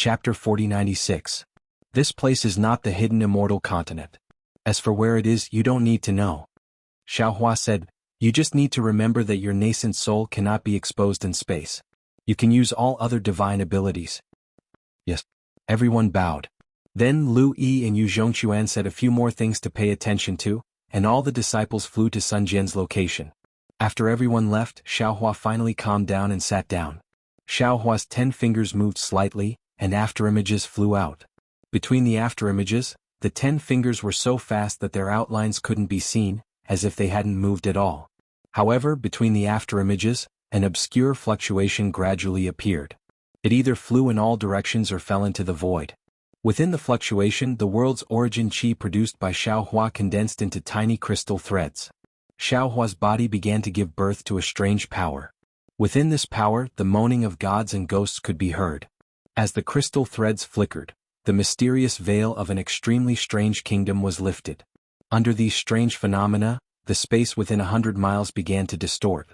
Chapter 4096. This place is not the hidden immortal continent. As for where it is, you don't need to know. Xiaohua said, you just need to remember that your nascent soul cannot be exposed in space. You can use all other divine abilities. Yes. Everyone bowed. Then Lu Yi and Yu Zhongquan said a few more things to pay attention to, and all the disciples flew to Sun Jian's location. After everyone left, Xiaohua finally calmed down and sat down. Xiaohua's 10 fingers moved slightly, and afterimages flew out. Between the afterimages, the 10 fingers were so fast that their outlines couldn't be seen, as if they hadn't moved at all. However, between the afterimages, an obscure fluctuation gradually appeared. It either flew in all directions or fell into the void. Within the fluctuation, the world's origin qi produced by Xiaohua condensed into tiny crystal threads. Xiaohua's body began to give birth to a strange power. Within this power, the moaning of gods and ghosts could be heard. As the crystal threads flickered, the mysterious veil of an extremely strange kingdom was lifted. Under these strange phenomena, the space within 100 miles began to distort.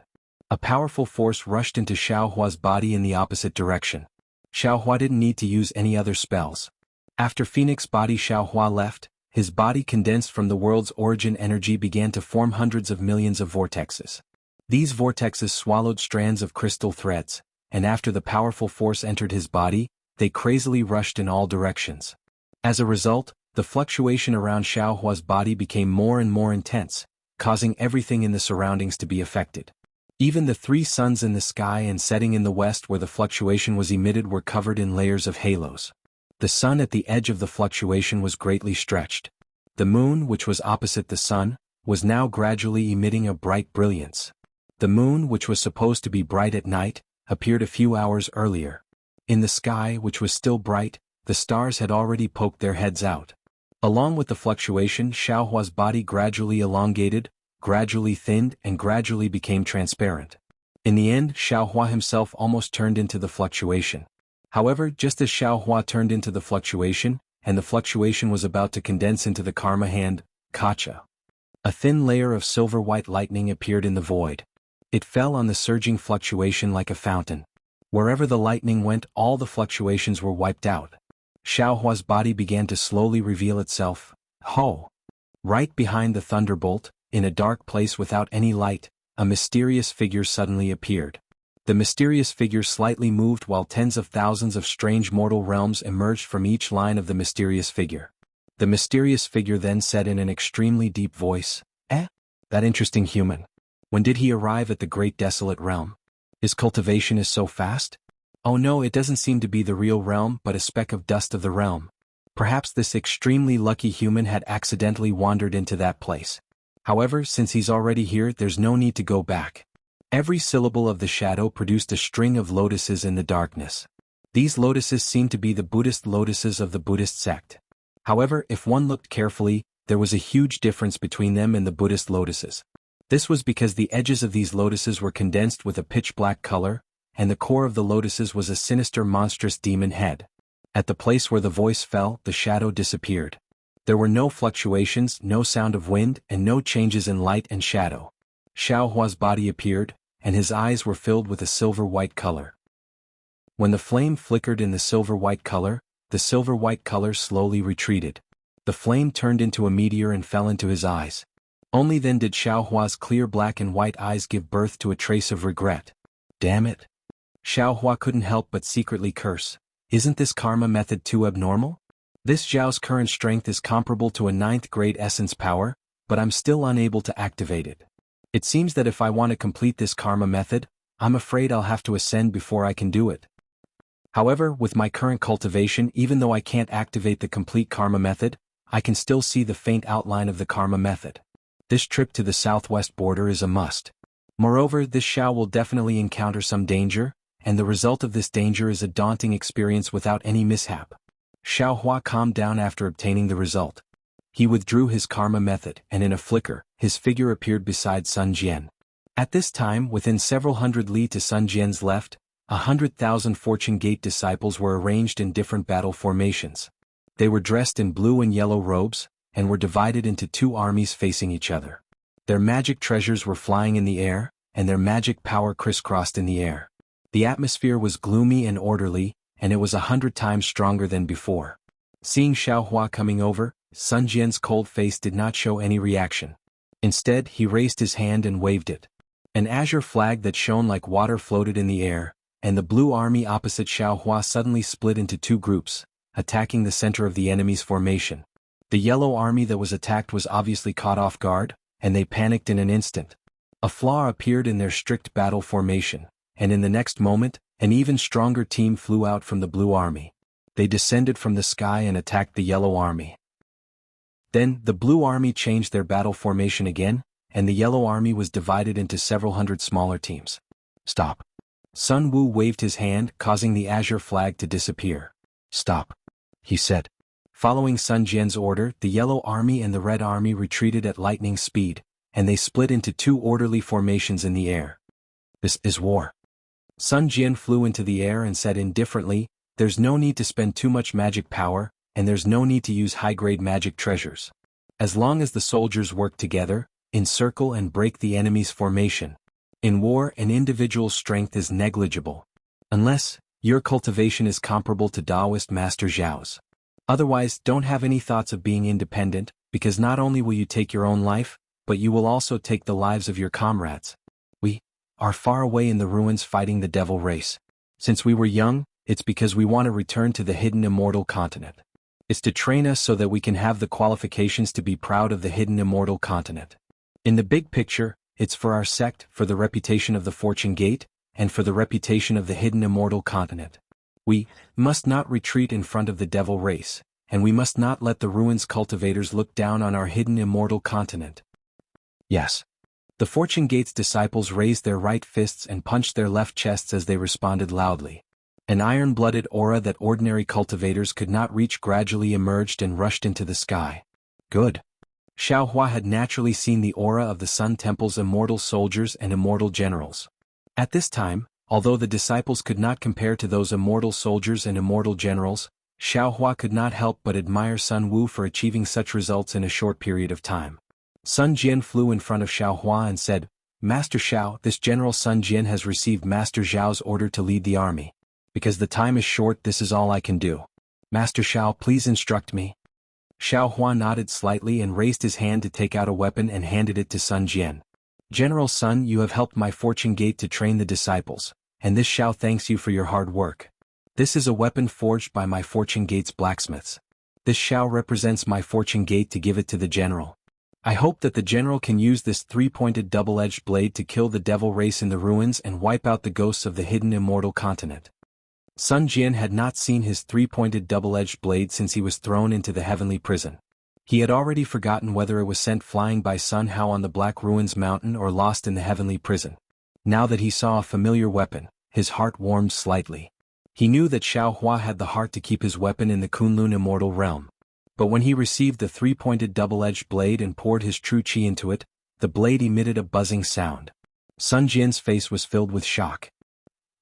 A powerful force rushed into Xiaohua's body in the opposite direction. Xiaohua didn't need to use any other spells. After Phoenix body Xiaohua left, his body condensed from the world's origin energy began to form hundreds of millions of vortexes. These vortexes swallowed strands of crystal threads, and after the powerful force entered his body, they crazily rushed in all directions. As a result, the fluctuation around Xiaohua's body became more and more intense, causing everything in the surroundings to be affected. Even the 3 suns in the sky and setting in the west where the fluctuation was emitted were covered in layers of halos. The sun at the edge of the fluctuation was greatly stretched. The moon, which was opposite the sun, was now gradually emitting a bright brilliance. The moon, which was supposed to be bright at night, appeared a few hours earlier. In the sky, which was still bright, the stars had already poked their heads out. Along with the fluctuation, Xiaohua's body gradually elongated, gradually thinned, and gradually became transparent. In the end, Xiaohua himself almost turned into the fluctuation. However, just as Xiaohua turned into the fluctuation, and the fluctuation was about to condense into the karma hand, Kacha, a thin layer of silver-white lightning appeared in the void. It fell on the surging fluctuation like a fountain. Wherever the lightning went, all the fluctuations were wiped out. Xiaohua's body began to slowly reveal itself. Ho! Right behind the thunderbolt, in a dark place without any light, a mysterious figure suddenly appeared. The mysterious figure slightly moved while tens of thousands of strange mortal realms emerged from each line of the mysterious figure. The mysterious figure then said in an extremely deep voice, That interesting human. When did he arrive at the great desolate realm? His cultivation is so fast? Oh no, it doesn't seem to be the real realm but a speck of dust of the realm. Perhaps this extremely lucky human had accidentally wandered into that place. However, since he's already here, there's no need to go back. Every syllable of the shadow produced a string of lotuses in the darkness. These lotuses seemed to be the Buddhist lotuses of the Buddhist sect. However, if one looked carefully, there was a huge difference between them and the Buddhist lotuses. This was because the edges of these lotuses were condensed with a pitch-black color, and the core of the lotuses was a sinister monstrous demon head. At the place where the voice fell, the shadow disappeared. There were no fluctuations, no sound of wind, and no changes in light and shadow. Xiaohua's body appeared, and his eyes were filled with a silver-white color. When the flame flickered in the silver-white color, the silver-white color slowly retreated. The flame turned into a meteor and fell into his eyes. Only then did Xiaohua's clear black and white eyes give birth to a trace of regret. Damn it! Xiaohua couldn't help but secretly curse. Isn't this karma method too abnormal? This Zhao's current strength is comparable to a 9th grade essence power, but I'm still unable to activate it. It seems that if I want to complete this karma method, I'm afraid I'll have to ascend before I can do it. However, with my current cultivation, even though I can't activate the complete karma method, I can still see the faint outline of the karma method. This trip to the southwest border is a must. Moreover, this Xiao will definitely encounter some danger, and the result of this danger is a daunting experience without any mishap. Xiaohua calmed down after obtaining the result. He withdrew his karma method, and in a flicker, his figure appeared beside Sun Jian. At this time, within several hundred li to Sun Jian's left, 100,000 Fortune Gate disciples were arranged in different battle formations. They were dressed in blue and yellow robes, and were divided into 2 armies facing each other. Their magic treasures were flying in the air, and their magic power crisscrossed in the air. The atmosphere was gloomy and orderly, and it was 100 times stronger than before. Seeing Xiaohua coming over, Sun Jian's cold face did not show any reaction. Instead, he raised his hand and waved it. An azure flag that shone like water floated in the air, and the blue army opposite Xiaohua suddenly split into two groups, attacking the center of the enemy's formation. The yellow army that was attacked was obviously caught off guard, and they panicked in an instant. A flaw appeared in their strict battle formation, and in the next moment, an even stronger team flew out from the blue army. They descended from the sky and attacked the yellow army. Then, the blue army changed their battle formation again, and the yellow army was divided into several hundred smaller teams. Stop. Sun Wu waved his hand, causing the azure flag to disappear. Stop, he said. Following Sun Jian's order, the yellow army and the red army retreated at lightning speed, and they split into two orderly formations in the air. This is war. Sun Jian flew into the air and said indifferently, "There's no need to spend too much magic power, and there's no need to use high-grade magic treasures. As long as the soldiers work together, encircle and break the enemy's formation. In war, an individual's strength is negligible. Unless, your cultivation is comparable to Taoist Master Zhao's. Otherwise, don't have any thoughts of being independent, because not only will you take your own life, but you will also take the lives of your comrades. We are far away in the ruins fighting the devil race. Since we were young, it's because we want to return to the hidden immortal continent. It's to train us so that we can have the qualifications to be proud of the hidden immortal continent. In the big picture, it's for our sect, for the reputation of the Fortune Gate, and for the reputation of the hidden immortal continent. We must not retreat in front of the devil race, and we must not let the ruins cultivators look down on our hidden immortal continent." Yes. The Fortune Gate's disciples raised their right fists and punched their left chests as they responded loudly. An iron-blooded aura that ordinary cultivators could not reach gradually emerged and rushed into the sky. Good. Xiaohua had naturally seen the aura of the Sun Temple's immortal soldiers and immortal generals. At this time, although the disciples could not compare to those immortal soldiers and immortal generals, Xiaohua could not help but admire Sun Wu for achieving such results in a short period of time. Sun Jian flew in front of Xiaohua and said, "Master Xiao, this General Sun Jian has received Master Zhao's order to lead the army. Because the time is short, this is all I can do. Master Xiao, please instruct me." Xiaohua nodded slightly and raised his hand to take out a weapon and handed it to Sun Jian. "General Sun, you have helped my Fortune Gate to train the disciples, and this Xiao thanks you for your hard work. This is a weapon forged by my Fortune Gate's blacksmiths. This Xiao represents my Fortune Gate to give it to the general. I hope that the general can use this three-pointed double-edged blade to kill the devil race in the ruins and wipe out the ghosts of the hidden immortal continent." Sun Jian had not seen his three-pointed double-edged blade since he was thrown into the heavenly prison. He had already forgotten whether it was sent flying by Sun Hao on the Black Ruins Mountain or lost in the heavenly prison. Now that he saw a familiar weapon, his heart warmed slightly. He knew that Xiaohua had the heart to keep his weapon in the Kunlun immortal realm. But when he received the three-pointed double-edged blade and poured his true qi into it, the blade emitted a buzzing sound. Sun Jian's face was filled with shock.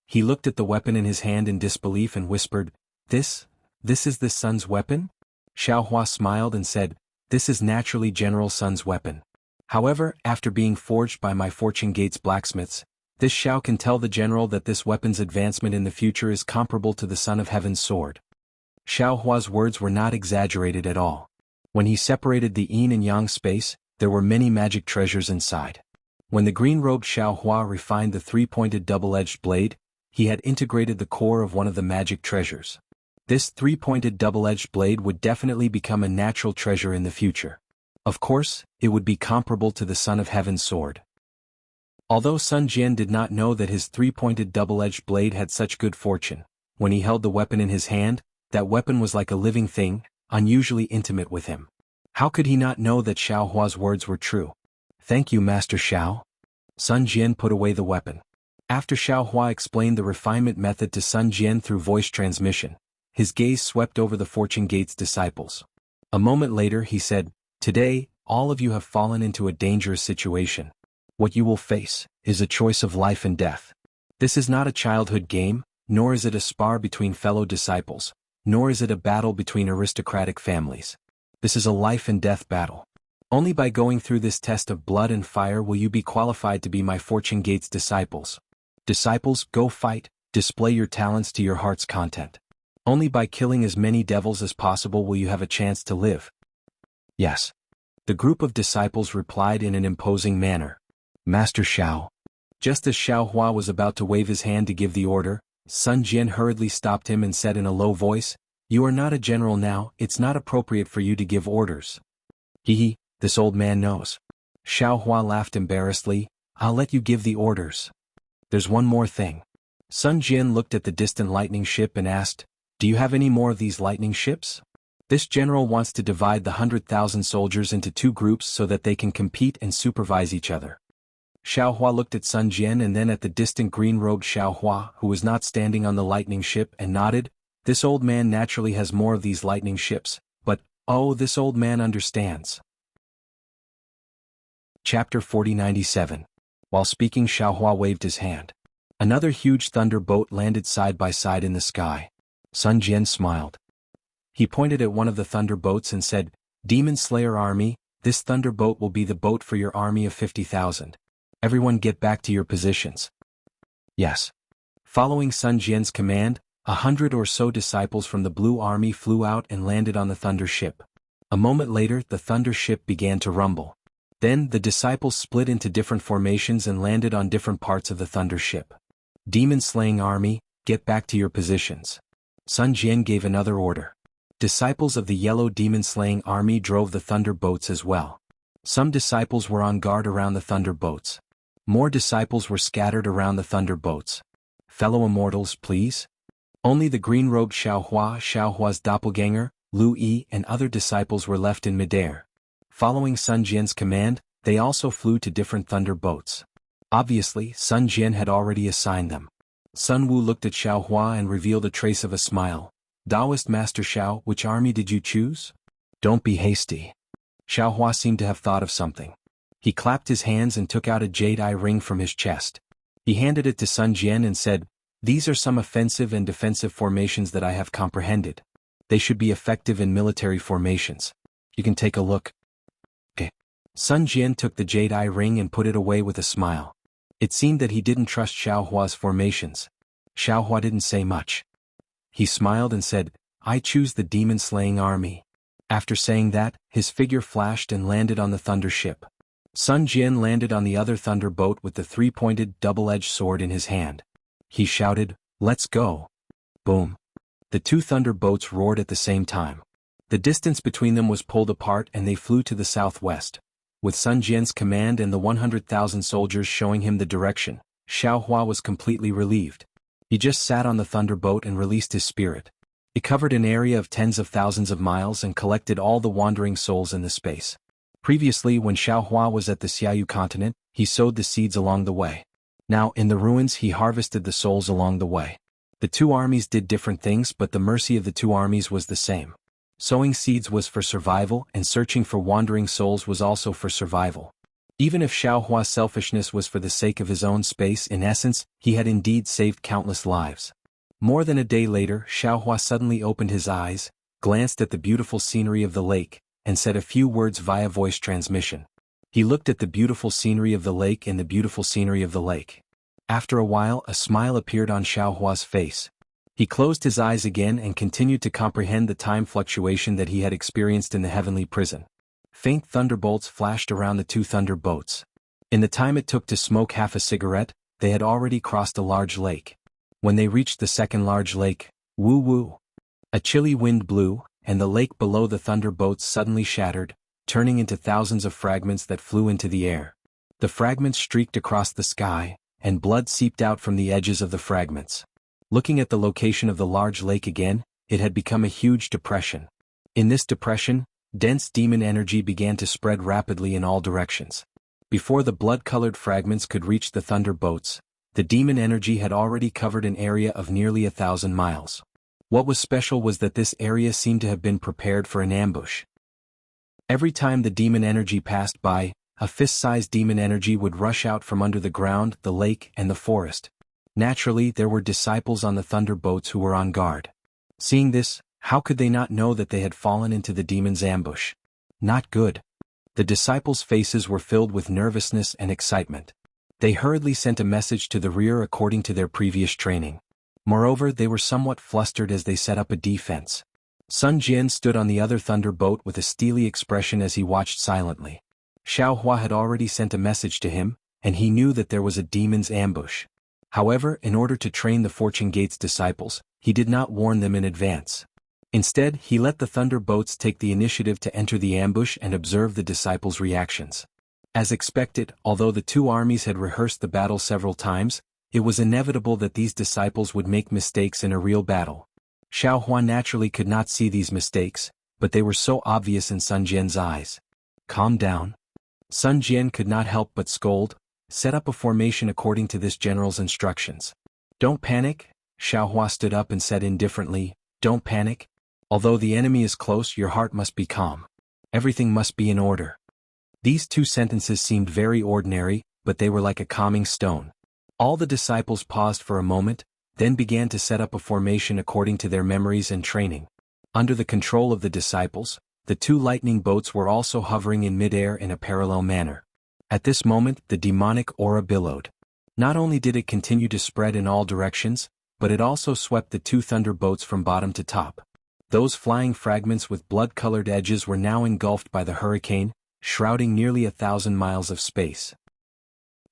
He looked at the weapon in his hand in disbelief and whispered, This is the Sun's weapon?" Xiaohua smiled and said, "This is naturally General Sun's weapon. However, after being forged by my Fortune Gate's blacksmiths, this Xiao can tell the general that this weapon's advancement in the future is comparable to the Son of Heaven's sword." Xiaohua's words were not exaggerated at all. When he separated the yin and yang space, there were many magic treasures inside. When the green-robed Xiaohua refined the three-pointed double-edged blade, he had integrated the core of one of the magic treasures. This three-pointed double-edged blade would definitely become a natural treasure in the future. Of course, it would be comparable to the Son of Heaven's sword. Although Sun Jian did not know that his three-pointed double-edged blade had such good fortune, when he held the weapon in his hand, that weapon was like a living thing, unusually intimate with him. How could he not know that Xiaohua's words were true? "Thank you, Master Xiao." Sun Jian put away the weapon. After Xiaohua explained the refinement method to Sun Jian through voice transmission, his gaze swept over the Fortune Gate's disciples. A moment later he said, "Today, all of you have fallen into a dangerous situation. What you will face is a choice of life and death. This is not a childhood game, nor is it a spar between fellow disciples, nor is it a battle between aristocratic families. This is a life and death battle. Only by going through this test of blood and fire will you be qualified to be my Fortune Gate's disciples. Disciples, go fight, display your talents to your heart's content." Only by killing as many devils as possible will you have a chance to live. Yes. The group of disciples replied in an imposing manner. Master Xiao. Just as Xiao Hua was about to wave his hand to give the order, Sun Jian hurriedly stopped him and said in a low voice, "You are not a general now, it's not appropriate for you to give orders." Hee, this old man knows. Xiao Hua laughed embarrassedly, "I'll let you give the orders. There's one more thing." Sun Jian looked at the distant lightning ship and asked, "Do you have any more of these lightning ships? This general wants to divide the 100,000 soldiers into two groups so that they can compete and supervise each other." Xiao Hua looked at Sun Jian and then at the distant green-robed Xiao Hua who was not standing on the lightning ship and nodded. This old man naturally has more of these lightning ships, but, oh, this old man understands. Chapter 4097. While speaking, Xiao Hua waved his hand. Another huge thunderbolt landed side by side in the sky. Sun Jian smiled. He pointed at one of the thunderbolts and said, "Demon Slayer army, this thunderbolt will be the boat for your army of 50,000. Everyone get back to your positions." Yes. Following Sun Jian's command, 100 or so disciples from the Blue Army flew out and landed on the thunder ship. A moment later, the thunder ship began to rumble. Then, the disciples split into different formations and landed on different parts of the thunder ship. "Demon-slaying army, get back to your positions." Sun Jian gave another order. Disciples of the yellow demon-slaying army drove the thunderbolts as well. Some disciples were on guard around the thunderbolts. More disciples were scattered around the thunderbolts. "Fellow immortals, please." Only the green-robed Xiao Hua's doppelganger, Lu Yi and other disciples were left in midair. Following Sun Jian's command, they also flew to different thunderbolts. Obviously, Sun Jian had already assigned them. Sun Wu looked at Xiao Hua and revealed a trace of a smile. "Taoist Master Xiao, which army did you choose?" "Don't be hasty." Xiao Hua seemed to have thought of something. He clapped his hands and took out a jade eye ring from his chest. He handed it to Sun Jian and said, "These are some offensive and defensive formations that I have comprehended. They should be effective in military formations. You can take a look." Okay. Sun Jian took the jade eye ring and put it away with a smile. It seemed that he didn't trust Xiao Hua's formations. Xiao Hua didn't say much. He smiled and said, "I choose the demon-slaying army." After saying that, his figure flashed and landed on the thunder ship. Sun Jian landed on the other thunderbolt with the three-pointed, double-edged sword in his hand. He shouted, "Let's go!" Boom. The two thunderbolts roared at the same time. The distance between them was pulled apart and they flew to the southwest. With Sun Jian's command and the 100,000 soldiers showing him the direction, Xiao Hua was completely relieved. He just sat on the thunderbolt and released his spirit. It covered an area of tens of thousands of miles and collected all the wandering souls in the space. Previously, when Xiao Hua was at the Xiaoyu continent, he sowed the seeds along the way. Now, in the ruins, he harvested the souls along the way. The two armies did different things, but the mercy of the two armies was the same. Sowing seeds was for survival, and searching for wandering souls was also for survival. Even if Xiao Hua's selfishness was for the sake of his own space, in essence, he had indeed saved countless lives. More than a day later, Xiao Hua suddenly opened his eyes, glanced at the beautiful scenery of the lake, and said a few words via voice transmission. He looked at the beautiful scenery of the lake and the beautiful scenery of the lake. After a while, a smile appeared on Xiao Hua's face. He closed his eyes again and continued to comprehend the time fluctuation that he had experienced in the heavenly prison. Faint thunderbolts flashed around the two thunderbolts. In the time it took to smoke half a cigarette, they had already crossed a large lake. When they reached the second large lake, woo-woo, a chilly wind blew, and the lake below the thunderbolts suddenly shattered, turning into thousands of fragments that flew into the air. The fragments streaked across the sky, and blood seeped out from the edges of the fragments. Looking at the location of the large lake again, it had become a huge depression. In this depression, dense demon energy began to spread rapidly in all directions. Before the blood-colored fragments could reach the thunderbolts, the demon energy had already covered an area of nearly 1,000 miles. What was special was that this area seemed to have been prepared for an ambush. Every time the demon energy passed by, a fist-sized demon energy would rush out from under the ground, the lake, and the forest. Naturally, there were disciples on the thunderbolts who were on guard. Seeing this, how could they not know that they had fallen into the demon's ambush? Not good. The disciples' faces were filled with nervousness and excitement. They hurriedly sent a message to the rear according to their previous training. Moreover, they were somewhat flustered as they set up a defense. Sun Jian stood on the other thunder boat with a steely expression as he watched silently. Xiao Hua had already sent a message to him, and he knew that there was a demon's ambush. However, in order to train the Fortune Gate's disciples, he did not warn them in advance. Instead, he let the thunder boats take the initiative to enter the ambush and observe the disciples' reactions. As expected, although the two armies had rehearsed the battle several times, it was inevitable that these disciples would make mistakes in a real battle. Xiao Hua naturally could not see these mistakes, but they were so obvious in Sun Jian's eyes. Calm down. Sun Jian could not help but scold. Set up a formation according to this general's instructions. Don't panic, Xiao Hua stood up and said indifferently, don't panic. Although the enemy is close, your heart must be calm. Everything must be in order. These two sentences seemed very ordinary, but they were like a calming stone. All the disciples paused for a moment, then began to set up a formation according to their memories and training. Under the control of the disciples, the two lightning boats were also hovering in midair in a parallel manner. At this moment, the demonic aura billowed. Not only did it continue to spread in all directions, but it also swept the two thunder boats from bottom to top. Those flying fragments with blood-colored edges were now engulfed by the hurricane, shrouding nearly 1,000 miles of space.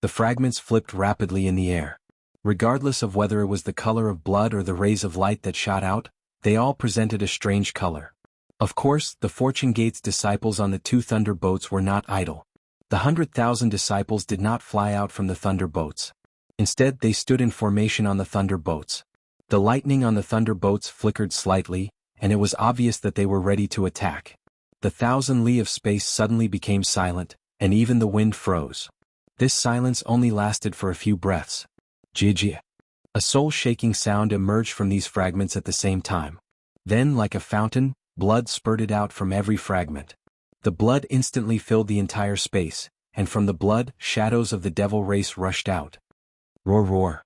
The fragments flipped rapidly in the air. Regardless of whether it was the color of blood or the rays of light that shot out, they all presented a strange color. Of course, the Fortune Gate's disciples on the two thunder boats were not idle. The 100,000 disciples did not fly out from the thunder boats. Instead, they stood in formation on the thunder boats. The lightning on the thunder boats flickered slightly, and it was obvious that they were ready to attack. The 1,000 li of space suddenly became silent, and even the wind froze. This silence only lasted for a few breaths. Jijia. A soul-shaking sound emerged from these fragments at the same time. Then, like a fountain, blood spurted out from every fragment. The blood instantly filled the entire space, and from the blood, shadows of the devil race rushed out. Roar roar.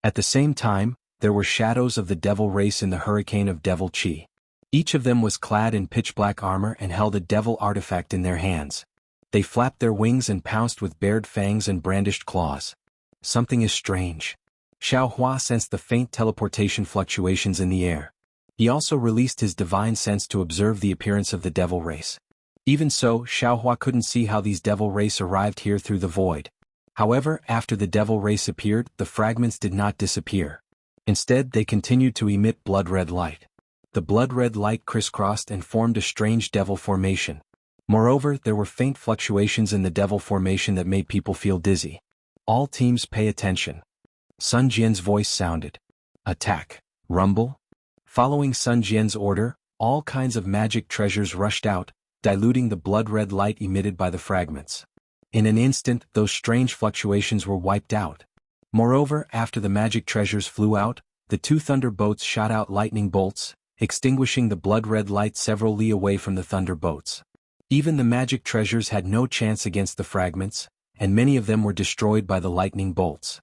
At the same time, there were shadows of the devil race in the hurricane of devil chi. Each of them was clad in pitch-black armor and held a devil artifact in their hands. They flapped their wings and pounced with bared fangs and brandished claws. Something is strange. Xiao Hua sensed the faint teleportation fluctuations in the air. He also released his divine sense to observe the appearance of the devil race. Even so, Xiao Hua couldn't see how these devil race arrived here through the void. However, after the devil race appeared, the fragments did not disappear. Instead, they continued to emit blood-red light. The blood-red light crisscrossed and formed a strange devil formation. Moreover, there were faint fluctuations in the devil formation that made people feel dizzy. All teams pay attention. Sun Jian's voice sounded. Attack. Rumble. Following Sun Jian's order, all kinds of magic treasures rushed out, diluting the blood-red light emitted by the fragments. In an instant, those strange fluctuations were wiped out. Moreover, after the magic treasures flew out, the two thunder boats shot out lightning bolts, extinguishing the blood-red light several li away from the thunder boats. Even the magic treasures had no chance against the fragments, and many of them were destroyed by the lightning bolts.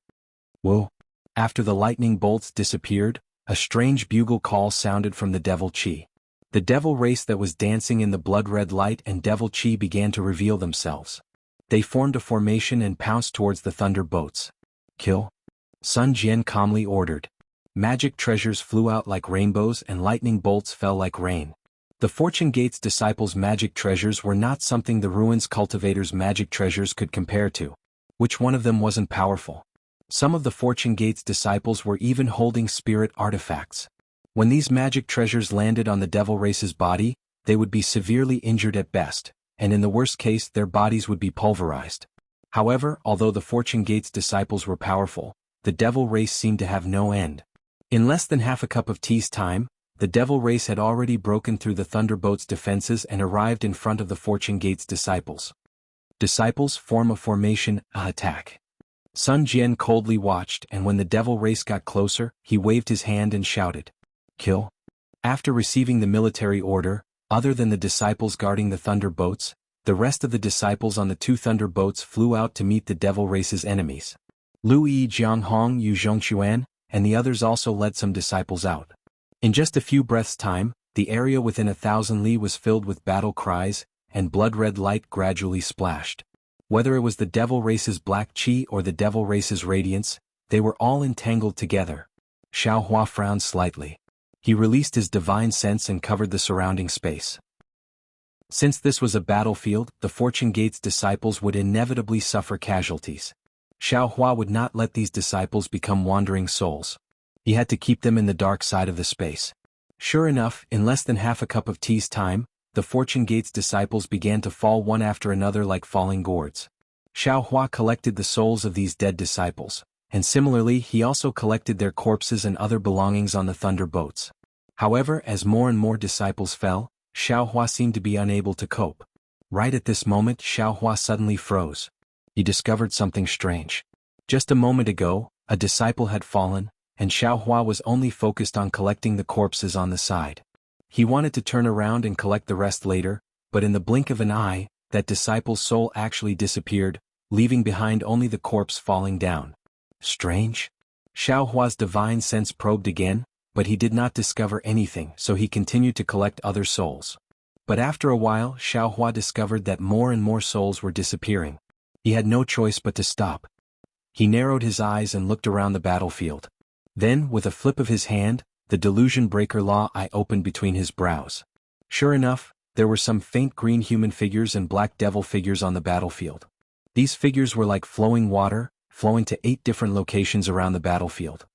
Whoa! After the lightning bolts disappeared, a strange bugle call sounded from the devil chi. The devil race that was dancing in the blood-red light and devil chi began to reveal themselves. They formed a formation and pounced towards the thunder boats. Kill. Sun Jian calmly ordered. Magic treasures flew out like rainbows and lightning bolts fell like rain. The Fortune Gate's disciples' magic treasures were not something the Ruins Cultivator's magic treasures could compare to. Which one of them wasn't powerful? Some of the Fortune Gate's disciples were even holding spirit artifacts. When these magic treasures landed on the devil race's body, they would be severely injured at best, and in the worst case their bodies would be pulverized. However, although the Fortune Gate's disciples were powerful, the devil race seemed to have no end. In less than half a cup of tea's time, the devil race had already broken through the Thunderbolt's defenses and arrived in front of the Fortune Gate's disciples. Disciples form a formation, attack. Sun Jian coldly watched, and when the devil race got closer, he waved his hand and shouted, Kill. After receiving the military order, other than the disciples guarding the thunder boats, the rest of the disciples on the two thunder boats flew out to meet the devil race's enemies. Lu Yi Jianghong Yu Zhongquan, and the others also led some disciples out. In just a few breaths' time, the area within 1,000 li was filled with battle cries, and blood-red light gradually splashed. Whether it was the devil race's black chi or the devil race's radiance, they were all entangled together. Xiao Hua frowned slightly. He released his divine sense and covered the surrounding space. Since this was a battlefield, the Fortune Gate's disciples would inevitably suffer casualties. Xiao Hua would not let these disciples become wandering souls. He had to keep them in the dark side of the space. Sure enough, in less than half a cup of tea's time, the Fortune Gate's disciples began to fall one after another like falling gourds. Xiao Hua collected the souls of these dead disciples, and similarly he also collected their corpses and other belongings on the thunder boats. However, as more and more disciples fell, Xiao Hua seemed to be unable to cope. Right at this moment, Xiao Hua suddenly froze. He discovered something strange. Just a moment ago, a disciple had fallen, and Xiao Hua was only focused on collecting the corpses on the side. He wanted to turn around and collect the rest later, but in the blink of an eye, that disciple's soul actually disappeared, leaving behind only the corpse falling down. Strange? Xiao Hua's divine sense probed again, but he did not discover anything, so he continued to collect other souls. But after a while, Xiao Hua discovered that more and more souls were disappearing. He had no choice but to stop. He narrowed his eyes and looked around the battlefield. Then, with a flip of his hand, the delusion breaker law eye opened between his brows. Sure enough, there were some faint green human figures and black devil figures on the battlefield. These figures were like flowing water, flowing to 8 different locations around the battlefield.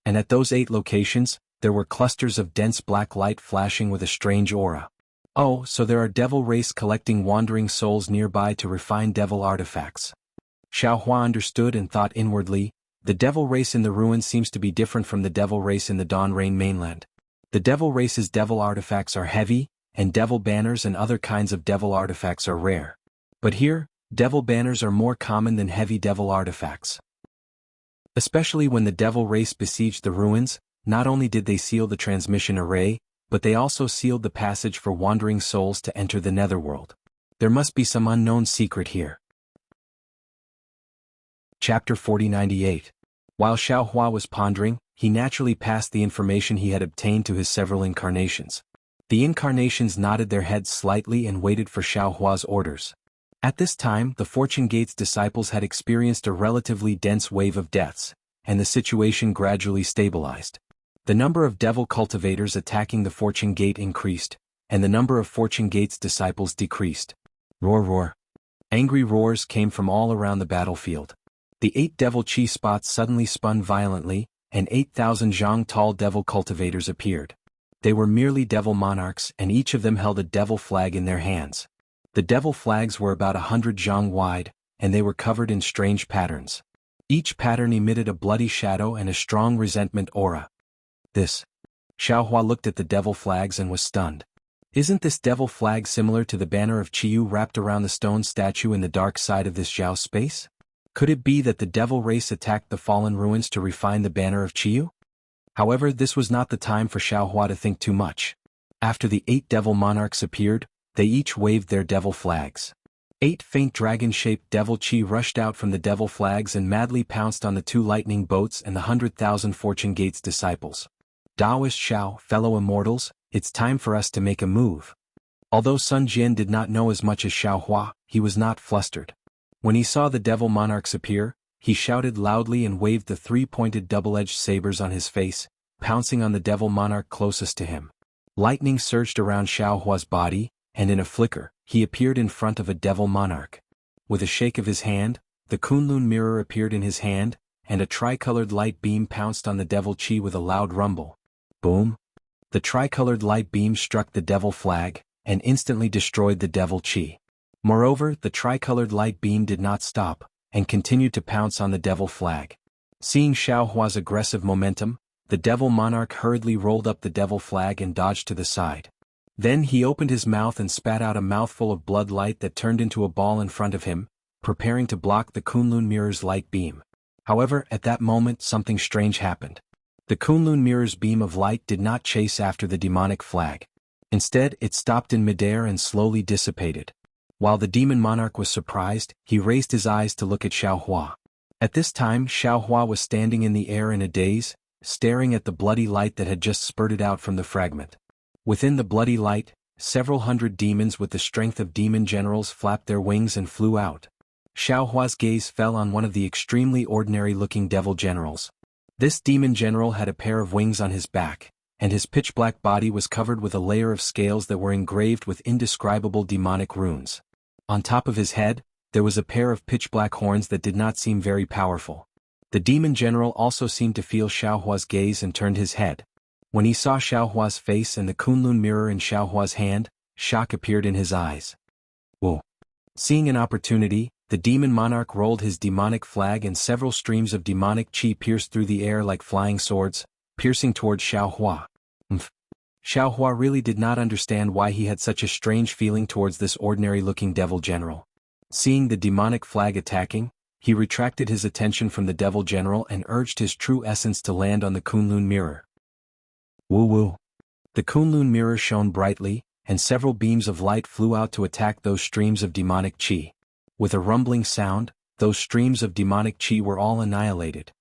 And at those 8 locations, there were clusters of dense black light flashing with a strange aura. Oh, so there are devil race collecting wandering souls nearby to refine devil artifacts. Xiao Hua understood and thought inwardly, the devil race in the ruins seems to be different from the devil race in the Dawn Rain mainland. The devil race's devil artifacts are heavy, and devil banners and other kinds of devil artifacts are rare. But here, devil banners are more common than heavy devil artifacts. Especially when the devil race besieged the ruins, not only did they seal the transmission array, but they also sealed the passage for wandering souls to enter the netherworld. There must be some unknown secret here. Chapter 4098. While Xiao Hua was pondering, he naturally passed the information he had obtained to his several incarnations. The incarnations nodded their heads slightly and waited for Xiao Hua's orders. At this time, the Fortune Gate's disciples had experienced a relatively dense wave of deaths, and the situation gradually stabilized. The number of devil cultivators attacking the Fortune Gate increased, and the number of Fortune Gate's disciples decreased. Roar roar. Angry roars came from all around the battlefield. The 8 devil chi spots suddenly spun violently, and 8,000 Jianghu tall devil cultivators appeared. They were merely devil monarchs, and each of them held a devil flag in their hands. The devil flags were about 100 Jianghu wide, and they were covered in strange patterns. Each pattern emitted a bloody shadow and a strong resentment aura. This. Xiao Hua looked at the devil flags and was stunned. Isn't this devil flag similar to the banner of Qiyu wrapped around the stone statue in the dark side of this Zhao space? Could it be that the devil race attacked the fallen ruins to refine the banner of Qiyu? However, this was not the time for Xiao Hua to think too much. After the 8 devil monarchs appeared, they each waved their devil flags. 8 faint dragon-shaped devil chi rushed out from the devil flags and madly pounced on the 2 lightning boats and the 100,000 Fortune Gate's disciples. Daoist Xiao, fellow immortals, it's time for us to make a move. Although Sun Jian did not know as much as Xiao Hua, he was not flustered. When he saw the devil monarchs appear, he shouted loudly and waved the 3-pointed double-edged sabers on his face, pouncing on the devil monarch closest to him. Lightning surged around Xiao Hua's body, and in a flicker, he appeared in front of a devil monarch. With a shake of his hand, the Kunlun mirror appeared in his hand, and a tricolored light beam pounced on the devil chi with a loud rumble. Boom! The tricolored light beam struck the devil flag, and instantly destroyed the devil chi. Moreover, the tricolored light beam did not stop, and continued to pounce on the devil flag. Seeing Xiao Hua's aggressive momentum, the devil monarch hurriedly rolled up the devil flag and dodged to the side. Then he opened his mouth and spat out a mouthful of blood light that turned into a ball in front of him, preparing to block the Kunlun mirror's light beam. However, at that moment something strange happened. The Kunlun mirror's beam of light did not chase after the demonic flag. Instead, it stopped in midair and slowly dissipated. While the demon monarch was surprised, he raised his eyes to look at Xiao Hua. At this time, Xiao Hua was standing in the air in a daze, staring at the bloody light that had just spurted out from the fragment. Within the bloody light, several hundred demons with the strength of demon generals flapped their wings and flew out. Xiao Hua's gaze fell on one of the extremely ordinary-looking devil generals. This demon general had a pair of wings on his back, and his pitch-black body was covered with a layer of scales that were engraved with indescribable demonic runes. On top of his head, there was a pair of pitch-black horns that did not seem very powerful. The demon general also seemed to feel Xiaohua's gaze and turned his head. When he saw Xiaohua's face and the Kunlun mirror in Xiaohua's hand, shock appeared in his eyes. Whoa! Seeing an opportunity, the demon monarch rolled his demonic flag and several streams of demonic qi pierced through the air like flying swords, piercing towards Xiaohua. Xiaohua really did not understand why he had such a strange feeling towards this ordinary-looking devil general. Seeing the demonic flag attacking, he retracted his attention from the devil general and urged his true essence to land on the Kunlun mirror. Woo-woo. The Kunlun mirror shone brightly, and several beams of light flew out to attack those streams of demonic qi. With a rumbling sound, those streams of demonic qi were all annihilated.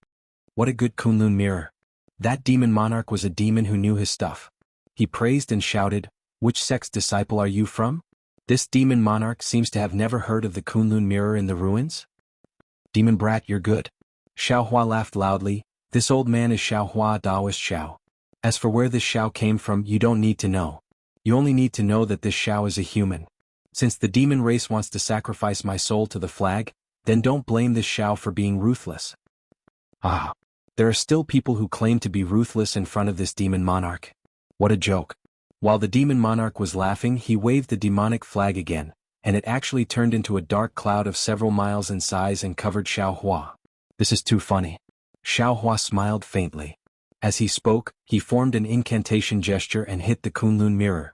What a good Kunlun mirror. That demon monarch was a demon who knew his stuff. He praised and shouted, "Which sect's disciple are you from?" This demon monarch seems to have never heard of the Kunlun mirror in the ruins. Demon brat, you're good. Xiaohua laughed loudly. This old man is Xiaohua, Taoist Xiao. As for where this Xiao came from, you don't need to know. You only need to know that this Xiao is a human. Since the demon race wants to sacrifice my soul to the flag, then don't blame this Xiao for being ruthless. Ah. There are still people who claim to be ruthless in front of this demon monarch. What a joke. While the demon monarch was laughing, he waved the demonic flag again, and it actually turned into a dark cloud of several miles in size and covered Xiaohua. This is too funny. Xiaohua smiled faintly. As he spoke, he formed an incantation gesture and hit the Kunlun mirror.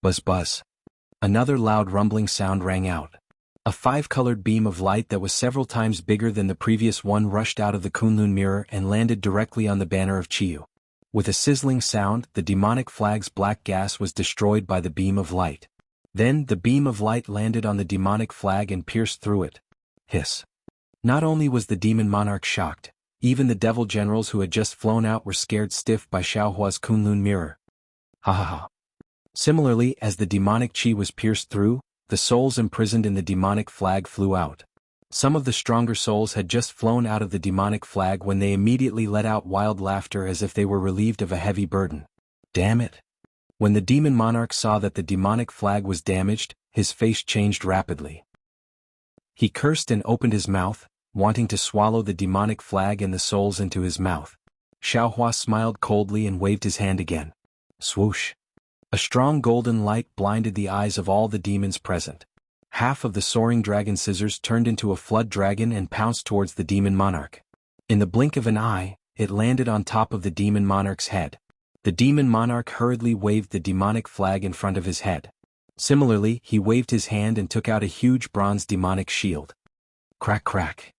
Buzz buzz. Another loud rumbling sound rang out. A five-colored beam of light that was several times bigger than the previous one rushed out of the Kunlun mirror and landed directly on the banner of Qiyu. With a sizzling sound, the demonic flag's black gas was destroyed by the beam of light. Then the beam of light landed on the demonic flag and pierced through it. Hiss. Not only was the demon monarch shocked, even the devil generals who had just flown out were scared stiff by Xiaohua's Kunlun mirror. Ha ha ha. Similarly, as the demonic qi was pierced through, the souls imprisoned in the demonic flag flew out. Some of the stronger souls had just flown out of the demonic flag when they immediately let out wild laughter as if they were relieved of a heavy burden. Damn it. When the demon monarch saw that the demonic flag was damaged, his face changed rapidly. He cursed and opened his mouth, wanting to swallow the demonic flag and the souls into his mouth. Xiaohua smiled coldly and waved his hand again. Swoosh. A strong golden light blinded the eyes of all the demons present. Half of the soaring dragon scissors turned into a flood dragon and pounced towards the demon monarch. In the blink of an eye, it landed on top of the demon monarch's head. The demon monarch hurriedly waved the demonic flag in front of his head. Similarly, he waved his hand and took out a huge bronze demonic shield. Crack crack.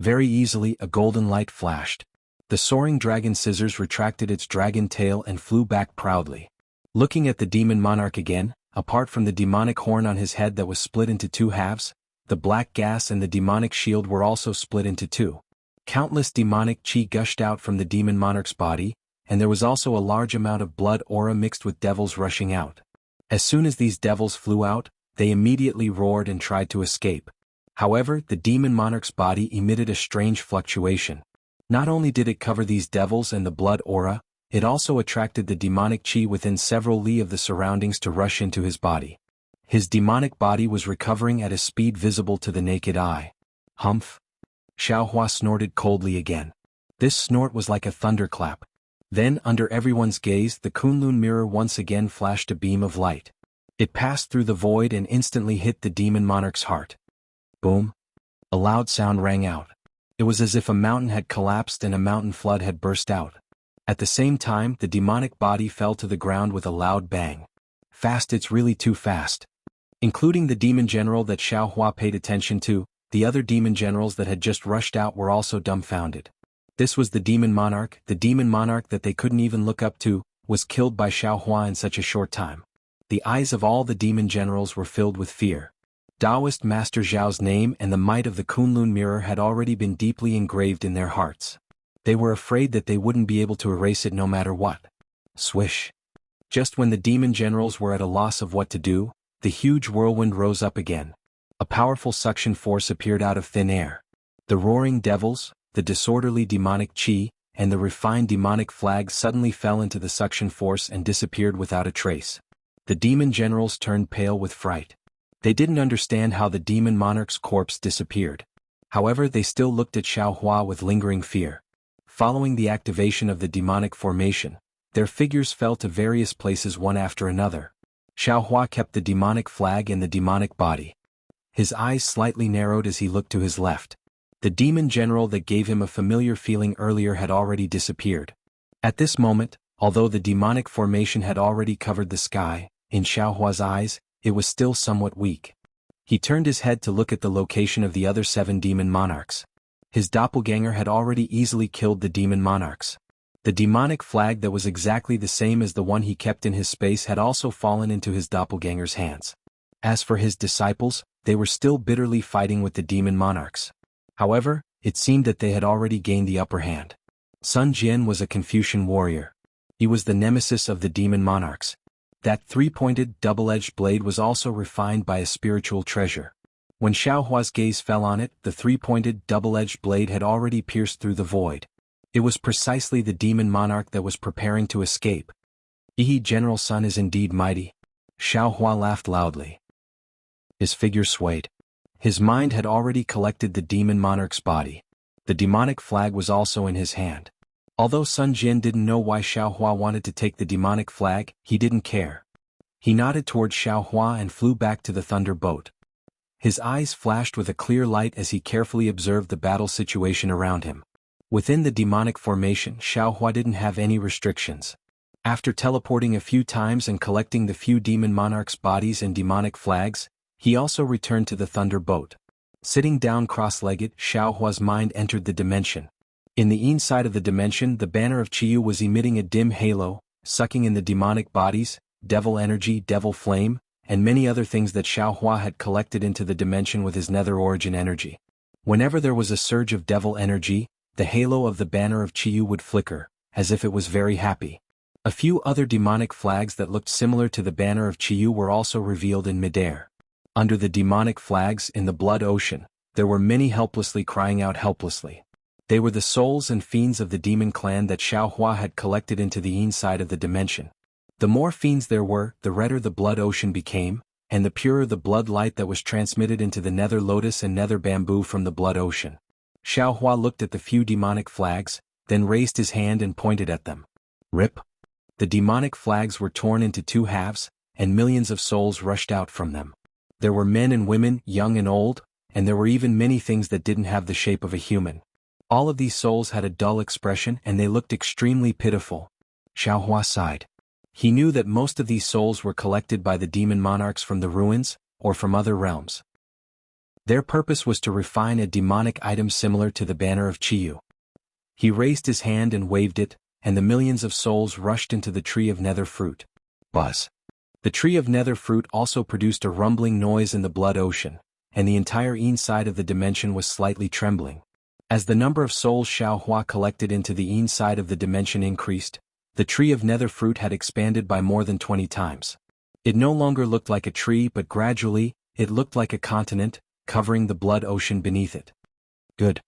Very easily a golden light flashed. The soaring dragon scissors retracted its dragon tail and flew back proudly. Looking at the demon monarch again, apart from the demonic horn on his head that was split into two halves, the black gas and the demonic shield were also split into two. Countless demonic qi gushed out from the demon monarch's body, and there was also a large amount of blood aura mixed with devils rushing out. As soon as these devils flew out, they immediately roared and tried to escape. However, the demon monarch's body emitted a strange fluctuation. Not only did it cover these devils and the blood aura, it also attracted the demonic qi within several li of the surroundings to rush into his body. His demonic body was recovering at a speed visible to the naked eye. Humph. Xiaohua snorted coldly again. This snort was like a thunderclap. Then, under everyone's gaze, the Kunlun mirror once again flashed a beam of light. It passed through the void and instantly hit the demon monarch's heart. Boom. A loud sound rang out. It was as if a mountain had collapsed and a mountain flood had burst out. At the same time, the demonic body fell to the ground with a loud bang. Fast, it's really too fast. Including the demon general that Xiaohua paid attention to, the other demon generals that had just rushed out were also dumbfounded. This was the demon monarch that they couldn't even look up to, was killed by Xiaohua in such a short time. The eyes of all the demon generals were filled with fear. Taoist Master Zhao's name and the might of the Kunlun mirror had already been deeply engraved in their hearts. They were afraid that they wouldn't be able to erase it no matter what. Swish. Just when the demon generals were at a loss of what to do, the huge whirlwind rose up again. A powerful suction force appeared out of thin air. The roaring devils, the disorderly demonic qi, and the refined demonic flag suddenly fell into the suction force and disappeared without a trace. The demon generals turned pale with fright. They didn't understand how the demon monarch's corpse disappeared. However, they still looked at Xiaohua with lingering fear. Following the activation of the demonic formation, their figures fell to various places one after another. Xiaohua kept the demonic flag in the demonic body. His eyes slightly narrowed as he looked to his left. The demon general that gave him a familiar feeling earlier had already disappeared. At this moment, although the demonic formation had already covered the sky, in Xiaohua's eyes, it was still somewhat weak. He turned his head to look at the location of the other 7 demon monarchs. His doppelganger had already easily killed the demon monarchs. The demonic flag that was exactly the same as the one he kept in his space had also fallen into his doppelganger's hands. As for his disciples, they were still bitterly fighting with the demon monarchs. However, it seemed that they had already gained the upper hand. Sun Jian was a Confucian warrior. He was the nemesis of the demon monarchs. That 3-pointed, double-edged blade was also refined by a spiritual treasure. When Xiaohua's gaze fell on it, the 3-pointed, double-edged blade had already pierced through the void. It was precisely the demon monarch that was preparing to escape. Yi General Sun is indeed mighty. Xiaohua laughed loudly. His figure swayed. His mind had already collected the demon monarch's body. The demonic flag was also in his hand. Although Sun Jian didn't know why Xiaohua wanted to take the demonic flag, he didn't care. He nodded towards Xiaohua and flew back to the thunder boat. His eyes flashed with a clear light as he carefully observed the battle situation around him. Within the demonic formation, Xiaohua didn't have any restrictions. After teleporting a few times and collecting the few demon monarchs' bodies and demonic flags, he also returned to the thunder boat. Sitting down cross-legged, Xiaohua's mind entered the dimension. In the inside of the dimension, the banner of Qiyu was emitting a dim halo, sucking in the demonic bodies, devil energy, devil flame, and many other things that Xiaohua had collected into the dimension with his nether origin energy. Whenever there was a surge of devil energy, the halo of the banner of Qiyu would flicker, as if it was very happy. A few other demonic flags that looked similar to the banner of Qiyu were also revealed in midair. Under the demonic flags in the blood ocean, there were many helplessly crying out helplessly. They were the souls and fiends of the demon clan that Xiaohua had collected into the inside of the dimension. The more fiends there were, the redder the blood ocean became, and the purer the blood light that was transmitted into the nether lotus and nether bamboo from the blood ocean. Xiaohua looked at the few demonic flags, then raised his hand and pointed at them. Rip! The demonic flags were torn into 2 halves, and millions of souls rushed out from them. There were men and women, young and old, and there were even many things that didn't have the shape of a human. All of these souls had a dull expression and they looked extremely pitiful. Xiaohua sighed. He knew that most of these souls were collected by the demon monarchs from the ruins, or from other realms. Their purpose was to refine a demonic item similar to the banner of Qiyu. He raised his hand and waved it, and the millions of souls rushed into the tree of nether fruit. Buzz. The tree of nether fruit also produced a rumbling noise in the blood ocean, and the entire inside of the dimension was slightly trembling. As the number of souls Xiaohua collected into the inside of the dimension increased, the tree of nether fruit had expanded by more than 20 times. It no longer looked like a tree but gradually, it looked like a continent, covering the blood ocean beneath it. Good.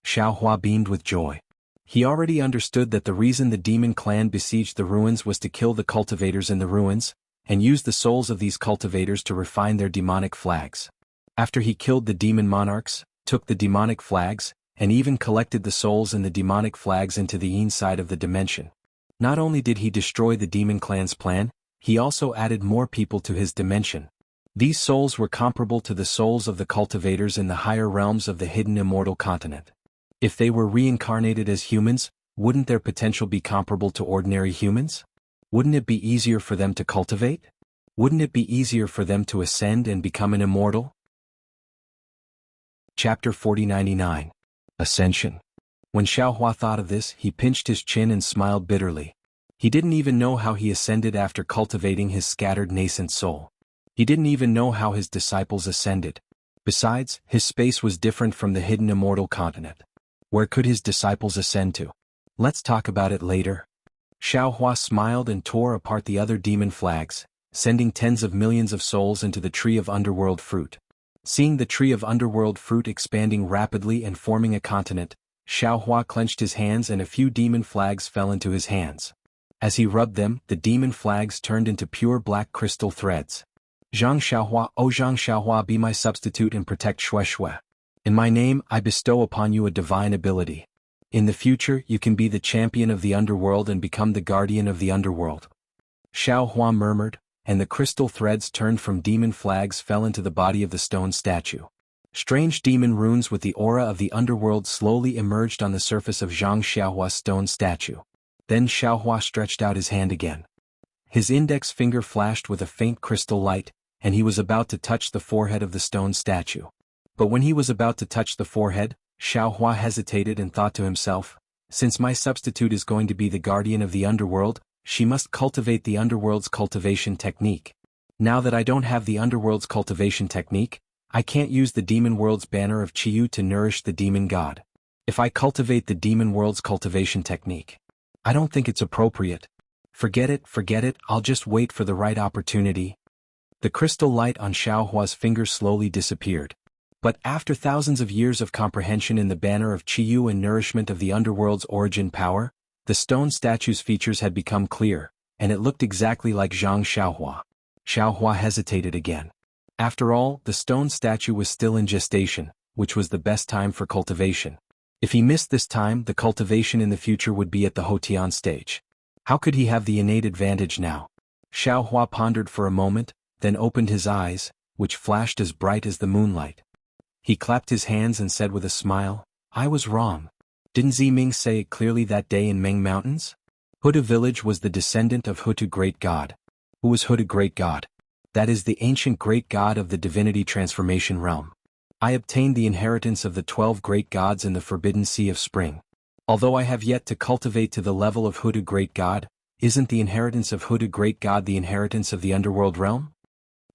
Xiaohua beamed with joy. He already understood that the reason the demon clan besieged the ruins was to kill the cultivators in the ruins, and use the souls of these cultivators to refine their demonic flags. After he killed the demon monarchs, took the demonic flags, and even collected the souls and the demonic flags into the inside of the dimension. Not only did he destroy the demon clan's plan, he also added more people to his dimension. These souls were comparable to the souls of the cultivators in the higher realms of the hidden immortal continent. If they were reincarnated as humans, wouldn't their potential be comparable to ordinary humans? Wouldn't it be easier for them to cultivate? Wouldn't it be easier for them to ascend and become an immortal? Chapter 4099. Ascension. When Xiaohua thought of this, he pinched his chin and smiled bitterly. He didn't even know how he ascended after cultivating his scattered nascent soul. He didn't even know how his disciples ascended. Besides, his space was different from the hidden immortal continent. Where could his disciples ascend to? Let's talk about it later. Xiaohua smiled and tore apart the other demon flags, sending tens of millions of souls into the tree of underworld fruit. Seeing the tree of underworld fruit expanding rapidly and forming a continent, Xiaohua clenched his hands and a few demon flags fell into his hands. As he rubbed them, the demon flags turned into pure black crystal threads. Zhang Xiaohua, O Zhang Xiaohua, be my substitute and protect Shui. In my name, I bestow upon you a divine ability. In the future, you can be the champion of the underworld and become the guardian of the underworld. Xiaohua murmured, and the crystal threads turned from demon flags fell into the body of the stone statue. Strange demon runes with the aura of the underworld slowly emerged on the surface of Zhang Xiaohua's stone statue. Then Xiaohua stretched out his hand again. His index finger flashed with a faint crystal light, and he was about to touch the forehead of the stone statue. But when he was about to touch the forehead, Xiaohua hesitated and thought to himself, since my substitute is going to be the guardian of the underworld, she must cultivate the underworld's cultivation technique. Now that I don't have the underworld's cultivation technique, I can't use the demon world's banner of Qiyu to nourish the demon god. If I cultivate the demon world's cultivation technique, I don't think it's appropriate. Forget it, I'll just wait for the right opportunity. The crystal light on Xiaohua's finger slowly disappeared. But after thousands of years of comprehension in the banner of Qiyu and nourishment of the underworld's origin power, the stone statue's features had become clear, and it looked exactly like Zhang Xiaohua. Xiaohua hesitated again. After all, the stone statue was still in gestation, which was the best time for cultivation. If he missed this time, the cultivation in the future would be at the Hotian stage. How could he have the innate advantage now? Xiaohua pondered for a moment, then opened his eyes, which flashed as bright as the moonlight. He clapped his hands and said with a smile, I was wrong. Didn't Ziming say it clearly that day in Meng Mountains? Huda village was the descendant of Hutu great god. Who was Huda great god? That is the ancient great god of the divinity transformation realm. I obtained the inheritance of the 12 great gods in the forbidden sea of spring. Although I have yet to cultivate to the level of Huda great god, isn't the inheritance of Huda great god the inheritance of the underworld realm?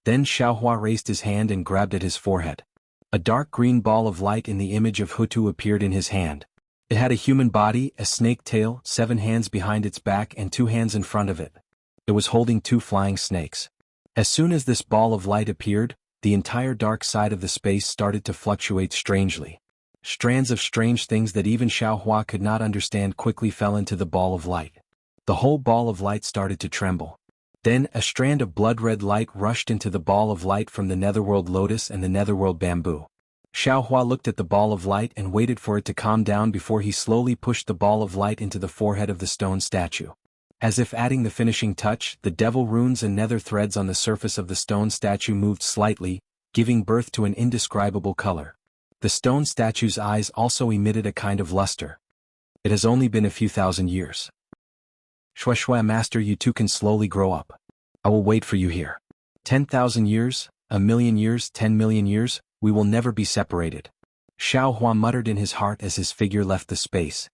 Then Xiaohua raised his hand and grabbed at his forehead. A dark green ball of light in the image of Hutu appeared in his hand. It had a human body, a snake tail, 7 hands behind its back and 2 hands in front of it. It was holding 2 flying snakes. As soon as this ball of light appeared, the entire dark side of the space started to fluctuate strangely. Strands of strange things that even Xiaohua could not understand quickly fell into the ball of light. The whole ball of light started to tremble. Then a strand of blood-red light rushed into the ball of light from the netherworld lotus and the netherworld bamboo. Xiaohua looked at the ball of light and waited for it to calm down before he slowly pushed the ball of light into the forehead of the stone statue. As if adding the finishing touch, the devil runes and nether threads on the surface of the stone statue moved slightly, giving birth to an indescribable color. The stone statue's eyes also emitted a kind of luster. It has only been a few thousand years. Shui, master, you too can slowly grow up. I will wait for you here. 10,000 years, 1,000,000 years, 10 million years, we will never be separated. Xiaohua muttered in his heart as his figure left the space.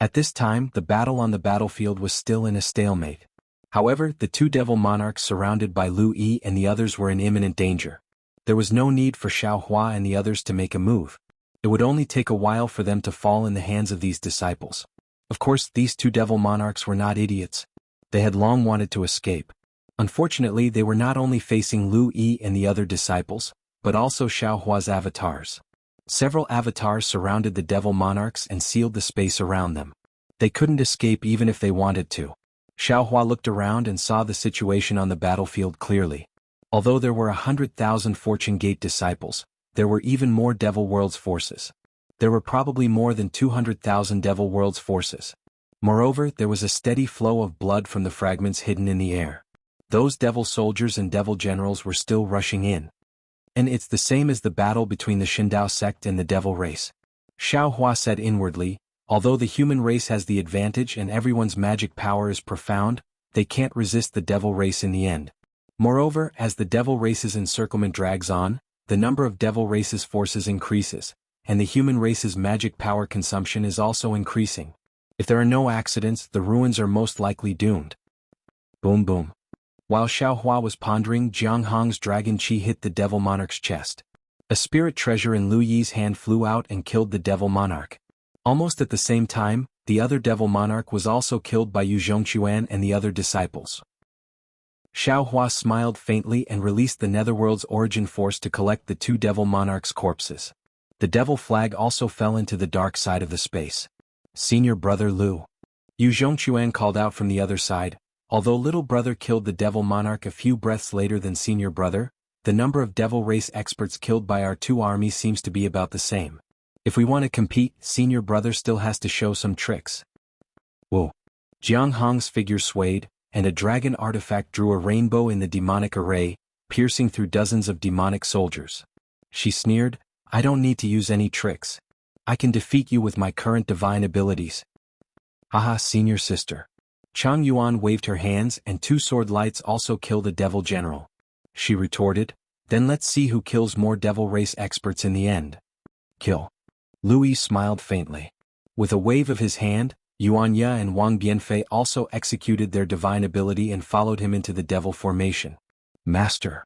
At this time, the battle on the battlefield was still in a stalemate. However, the 2 devil monarchs surrounded by Lu Yi and the others were in imminent danger. There was no need for Xiaohua and the others to make a move. It would only take a while for them to fall in the hands of these disciples. Of course, these 2 devil monarchs were not idiots. They had long wanted to escape. Unfortunately, they were not only facing Lu Yi and the other disciples, but also Xiaohua's avatars. Several avatars surrounded the devil monarchs and sealed the space around them. They couldn't escape even if they wanted to. Xiaohua looked around and saw the situation on the battlefield clearly. Although there were 100,000 Fortune Gate disciples, there were even more Devil World's forces. There were probably more than 200,000 Devil World's forces. Moreover, there was a steady flow of blood from the fragments hidden in the air. Those devil soldiers and devil generals were still rushing in. And it's the same as the battle between the Shindao sect and the devil race. Xiaohua said inwardly, although the human race has the advantage and everyone's magic power is profound, they can't resist the devil race in the end. Moreover, as the devil race's encirclement drags on, the number of devil race's forces increases, and the human race's magic power consumption is also increasing. If there are no accidents, the ruins are most likely doomed. Boom boom. While Xiaohua was pondering, Jianghang's dragon chi hit the devil monarch's chest. A spirit treasure in Lu Yi's hand flew out and killed the devil monarch. Almost at the same time, the other devil monarch was also killed by Yu Zhongquan and the other disciples. Xiaohua smiled faintly and released the netherworld's origin force to collect the 2 devil monarchs' corpses. The devil flag also fell into the dark side of the space. Senior brother Lu. Yu Zhongquan called out from the other side. Although little brother killed the devil monarch a few breaths later than senior brother, the number of devil race experts killed by our two armies seems to be about the same. If we want to compete, senior brother still has to show some tricks. Whoa. Jianghong's figure swayed, and a dragon artifact drew a rainbow in the demonic array, piercing through dozens of demonic soldiers. She sneered, I don't need to use any tricks. I can defeat you with my current divine abilities. Haha, senior sister. Chang Yuan waved her hands and two sword lights also killed a devil general. She retorted, then let's see who kills more devil race experts in the end. Kill. Louis smiled faintly. With a wave of his hand, Yuan Ye and Wang Bianfei also executed their divine ability and followed him into the devil formation. Master.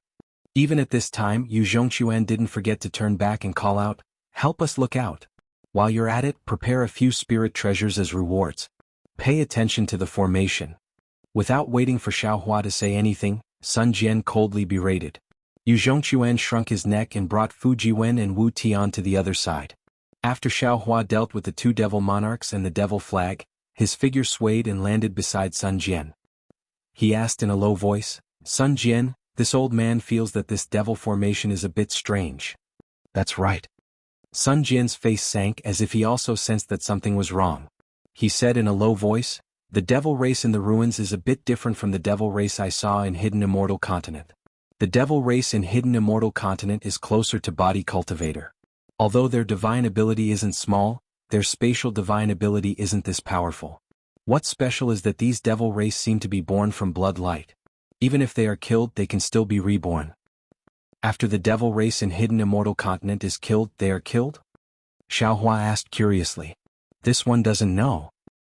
Even at this time, Yu Zhongquan didn't forget to turn back and call out, help us look out. While you're at it, prepare a few spirit treasures as rewards. Pay attention to the formation. Without waiting for Xiaohua to say anything, Sun Jian coldly berated. Yu Zhongquan shrunk his neck and brought Fu Jiwen and Wu Tian to the other side. After Xiaohua dealt with the two devil monarchs and the devil flag, his figure swayed and landed beside Sun Jian. He asked in a low voice, Sun Jian, this old man feels that this devil formation is a bit strange. That's right. Sun Jian's face sank as if he also sensed that something was wrong. He said in a low voice, the devil race in the ruins is a bit different from the devil race I saw in Hidden Immortal Continent. The devil race in Hidden Immortal Continent is closer to Body Cultivator. Although their divine ability isn't small, their spatial divine ability isn't this powerful. What's special is that these devil race seem to be born from blood light. Even if they are killed, they can still be reborn. After the devil race in Hidden Immortal Continent is killed, they are killed? Xiaohua asked curiously. This one doesn't know.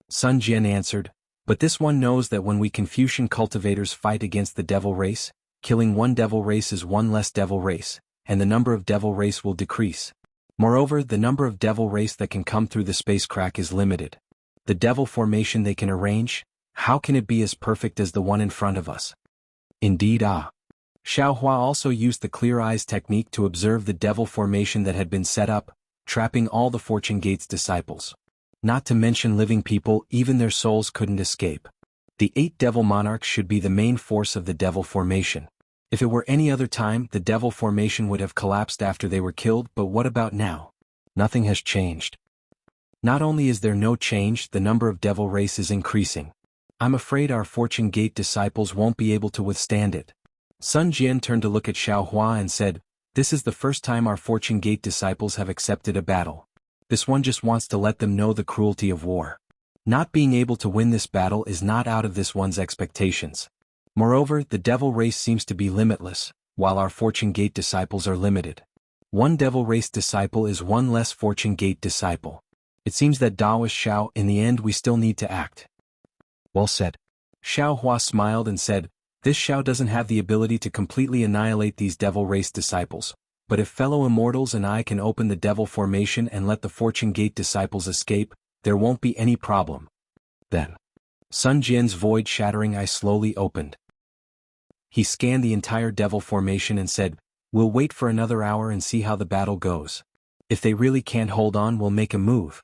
Sun Jian answered, but this one knows that when we Confucian cultivators fight against the devil race, killing one devil race is one less devil race, and the number of devil race will decrease. Moreover, the number of devil race that can come through the space crack is limited. The devil formation they can arrange, how can it be as perfect as the one in front of us? Indeed, Xiaohua also used the clear eyes technique to observe the devil formation that had been set up, trapping all the Fortune Gate's disciples. Not to mention living people, even their souls couldn't escape. The 8 devil monarchs should be the main force of the devil formation. If it were any other time, the devil formation would have collapsed after they were killed, but what about now? Nothing has changed. Not only is there no change, the number of devil race is increasing. I'm afraid our Fortune Gate disciples won't be able to withstand it. Sun Jian turned to look at Xiaohua and said, this is the first time our Fortune Gate disciples have accepted a battle. This one just wants to let them know the cruelty of war. Not being able to win this battle is not out of this one's expectations. Moreover, the devil race seems to be limitless, while our Fortune Gate disciples are limited. One devil race disciple is one less Fortune Gate disciple. It seems that Daoist Xiao, in the end we still need to act. Well said. Xiaohua smiled and said, this Xiao doesn't have the ability to completely annihilate these devil race disciples, but if fellow immortals and I can open the devil formation and let the Fortune Gate disciples escape, there won't be any problem. Then, Sun Jian's void-shattering eye slowly opened. He scanned the entire devil formation and said, we'll wait for another hour and see how the battle goes. If they really can't hold on, we'll make a move.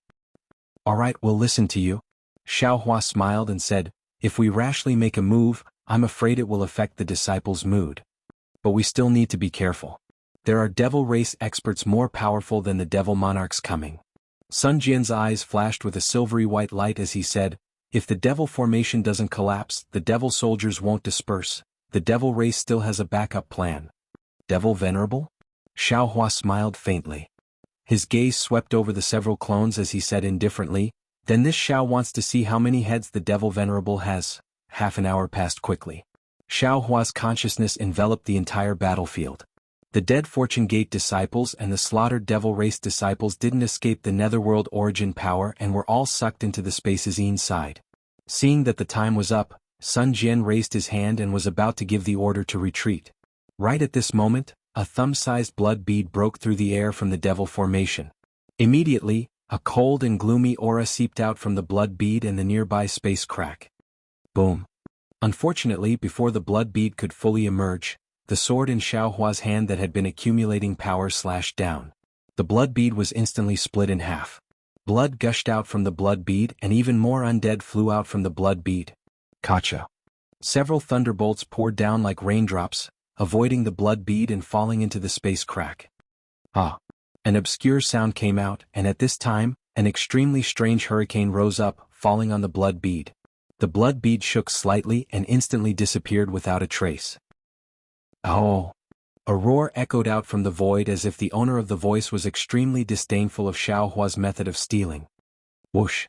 Alright, we'll listen to you. Xiaohua smiled and said, if we rashly make a move, I'm afraid it will affect the disciples' mood. But we still need to be careful. There are devil race experts more powerful than the devil monarchs coming. Sun Jian's eyes flashed with a silvery white light as he said, if the devil formation doesn't collapse, the devil soldiers won't disperse. The devil race still has a backup plan. Devil Venerable? Xiaohua smiled faintly. His gaze swept over the several clones as he said indifferently, then this Xiao wants to see how many heads the devil Venerable has. Half an hour passed quickly. Xiaohua's consciousness enveloped the entire battlefield. The dead Fortune Gate disciples and the slaughtered devil race disciples didn't escape the netherworld origin power and were all sucked into the space's inside. Seeing that the time was up, Sun Jian raised his hand and was about to give the order to retreat. Right at this moment, a thumb-sized blood bead broke through the air from the devil formation. Immediately, a cold and gloomy aura seeped out from the blood bead and the nearby space crack. Boom. Unfortunately, before the blood bead could fully emerge, the sword in Xiaohua's hand that had been accumulating power slashed down. The blood bead was instantly split in half. Blood gushed out from the blood bead and even more undead flew out from the blood bead. Kacha. Several thunderbolts poured down like raindrops, avoiding the blood bead and falling into the space crack. Ah! An obscure sound came out, and at this time, an extremely strange hurricane rose up, falling on the blood bead. The blood bead shook slightly and instantly disappeared without a trace. Oh! A roar echoed out from the void as if the owner of the voice was extremely disdainful of Xiaohua's method of stealing. Whoosh!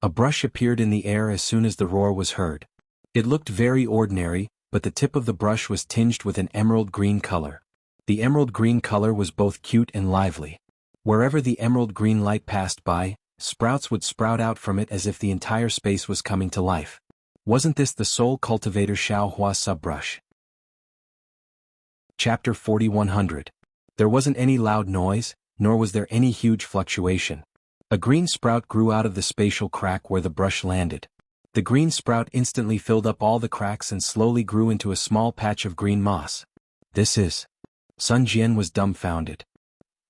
A brush appeared in the air as soon as the roar was heard. It looked very ordinary, but the tip of the brush was tinged with an emerald green color. The emerald green color was both cute and lively. Wherever the emerald green light passed by, sprouts would sprout out from it as if the entire space was coming to life. Wasn't this the soul cultivator Xiaohua's subbrush? Chapter 4100. There wasn't any loud noise, nor was there any huge fluctuation. A green sprout grew out of the spatial crack where the brush landed. The green sprout instantly filled up all the cracks and slowly grew into a small patch of green moss. This is... Sun Jian was dumbfounded.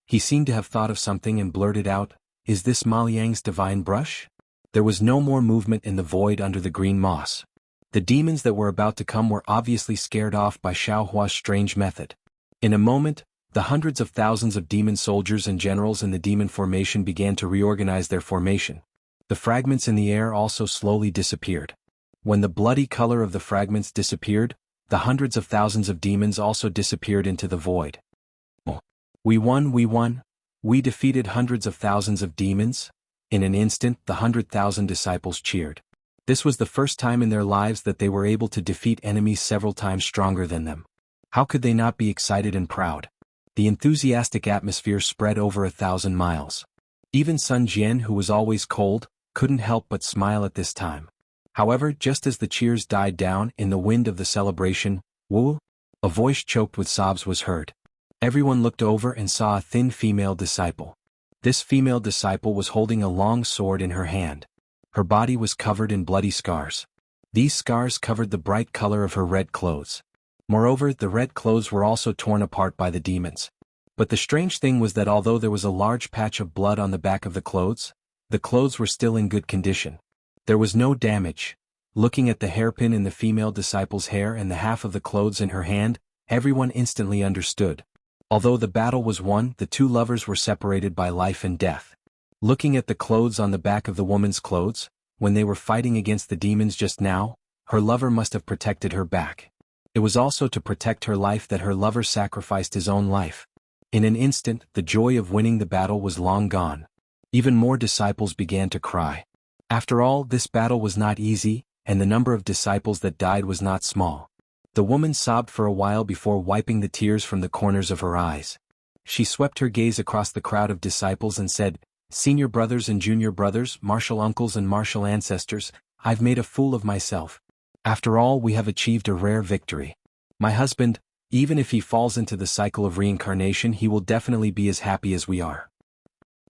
He seemed to have thought of something and blurted out, "Is this Ma Liang's divine brush?" There was no more movement in the void under the green moss. The demons that were about to come were obviously scared off by Xiaohua's strange method. In a moment, the hundreds of thousands of demon soldiers and generals in the demon formation began to reorganize their formation. The fragments in the air also slowly disappeared. When the bloody color of the fragments disappeared, the hundreds of thousands of demons also disappeared into the void. Oh. We won, we won! We defeated hundreds of thousands of demons! In an instant, the 100,000 disciples cheered. This was the first time in their lives that they were able to defeat enemies several times stronger than them. How could they not be excited and proud? The enthusiastic atmosphere spread over 1,000 miles. Even Sun Jian, who was always cold, couldn't help but smile at this time. However, just as the cheers died down in the wind of the celebration, "Wu!" A voice choked with sobs was heard. Everyone looked over and saw a thin female disciple. This female disciple was holding a long sword in her hand. Her body was covered in bloody scars. These scars covered the bright color of her red clothes. Moreover, the red clothes were also torn apart by the demons. But the strange thing was that although there was a large patch of blood on the back of the clothes were still in good condition. There was no damage. Looking at the hairpin in the female disciple's hair and the half of the clothes in her hand, everyone instantly understood. Although the battle was won, the two lovers were separated by life and death. Looking at the clothes on the back of the woman's clothes, when they were fighting against the demons just now, her lover must have protected her back. It was also to protect her life that her lover sacrificed his own life. In an instant, the joy of winning the battle was long gone. Even more disciples began to cry. After all, this battle was not easy, and the number of disciples that died was not small. The woman sobbed for a while before wiping the tears from the corners of her eyes. She swept her gaze across the crowd of disciples and said, "Senior brothers and junior brothers, martial uncles and martial ancestors, I've made a fool of myself. After all, we have achieved a rare victory. My husband, even if he falls into the cycle of reincarnation, he will definitely be as happy as we are."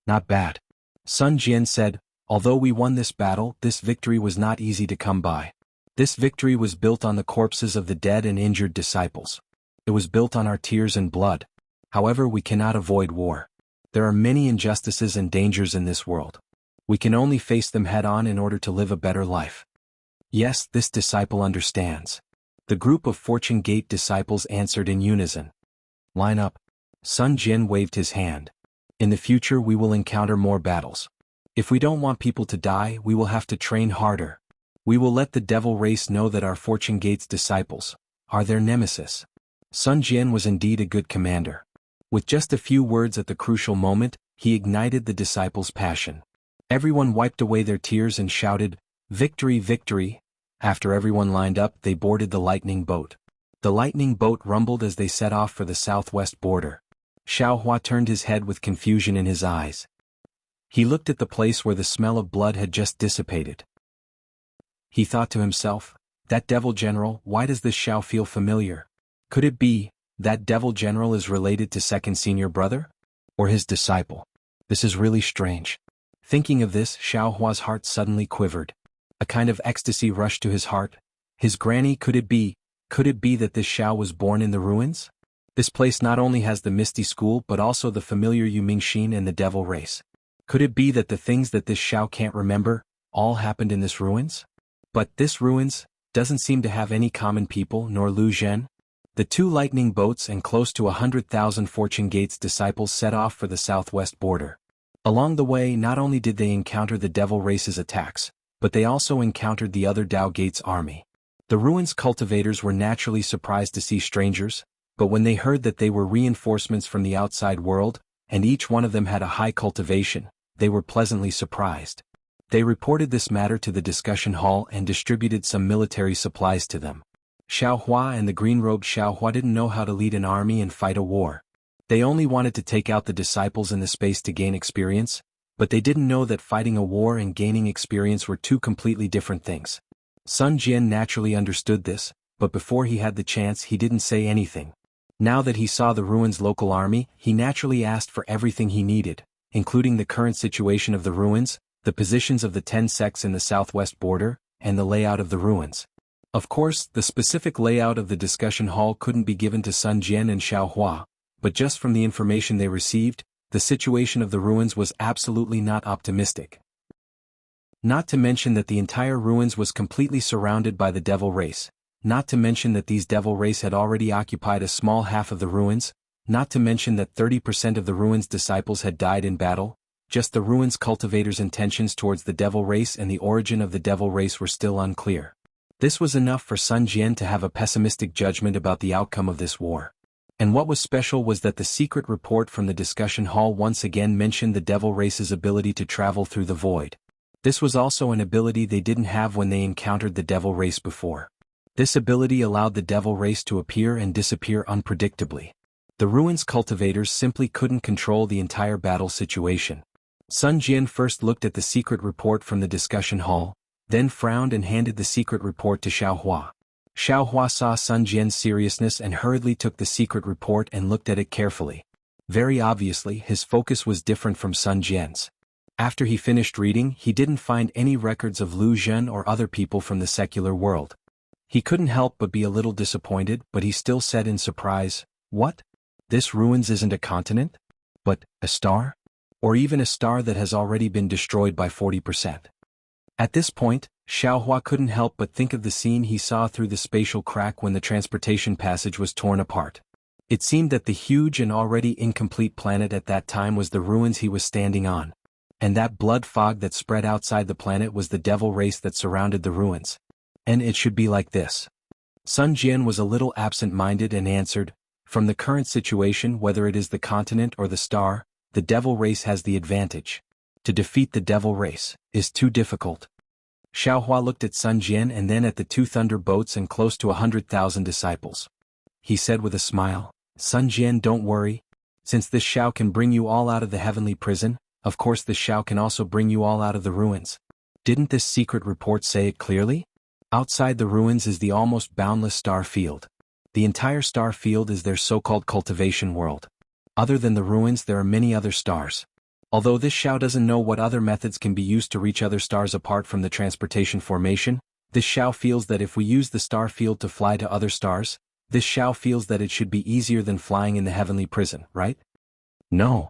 Not bad. Sun Jian said, "Although we won this battle, this victory was not easy to come by. This victory was built on the corpses of the dead and injured disciples. It was built on our tears and blood. However, we cannot avoid war. There are many injustices and dangers in this world. We can only face them head-on in order to live a better life." Yes, this disciple understands. The group of Fortune Gate disciples answered in unison. "Line up." Sun Jian waved his hand. "In the future we will encounter more battles. If we don't want people to die, we will have to train harder. We will let the devil race know that our Fortune Gate's disciples are their nemesis." Sun Jian was indeed a good commander. With just a few words at the crucial moment, he ignited the disciples' passion. Everyone wiped away their tears and shouted, "Victory, victory!" After everyone lined up, they boarded the lightning boat. The lightning boat rumbled as they set off for the southwest border. Xiaohua turned his head with confusion in his eyes. He looked at the place where the smell of blood had just dissipated. He thought to himself, "That devil general, why does this Xiao feel familiar? Could it be that devil general is related to second senior brother? Or his disciple? This is really strange." Thinking of this, Xiaohua's heart suddenly quivered. A kind of ecstasy rushed to his heart. His granny, could it be that this Xiao was born in the ruins? This place not only has the Misty School but also the familiar Yu Mingxin and the Devil Race. Could it be that the things that this Xiao can't remember, all happened in this ruins? But this ruins doesn't seem to have any common people nor Lu Zhen. The 2 lightning boats and close to 100,000 Fortune Gates disciples set off for the southwest border. Along the way not only did they encounter the Devil Race's attacks, but they also encountered the other Dao Gates army. The ruins cultivators were naturally surprised to see strangers, but when they heard that they were reinforcements from the outside world, and each one of them had a high cultivation, they were pleasantly surprised. They reported this matter to the discussion hall and distributed some military supplies to them. Xiao Hua and the green-robed Xiao Hua didn't know how to lead an army and fight a war. They only wanted to take out the disciples in the space to gain experience, but they didn't know that fighting a war and gaining experience were 2 completely different things. Sun Jian naturally understood this, but before he had the chance he didn't say anything. Now that he saw the ruins' local army, he naturally asked for everything he needed, including the current situation of the ruins, the positions of the 10 sects in the southwest border, and the layout of the ruins. Of course, the specific layout of the discussion hall couldn't be given to Sun Jian and Xiao Hua, but just from the information they received, the situation of the ruins was absolutely not optimistic. Not to mention that the entire ruins was completely surrounded by the Devil Race, not to mention that these Devil Race had already occupied a small half of the ruins, not to mention that 30% of the ruins' disciples had died in battle. Just the ruins cultivators' intentions towards the Devil Race and the origin of the Devil Race were still unclear. This was enough for Sun Jian to have a pessimistic judgment about the outcome of this war. And what was special was that the secret report from the discussion hall once again mentioned the Devil Race's ability to travel through the void. This was also an ability they didn't have when they encountered the Devil Race before. This ability allowed the Devil Race to appear and disappear unpredictably. The ruins cultivators simply couldn't control the entire battle situation. Sun Jian first looked at the secret report from the discussion hall, then frowned and handed the secret report to Xiao Hua. Xiao Hua saw Sun Jian's seriousness and hurriedly took the secret report and looked at it carefully. Very obviously, his focus was different from Sun Jian's. After he finished reading, he didn't find any records of Lu Zhen or other people from the secular world. He couldn't help but be a little disappointed, but he still said in surprise, "What? This ruins isn't a continent? But a star? Or even a star that has already been destroyed by 40%. At this point, Xiao Hua couldn't help but think of the scene he saw through the spatial crack when the transportation passage was torn apart. It seemed that the huge and already incomplete planet at that time was the ruins he was standing on. And that blood fog that spread outside the planet was the Devil Race that surrounded the ruins. And it should be like this. Sun Jian was a little absent-minded and answered, "From the current situation, whether it is the continent or the star, the Devil Race has the advantage. To defeat the Devil Race is too difficult." Xiao Hua looked at Sun Jian and then at the 2 thunder boats and close to 100,000 disciples. He said with a smile, "Sun Jian, don't worry. Since this Xiao can bring you all out of the heavenly prison, of course this Xiao can also bring you all out of the ruins. Didn't this secret report say it clearly? Outside the ruins is the almost boundless star field. The entire star field is their so-called cultivation world. Other than the ruins there are many other stars. Although this Xiao doesn't know what other methods can be used to reach other stars apart from the transportation formation, this Xiao feels that if we use the star field to fly to other stars, this Xiao feels that it should be easier than flying in the heavenly prison, right?" "No."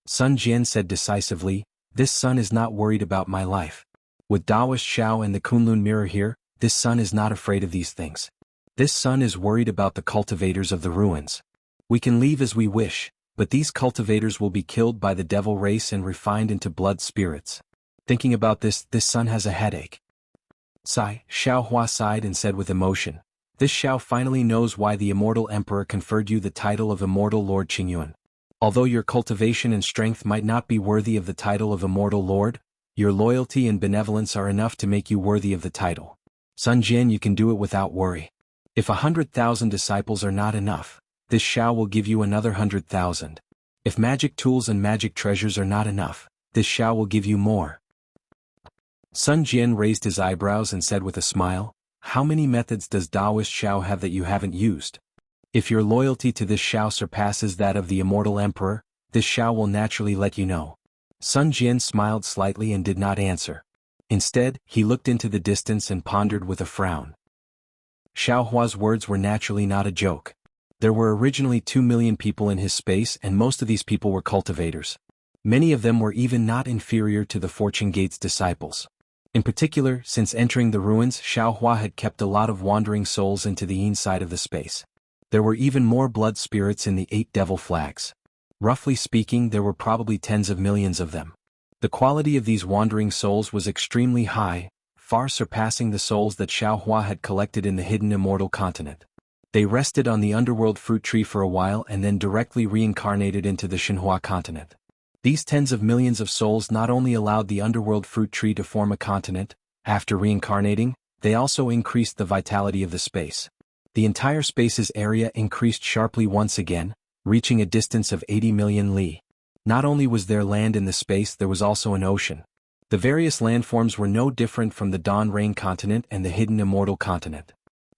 Sun Jian said decisively, "This sun is not worried about my life. With Taoist Xiao and the Kunlun mirror here, this sun is not afraid of these things. This sun is worried about the cultivators of the ruins. We can leave as we wish, but these cultivators will be killed by the Devil Race and refined into blood spirits. Thinking about this sun has a headache." Sigh, Xiao Hua sighed and said with emotion, "This Xiao finally knows why the Immortal Emperor conferred you the title of Immortal Lord Qingyuan. Although your cultivation and strength might not be worthy of the title of Immortal Lord, your loyalty and benevolence are enough to make you worthy of the title. Sun Jian, you can do it without worry. If 100,000 disciples are not enough, this Xiao will give you another 100,000. If magic tools and magic treasures are not enough, this Xiao will give you more." Sun Jian raised his eyebrows and said with a smile, "How many methods does Taoist Xiao have that you haven't used? If your loyalty to this Xiao surpasses that of the Immortal Emperor, this Xiao will naturally let you know." Sun Jian smiled slightly and did not answer. Instead, he looked into the distance and pondered with a frown. Xiao Hua's words were naturally not a joke. There were originally 2 million people in his space, and most of these people were cultivators. Many of them were even not inferior to the Fortune Gate's disciples. In particular, since entering the ruins, Xiaohua had kept a lot of wandering souls into the inside of the space. There were even more blood spirits in the 8 devil flags. Roughly speaking, there were probably tens of millions of them. The quality of these wandering souls was extremely high, far surpassing the souls that Xiaohua had collected in the hidden immortal continent. They rested on the underworld fruit tree for a while and then directly reincarnated into the Xinhua continent. These tens of millions of souls not only allowed the underworld fruit tree to form a continent, after reincarnating, they also increased the vitality of the space. The entire space's area increased sharply once again, reaching a distance of 80 million li. Not only was there land in the space, there was also an ocean. The various landforms were no different from the Dawn Rain continent and the hidden immortal continent.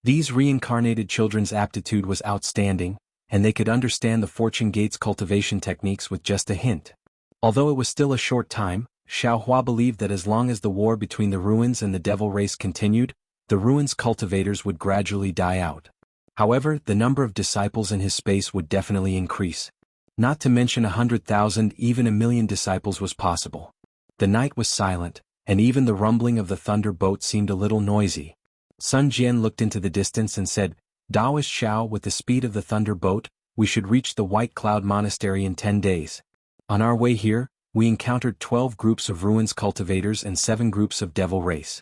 These reincarnated children's aptitude was outstanding, and they could understand the Fortune Gate's cultivation techniques with just a hint. Although it was still a short time, Xiaohua believed that as long as the war between the ruins and the devil race continued, the ruins' cultivators would gradually die out. However, the number of disciples in his space would definitely increase. Not to mention 100,000, even 1,000,000 disciples was possible. The night was silent, and even the rumbling of the thunder boat seemed a little noisy. Sun Jian looked into the distance and said, "Daoist Xiao, with the speed of the thunder boat, we should reach the White Cloud Monastery in 10 days. On our way here, we encountered 12 groups of ruins cultivators and 7 groups of devil race.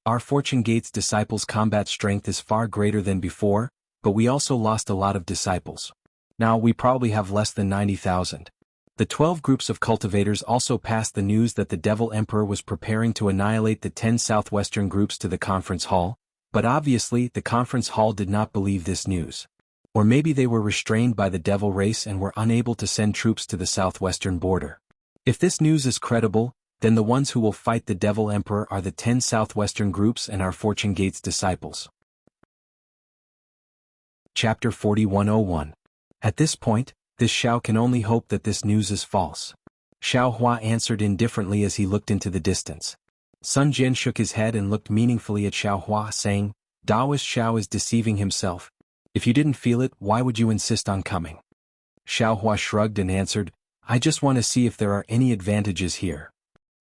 Our Fortune Gate's disciples' combat strength is far greater than before, but we also lost a lot of disciples. Now we probably have less than 90,000. The 12 groups of cultivators also passed the news that the Devil Emperor was preparing to annihilate the 10 southwestern groups to the conference hall, but obviously the conference hall did not believe this news. Or maybe they were restrained by the devil race and were unable to send troops to the southwestern border. If this news is credible, then the ones who will fight the Devil Emperor are the 10 southwestern groups and our Fortune Gate's disciples." Chapter 4101. At this point, this Xiao can only hope that this news is false. Xiaohua answered indifferently as he looked into the distance. Sun Jian shook his head and looked meaningfully at Xiaohua, saying, "Daoist Xiao is deceiving himself. If you didn't feel it, why would you insist on coming?" Xiaohua shrugged and answered, "I just want to see if there are any advantages here.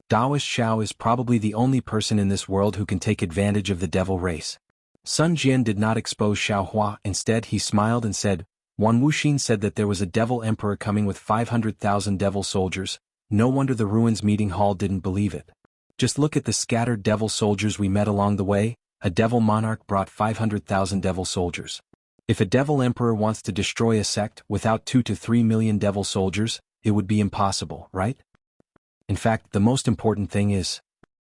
Daoist Xiao is probably the only person in this world who can take advantage of the devil race." Sun Jian did not expose Xiaohua, instead he smiled and said, "Wan Wuxin said that there was a devil emperor coming with 500,000 devil soldiers. No wonder the ruins meeting hall didn't believe it. Just look at the scattered devil soldiers we met along the way. A devil monarch brought 500,000 devil soldiers. If a devil emperor wants to destroy a sect without 2 to 3 million devil soldiers, it would be impossible, right? In fact, the most important thing is..."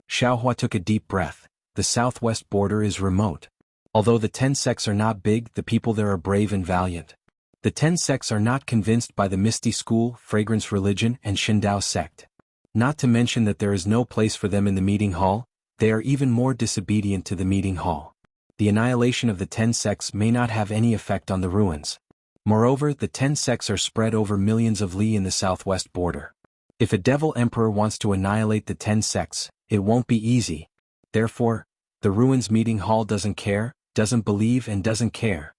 Xiaohua took a deep breath. "The southwest border is remote. Although the 10 sects are not big, the people there are brave and valiant. The 10 sects are not convinced by the Misty School, Fragrance Religion, and Shindao sect. Not to mention that there is no place for them in the meeting hall, they are even more disobedient to the meeting hall. The annihilation of the 10 sects may not have any effect on the ruins. Moreover, the 10 sects are spread over millions of li in the southwest border. If a devil emperor wants to annihilate the 10 sects, it won't be easy. Therefore, the ruins meeting hall doesn't care, doesn't believe and doesn't care.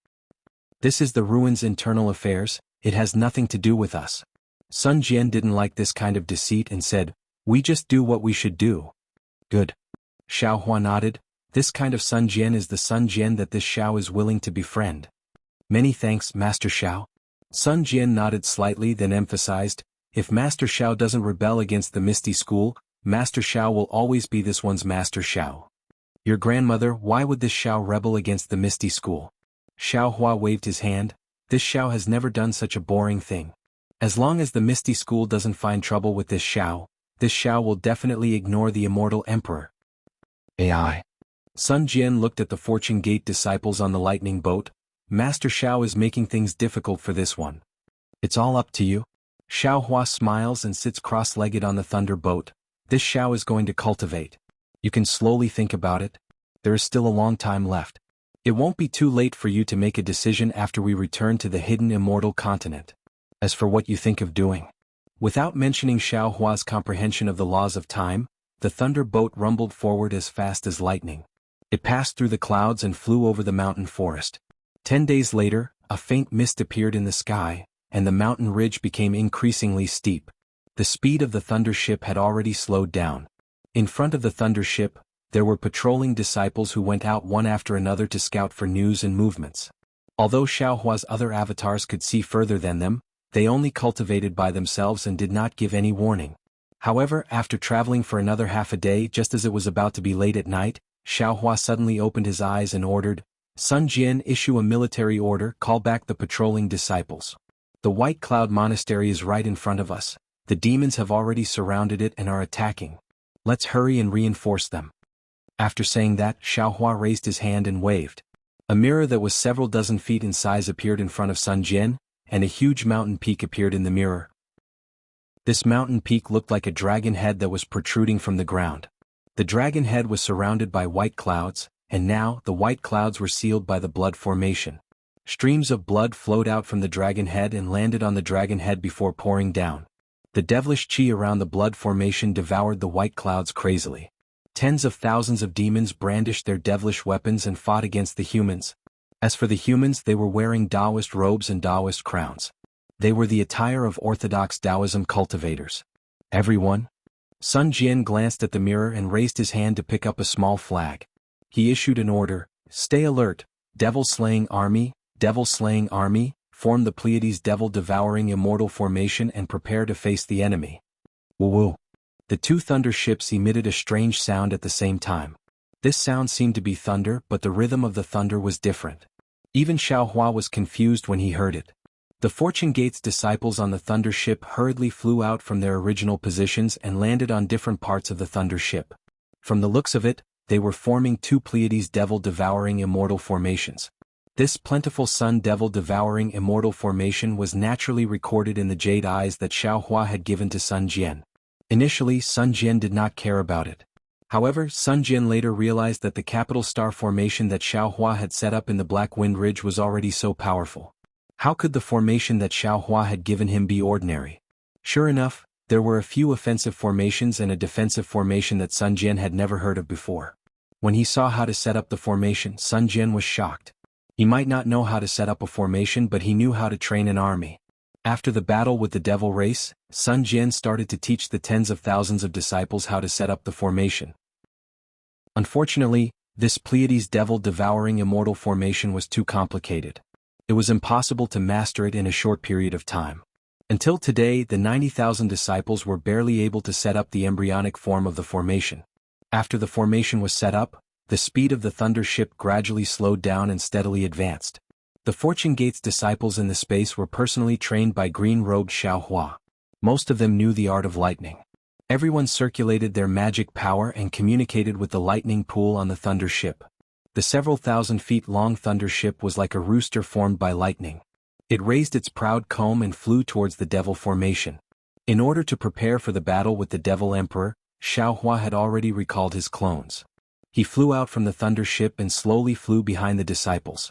This is the ruins' internal affairs, it has nothing to do with us." Sun Jian didn't like this kind of deceit and said, "We just do what we should do." "Good." Xiaohua nodded. This kind of Sun Jian is the Sun Jian that this Xiao is willing to befriend. "Many thanks, Master Xiao." Sun Jian nodded slightly, then emphasized, "If Master Xiao doesn't rebel against the Misty School, Master Xiao will always be this one's Master Xiao." "Your grandmother, why would this Xiao rebel against the Misty School?" Xiaohua waved his hand. "This Xiao has never done such a boring thing. As long as the Misty School doesn't find trouble with this Xiao will definitely ignore the Immortal Emperor." AI. Sun Jian looked at the Fortune Gate disciples on the lightning boat. "Master Xiao is making things difficult for this one. It's all up to you." Xiaohua smiles and sits cross-legged on the thunder boat. "This Xiao is going to cultivate. You can slowly think about it. There is still a long time left. It won't be too late for you to make a decision after we return to the hidden immortal continent. As for what you think of doing..." Without mentioning Xiaohua's comprehension of the laws of time, the thunder boat rumbled forward as fast as lightning. It passed through the clouds and flew over the mountain forest. 10 days later, a faint mist appeared in the sky, and the mountain ridge became increasingly steep. The speed of the thunder ship had already slowed down. In front of the thunder ship, there were patrolling disciples who went out one after another to scout for news and movements. Although Xiaohua's other avatars could see further than them, they only cultivated by themselves and did not give any warning. However, after traveling for another half a day, just as it was about to be late at night, Xiaohua suddenly opened his eyes and ordered, "Sun Jian, issue a military order, call back the patrolling disciples. The White Cloud Monastery is right in front of us. The demons have already surrounded it and are attacking. Let's hurry and reinforce them." After saying that, Xiaohua raised his hand and waved. A mirror that was several dozen feet in size appeared in front of Sun Jian, and a huge mountain peak appeared in the mirror. This mountain peak looked like a dragon head that was protruding from the ground. The dragon head was surrounded by white clouds, and now the white clouds were sealed by the blood formation. Streams of blood flowed out from the dragon head and landed on the dragon head before pouring down. The devilish qi around the blood formation devoured the white clouds crazily. Tens of thousands of demons brandished their devilish weapons and fought against the humans. As for the humans, they were wearing Taoist robes and Taoist crowns. They were the attire of orthodox Taoism cultivators. "Everyone?" Sun Jian glanced at the mirror and raised his hand to pick up a small flag. He issued an order, "Stay alert, devil-slaying army, form the Pleiades devil-devouring immortal formation and prepare to face the enemy." Woo-woo. The two thunder ships emitted a strange sound at the same time. This sound seemed to be thunder, but the rhythm of the thunder was different. Even Xiaohua was confused when he heard it. The Fortune Gate's disciples on the thunder ship hurriedly flew out from their original positions and landed on different parts of the thunder ship. From the looks of it, they were forming two Pleiades devil-devouring immortal formations. This plentiful sun devil-devouring immortal formation was naturally recorded in the jade eyes that Xiaohua had given to Sun Jian. Initially, Sun Jian did not care about it. However, Sun Jian later realized that the capital star formation that Xiaohua had set up in the Black Wind Ridge was already so powerful. How could the formation that Xiaohua had given him be ordinary? Sure enough, there were a few offensive formations and a defensive formation that Sun Jian had never heard of before. When he saw how to set up the formation, Sun Jian was shocked. He might not know how to set up a formation, but he knew how to train an army. After the battle with the devil race, Sun Jian started to teach the tens of thousands of disciples how to set up the formation. Unfortunately, this Pleiades devil-devouring immortal formation was too complicated. It was impossible to master it in a short period of time. Until today, the 90,000 disciples were barely able to set up the embryonic form of the formation. After the formation was set up, the speed of the thunder ship gradually slowed down and steadily advanced. The Fortune Gate's disciples in the space were personally trained by green-robed Xiaohua. Most of them knew the art of lightning. Everyone circulated their magic power and communicated with the lightning pool on the thunder ship. The several thousand feet long thunder ship was like a rooster formed by lightning. It raised its proud comb and flew towards the devil formation. In order to prepare for the battle with the devil emperor, Xiaohua had already recalled his clones. He flew out from the thunder ship and slowly flew behind the disciples.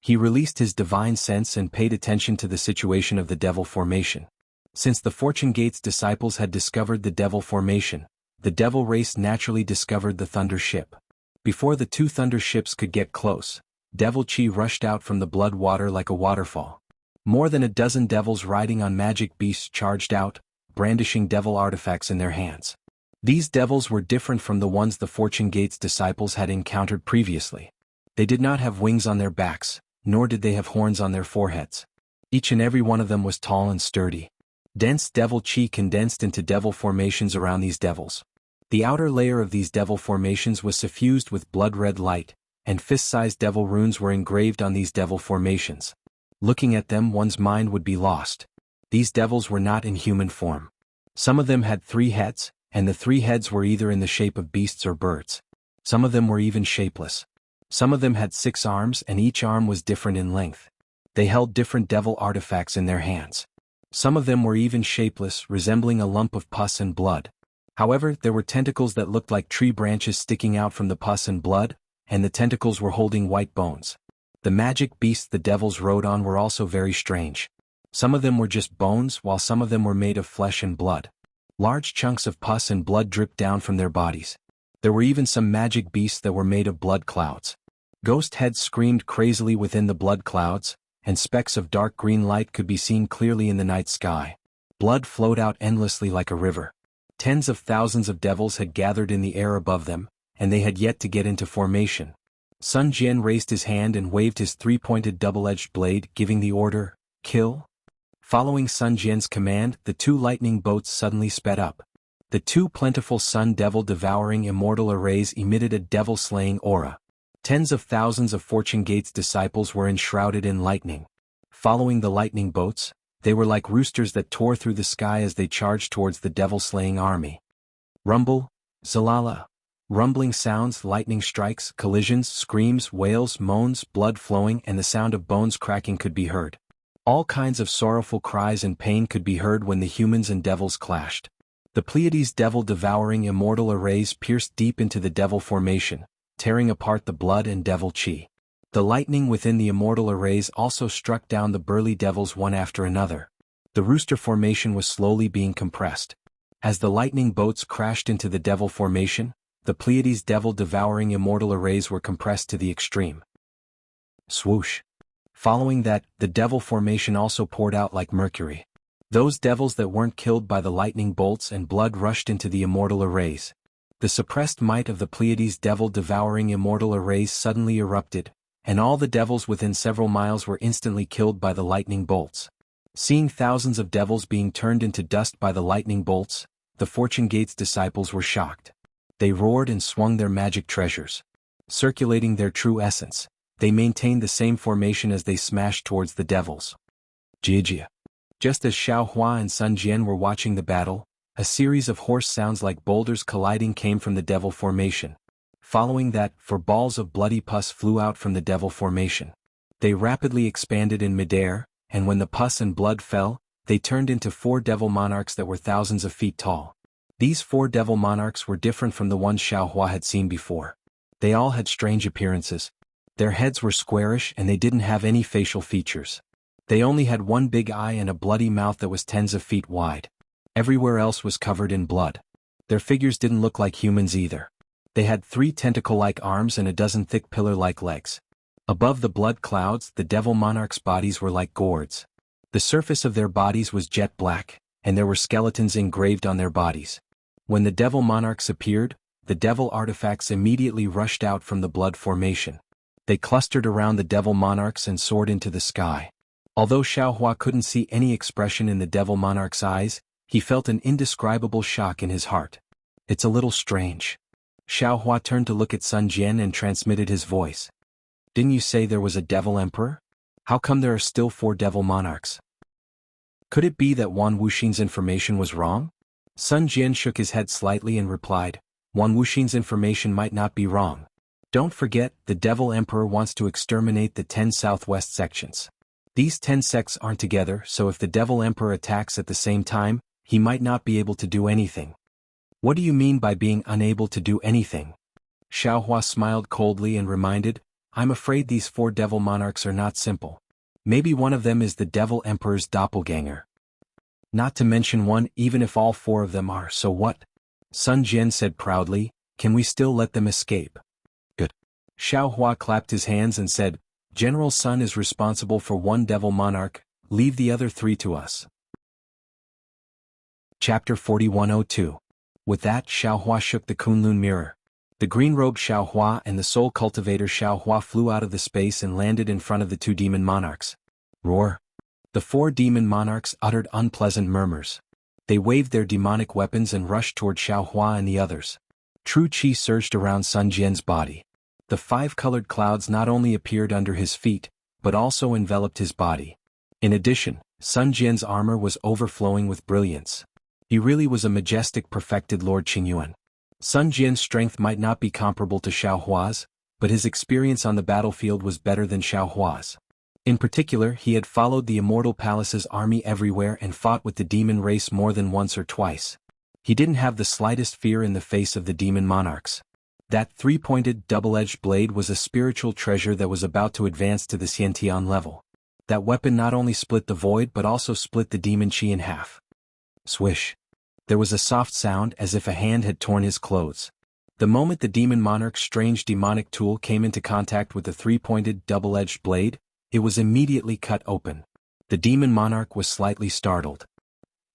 He released his divine sense and paid attention to the situation of the devil formation. Since the Fortune Gate's disciples had discovered the devil formation, the devil race naturally discovered the thunder ship. Before the two thunder ships could get close, devil chi rushed out from the blood water like a waterfall. More than a dozen devils riding on magic beasts charged out, brandishing devil artifacts in their hands. These devils were different from the ones the Fortune Gate's disciples had encountered previously. They did not have wings on their backs, nor did they have horns on their foreheads. Each and every one of them was tall and sturdy. Dense devil chi condensed into devil formations around these devils. The outer layer of these devil formations was suffused with blood-red light, and fist-sized devil runes were engraved on these devil formations. Looking at them, one's mind would be lost. These devils were not in human form. Some of them had 3 heads, and the 3 heads were either in the shape of beasts or birds. Some of them were even shapeless. Some of them had 6 arms, and each arm was different in length. They held different devil artifacts in their hands. Some of them were even shapeless, resembling a lump of pus and blood. However, there were tentacles that looked like tree branches sticking out from the pus and blood, and the tentacles were holding white bones. The magic beasts the devils rode on were also very strange. Some of them were just bones, while some of them were made of flesh and blood. Large chunks of pus and blood dripped down from their bodies. There were even some magic beasts that were made of blood clouds. Ghost heads screamed crazily within the blood clouds, and specks of dark green light could be seen clearly in the night sky. Blood flowed out endlessly like a river. Tens of thousands of devils had gathered in the air above them, and they had yet to get into formation. Sun Jian raised his hand and waved his three-pointed double-edged blade, giving the order, "Kill." Following Sun Jian's command, the two lightning bolts suddenly sped up. The two plentiful sun devil-devouring immortal arrays emitted a devil-slaying aura. Tens of thousands of Fortune Gate's disciples were enshrouded in lightning. Following the lightning bolts, they were like roosters that tore through the sky as they charged towards the devil-slaying army. Rumble, zalala. Rumbling sounds, lightning strikes, collisions, screams, wails, moans, blood flowing, and the sound of bones cracking could be heard. All kinds of sorrowful cries and pain could be heard when the humans and devils clashed. The Pleiades devil-devouring immortal arrays pierced deep into the devil formation, tearing apart the blood and devil chi. The lightning within the immortal arrays also struck down the burly devils one after another. The rooster formation was slowly being compressed. As the lightning bolts crashed into the devil formation, the Pleiades devil-devouring immortal arrays were compressed to the extreme. Swoosh. Following that, the devil formation also poured out like mercury. Those devils that weren't killed by the lightning bolts and blood rushed into the immortal arrays. The suppressed might of the Pleiades devil-devouring immortal arrays suddenly erupted, and all the devils within several miles were instantly killed by the lightning bolts. Seeing thousands of devils being turned into dust by the lightning bolts, the Fortune Gate's disciples were shocked. They roared and swung their magic treasures. Circulating their true essence, they maintained the same formation as they smashed towards the devils. Jijia. Just as Xiao Hua and Sun Jian were watching the battle, a series of hoarse sounds like boulders colliding came from the devil formation. Following that, four balls of bloody pus flew out from the devil formation. They rapidly expanded in midair, and when the pus and blood fell, they turned into four devil monarchs that were thousands of feet tall. These four devil monarchs were different from the ones Xiao Hua had seen before. They all had strange appearances. Their heads were squarish and they didn't have any facial features. They only had one big eye and a bloody mouth that was tens of feet wide. Everywhere else was covered in blood. Their figures didn't look like humans either. They had 3 tentacle-like arms and a dozen thick pillar-like legs. Above the blood clouds, the devil monarchs' bodies were like gourds. The surface of their bodies was jet black, and there were skeletons engraved on their bodies. When the devil monarchs appeared, the devil artifacts immediately rushed out from the blood formation. They clustered around the devil monarchs and soared into the sky. Although Xiao Hua couldn't see any expression in the devil monarch's eyes, he felt an indescribable shock in his heart. It's a little strange. Xiao Hua turned to look at Sun Jian and transmitted his voice. Didn't you say there was a devil emperor? How come there are still 4 devil monarchs? Could it be that Wan Wuxin's information was wrong? Sun Jian shook his head slightly and replied, Wan Wuxin's information might not be wrong. Don't forget, the devil emperor wants to exterminate the 10 southwest sections. These 10 sects aren't together, so if the devil emperor attacks at the same time, he might not be able to do anything. What do you mean by being unable to do anything? Xiao Hua smiled coldly and reminded, I'm afraid these 4 devil monarchs are not simple. Maybe one of them is the devil emperor's doppelganger. Not to mention one, even if all 4 of them are, so what? Sun Jian said proudly, can we still let them escape? Good. Xiao Hua clapped his hands and said, General Sun is responsible for 1 devil monarch, leave the other 3 to us. Chapter 4102. With that, Xiao Hua shook the Kunlun mirror. The green-robed Xiao Hua and the soul cultivator Xiao Hua flew out of the space and landed in front of the 2 demon monarchs. Roar. The 4 demon monarchs uttered unpleasant murmurs. They waved their demonic weapons and rushed toward Xiao Hua and the others. True Qi surged around Sun Jian's body. The 5-colored clouds not only appeared under his feet, but also enveloped his body. In addition, Sun Jian's armor was overflowing with brilliance. He really was a majestic perfected Lord Qingyuan. Sun Jian's strength might not be comparable to Xiao Hua's, but his experience on the battlefield was better than Xiao Hua's. In particular, he had followed the Immortal Palace's army everywhere and fought with the demon race more than once or twice. He didn't have the slightest fear in the face of the demon monarchs. That 3-pointed, double-edged blade was a spiritual treasure that was about to advance to the Xiantian level. That weapon not only split the void but also split the demon chi in half. Swish. There was a soft sound as if a hand had torn his clothes. The moment the demon monarch's strange demonic tool came into contact with the three-pointed double-edged blade, it was immediately cut open. The demon monarch was slightly startled.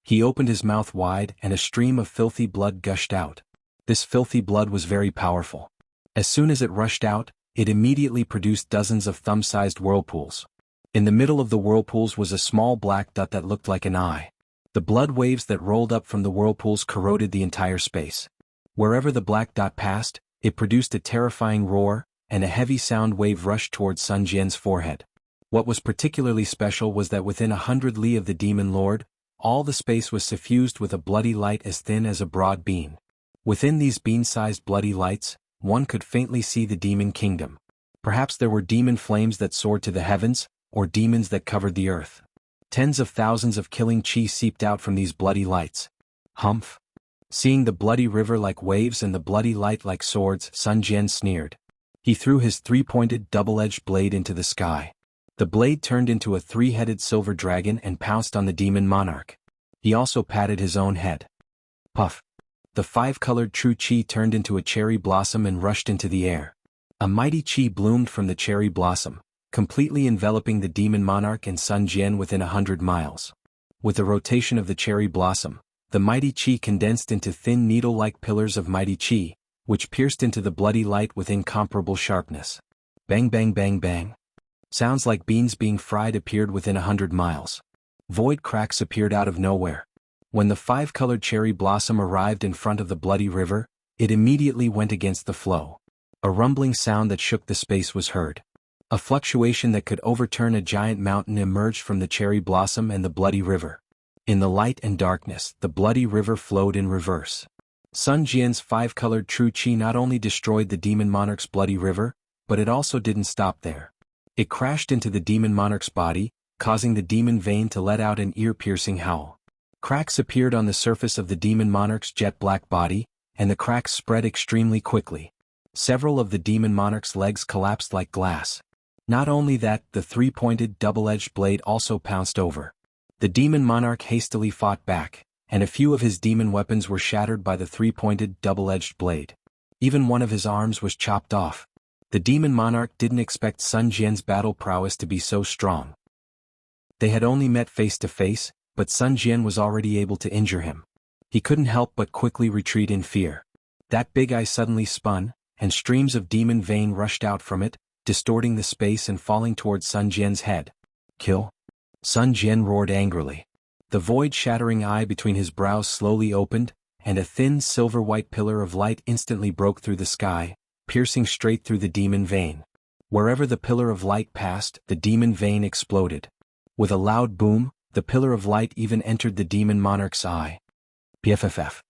He opened his mouth wide and a stream of filthy blood gushed out. This filthy blood was very powerful. As soon as it rushed out, it immediately produced dozens of thumb-sized whirlpools. In the middle of the whirlpools was a small black dot that looked like an eye. The blood waves that rolled up from the whirlpools corroded the entire space. Wherever the black dot passed, it produced a terrifying roar, and a heavy sound wave rushed towards Sun Jian's forehead. What was particularly special was that within 100 li of the demon lord, all the space was suffused with a bloody light as thin as a broad bean. Within these bean-sized bloody lights, one could faintly see the demon kingdom. Perhaps there were demon flames that soared to the heavens, or demons that covered the earth. Tens of thousands of killing chi seeped out from these bloody lights. Humph! Seeing the bloody river like waves and the bloody light like swords, Sun Jian sneered. He threw his three-pointed double-edged blade into the sky. The blade turned into a three-headed silver dragon and pounced on the demon monarch. He also patted his own head. Puff! The five-colored true chi turned into a cherry blossom and rushed into the air. A mighty chi bloomed from the cherry blossom, completely enveloping the demon monarch and Sun Jian within 100 miles. With the rotation of the cherry blossom, the mighty chi condensed into thin needle-like pillars of mighty chi, which pierced into the bloody light with incomparable sharpness. Bang bang bang bang. Sounds like beans being fried appeared within 100 miles. Void cracks appeared out of nowhere. When the five-colored cherry blossom arrived in front of the bloody river, it immediately went against the flow. A rumbling sound that shook the space was heard. A fluctuation that could overturn a giant mountain emerged from the cherry blossom and the bloody river. In the light and darkness, the bloody river flowed in reverse. Sun Jian's five-colored true chi not only destroyed the demon monarch's bloody river, but it also didn't stop there. It crashed into the demon monarch's body, causing the demon vein to let out an ear-piercing howl. Cracks appeared on the surface of the demon monarch's jet-black body, and the cracks spread extremely quickly. Several of the demon monarch's legs collapsed like glass. Not only that, the three-pointed double-edged blade also pounced over. The demon monarch hastily fought back, and a few of his demon weapons were shattered by the three-pointed double-edged blade. Even one of his arms was chopped off. The demon monarch didn't expect Sun Jian's battle prowess to be so strong. They had only met face to face, but Sun Jian was already able to injure him. He couldn't help but quickly retreat in fear. That big eye suddenly spun, and streams of demon vein rushed out from it, distorting the space and falling towards Sun Jian's head. Kill? Sun Jian roared angrily. The void-shattering eye between his brows slowly opened, and a thin silver-white pillar of light instantly broke through the sky, piercing straight through the demon vein. Wherever the pillar of light passed, the demon vein exploded. With a loud boom, the pillar of light even entered the demon monarch's eye. PFFF.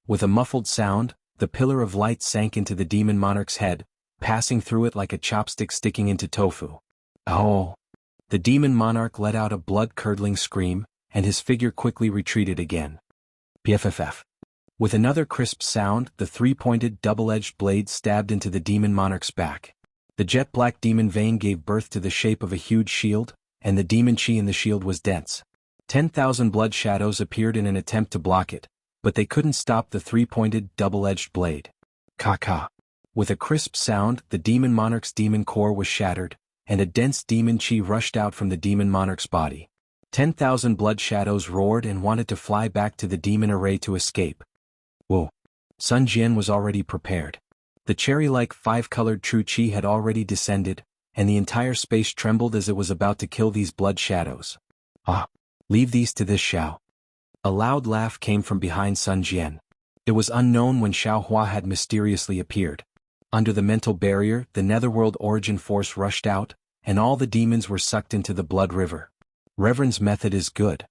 With a muffled sound, the pillar of light sank into the demon monarch's head, passing through it like a chopstick sticking into tofu. Oh! The demon monarch let out a blood-curdling scream, and his figure quickly retreated again. PFFF. With another crisp sound, the three-pointed double-edged blade stabbed into the demon monarch's back. The jet-black demon vein gave birth to the shape of a huge shield, and the demon chi in the shield was dense. 10,000 blood shadows appeared in an attempt to block it, but they couldn't stop the three-pointed double-edged blade. Ka-ka. With a crisp sound, the demon monarch's demon core was shattered, and a dense demon chi rushed out from the demon monarch's body. 10,000 blood shadows roared and wanted to fly back to the demon array to escape. Whoa! Sun Jian was already prepared. The cherry-like five-colored true chi had already descended, and the entire space trembled as it was about to kill these blood shadows. Ah! Leave these to this Xiao. A loud laugh came from behind Sun Jian. It was unknown when Xiao Hua had mysteriously appeared. Under the mental barrier, the netherworld origin force rushed out, and all the demons were sucked into the blood river. Reverend's method is good.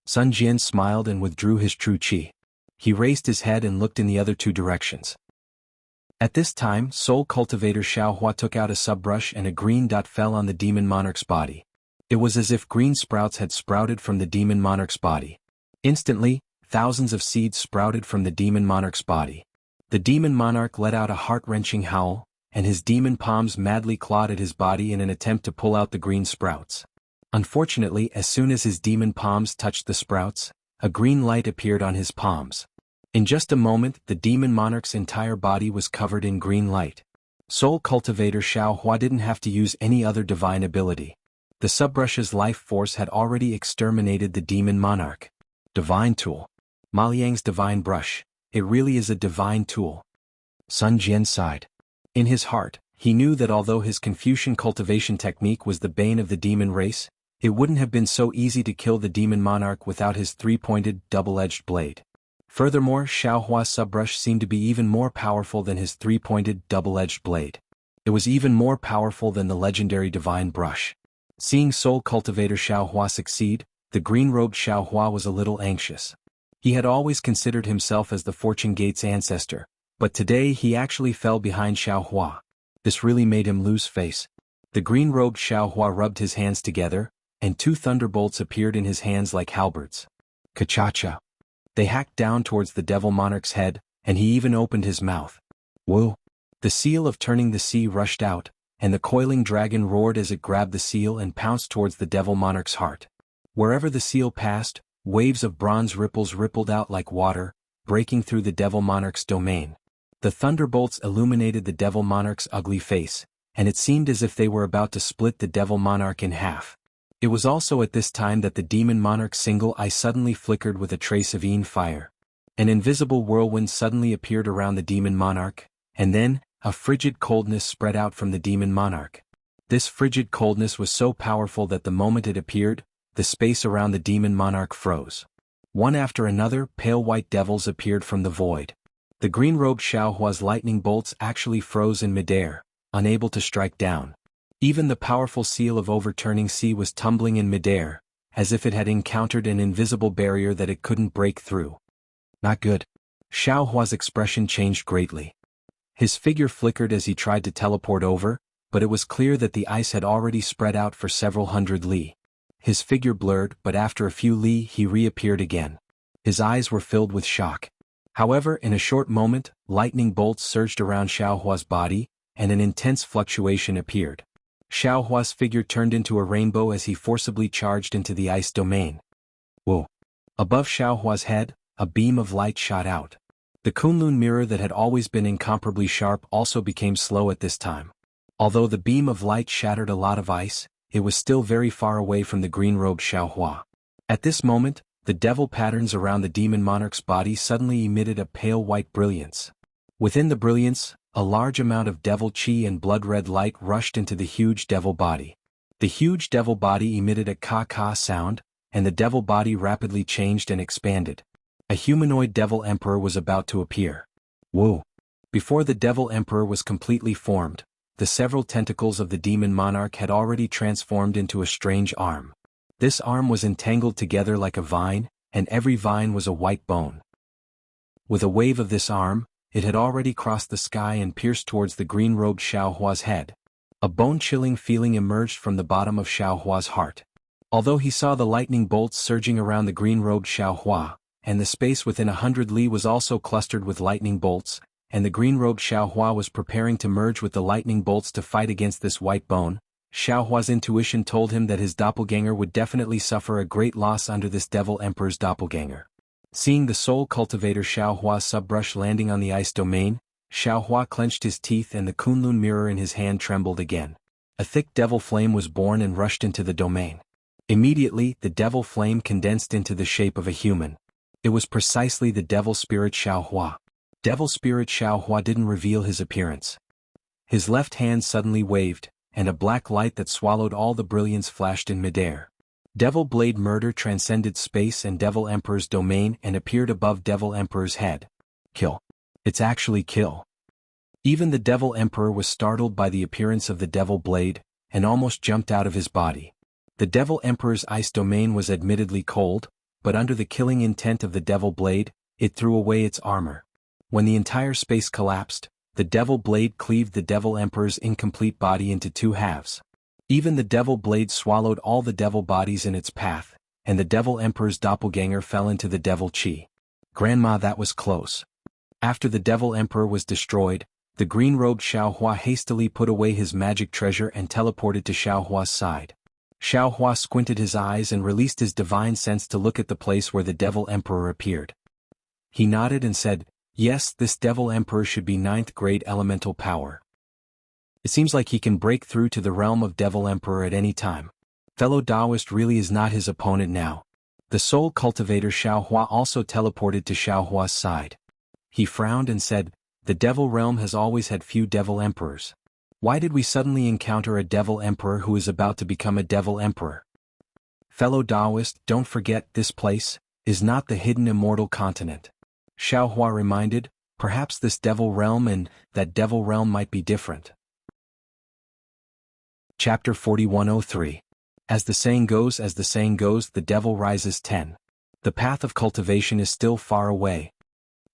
Sun Jian smiled and withdrew his true chi. He raised his head and looked in the other two directions. At this time, Soul Cultivator Xiao Hua took out a subbrush and a green dot fell on the demon monarch's body. It was as if green sprouts had sprouted from the demon monarch's body. Instantly, thousands of seeds sprouted from the demon monarch's body. The demon monarch let out a heart-wrenching howl, and his demon palms madly clawed at his body in an attempt to pull out the green sprouts. Unfortunately, as soon as his demon palms touched the sprouts, a green light appeared on his palms. In just a moment, the demon monarch's entire body was covered in green light. Soul Cultivator Xiaohua didn't have to use any other divine ability. The subbrush's life force had already exterminated the demon monarch. Divine tool. Ma Liang's divine brush. It really is a divine tool. Sun Jian sighed. In his heart, he knew that although his Confucian cultivation technique was the bane of the demon race, it wouldn't have been so easy to kill the demon monarch without his three-pointed, double-edged blade. Furthermore, Xiaohua's subbrush seemed to be even more powerful than his three-pointed, double-edged blade. It was even more powerful than the legendary divine brush. Seeing Soul Cultivator Xiaohua succeed, the green-robed Xiaohua was a little anxious. He had always considered himself as the Fortune Gate's ancestor, but today he actually fell behind Xiaohua. This really made him lose face. The green-robed Xiaohua rubbed his hands together, and two thunderbolts appeared in his hands like halberds. Ka-cha-cha. They hacked down towards the devil monarch's head, and he even opened his mouth. Whoa! The seal of turning the sea rushed out, and the coiling dragon roared as it grabbed the seal and pounced towards the devil monarch's heart. Wherever the seal passed, waves of bronze ripples rippled out like water, breaking through the devil monarch's domain. The thunderbolts illuminated the devil monarch's ugly face, and it seemed as if they were about to split the devil monarch in half. It was also at this time that the demon monarch's single eye suddenly flickered with a trace of Yin fire. An invisible whirlwind suddenly appeared around the demon monarch, and then, a frigid coldness spread out from the demon monarch. This frigid coldness was so powerful that the moment it appeared, the space around the demon monarch froze. One after another, pale white devils appeared from the void. The green-robed Xiaohua's lightning bolts actually froze in midair, unable to strike down. Even the powerful seal of overturning sea was tumbling in midair, as if it had encountered an invisible barrier that it couldn't break through. Not good. Xiaohua's expression changed greatly. His figure flickered as he tried to teleport over, but it was clear that the ice had already spread out for several hundred li. His figure blurred, but after a few li he reappeared again. His eyes were filled with shock. However, in a short moment, lightning bolts surged around Xiaohua's body, and an intense fluctuation appeared. Xiaohua's figure turned into a rainbow as he forcibly charged into the ice domain. Whoa! Above Xiaohua's head, a beam of light shot out. The Kunlun mirror that had always been incomparably sharp also became slow at this time. Although the beam of light shattered a lot of ice, it was still very far away from the green-robed Xiaohua. At this moment, the devil patterns around the demon monarch's body suddenly emitted a pale white brilliance. Within the brilliance, a large amount of devil chi and blood-red light rushed into the huge devil body. The huge devil body emitted a ka-ka sound, and the devil body rapidly changed and expanded. A humanoid devil emperor was about to appear. Whoa! Before the devil emperor was completely formed, the several tentacles of the demon monarch had already transformed into a strange arm. This arm was entangled together like a vine, and every vine was a white bone. With a wave of this arm, it had already crossed the sky and pierced towards the green-robed Xiaohua's head. A bone-chilling feeling emerged from the bottom of Xiaohua's heart. Although he saw the lightning bolts surging around the green-robed Xiaohua, and the space within 100 li was also clustered with lightning bolts, and the green-robed Xiaohua was preparing to merge with the lightning bolts to fight against this white bone, Xiaohua's intuition told him that his doppelganger would definitely suffer a great loss under this devil emperor's doppelganger. Seeing the Soul Cultivator Xiaohua's subbrush landing on the ice domain, Xiaohua clenched his teeth and the Kunlun mirror in his hand trembled again. A thick devil flame was born and rushed into the domain. Immediately, the devil flame condensed into the shape of a human. It was precisely the devil spirit Xiaohua. Devil spirit Xiaohua didn't reveal his appearance. His left hand suddenly waved, and a black light that swallowed all the brilliance flashed in midair. Devil Blade Murder transcended space and Devil Emperor's domain and appeared above Devil Emperor's head. Kill. It's actually kill. Even the Devil Emperor was startled by the appearance of the Devil Blade, and almost jumped out of his body. The Devil Emperor's ice domain was admittedly cold, but under the killing intent of the Devil Blade, it threw away its armor. When the entire space collapsed, the Devil Blade cleaved the Devil Emperor's incomplete body into two halves. Even the Devil Blade swallowed all the devil bodies in its path, and the Devil Emperor's doppelganger fell into the Devil Chi. Grandma, that was close. After the Devil Emperor was destroyed, the green-robed Xiaohua hastily put away his magic treasure and teleported to Xiaohua's side. Xiaohua squinted his eyes and released his divine sense to look at the place where the Devil Emperor appeared. He nodded and said, "Yes, this Devil Emperor should be ninth grade elemental power. It seems like he can break through to the realm of Devil Emperor at any time. Fellow Taoist really is not his opponent now." The soul cultivator Xiaohua also teleported to Xiaohua's side. He frowned and said, "The Devil Realm has always had few Devil Emperors. Why did we suddenly encounter a Devil Emperor who is about to become a Devil Emperor?" "Fellow Taoist, don't forget, this place is not the hidden immortal continent," Xiaohua reminded. "Perhaps this Devil Realm and that Devil Realm might be different." Chapter 4103. As the saying goes, the devil rises 10. The path of cultivation is still far away.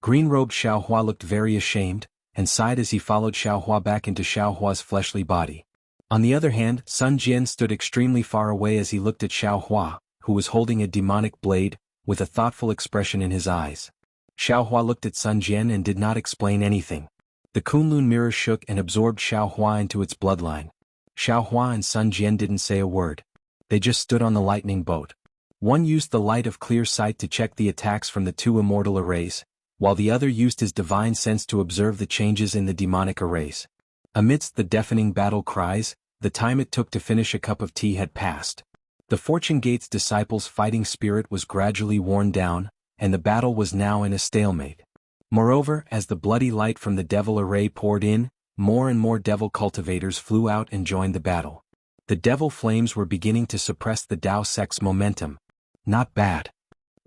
Green-robed Xiaohua looked very ashamed, and sighed as he followed Xiaohua back into Xiaohua's fleshly body. On the other hand, Sun Jian stood extremely far away as he looked at Xiaohua, who was holding a demonic blade, with a thoughtful expression in his eyes. Xiaohua looked at Sun Jian and did not explain anything. The Kunlun mirror shook and absorbed Xiaohua into its bloodline. Xiaohua and Sun Jian didn't say a word. They just stood on the lightning boat. One used the light of clear sight to check the attacks from the two immortal arrays, while the other used his divine sense to observe the changes in the demonic arrays. Amidst the deafening battle cries, the time it took to finish a cup of tea had passed. The Fortune Gate's disciples' fighting spirit was gradually worn down, and the battle was now in a stalemate. Moreover, as the bloody light from the devil array poured in, more and more devil cultivators flew out and joined the battle. The devil flames were beginning to suppress the Tao sect's momentum. Not bad.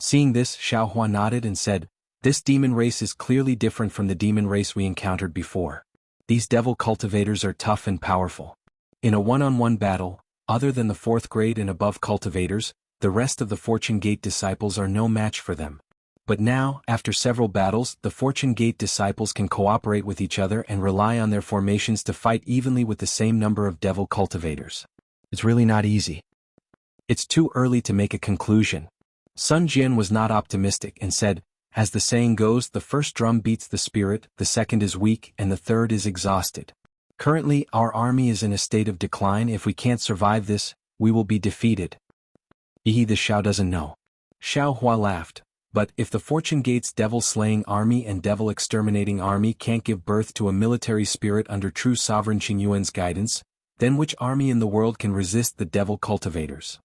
Seeing this, Xiaohua nodded and said, "This demon race is clearly different from the demon race we encountered before. These devil cultivators are tough and powerful. In a one-on-one battle, other than the 4th grade and above cultivators, the rest of the Fortune Gate disciples are no match for them. But now, after several battles, the Fortune Gate disciples can cooperate with each other and rely on their formations to fight evenly with the same number of devil cultivators. It's really not easy. It's too early to make a conclusion." Sun Jian was not optimistic and said, "As the saying goes, the first drum beats the spirit, the second is weak, and the third is exhausted. Currently, our army is in a state of decline. If we can't survive this, we will be defeated." The Xiao doesn't know. Xiaohua laughed. "But if the Fortune Gate's devil-slaying army and devil-exterminating army can't give birth to a military spirit under true sovereign Qingyuan's guidance, then which army in the world can resist the devil cultivators?"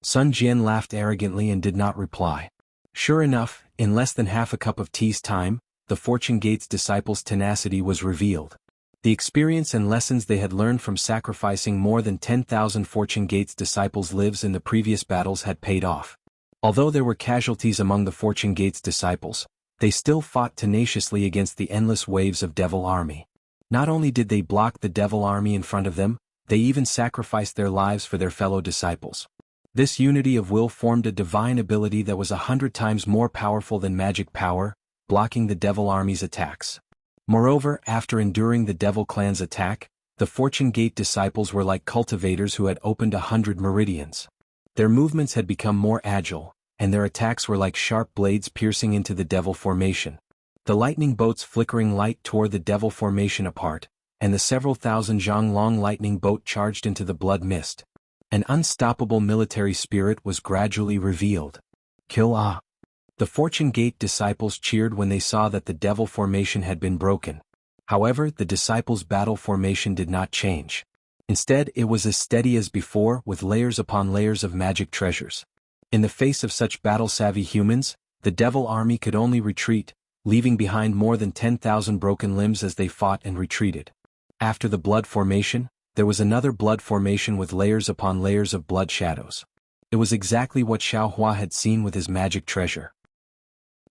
Sun Jian laughed arrogantly and did not reply. Sure enough, in less than half a cup of tea's time, the Fortune Gate's disciples' tenacity was revealed. The experience and lessons they had learned from sacrificing more than 10,000 Fortune Gate's disciples' lives in the previous battles had paid off. Although there were casualties among the Fortune Gate's disciples, they still fought tenaciously against the endless waves of devil army. Not only did they block the devil army in front of them, they even sacrificed their lives for their fellow disciples. This unity of will formed a divine ability that was 100 times more powerful than magic power, blocking the devil army's attacks. Moreover, after enduring the devil clan's attack, the Fortune Gate disciples were like cultivators who had opened 100 meridians. Their movements had become more agile, and their attacks were like sharp blades piercing into the devil formation. The lightning boat's flickering light tore the devil formation apart, and the several thousand zhang-long lightning boat charged into the blood mist. An unstoppable military spirit was gradually revealed. Kill Ah! The Fortune Gate disciples cheered when they saw that the devil formation had been broken. However, the disciples' battle formation did not change. Instead, it was as steady as before, with layers upon layers of magic treasures. In the face of such battle-savvy humans, the devil army could only retreat, leaving behind more than 10,000 broken limbs as they fought and retreated. After the blood formation, there was another blood formation with layers upon layers of blood shadows. It was exactly what Xiaohua had seen with his magic treasure.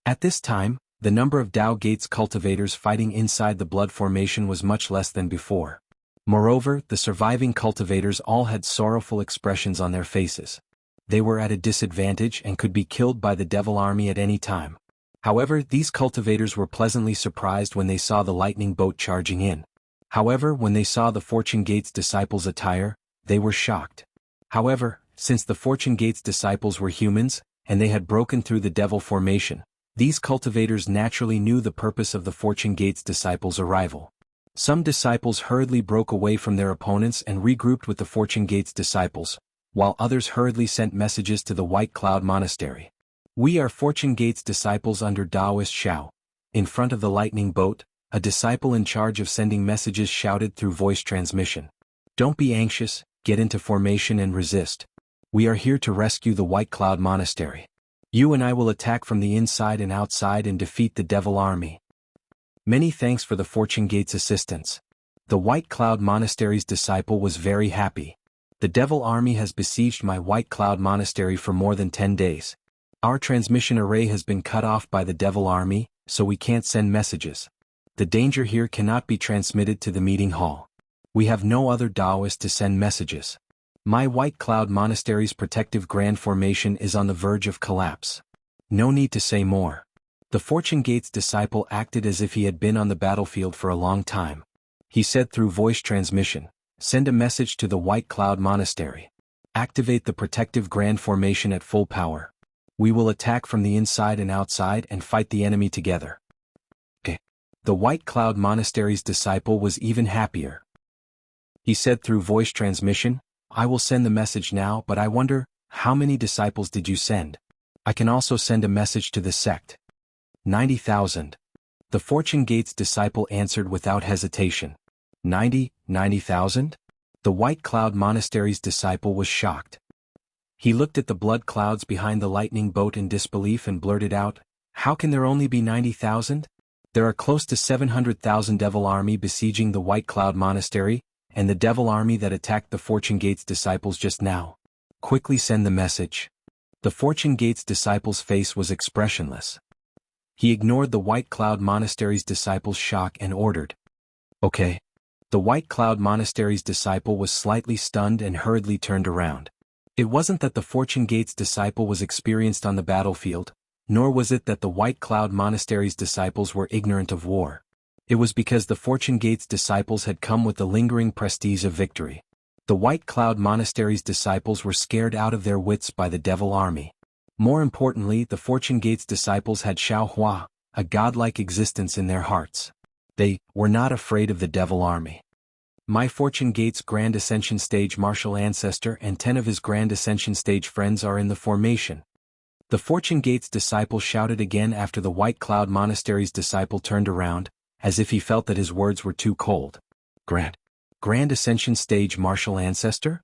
At this time, the number of Tao Gates cultivators fighting inside the blood formation was much less than before. Moreover, the surviving cultivators all had sorrowful expressions on their faces. They were at a disadvantage and could be killed by the devil army at any time. However, these cultivators were pleasantly surprised when they saw the lightning boat charging in. However, when they saw the Fortune Gate's disciples' attire, they were shocked. However, since the Fortune Gate's disciples were humans, and they had broken through the devil formation, these cultivators naturally knew the purpose of the Fortune Gate's disciples' arrival. Some disciples hurriedly broke away from their opponents and regrouped with the Fortune Gate's disciples, while others hurriedly sent messages to the White Cloud Monastery. We are Fortune Gate's disciples under Taoist Xiao. In front of the lightning boat, a disciple in charge of sending messages shouted through voice transmission. Don't be anxious, get into formation and resist. We are here to rescue the White Cloud Monastery. You and I will attack from the inside and outside and defeat the Devil Army. Many thanks for the Fortune Gate's assistance. The White Cloud Monastery's disciple was very happy. The Devil Army has besieged my White Cloud Monastery for more than 10 days. Our transmission array has been cut off by the Devil Army, so we can't send messages. The danger here cannot be transmitted to the meeting hall. We have no other Taoist to send messages. My White Cloud Monastery's protective grand formation is on the verge of collapse. No need to say more. The Fortune Gate's disciple acted as if he had been on the battlefield for a long time. He said through voice transmission, send a message to the White Cloud Monastery. Activate the protective grand formation at full power. We will attack from the inside and outside and fight the enemy together. The White Cloud Monastery's disciple was even happier. He said through voice transmission, I will send the message now, but I wonder, how many disciples did you send? I can also send a message to the sect. 90,000. The Fortune Gate's disciple answered without hesitation. 90,000? The White Cloud Monastery's disciple was shocked. He looked at the blood clouds behind the lightning boat in disbelief and blurted out, how can there only be 90,000? There are close to 700,000 Devil Army besieging the White Cloud Monastery, and the Devil Army that attacked the Fortune Gate's disciples just now. Quickly send the message. The Fortune Gate's disciple's face was expressionless. He ignored the White Cloud Monastery's disciple's shock and ordered. Okay. The White Cloud Monastery's disciple was slightly stunned and hurriedly turned around. It wasn't that the Fortune Gate's disciple was experienced on the battlefield, nor was it that the White Cloud Monastery's disciples were ignorant of war. It was because the Fortune Gate's disciples had come with the lingering prestige of victory. The White Cloud Monastery's disciples were scared out of their wits by the Devil Army. More importantly, the Fortune Gate's disciples had Xiaohua, a godlike existence in their hearts. They were not afraid of the Devil Army. My Fortune Gate's Grand Ascension Stage martial ancestor and 10 of his Grand Ascension Stage friends are in the formation. The Fortune Gate's disciple shouted again after the White Cloud Monastery's disciple turned around, as if he felt that his words were too cold. Grand Ascension Stage martial ancestor?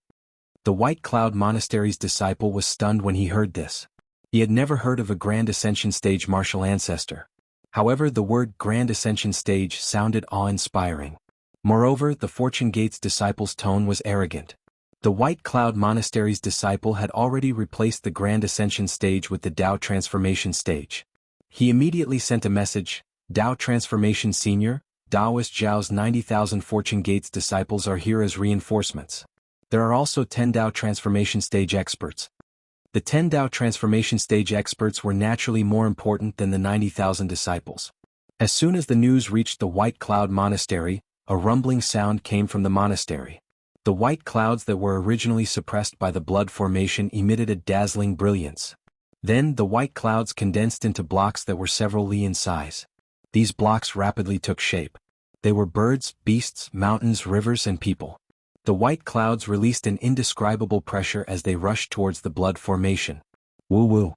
The White Cloud Monastery's disciple was stunned when he heard this. He had never heard of a Grand Ascension Stage martial ancestor. However, the word Grand Ascension Stage sounded awe-inspiring. Moreover, the Fortune Gate's disciple's tone was arrogant. The White Cloud Monastery's disciple had already replaced the Grand Ascension Stage with the Tao Transformation Stage. He immediately sent a message, Tao Transformation Senior, Taoist Zhao's 90,000 Fortune Gate's disciples are here as reinforcements. There are also 10 Tao Transformation Stage experts. The 10 Tao Transformation Stage experts were naturally more important than the 90,000 disciples. As soon as the news reached the White Cloud Monastery, a rumbling sound came from the monastery. The white clouds that were originally suppressed by the blood formation emitted a dazzling brilliance. Then the white clouds condensed into blocks that were several li in size. These blocks rapidly took shape. They were birds, beasts, mountains, rivers, and people. The white clouds released an indescribable pressure as they rushed towards the blood formation. Woo-woo.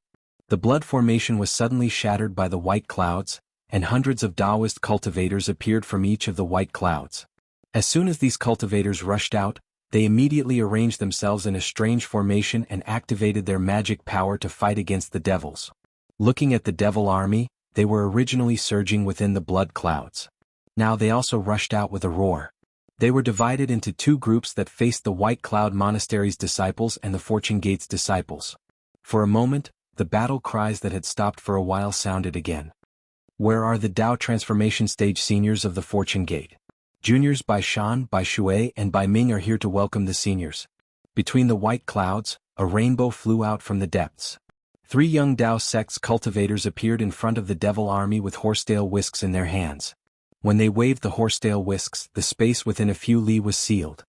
The blood formation was suddenly shattered by the white clouds, and hundreds of Taoist cultivators appeared from each of the white clouds. As soon as these cultivators rushed out, they immediately arranged themselves in a strange formation and activated their magic power to fight against the devils. Looking at the Devil Army, they were originally surging within the blood clouds. Now they also rushed out with a roar. They were divided into two groups that faced the White Cloud Monastery's disciples and the Fortune Gate's disciples. For a moment, the battle cries that had stopped for a while sounded again. Where are the Tao Transformation Stage seniors of the Fortune Gate? Juniors Bai Shan, Bai Shui, and Bai Ming are here to welcome the seniors. Between the white clouds, a rainbow flew out from the depths. 3 young Tao sect's cultivators appeared in front of the Devil Army with horsetail whisks in their hands. When they waved the horsetail whisks, the space within a few li was sealed.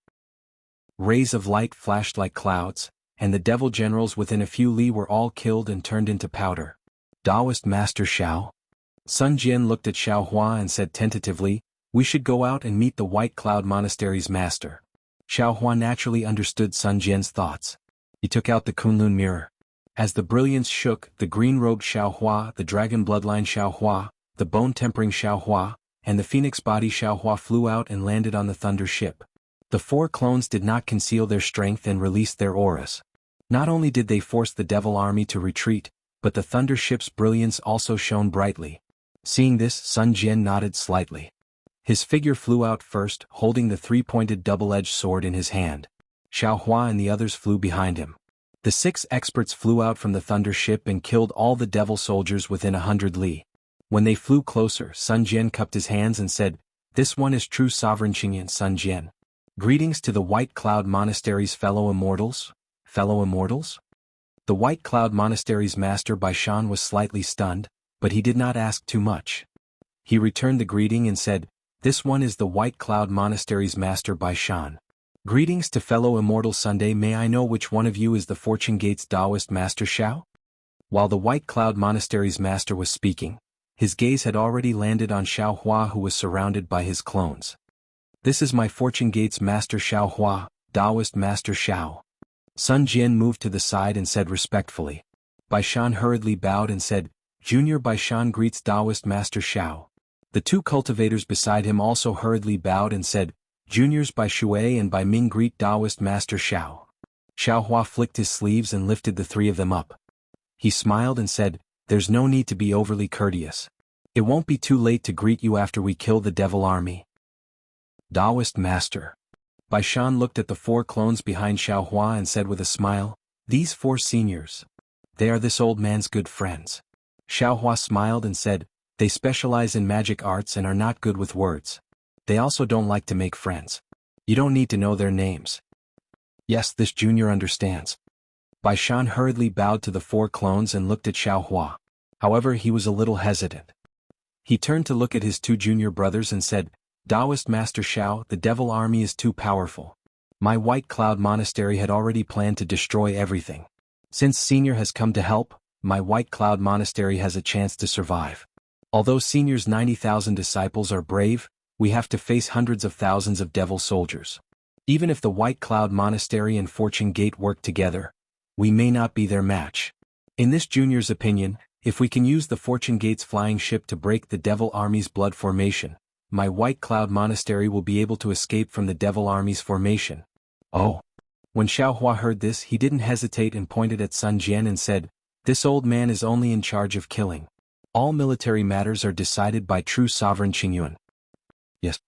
Rays of light flashed like clouds, and the devil generals within a few li were all killed and turned into powder. Taoist Master Xiao? Sun Jian looked at Xiao Hua and said tentatively, we should go out and meet the White Cloud Monastery's master. Xiao Hua naturally understood Sun Jian's thoughts. He took out the Kunlun mirror. As the brilliance shook, the green-robed Xiaohua, the dragon bloodline Xiaohua, the bone-tempering Xiaohua, and the phoenix body Xiaohua flew out and landed on the thunder ship. The four clones did not conceal their strength and released their auras. Not only did they force the devil army to retreat, but the thunder ship's brilliance also shone brightly. Seeing this, Sun Jian nodded slightly. His figure flew out first, holding the three-pointed double-edged sword in his hand. Xiaohua and the others flew behind him. The 6 experts flew out from the thunder ship and killed all the devil soldiers within 100 li. When they flew closer, Sun Jian cupped his hands and said, "This one is true sovereign Qingyan Sun Jian. Greetings to the White Cloud Monastery's fellow immortals." Fellow immortals? The White Cloud Monastery's master Baishan was slightly stunned, but he did not ask too much. He returned the greeting and said, "This one is the White Cloud Monastery's master Baishan. Greetings to fellow immortal Sunday. May I know which one of you is the Fortune Gate's Taoist master Xiao?" While the White Cloud Monastery's master was speaking, his gaze had already landed on Xiaohua, who was surrounded by his clones. "This is my Fortune Gate's master Xiaohua, Taoist master Xiao." Sun Jian moved to the side and said respectfully. Baishan hurriedly bowed and said, "Junior Baishan greets Taoist master Xiao." The 2 cultivators beside him also hurriedly bowed and said, "Juniors Bai Shui and Bai Ming greet Taoist master Xiao." Xiaohua flicked his sleeves and lifted the 3 of them up. He smiled and said, "There's no need to be overly courteous. It won't be too late to greet you after we kill the devil army." Taoist master. Baishan looked at the 4 clones behind Xiaohua and said with a smile, "These 4 seniors. They are this old man's good friends." Xiaohua smiled and said, "They specialize in magic arts and are not good with words. They also don't like to make friends. You don't need to know their names." "Yes, this junior understands." Baishan hurriedly bowed to the 4 clones and looked at Xiaohua. However, he was a little hesitant. He turned to look at his 2 junior brothers and said, "Taoist Master Xiao, the devil army is too powerful. My White Cloud Monastery had already planned to destroy everything. Since Senior has come to help, my White Cloud Monastery has a chance to survive. Although Senior's 90,000 disciples are brave, we have to face hundreds of thousands of devil soldiers. Even if the White Cloud Monastery and Fortune Gate work together, we may not be their match. In this junior's opinion, if we can use the Fortune Gate's flying ship to break the devil army's blood formation, my White Cloud Monastery will be able to escape from the devil army's formation." "Oh." When Xiaohua heard this, he didn't hesitate and pointed at Sun Jian and said, "This old man is only in charge of killing. All military matters are decided by true sovereign Qingyuan." "Yes."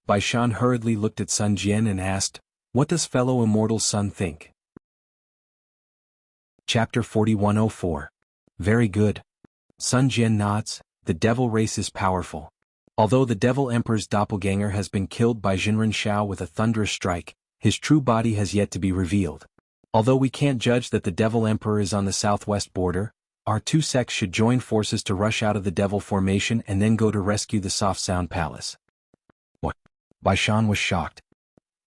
Baishan hurriedly looked at Sun Jian and asked, "What does fellow immortal Sun think?" Chapter 4104. Very good. Sun Jian nods. The devil race is powerful. Although the devil emperor's doppelganger has been killed by Jinren Shao with a thunderous strike, his true body has yet to be revealed. Although we can't judge that the devil emperor is on the southwest border, our 2 sects should join forces to rush out of the devil formation and then go to rescue the Soft Sound Palace. What? Baishan was shocked.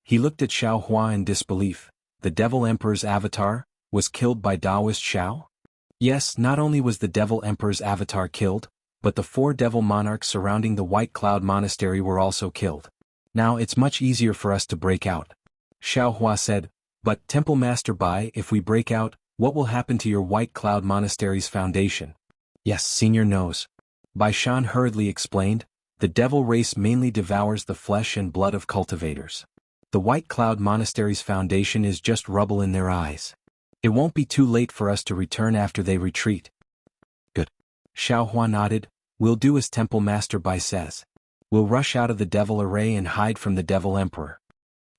He looked at Xiaohua in disbelief. The devil emperor's avatar was killed by Taoist Xiao? Yes, not only was the devil emperor's avatar killed, but the 4 devil monarchs surrounding the White Cloud Monastery were also killed. Now it's much easier for us to break out. Xiaohua said, "But Temple Master Bai, if we break out, what will happen to your White Cloud Monastery's foundation?" "Yes, Senior knows." Baishan hurriedly explained, "The devil race mainly devours the flesh and blood of cultivators. The White Cloud Monastery's foundation is just rubble in their eyes. It won't be too late for us to return after they retreat." "Good." Xiaohua nodded. "We'll do as Temple Master Bai says. We'll rush out of the devil array and hide from the devil emperor."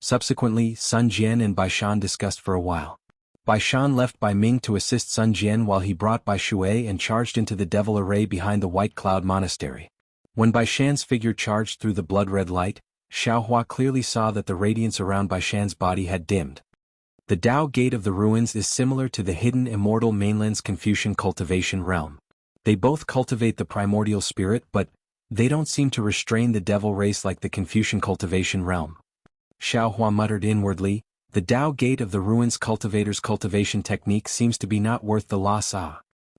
Subsequently, Sun Jian and Baishan discussed for a while. Baishan left Bai Ming to assist Sun Jian while he brought Bai Shui and charged into the devil array behind the White Cloud Monastery. When Baishan's figure charged through the blood-red light, Xiaohua clearly saw that the radiance around Baishan's body had dimmed. The Tao Gate of the Ruins is similar to the hidden immortal mainland's Confucian cultivation realm. They both cultivate the primordial spirit, but they don't seem to restrain the devil race like the Confucian cultivation realm. Xiaohua muttered inwardly, "The Tao Gate of the Ruins cultivator's cultivation technique seems to be not worth the loss."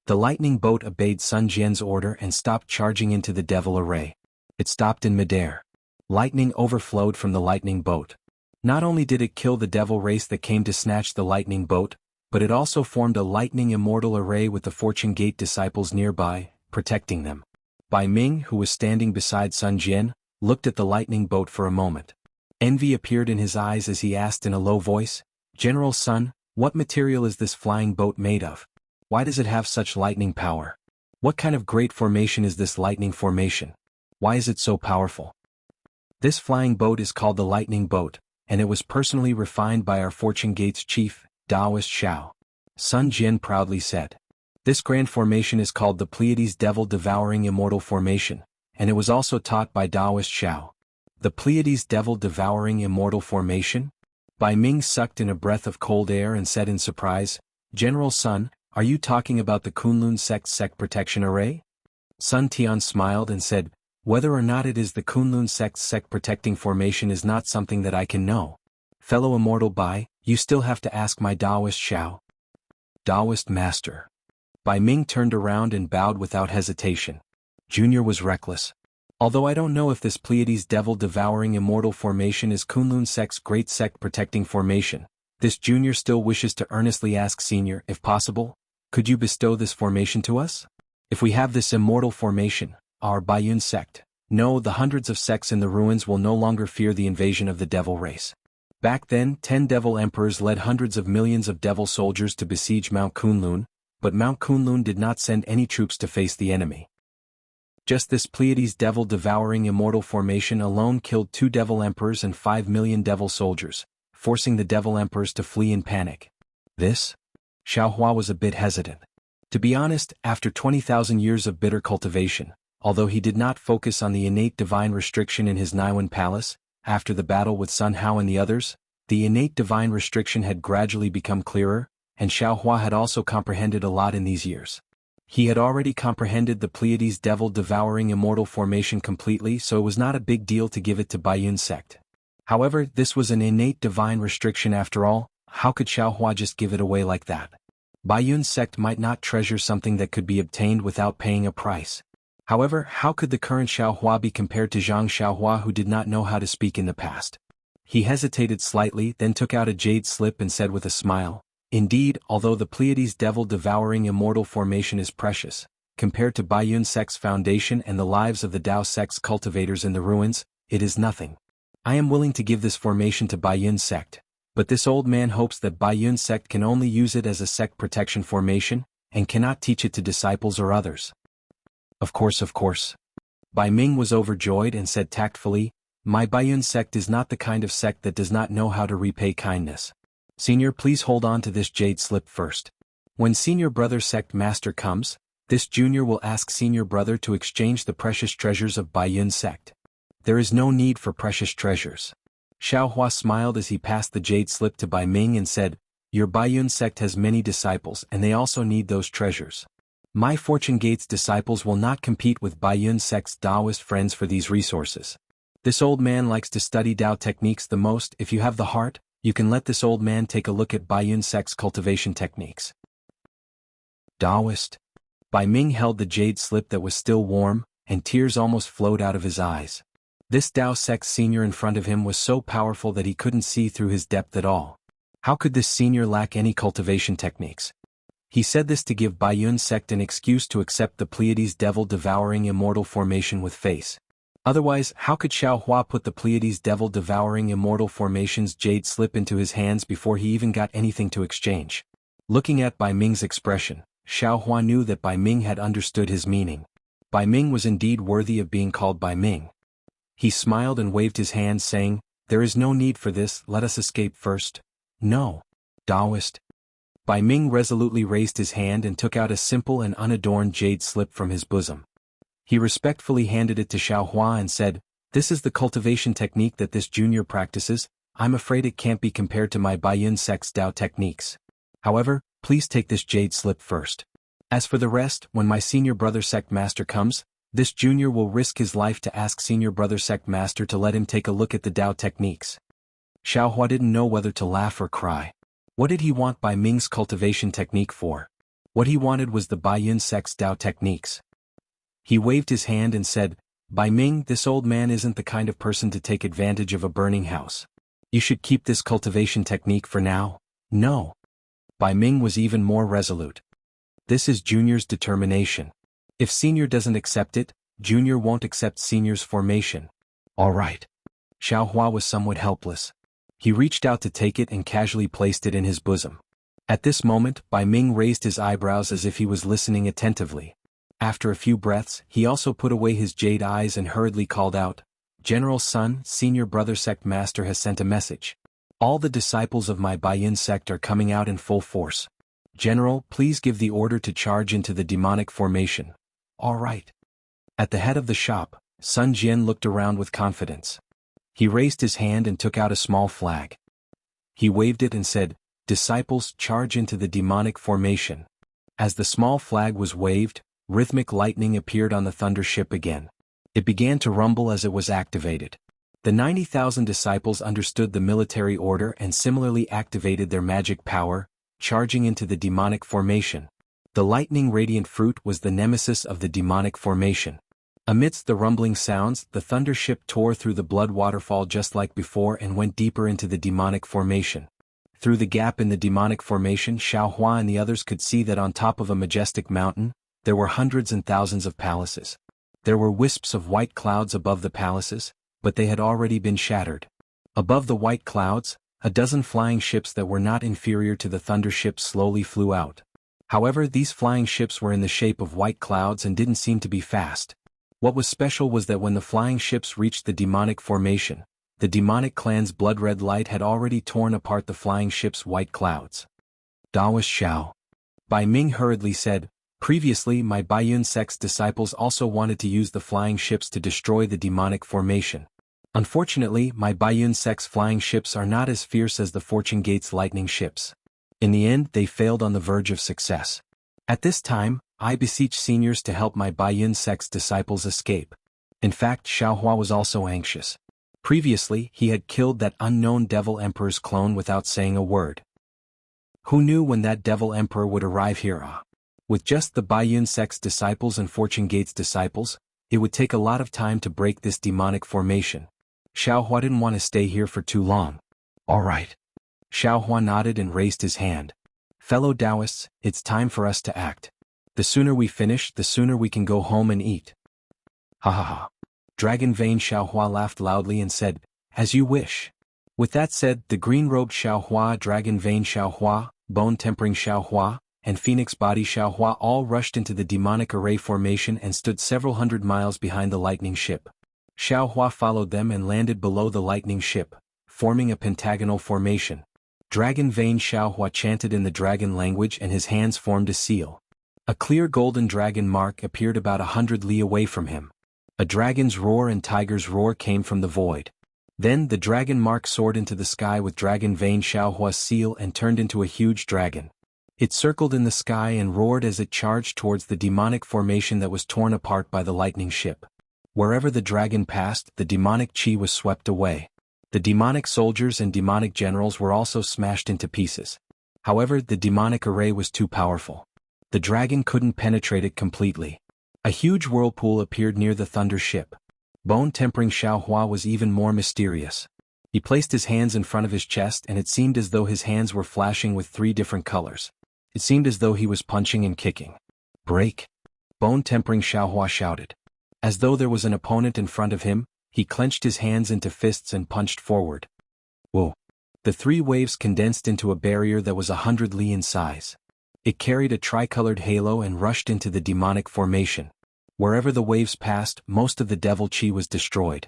The lightning boat obeyed Sun Jian's order and stopped charging into the devil array. It stopped in midair. Lightning overflowed from the lightning boat. Not only did it kill the devil race that came to snatch the lightning boat, but it also formed a lightning immortal array with the Fortune Gate disciples nearby, protecting them. Bai Ming, who was standing beside Sun Jian, looked at the lightning boat for a moment. Envy appeared in his eyes as he asked in a low voice, "General Sun, what material is this flying boat made of? Why does it have such lightning power? What kind of great formation is this lightning formation? Why is it so powerful?" "This flying boat is called the Lightning Boat, and it was personally refined by our Fortune Gate's chief, Taoist Xiao," Sun Jian proudly said. "This grand formation is called the Pleiades Devil-Devouring Immortal Formation, and it was also taught by Taoist Xiao." "The Pleiades Devil-Devouring Immortal Formation?" Bai Ming sucked in a breath of cold air and said in surprise, "General Sun, are you talking about the Kunlun Sect Protection Array?" Sun Tian smiled and said, "Whether or not it is the Kunlun Sect Protecting Formation is not something that I can know. Fellow Immortal Bai, you still have to ask my Taoist Xiao." "Taoist Master." Bai Ming turned around and bowed without hesitation. Junior was reckless. "Although I don't know if this Pleiades Devil-Devouring Immortal Formation is Kunlun Sect's Great Sect Protecting Formation, this Junior still wishes to earnestly ask Senior, if possible, could you bestow this formation to us? If we have this immortal formation, our Baiyun sect, no, the hundreds of sects in the ruins will no longer fear the invasion of the devil race. Back then, 10 devil emperors led hundreds of millions of devil soldiers to besiege Mount Kunlun, but Mount Kunlun did not send any troops to face the enemy. Just this Pleiades Devil-Devouring Immortal Formation alone killed 2 devil emperors and 5 million devil soldiers, forcing the devil emperors to flee in panic. This? Xiaohua was a bit hesitant. To be honest, after 20,000 years of bitter cultivation, although he did not focus on the innate divine restriction in his Naiwan palace, after the battle with Sun Hao and the others, the innate divine restriction had gradually become clearer, and Xiaohua had also comprehended a lot in these years. He had already comprehended the Pleiades Devil-Devouring Immortal Formation completely, so it was not a big deal to give it to Baiyun sect. However, this was an innate divine restriction after all. How could Xiaohua just give it away like that? Baiyun sect might not treasure something that could be obtained without paying a price. However, how could the current Xiaohua be compared to Zhang Xiaohua, who did not know how to speak in the past? He hesitated slightly, then took out a jade slip and said with a smile, "Indeed, although the Pleiades Devil-Devouring Immortal Formation is precious, compared to Baiyun sect's foundation and the lives of the Dao sect's cultivators in the ruins, it is nothing. I am willing to give this formation to Baiyun sect, but this old man hopes that Baiyun sect can only use it as a sect protection formation, and cannot teach it to disciples or others." Of course. Bai Ming was overjoyed and said tactfully, "My Baiyun sect is not the kind of sect that does not know how to repay kindness. Senior, please hold on to this jade slip first. When Senior Brother Sect Master comes, this Junior will ask Senior Brother to exchange the precious treasures of Baiyun sect." "There is no need for precious treasures." Xiaohua smiled as he passed the jade slip to Bai Ming and said, "Your Baiyun sect has many disciples and they also need those treasures. My Fortune Gate's disciples will not compete with Baiyun sect's Taoist friends for these resources. This old man likes to study Tao techniques the most. If you have the heart, you can let this old man take a look at Baiyun sect's cultivation techniques." Taoist? Bai Ming held the jade slip that was still warm, and tears almost flowed out of his eyes. This Tao sect senior in front of him was so powerful that he couldn't see through his depth at all. How could this senior lack any cultivation techniques? He said this to give Baiyun sect an excuse to accept the Pleiades Devil-Devouring Immortal Formation with face. Otherwise, how could Xiaohua put the Pleiades Devil-Devouring Immortal Formation's jade slip into his hands before he even got anything to exchange? Looking at Bai Ming's expression, Xiaohua knew that Bai Ming had understood his meaning. Bai Ming was indeed worthy of being called Bai Ming. He smiled and waved his hand saying, "There is no need for this, let us escape first." "No. Taoist." Bai Ming resolutely raised his hand and took out a simple and unadorned jade slip from his bosom. He respectfully handed it to Xiaohua and said, "This is the cultivation technique that this junior practices. I'm afraid it can't be compared to my Baiyun sect's Dao techniques. However, please take this jade slip first. As for the rest, when my Senior Brother Sect Master comes, this junior will risk his life to ask Senior Brother Sect Master to let him take a look at the Dao techniques." Xiaohua didn't know whether to laugh or cry. What did he want Bai Ming's cultivation technique for? What he wanted was the Baiyun sect's Dao techniques. He waved his hand and said, "Bai Ming, this old man isn't the kind of person to take advantage of a burning house. You should keep this cultivation technique for now." "No." Bai Ming was even more resolute. This is Junior's determination. If Senior doesn't accept it, Junior won't accept Senior's formation. All right. Xiaohua was somewhat helpless. He reached out to take it and casually placed it in his bosom. At this moment, Bai Ming raised his eyebrows as if he was listening attentively. After a few breaths, he also put away his jade eyes and hurriedly called out, "General Sun, Senior Brother Sect Master has sent a message. All the disciples of my Baiyin sect are coming out in full force. General, please give the order to charge into the demonic formation." All right. At the head of the shop, Sun Jian looked around with confidence. He raised his hand and took out a small flag. He waved it and said, "Disciples, charge into the demonic formation." As the small flag was waved, rhythmic lightning appeared on the thunder ship again. It began to rumble as it was activated. The 90,000 disciples understood the military order and similarly activated their magic power, charging into the demonic formation. The lightning radiant fruit was the nemesis of the demonic formation. Amidst the rumbling sounds, the thunder ship tore through the blood waterfall just like before and went deeper into the demonic formation. Through the gap in the demonic formation, Xiaohua and the others could see that on top of a majestic mountain, there were hundreds and thousands of palaces. There were wisps of white clouds above the palaces, but they had already been shattered. Above the white clouds, a dozen flying ships that were not inferior to the thunder ships slowly flew out. However, these flying ships were in the shape of white clouds and didn't seem to be fast. What was special was that when the flying ships reached the demonic formation, the demonic clan's blood-red light had already torn apart the flying ship's white clouds. Daoist Xiao. Bai Ming hurriedly said, "Previously my Baiyun sect's disciples also wanted to use the flying ships to destroy the demonic formation. Unfortunately, my Baiyun sect's flying ships are not as fierce as the Fortune Gate's lightning ships. In the end, they failed on the verge of success. At this time, I beseech seniors to help my Baiyun sect's disciples escape." In fact, Xiaohua was also anxious. Previously, he had killed that unknown Devil Emperor's clone without saying a word. Who knew when that Devil Emperor would arrive here? With just the Baiyun sect's disciples and Fortune Gate's disciples, it would take a lot of time to break this demonic formation. Xiaohua didn't want to stay here for too long. All right. Xiaohua nodded and raised his hand. "Fellow Taoists, it's time for us to act. The sooner we finish, the sooner we can go home and eat." Ha ha ha. Dragon Vein Xiaohua laughed loudly and said, "As you wish." With that said, the green-robed Xiaohua, Dragon Vein Xiaohua, Bone Tempering Xiaohua, and Phoenix Body Xiaohua all rushed into the demonic array formation and stood several hundred miles behind the lightning ship. Xiaohua followed them and landed below the lightning ship, forming a pentagonal formation. Dragon Vein Xiaohua chanted in the dragon language and his hands formed a seal. A clear golden dragon mark appeared about 100 li away from him. A dragon's roar and tiger's roar came from the void. Then the dragon mark soared into the sky with Dragon Vein Xiaohua's seal and turned into a huge dragon. It circled in the sky and roared as it charged towards the demonic formation that was torn apart by the lightning ship. Wherever the dragon passed, the demonic chi was swept away. The demonic soldiers and demonic generals were also smashed into pieces. However, the demonic array was too powerful. The dragon couldn't penetrate it completely. A huge whirlpool appeared near the thunder ship. Bone Tempering Xiaohua was even more mysterious. He placed his hands in front of his chest and it seemed as though his hands were flashing with 3 different colors. It seemed as though he was punching and kicking. "Break!" Bone Tempering Xiaohua shouted. As though there was an opponent in front of him, he clenched his hands into fists and punched forward. Whoa! The 3 waves condensed into a barrier that was 100 li in size. It carried a tricolored halo and rushed into the demonic formation. Wherever the waves passed, most of the devil chi was destroyed.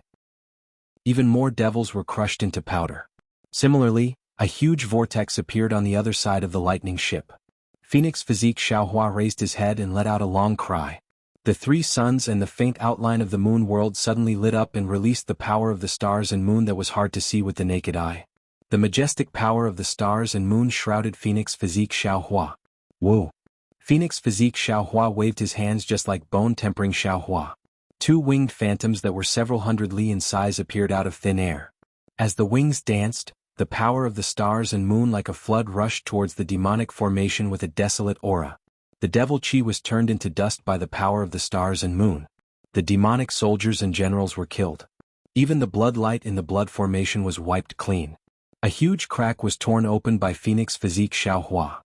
Even more devils were crushed into powder. Similarly, a huge vortex appeared on the other side of the lightning ship. Phoenix Physique Xiaohua raised his head and let out a long cry. The 3 suns and the faint outline of the moon world suddenly lit up and released the power of the stars and moon that was hard to see with the naked eye. The majestic power of the stars and moon shrouded Phoenix Physique Xiaohua. Whoa! Phoenix Physique Xiaohua waved his hands just like Bone Tempering Xiaohua. 2 winged phantoms that were several hundred li in size appeared out of thin air. As the wings danced, the power of the stars and moon like a flood rushed towards the demonic formation with a desolate aura. The devil chi was turned into dust by the power of the stars and moon. The demonic soldiers and generals were killed. Even the blood light in the blood formation was wiped clean. A huge crack was torn open by Phoenix Physique Xiaohua.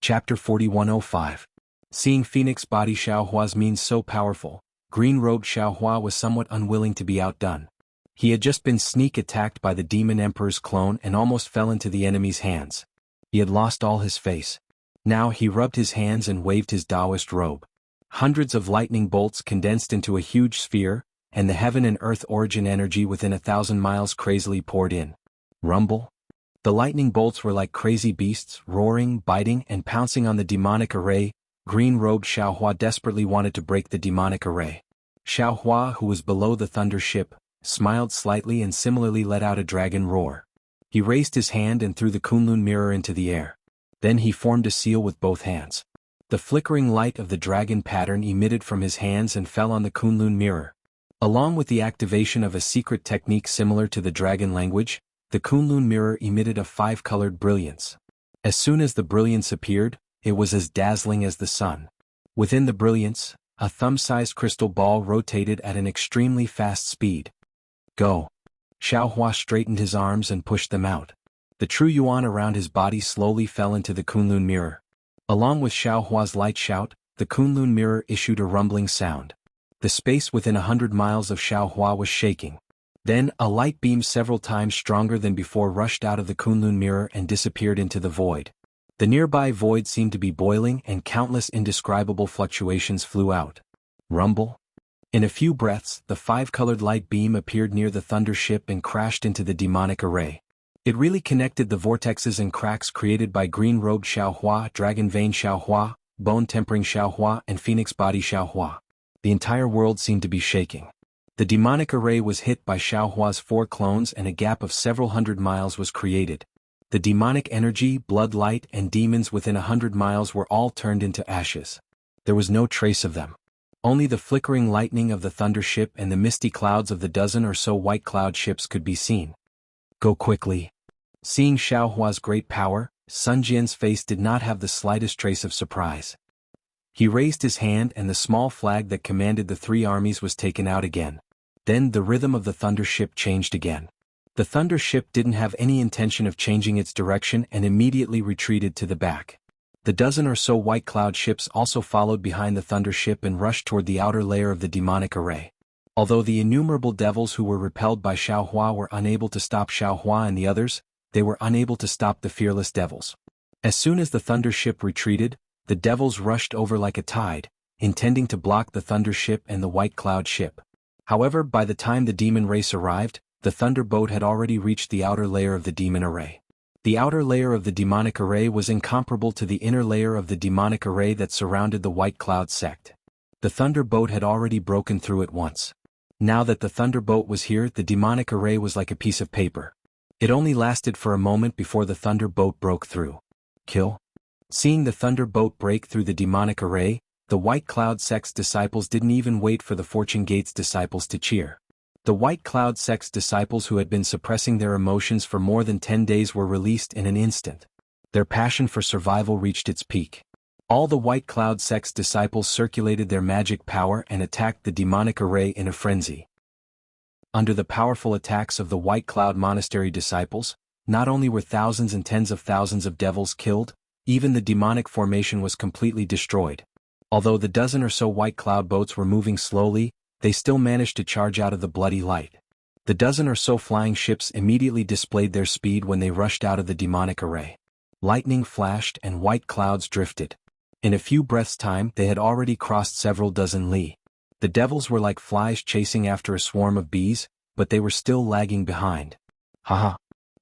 Chapter 4105. Seeing Phoenix body Xiaohua's means so powerful, green-robed Xiaohua was somewhat unwilling to be outdone. He had just been sneak attacked by the Demon Emperor's clone and almost fell into the enemy's hands. He had lost all his face. Now he rubbed his hands and waved his Taoist robe. Hundreds of lightning bolts condensed into a huge sphere, and the heaven and earth origin energy within 1,000 miles crazily poured in. Rumble? The lightning bolts were like crazy beasts, roaring, biting, and pouncing on the demonic array. Green-robed Xiaohua desperately wanted to break the demonic array. Xiaohua, who was below the thunder ship, smiled slightly and similarly let out a dragon roar. He raised his hand and threw the Kunlun mirror into the air. Then he formed a seal with both hands. The flickering light of the dragon pattern emitted from his hands and fell on the Kunlun mirror. Along with the activation of a secret technique similar to the dragon language, the Kunlun mirror emitted a 5-colored brilliance. As soon as the brilliance appeared, it was as dazzling as the sun. Within the brilliance, a thumb-sized crystal ball rotated at an extremely fast speed. Go! Xiaohua straightened his arms and pushed them out. The true yuan around his body slowly fell into the Kunlun mirror. Along with Xiaohua's light shout, the Kunlun mirror issued a rumbling sound. The space within 100 miles of Xiaohua was shaking. Then, a light beam several times stronger than before rushed out of the Kunlun mirror and disappeared into the void. The nearby void seemed to be boiling and countless indescribable fluctuations flew out. Rumble? In a few breaths, the 5-colored light beam appeared near the thunder ship and crashed into the demonic array. It really connected the vortexes and cracks created by green-robed Xiaohua, dragon vein Xiaohua, bone-tempering Xiaohua, and phoenix body Xiaohua. The entire world seemed to be shaking. The demonic array was hit by Xiaohua's 4 clones and a gap of several hundred miles was created. The demonic energy, blood light, and demons within 100 miles were all turned into ashes. There was no trace of them. Only the flickering lightning of the thunder ship and the misty clouds of the dozen or so white cloud ships could be seen. Go quickly. Seeing Xiaohua's great power, Sun Jian's face did not have the slightest trace of surprise. He raised his hand and the small flag that commanded the 3 armies was taken out again. Then the rhythm of the thunder ship changed again. The thunder ship didn't have any intention of changing its direction and immediately retreated to the back. The dozen or so white cloud ships also followed behind the thunder ship and rushed toward the outer layer of the demonic array. Although the innumerable devils who were repelled by Xiaohua were unable to stop Xiaohua and the others, they were unable to stop the fearless devils. As soon as the thunder ship retreated, the devils rushed over like a tide, intending to block the thunder ship and the white cloud ship. However, by the time the demon race arrived, the thunderboat had already reached the outer layer of the demon array. The outer layer of the demonic array was incomparable to the inner layer of the demonic array that surrounded the white cloud sect. The thunderboat had already broken through it once. Now that the thunderboat was here, the demonic array was like a piece of paper. It only lasted for a moment before the thunderboat broke through. Kill? Seeing the thunderboat break through the demonic array, the White Cloud sect's disciples didn't even wait for the Fortune Gate's disciples to cheer. The White Cloud sect's disciples who had been suppressing their emotions for more than 10 days were released in an instant. Their passion for survival reached its peak. All the White Cloud sect's disciples circulated their magic power and attacked the demonic array in a frenzy. Under the powerful attacks of the White Cloud Monastery disciples, not only were thousands and tens of thousands of devils killed, even the demonic formation was completely destroyed. Although the dozen or so White Cloud boats were moving slowly, they still managed to charge out of the bloody light. The dozen or so flying ships immediately displayed their speed when they rushed out of the demonic array. Lightning flashed and white clouds drifted. In a few breaths' time they had already crossed several dozen li. The devils were like flies chasing after a swarm of bees, but they were still lagging behind. Haha!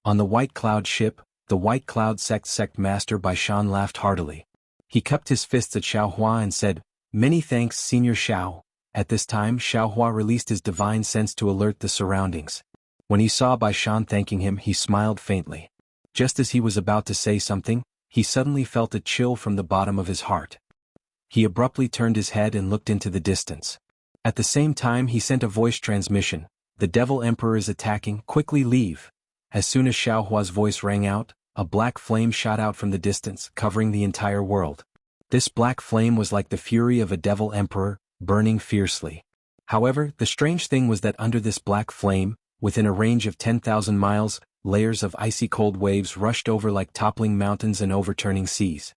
On the White Cloud ship, the White Cloud sect master Baishan laughed heartily. He cupped his fists at Xiaohua and said, "Many thanks, Senior Xiao." At this time Xiaohua released his divine sense to alert the surroundings. When he saw Baishan thanking him, he smiled faintly. Just as he was about to say something, he suddenly felt a chill from the bottom of his heart. He abruptly turned his head and looked into the distance. At the same time he sent a voice transmission, "The Devil Emperor is attacking, quickly leave." As soon as Xiaohua's voice rang out, a black flame shot out from the distance, covering the entire world. This black flame was like the fury of a devil emperor, burning fiercely. However, the strange thing was that under this black flame, within a range of 10,000 miles, layers of icy cold waves rushed over like toppling mountains and overturning seas.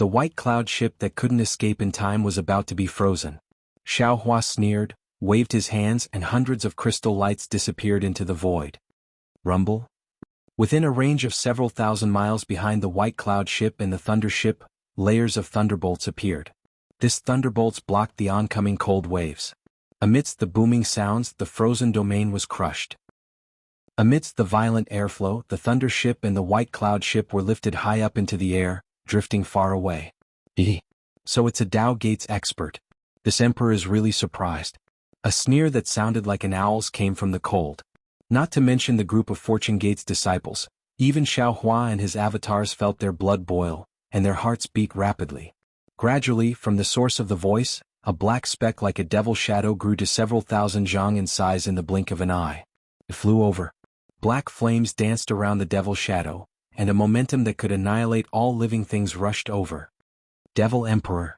The white cloud ship that couldn't escape in time was about to be frozen. Xiaohua sneered, waved his hands, and hundreds of crystal lights disappeared into the void. Rumble? Within a range of several thousand miles behind the white cloud ship and the thunder ship, layers of thunderbolts appeared. This thunderbolts blocked the oncoming cold waves. Amidst the booming sounds, the frozen domain was crushed. Amidst the violent airflow, the thunder ship and the white cloud ship were lifted high up into the air, drifting far away. So it's a Tao Gates expert. This emperor is really surprised. A sneer that sounded like an owl's came from the cold. Not to mention the group of Fortune Gates disciples, even Xiaohua and his avatars felt their blood boil, and their hearts beat rapidly. Gradually, from the source of the voice, a black speck like a devil shadow grew to several thousand zhang in size in the blink of an eye. It flew over. Black flames danced around the devil shadow, and a momentum that could annihilate all living things rushed over. Devil Emperor.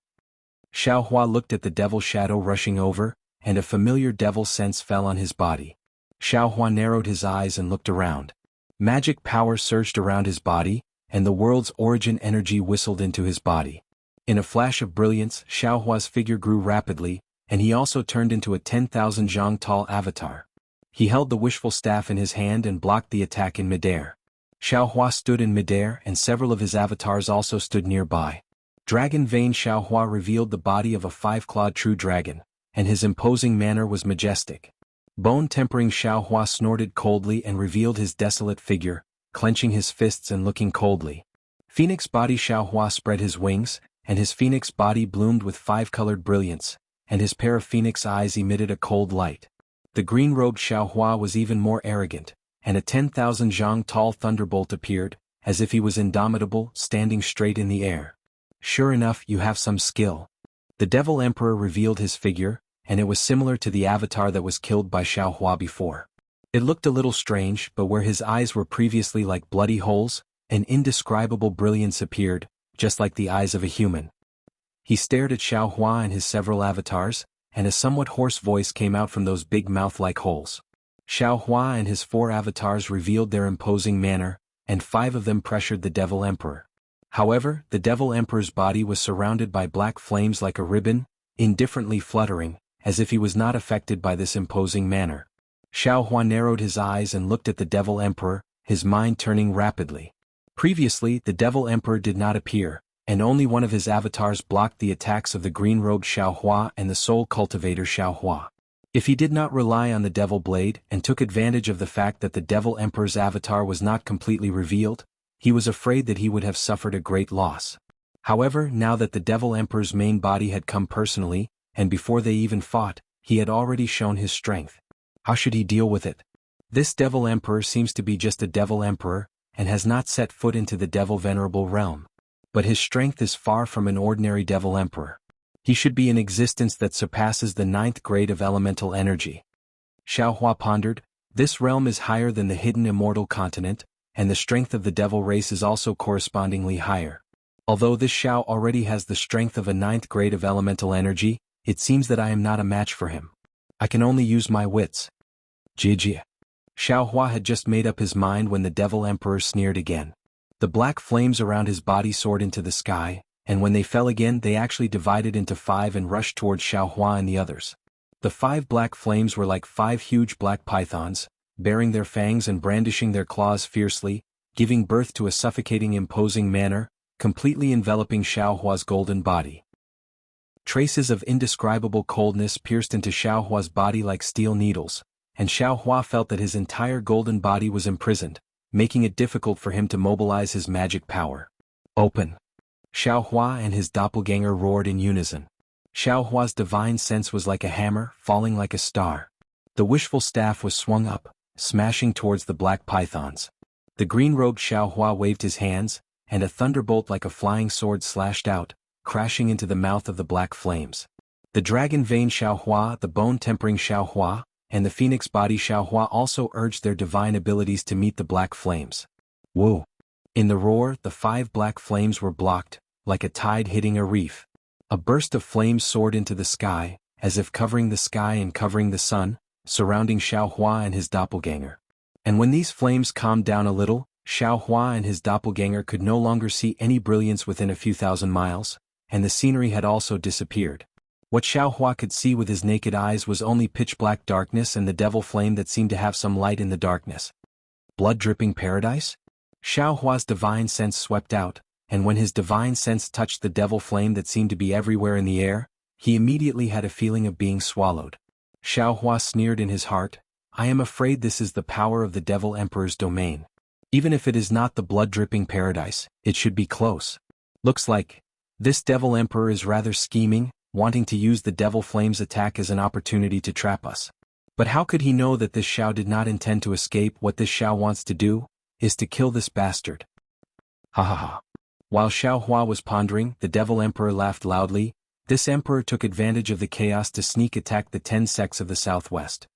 Xiaohua looked at the devil shadow rushing over, and a familiar devil sense fell on his body. Xiaohua narrowed his eyes and looked around. Magic power surged around his body, and the world's origin energy whistled into his body. In a flash of brilliance, Xiaohua's figure grew rapidly, and he also turned into a 10,000 zhang tall avatar. He held the wishful staff in his hand and blocked the attack in midair. Xiaohua stood in midair, and several of his avatars also stood nearby. Dragon Vein Xiaohua revealed the body of a five-clawed true dragon, and his imposing manner was majestic. Bone-tempering Xiaohua snorted coldly and revealed his desolate figure, clenching his fists and looking coldly. Phoenix Body Xiaohua spread his wings, and his phoenix body bloomed with five-colored brilliance, and his pair of phoenix eyes emitted a cold light. The green-robed Xiaohua was even more arrogant, and a 10,000 zhang tall thunderbolt appeared, as if he was indomitable, standing straight in the air. Sure enough, you have some skill. The Devil Emperor revealed his figure, and it was similar to the avatar that was killed by Xiaohua before. It looked a little strange, but where his eyes were previously like bloody holes, an indescribable brilliance appeared, just like the eyes of a human. He stared at Xiaohua and his several avatars, and a somewhat hoarse voice came out from those big mouth-like holes. Xiaohua and his four avatars revealed their imposing manner, and 5 of them pressured the Devil Emperor. However, the Devil Emperor's body was surrounded by black flames like a ribbon, indifferently fluttering, as if he was not affected by this imposing manner. Xiaohua narrowed his eyes and looked at the Devil Emperor, his mind turning rapidly. Previously, the Devil Emperor did not appear, and only one of his avatars blocked the attacks of the green-robed Xiaohua and the soul cultivator Xiaohua. If he did not rely on the Devil Blade and took advantage of the fact that the Devil Emperor's avatar was not completely revealed, he was afraid that he would have suffered a great loss. However, now that the Devil Emperor's main body had come personally, and before they even fought, he had already shown his strength. How should he deal with it? This Devil Emperor seems to be just a Devil Emperor, and has not set foot into the Devil Venerable realm. But his strength is far from an ordinary Devil Emperor. He should be an existence that surpasses the 9th grade of elemental energy. Xiaohua pondered, this realm is higher than the hidden immortal continent, and the strength of the devil race is also correspondingly higher. Although this Xiao already has the strength of a 9th grade of elemental energy, it seems that I am not a match for him. I can only use my wits. Jijia. Xiaohua had just made up his mind when the Devil Emperor sneered again. The black flames around his body soared into the sky, and when they fell again they actually divided into 5 and rushed towards Xiaohua and the others. The 5 black flames were like 5 huge black pythons, baring their fangs and brandishing their claws fiercely, giving birth to a suffocating imposing manner, completely enveloping Xiaohua's golden body. Traces of indescribable coldness pierced into Xiaohua's body like steel needles, and Xiaohua felt that his entire golden body was imprisoned, making it difficult for him to mobilize his magic power. Open! Xiaohua and his doppelganger roared in unison. Xiaohua's divine sense was like a hammer, falling like a star. The wishful staff was swung up, smashing towards the black pythons. The green-robed Xiaohua waved his hands, and a thunderbolt like a flying sword slashed out, crashing into the mouth of the black flames. The dragon vein Xiaohua, the bone-tempering Xiaohua, and the phoenix body Xiaohua also urged their divine abilities to meet the black flames. Woo! In the roar, the 5 black flames were blocked, like a tide hitting a reef. A burst of flames soared into the sky, as if covering the sky and covering the sun, surrounding Xiaohua and his doppelganger. And when these flames calmed down a little, Xiao Hua and his doppelganger could no longer see any brilliance within a few thousand miles, and the scenery had also disappeared. What Xiao Hua could see with his naked eyes was only pitch-black darkness and the devil flame that seemed to have some light in the darkness. Blood-dripping paradise? Xiao Hua's divine sense swept out, and when his divine sense touched the devil flame that seemed to be everywhere in the air, he immediately had a feeling of being swallowed. Xiao Hua sneered in his heart, "I am afraid this is the power of the Devil Emperor's domain. Even if it is not the blood-dripping paradise, it should be close. Looks like this Devil Emperor is rather scheming, wanting to use the Devil Flame's attack as an opportunity to trap us. But how could he know that this Xiao did not intend to escape? What this Xiao wants to do is to kill this bastard." Ha ha ha. While Xiao Hua was pondering, the Devil Emperor laughed loudly. This emperor took advantage of the chaos to sneak attack the 10 sects of the southwest.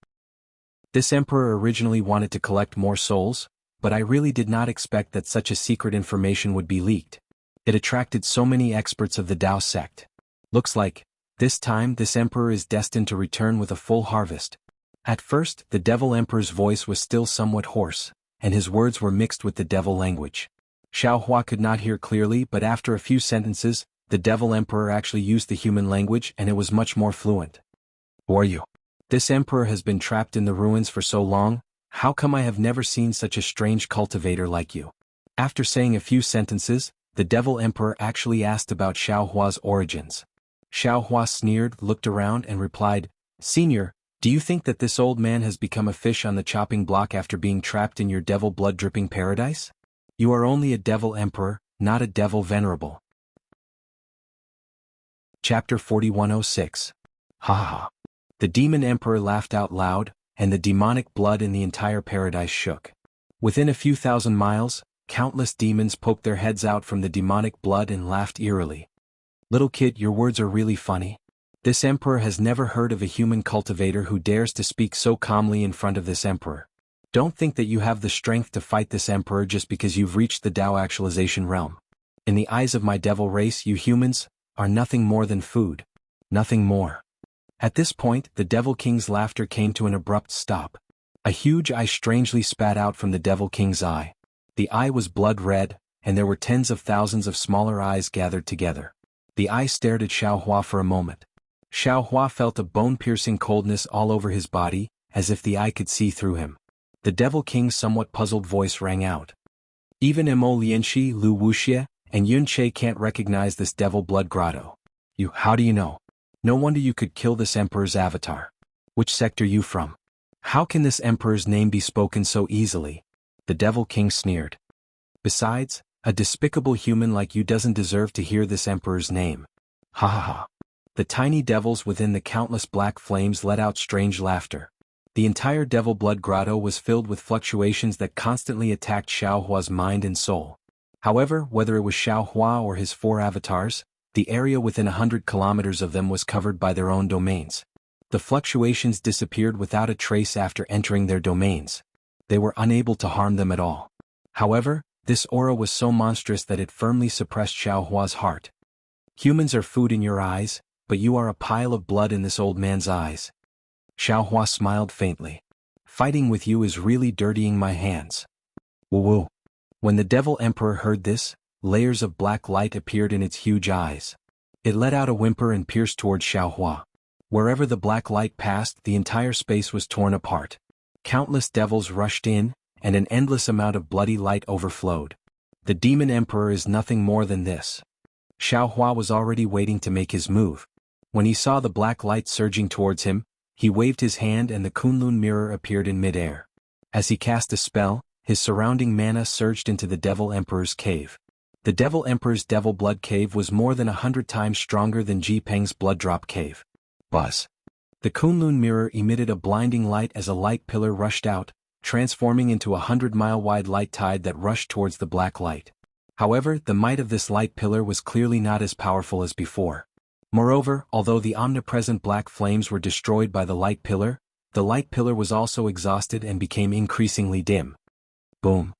This emperor originally wanted to collect more souls, but I really did not expect that such a secret information would be leaked. It attracted so many experts of the Dao sect. Looks like, this time this emperor is destined to return with a full harvest. At first, the Devil Emperor's voice was still somewhat hoarse, and his words were mixed with the devil language. Xiao Hua could not hear clearly, but after a few sentences, the Devil Emperor actually used the human language and it was much more fluent. "Who are you? This emperor has been trapped in the ruins for so long, how come I have never seen such a strange cultivator like you?" After saying a few sentences, the Devil Emperor actually asked about Xiao Hua's origins. Xiao Hua sneered, looked around and replied, "Senior, do you think that this old man has become a fish on the chopping block after being trapped in your devil blood-dripping paradise? You are only a Devil Emperor, not a Devil Venerable." Chapter 4106. Ha ha ha. The Demon Emperor laughed out loud, and the demonic blood in the entire paradise shook. Within a few thousand miles, countless demons poked their heads out from the demonic blood and laughed eerily. "Little kid, your words are really funny. This emperor has never heard of a human cultivator who dares to speak so calmly in front of this emperor. Don't think that you have the strength to fight this emperor just because you've reached the Dao actualization realm. In the eyes of my devil race, you humans are nothing more than food. Nothing more." At this point, the Devil King's laughter came to an abrupt stop. A huge eye strangely spat out from the Devil King's eye. The eye was blood red, and there were tens of thousands of smaller eyes gathered together. The eye stared at Xiao Hua for a moment. Xiao Hua felt a bone-piercing coldness all over his body, as if the eye could see through him. The Devil King's somewhat puzzled voice rang out. "Even Mo Lianxi, Lu Wuxia, and Yun Che can't recognize this Devil Blood Grotto. How do you know? No wonder you could kill this emperor's avatar. Which sect are you from? How can this emperor's name be spoken so easily?" The Devil King sneered. "Besides, a despicable human like you doesn't deserve to hear this emperor's name." Ha ha ha. The tiny devils within the countless black flames let out strange laughter. The entire Devil Blood Grotto was filled with fluctuations that constantly attacked Xiao Hua's mind and soul. However, whether it was Xiao Hua or his 4 avatars, the area within 100 kilometers of them was covered by their own domains. The fluctuations disappeared without a trace after entering their domains. They were unable to harm them at all. However, this aura was so monstrous that it firmly suppressed Xiao Hua's heart. "Humans are food in your eyes, but you are a pile of blood in this old man's eyes." Xiao Hua smiled faintly. "Fighting with you is really dirtying my hands." Woo woo. When the Devil Emperor heard this, layers of black light appeared in its huge eyes. It let out a whimper and pierced towards Xiao Hua. Wherever the black light passed, the entire space was torn apart. Countless devils rushed in, and an endless amount of bloody light overflowed. The Demon Emperor is nothing more than this. Xiao Hua was already waiting to make his move. When he saw the black light surging towards him, he waved his hand and the Kunlun mirror appeared in midair. As he cast a spell, his surrounding mana surged into the Devil Emperor's cave. The Devil Emperor's Devil Blood Cave was more than 100 times stronger than Ji Peng's Blood Drop Cave. Buzz. The Kunlun mirror emitted a blinding light as a light pillar rushed out, transforming into a 100-mile-wide light tide that rushed towards the black light. However, the might of this light pillar was clearly not as powerful as before. Moreover, although the omnipresent black flames were destroyed by the light pillar was also exhausted and became increasingly dim. Boom.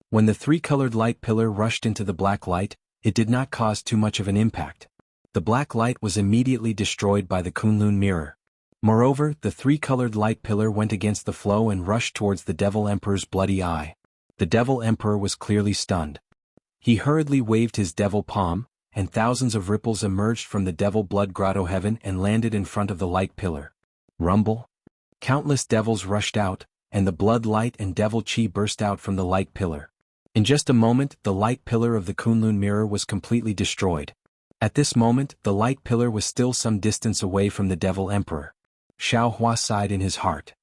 When the 3-colored light pillar rushed into the black light, it did not cause too much of an impact. The black light was immediately destroyed by the Kunlun mirror. Moreover, the 3-colored light pillar went against the flow and rushed towards the Devil Emperor's bloody eye. The Devil Emperor was clearly stunned. He hurriedly waved his devil palm, and thousands of ripples emerged from the devil blood grotto heaven and landed in front of the light pillar. Rumble? Countless devils rushed out, and the blood light and devil chi burst out from the light pillar. In just a moment, the light pillar of the Kunlun mirror was completely destroyed. At this moment, the light pillar was still some distance away from the Devil Emperor. Xiaohua sighed in his heart.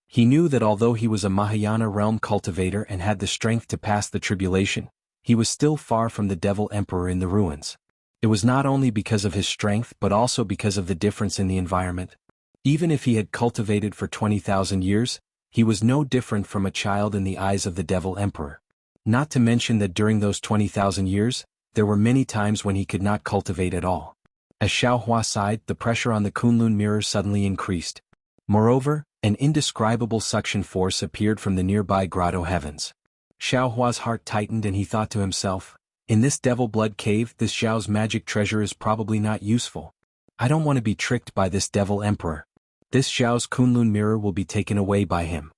He knew that although he was a Mahayana realm cultivator and had the strength to pass the tribulation, he was still far from the Devil Emperor in the ruins. It was not only because of his strength but also because of the difference in the environment. Even if he had cultivated for 20,000 years, he was no different from a child in the eyes of the Devil Emperor. Not to mention that during those 20,000 years, there were many times when he could not cultivate at all. As Xiaohua sighed, the pressure on the Kunlun mirror suddenly increased. Moreover, an indescribable suction force appeared from the nearby grotto heavens. Xiaohua's heart tightened and he thought to himself, in this devil blood cave, this Xiao's magic treasure is probably not useful. I don't want to be tricked by this Devil Emperor. This Xiao's Kunlun mirror will be taken away by him.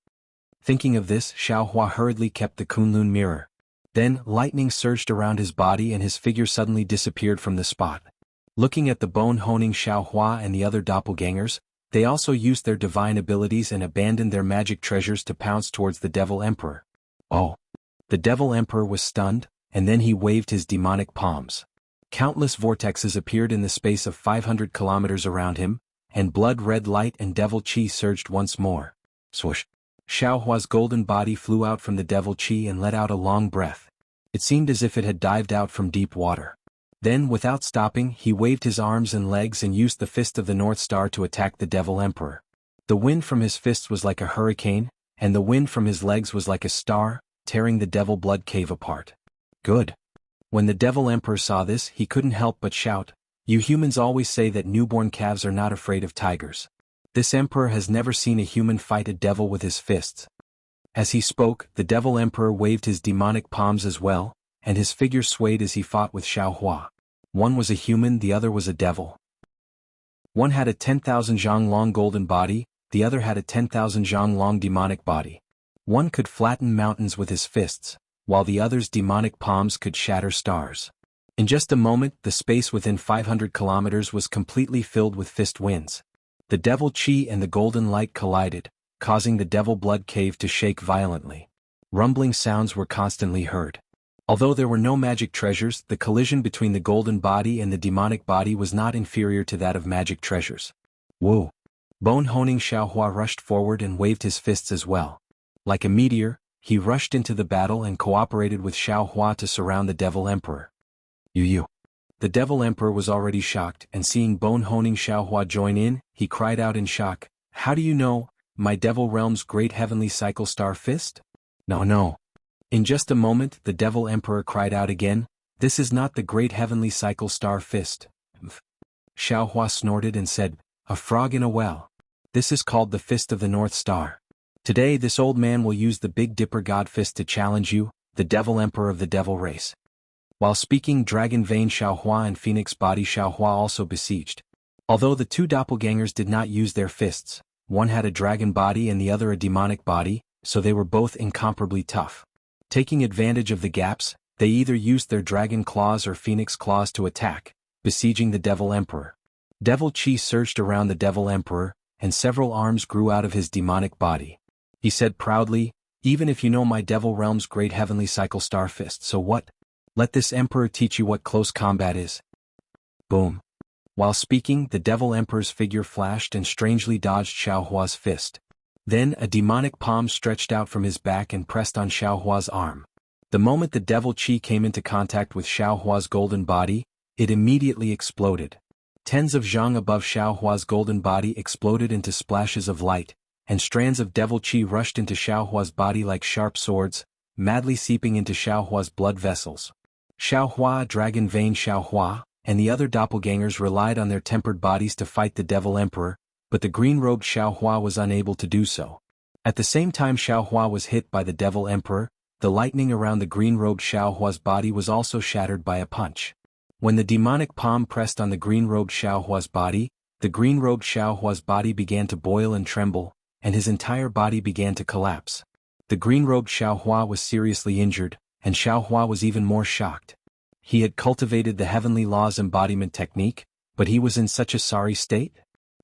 Thinking of this, Xiaohua hurriedly kept the Kunlun mirror. Then, lightning surged around his body and his figure suddenly disappeared from the spot. Looking at the bone-honing Xiaohua and the other doppelgangers, they also used their divine abilities and abandoned their magic treasures to pounce towards the Devil Emperor. Oh! The Devil Emperor was stunned, and then he waved his demonic palms. Countless vortexes appeared in the space of 500 kilometers around him, and blood-red light and devil chi surged once more. Swoosh! Xiaohua's golden body flew out from the devil chi and let out a long breath. It seemed as if it had dived out from deep water. Then, without stopping, he waved his arms and legs and used the fist of the North Star to attack the Devil Emperor. The wind from his fists was like a hurricane, and the wind from his legs was like a star, tearing the devil blood cave apart. Good. When the Devil Emperor saw this, he couldn't help but shout, "You humans always say that newborn calves are not afraid of tigers. This emperor has never seen a human fight a devil with his fists." As he spoke, the Devil Emperor waved his demonic palms as well, and his figure swayed as he fought with Xiaohua. One was a human, the other was a devil. One had a 10,000 zhang long golden body, the other had a 10,000 zhang long demonic body. One could flatten mountains with his fists, while the other's demonic palms could shatter stars. In just a moment, the space within 500 kilometers was completely filled with fist winds. The devil chi and the golden light collided, causing the devil blood cave to shake violently. Rumbling sounds were constantly heard. Although there were no magic treasures, the collision between the golden body and the demonic body was not inferior to that of magic treasures. Whoa! Bone-honing Xiaohua rushed forward and waved his fists as well. Like a meteor, he rushed into the battle and cooperated with Xiaohua to surround the Devil Emperor. You. The Devil Emperor was already shocked, and seeing bone-honing Xiaohua join in, he cried out in shock, "How do you know, my Devil Realm's great heavenly cycle star fist?" No. In just a moment, the Devil Emperor cried out again, "This is not the great heavenly cycle star fist." Xiaohua snorted and said, "A frog in a well. This is called the Fist of the North Star. Today this old man will use the Big Dipper God Fist to challenge you, the Devil Emperor of the Devil race." While speaking, Dragon Vein Xiaohua and Phoenix Body Xiaohua also besieged. Although the two doppelgangers did not use their fists, one had a dragon body and the other a demonic body, so they were both incomparably tough. Taking advantage of the gaps, they either used their dragon claws or phoenix claws to attack, besieging the Devil Emperor. Devil chi surged around the Devil Emperor, and several arms grew out of his demonic body. He said proudly, "Even if you know my Devil Realm's great heavenly cycle star fist, so what? Let this emperor teach you what close combat is." Boom. While speaking, the Devil Emperor's figure flashed and strangely dodged Xiaohua's fist. Then a demonic palm stretched out from his back and pressed on Xiaohua's arm. The moment the devil chi came into contact with Xiaohua's golden body, it immediately exploded. Tens of zhang above Xiaohua's golden body exploded into splashes of light, and strands of devil chi rushed into Xiaohua's body like sharp swords, madly seeping into Xiaohua's blood vessels. Xiaohua, Dragon Vein Xiaohua, and the other doppelgangers relied on their tempered bodies to fight the Devil Emperor, but the green-robed Xiaohua was unable to do so. At the same time Xiaohua was hit by the Devil Emperor, the lightning around the green-robed Xiaohua's body was also shattered by a punch. When the demonic palm pressed on the green-robed Xiaohua's body, the green-robed Xiaohua's body began to boil and tremble, and his entire body began to collapse. The green-robed Xiaohua was seriously injured, and Xiaohua was even more shocked. He had cultivated the heavenly law's embodiment technique, but he was in such a sorry state?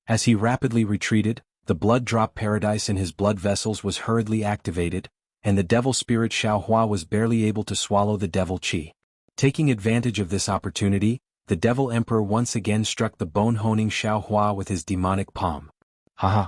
As he rapidly retreated, the blood drop paradise in his blood vessels was hurriedly activated, and the devil spirit Xiaohua was barely able to swallow the devil qi. Taking advantage of this opportunity, the devil emperor once again struck the bone-honing Xiaohua with his demonic palm. Haha!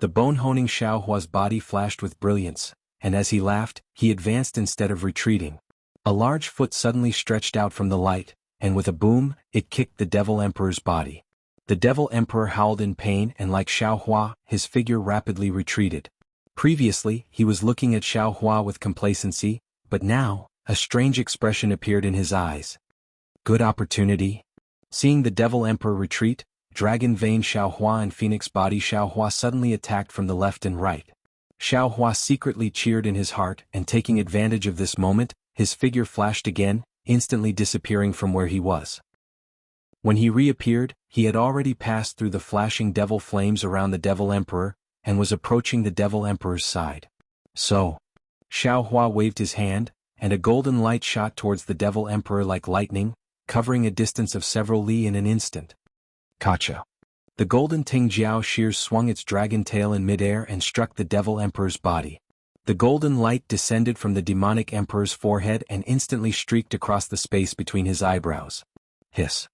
The bone-honing Xiaohua's body flashed with brilliance, and as he laughed, he advanced instead of retreating. A large foot suddenly stretched out from the light, and with a boom, it kicked the devil emperor's body. The devil emperor howled in pain, and like Xiaohua, his figure rapidly retreated. Previously, he was looking at Xiaohua with complacency, but now, a strange expression appeared in his eyes. Good opportunity? Seeing the devil emperor retreat, dragon vein Xiaohua and phoenix body Xiaohua suddenly attacked from the left and right. Xiaohua secretly cheered in his heart, and taking advantage of this moment, his figure flashed again, instantly disappearing from where he was. When he reappeared, he had already passed through the flashing devil flames around the devil emperor, and was approaching the devil emperor's side. So, Xiaohua waved his hand, and a golden light shot towards the devil emperor like lightning, covering a distance of several li in an instant. Kacha! The golden Tingjiao shears swung its dragon tail in midair and struck the devil emperor's body. The golden light descended from the demonic emperor's forehead and instantly streaked across the space between his eyebrows. Hiss!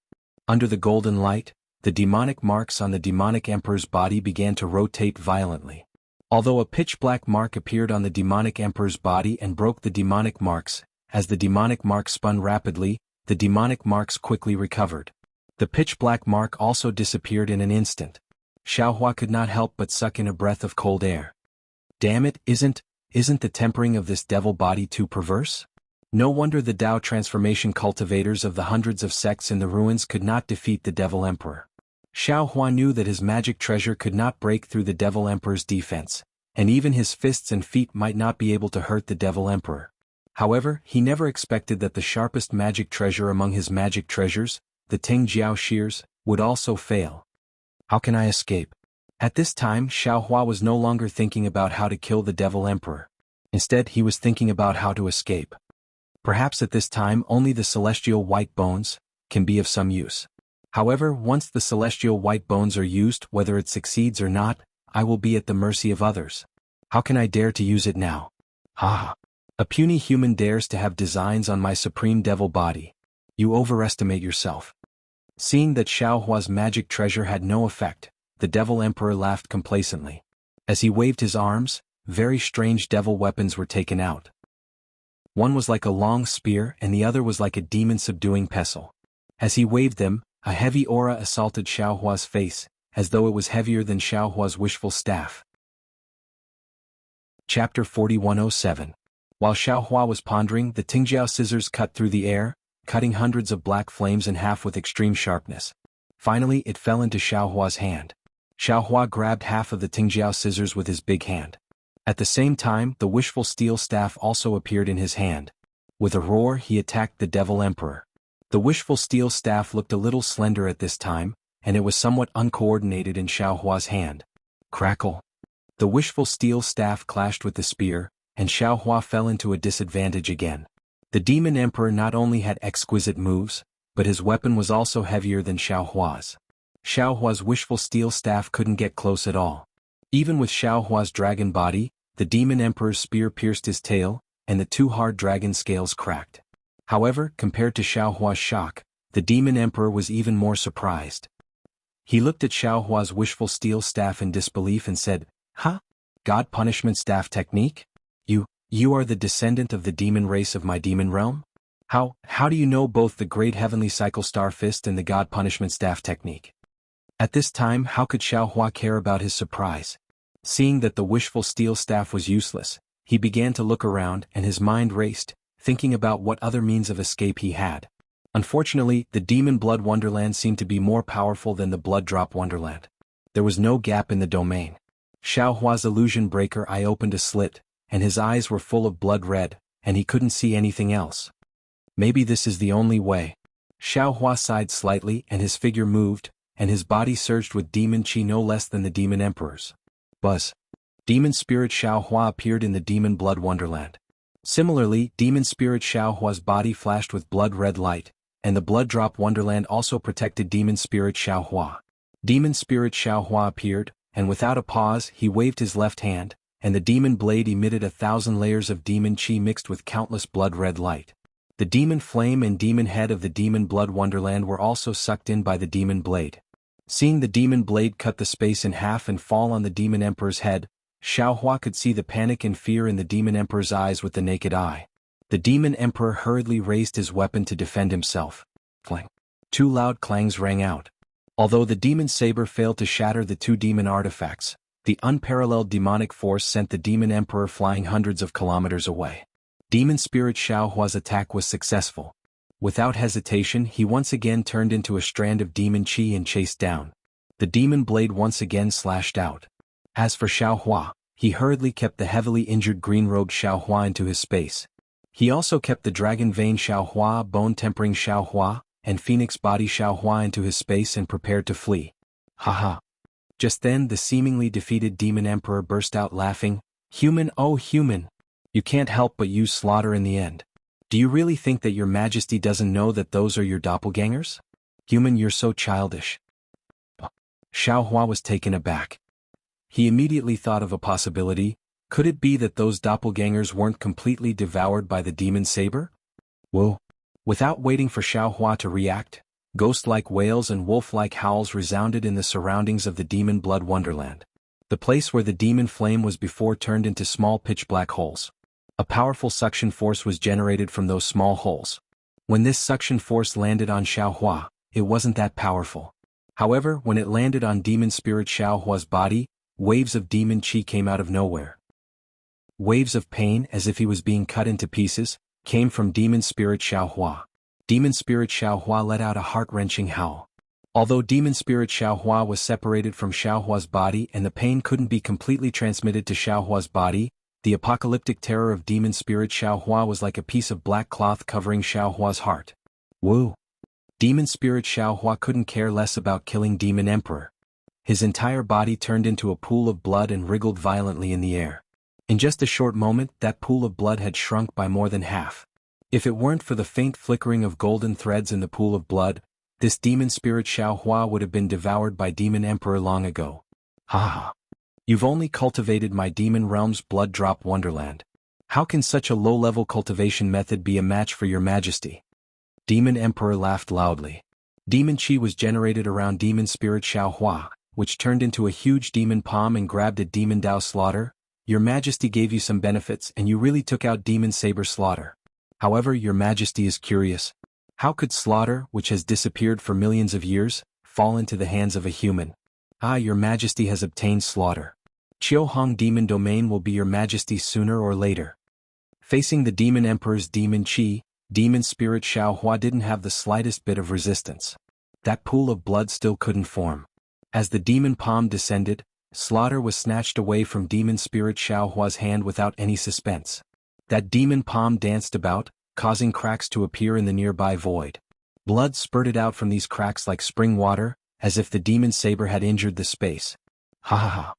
Under the golden light, the demonic marks on the demonic emperor's body began to rotate violently. Although a pitch-black mark appeared on the demonic emperor's body and broke the demonic marks, as the demonic marks spun rapidly, the demonic marks quickly recovered. The pitch-black mark also disappeared in an instant. Xiaohua could not help but suck in a breath of cold air. Damn it, isn't the tempering of this devil body too perverse? No wonder the Tao transformation cultivators of the hundreds of sects in the ruins could not defeat the devil emperor. Xiaohua knew that his magic treasure could not break through the devil emperor's defense, and even his fists and feet might not be able to hurt the devil emperor. However, he never expected that the sharpest magic treasure among his magic treasures, the Tingjiao shears, would also fail. How can I escape? At this time, Xiaohua was no longer thinking about how to kill the devil emperor. Instead, he was thinking about how to escape. Perhaps at this time only the celestial white bones can be of some use. However, once the celestial white bones are used, whether it succeeds or not, I will be at the mercy of others. How can I dare to use it now? Ha! A puny human dares to have designs on my supreme devil body. You overestimate yourself. Seeing that Xiaohua's magic treasure had no effect, the devil emperor laughed complacently. As he waved his arms, very strange devil weapons were taken out. One was like a long spear and the other was like a demon-subduing pestle. As he waved them, a heavy aura assaulted Xiaohua's face, as though it was heavier than Xiaohua's wishful staff. Chapter 4107. While Xiaohua was pondering, the Tingjiao scissors cut through the air, cutting hundreds of black flames in half with extreme sharpness. Finally, it fell into Xiaohua's hand. Xiaohua grabbed half of the Tingjiao scissors with his big hand. At the same time, the wishful steel staff also appeared in his hand. With a roar, he attacked the devil emperor. The wishful steel staff looked a little slender at this time, and it was somewhat uncoordinated in Xiaohua's hand. Crackle! The wishful steel staff clashed with the spear, and Xiaohua fell into a disadvantage again. The demon emperor not only had exquisite moves, but his weapon was also heavier than Xiaohua's. Xiaohua's wishful steel staff couldn't get close at all. Even with Xiaohua's dragon body, the demon emperor's spear pierced his tail, and the two hard dragon scales cracked. However, compared to Xiaohua's shock, the demon emperor was even more surprised. He looked at Xiaohua's wishful steel staff in disbelief and said, "Huh? God punishment staff technique? You are the descendant of the demon race of my demon realm? How do you know both the great heavenly cycle star fist and the God punishment staff technique?" At this time, how could Xiaohua care about his surprise? Seeing that the wishful steel staff was useless, he began to look around and his mind raced, thinking about what other means of escape he had. Unfortunately, the demon blood wonderland seemed to be more powerful than the blood drop wonderland. There was no gap in the domain. Xiaohua's illusion breaker eye opened a slit, and his eyes were full of blood red, and he couldn't see anything else. Maybe this is the only way. Xiaohua sighed slightly and his figure moved, and his body surged with demon qi no less than the demon emperor's. Buzz. Demon Spirit Xiaohua appeared in the Demon Blood Wonderland. Similarly, Demon Spirit Xiaohua's body flashed with blood-red light, and the Blood Drop Wonderland also protected Demon Spirit Xiaohua. Demon Spirit Xiaohua appeared, and without a pause he waved his left hand, and the demon blade emitted 1,000 layers of demon chi mixed with countless blood-red light. The demon flame and demon head of the Demon Blood Wonderland were also sucked in by the demon blade. Seeing the demon blade cut the space in half and fall on the Demon Emperor's head, Xiaohua could see the panic and fear in the Demon Emperor's eyes with the naked eye. The Demon Emperor hurriedly raised his weapon to defend himself. Clang. 2 loud clangs rang out. Although the demon saber failed to shatter the 2 demon artifacts, the unparalleled demonic force sent the Demon Emperor flying hundreds of kilometers away. Demon Spirit Xiaohua's attack was successful. Without hesitation he once again turned into a strand of demon chi and chased down. The demon blade once again slashed out. As for Xiaohua, he hurriedly kept the heavily injured green-robed Xiaohua into his space. He also kept the dragon vein Xiaohua, bone-tempering Xiaohua, and phoenix body Xiaohua into his space and prepared to flee. Haha. Just then the seemingly defeated Demon Emperor burst out laughing. Human, oh human! You can't help but use slaughter in the end. Do you really think that your majesty doesn't know that those are your doppelgangers? Human, you're so childish. Xiaohua was taken aback. He immediately thought of a possibility. Could it be that those doppelgangers weren't completely devoured by the demon saber? Whoa. Without waiting for Xiaohua to react, ghost-like wails and wolf-like howls resounded in the surroundings of the Demon Blood Wonderland. The place where the demon flame was before turned into small pitch-black holes. A powerful suction force was generated from those small holes. When this suction force landed on Xiaohua, it wasn't that powerful. However, when it landed on Demon Spirit Xiaohua's body, waves of demon chi came out of nowhere. Waves of pain, as if he was being cut into pieces, came from Demon Spirit Xiaohua. Demon Spirit Xiaohua let out a heart-wrenching howl. Although Demon Spirit Xiaohua was separated from Xiaohua's body and the pain couldn't be completely transmitted to Xiaohua's body, the apocalyptic terror of Demon Spirit Xiaohua was like a piece of black cloth covering Xiaohua's heart. Woo! Demon Spirit Xiaohua couldn't care less about killing Demon Emperor. His entire body turned into a pool of blood and wriggled violently in the air. In just a short moment, that pool of blood had shrunk by more than half. If it weren't for the faint flickering of golden threads in the pool of blood, this Demon Spirit Xiaohua would have been devoured by Demon Emperor long ago. Ha ha! You've only cultivated my Demon Realm's Blood Drop Wonderland. How can such a low-level cultivation method be a match for your majesty? Demon Emperor laughed loudly. Demon chi was generated around Demon Spirit Xiaohua, which turned into a huge demon palm and grabbed at Demon Dao Slaughter. Your majesty gave you some benefits and you really took out Demon Saber Slaughter. However, your majesty is curious. How could Slaughter, which has disappeared for millions of years, fall into the hands of a human? Ah, your majesty has obtained Slaughter. Qiuhong Demon Domain will be your majesty sooner or later. Facing the Demon Emperor's demon chi, Demon Spirit Xiaohua didn't have the slightest bit of resistance. That pool of blood still couldn't form. As the demon palm descended, Slaughter was snatched away from Demon Spirit Xiaohua's hand without any suspense. That demon palm danced about, causing cracks to appear in the nearby void. Blood spurted out from these cracks like spring water, as if the demon saber had injured the space. Ha ha ha.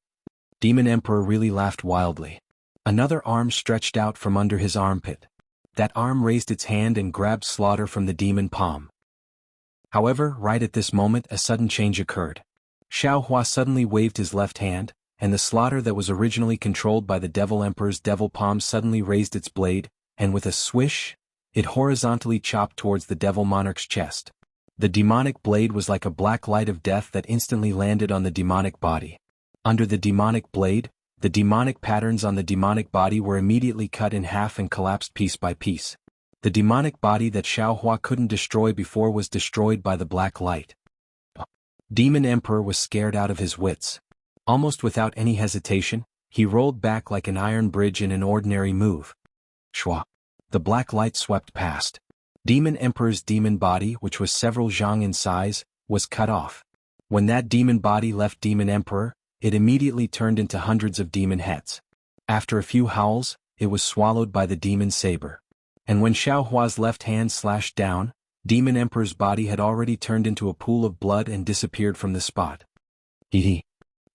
Demon Emperor really laughed wildly. Another arm stretched out from under his armpit. That arm raised its hand and grabbed Slaughter from the demon palm. However, right at this moment a sudden change occurred. Xiaohua suddenly waved his left hand, and the Slaughter that was originally controlled by the Devil Emperor's devil palm suddenly raised its blade, and with a swish, it horizontally chopped towards the Devil Monarch's chest. The demonic blade was like a black light of death that instantly landed on the demonic body. Under the demonic blade, the demonic patterns on the demonic body were immediately cut in half and collapsed piece by piece. The demonic body that Xiaohua couldn't destroy before was destroyed by the black light. Demon Emperor was scared out of his wits. Almost without any hesitation, he rolled back like an iron bridge in an ordinary move. Shwa! The black light swept past. Demon Emperor's demon body, which was several zhang in size, was cut off. When that demon body left Demon Emperor, it immediately turned into hundreds of demon heads. After a few howls, it was swallowed by the demon saber. And when Xiaohua's left hand slashed down, Demon Emperor's body had already turned into a pool of blood and disappeared from the spot. Hee hee.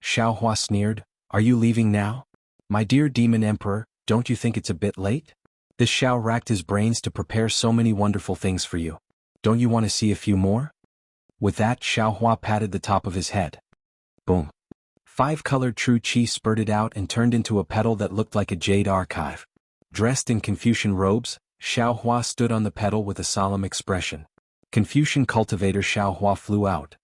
Xiaohua sneered, "Are you leaving now? My dear Demon Emperor, don't you think it's a bit late? This Xiao racked his brains to prepare so many wonderful things for you. Don't you want to see a few more? With that, Xiao Hua patted the top of his head. Boom. 5 colored true qi spurted out and turned into a petal that looked like a jade archive. Dressed in Confucian robes, Xiao Hua stood on the petal with a solemn expression. Confucian cultivator Xiao Hua flew out.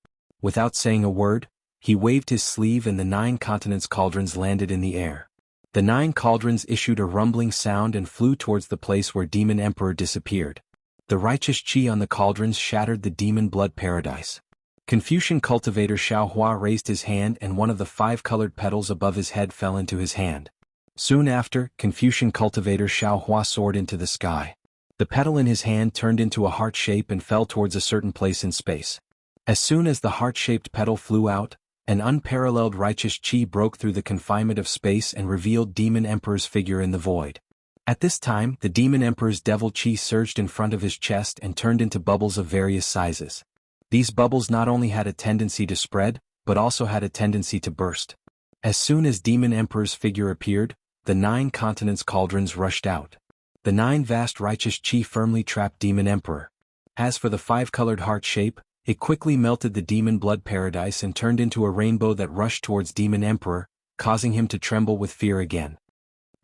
Without saying a word, he waved his sleeve and the 9 continents cauldrons landed in the air. The 9 cauldrons issued a rumbling sound and flew towards the place where Demon Emperor disappeared. The righteous qi on the cauldrons shattered the demon blood paradise. Confucian cultivator Xiao Hua raised his hand and one of the 5 colored petals above his head fell into his hand. Soon after, Confucian cultivator Xiao Hua soared into the sky. The petal in his hand turned into a heart shape and fell towards a certain place in space. As soon as the heart-shaped petal flew out, an unparalleled righteous qi broke through the confinement of space and revealed Demon Emperor's figure in the void. At this time, the Demon Emperor's devil qi surged in front of his chest and turned into bubbles of various sizes. These bubbles not only had a tendency to spread, but also had a tendency to burst. As soon as Demon Emperor's figure appeared, the 9 continents cauldrons rushed out. The 9 vast righteous qi firmly trapped Demon Emperor. As for the 5-colored heart shape, it quickly melted the demon blood paradise and turned into a rainbow that rushed towards Demon Emperor, causing him to tremble with fear again.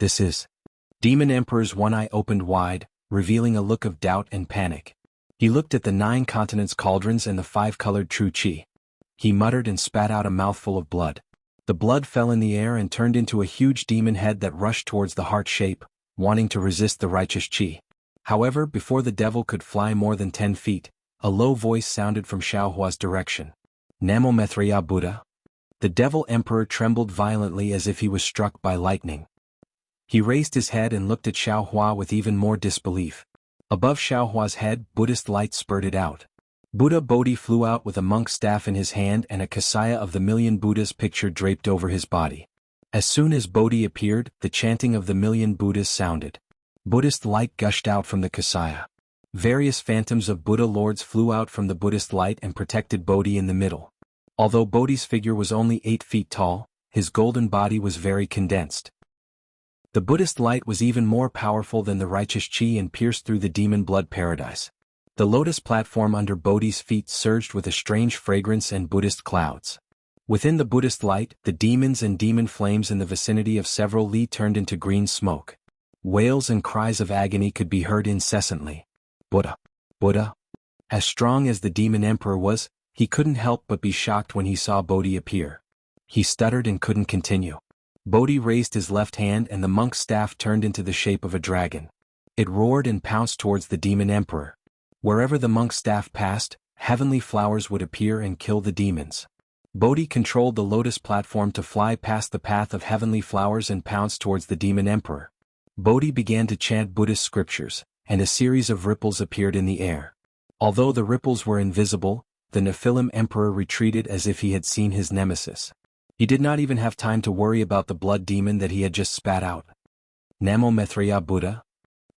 This is. Demon Emperor's one eye opened wide, revealing a look of doubt and panic. He looked at the 9 continents cauldrons and the 5-colored true qi. He muttered and spat out a mouthful of blood. The blood fell in the air and turned into a huge demon head that rushed towards the heart shape, wanting to resist the righteous qi. However, before the devil could fly more than 10 feet, a low voice sounded from Xiao Hua's direction. Namo Mithriya Buddha? The devil emperor trembled violently as if he was struck by lightning. He raised his head and looked at Xiao Hua with even more disbelief. Above Xiao Hua's head, Buddhist light spurted out. Buddha Bodhi flew out with a monk's staff in his hand and a kasaya of the million Buddhas picture draped over his body. As soon as Bodhi appeared, the chanting of the million Buddhas sounded. Buddhist light gushed out from the kasaya. Various phantoms of Buddha lords flew out from the Buddhist light and protected Bodhi in the middle. Although Bodhi's figure was only 8 feet tall, his golden body was very condensed. The Buddhist light was even more powerful than the righteous qi and pierced through the demon blood paradise. The lotus platform under Bodhi's feet surged with a strange fragrance and Buddhist clouds. Within the Buddhist light, the demons and demon flames in the vicinity of several li turned into green smoke. Wails and cries of agony could be heard incessantly. Buddha! Buddha! As strong as the Demon Emperor was, he couldn't help but be shocked when he saw Bodhi appear. He stuttered and couldn't continue. Bodhi raised his left hand and the monk's staff turned into the shape of a dragon. It roared and pounced towards the Demon Emperor. Wherever the monk's staff passed, heavenly flowers would appear and kill the demons. Bodhi controlled the lotus platform to fly past the path of heavenly flowers and pounce towards the Demon Emperor. Bodhi began to chant Buddhist scriptures, and a series of ripples appeared in the air. Although the ripples were invisible, the Nephilim Emperor retreated as if he had seen his nemesis. He did not even have time to worry about the blood demon that he had just spat out. Namo Mithriya Buddha?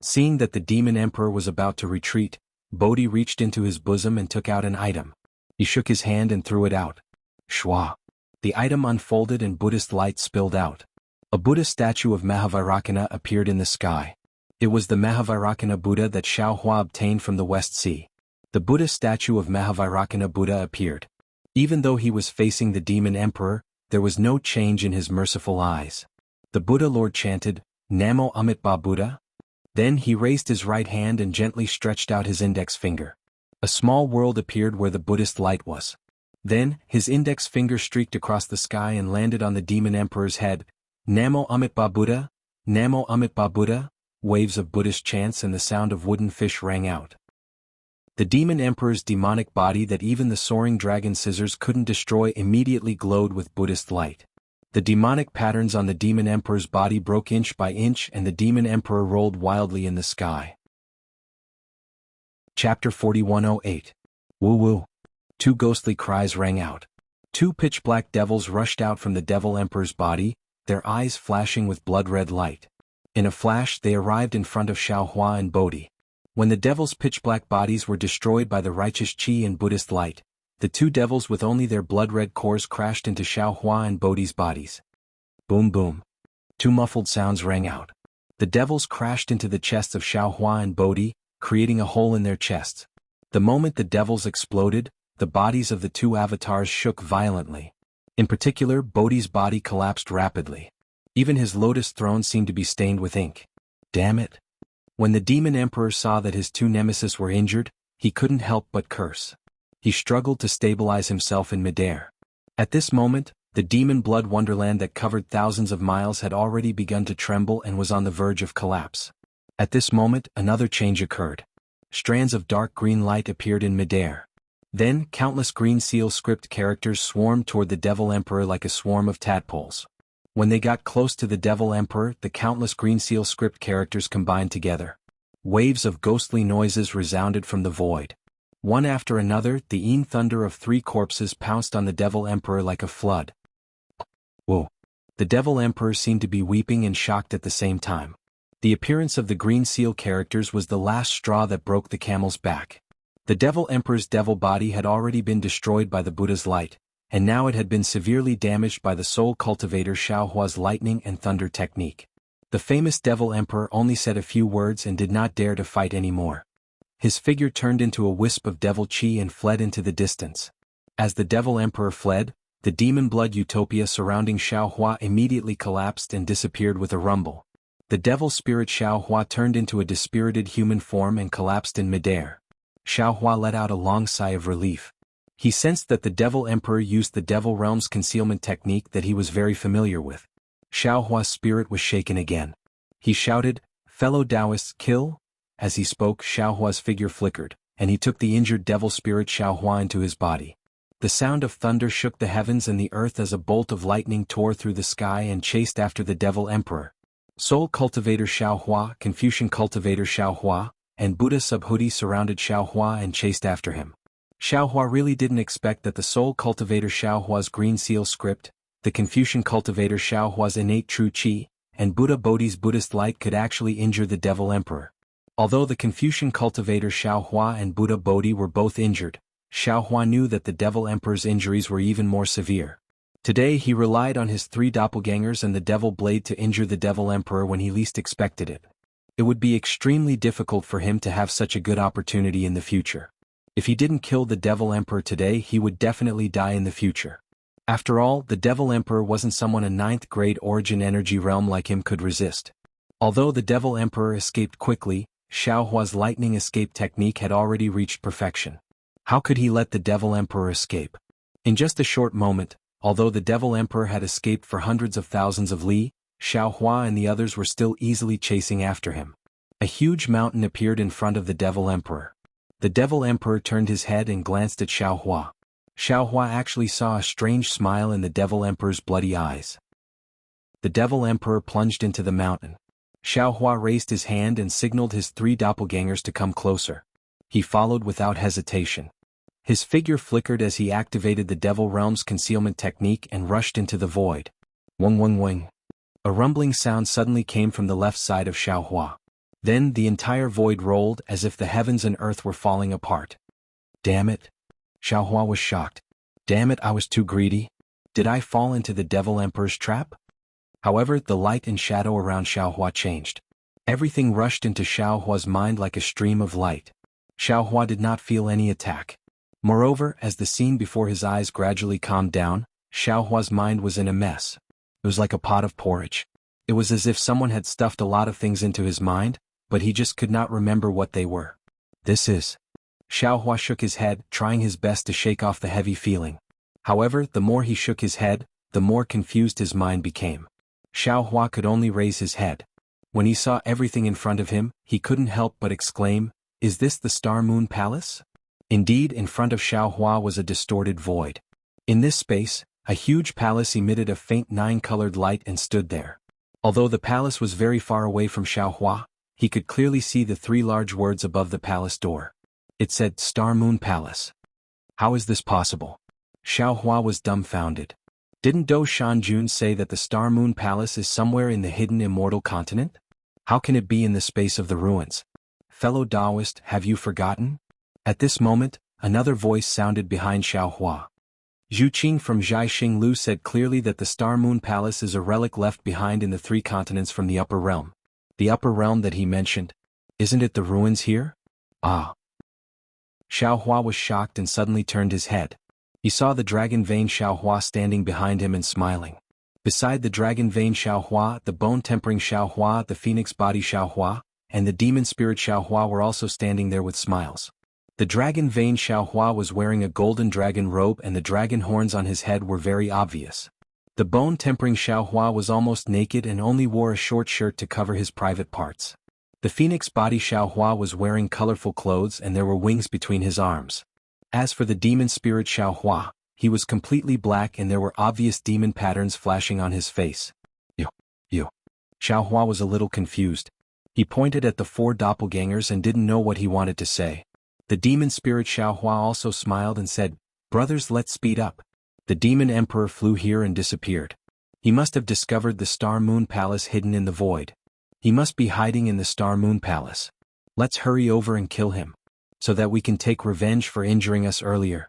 Seeing that the Demon Emperor was about to retreat, Bodhi reached into his bosom and took out an item. He shook his hand and threw it out. Shwa! The item unfolded and Buddhist light spilled out. A Buddha statue of Mahavairakana appeared in the sky. It was the Mahavairakana Buddha that Xiao Hua obtained from the West Sea. The Buddha statue of Mahavairakana Buddha appeared. Even though he was facing the Demon Emperor, there was no change in his merciful eyes. The Buddha Lord chanted, Namo Amitabha Buddha. Then he raised his right hand and gently stretched out his index finger. A small world appeared where the Buddhist light was. Then, his index finger streaked across the sky and landed on the Demon Emperor's head. Namo Amitabha Buddha, Namo Amitabha Buddha. Waves of Buddhist chants and the sound of wooden fish rang out. The Demon Emperor's demonic body that even the soaring dragon scissors couldn't destroy immediately glowed with Buddhist light. The demonic patterns on the Demon Emperor's body broke inch by inch and the Demon Emperor rolled wildly in the sky. Chapter 4108. Woo woo. 2 ghostly cries rang out. 2 pitch-black devils rushed out from the Devil Emperor's body, their eyes flashing with blood-red light. In a flash they arrived in front of Xiao Hua and Bodhi. When the devils' pitch-black bodies were destroyed by the righteous qi and Buddhist light, the 2 devils with only their blood-red cores crashed into Xiao Hua and Bodhi's bodies. Boom boom. Two muffled sounds rang out. The devils crashed into the chests of Xiaohua and Bodhi, creating a hole in their chests. The moment the devils exploded, the bodies of the two avatars shook violently. In particular, Bodhi's body collapsed rapidly. Even his lotus throne seemed to be stained with ink. Damn it. When the demon emperor saw that his two nemesis were injured, he couldn't help but curse. He struggled to stabilize himself in midair. At this moment, the demon blood wonderland that covered thousands of miles had already begun to tremble and was on the verge of collapse. At this moment, another change occurred. Strands of dark green light appeared in midair. Then, countless green seal script characters swarmed toward the Devil Emperor like a swarm of tadpoles. When they got close to the Devil Emperor, the countless green seal script characters combined together. Waves of ghostly noises resounded from the void. One after another, the een thunder of three corpses pounced on the Devil Emperor like a flood. Whoa! The Devil Emperor seemed to be weeping and shocked at the same time. The appearance of the green seal characters was the last straw that broke the camel's back. The Devil Emperor's devil body had already been destroyed by the Buddha's light, and now it had been severely damaged by the soul cultivator Xiaohua's lightning and thunder technique. The famous Devil Emperor only said a few words and did not dare to fight anymore. His figure turned into a wisp of devil chi and fled into the distance. As the Devil Emperor fled, the demon blood utopia surrounding Xiaohua immediately collapsed and disappeared with a rumble. The devil spirit Xiaohua turned into a dispirited human form and collapsed in midair. Xiaohua let out a long sigh of relief. He sensed that the Devil Emperor used the Devil Realm's concealment technique that he was very familiar with. Xiaohua's spirit was shaken again. He shouted, "Fellow Taoists, kill!" As he spoke, Xiaohua's figure flickered, and he took the injured devil spirit Xiaohua into his body. The sound of thunder shook the heavens and the earth as a bolt of lightning tore through the sky and chased after the Devil Emperor. Soul Cultivator Xiaohua, Confucian Cultivator Xiaohua, and Buddha Subhuti surrounded Xiaohua and chased after him. Xiaohua really didn't expect that the Soul Cultivator Xiaohua's green seal script, the Confucian Cultivator Xiaohua's innate true chi, and Buddha Bodhi's Buddhist light could actually injure the Devil Emperor. Although the Confucian Cultivator Xiaohua and Buddha Bodhi were both injured, Xiaohua knew that the Devil Emperor's injuries were even more severe. Today he relied on his three doppelgangers and the Devil Blade to injure the Devil Emperor when he least expected it. It would be extremely difficult for him to have such a good opportunity in the future. If he didn't kill the Devil Emperor today, he would definitely die in the future. After all, the Devil Emperor wasn't someone a 9th grade origin energy realm like him could resist. Although the Devil Emperor escaped quickly, Xiaohua's lightning escape technique had already reached perfection. How could he let the Devil Emperor escape? In just a short moment, although the Devil Emperor had escaped for hundreds of thousands of li, Xiaohua and the others were still easily chasing after him. A huge mountain appeared in front of the Devil Emperor. The Devil Emperor turned his head and glanced at Xiaohua. Xiaohua actually saw a strange smile in the Devil Emperor's bloody eyes. The Devil Emperor plunged into the mountain. Xiaohua raised his hand and signaled his three doppelgangers to come closer. He followed without hesitation. His figure flickered as he activated the Devil Realm's concealment technique and rushed into the void. Wing wing wing. A rumbling sound suddenly came from the left side of Xiaohua. Then the entire void rolled as if the heavens and earth were falling apart. Damn it! Xiaohua was shocked. Damn it, I was too greedy. Did I fall into the Devil Emperor's trap? However, the light and shadow around Xiaohua changed. Everything rushed into Xiaohua's mind like a stream of light. Xiaohua did not feel any attack. Moreover, as the scene before his eyes gradually calmed down, Xiaohua's mind was in a mess. It was like a pot of porridge. It was as if someone had stuffed a lot of things into his mind, but he just could not remember what they were. This is... Xiaohua shook his head, trying his best to shake off the heavy feeling. However, the more he shook his head, the more confused his mind became. Xiaohua could only raise his head. When he saw everything in front of him, he couldn't help but exclaim, "Is this the Star Moon Palace?" Indeed, in front of Xiaohua was a distorted void. In this space, a huge palace emitted a faint 9-colored light and stood there. Although the palace was very far away from Xiaohua, he could clearly see the 3 large words above the palace door. It said, "Star Moon Palace." How is this possible? Xiaohua was dumbfounded. Didn't Do Shanjun say that the Star Moon Palace is somewhere in the hidden immortal continent? How can it be in the space of the ruins? Fellow Taoist, have you forgotten? At this moment, another voice sounded behind Xiaohua. Zhu Qing from Zhai Xinglu said clearly that the Star Moon Palace is a relic left behind in the 3 continents from the Upper Realm. The Upper Realm that he mentioned? Isn't it the ruins here? Ah. Xiao Hua was shocked and suddenly turned his head. He saw the dragon vein Xiao Hua standing behind him and smiling. Beside the dragon vein Xiao Hua, the bone-tempering Xiao Hua, the phoenix body Xiao Hua, and the demon spirit Xiao Hua were also standing there with smiles. The dragon vein Xiao Hua was wearing a golden dragon robe and the dragon horns on his head were very obvious. The bone-tempering Xiao Hua was almost naked and only wore a short shirt to cover his private parts. The phoenix body Xiao Hua was wearing colorful clothes and there were wings between his arms. As for the demon spirit Xiao Hua, he was completely black and there were obvious demon patterns flashing on his face. You. Xiao Hua was a little confused. He pointed at the 4 doppelgangers and didn't know what he wanted to say. The demon spirit Xiao Hua also smiled and said, "Brothers, let's speed up." The demon emperor flew here and disappeared. He must have discovered the Star Moon Palace hidden in the void. He must be hiding in the Star Moon Palace. Let's hurry over and kill him, so that we can take revenge for injuring us earlier.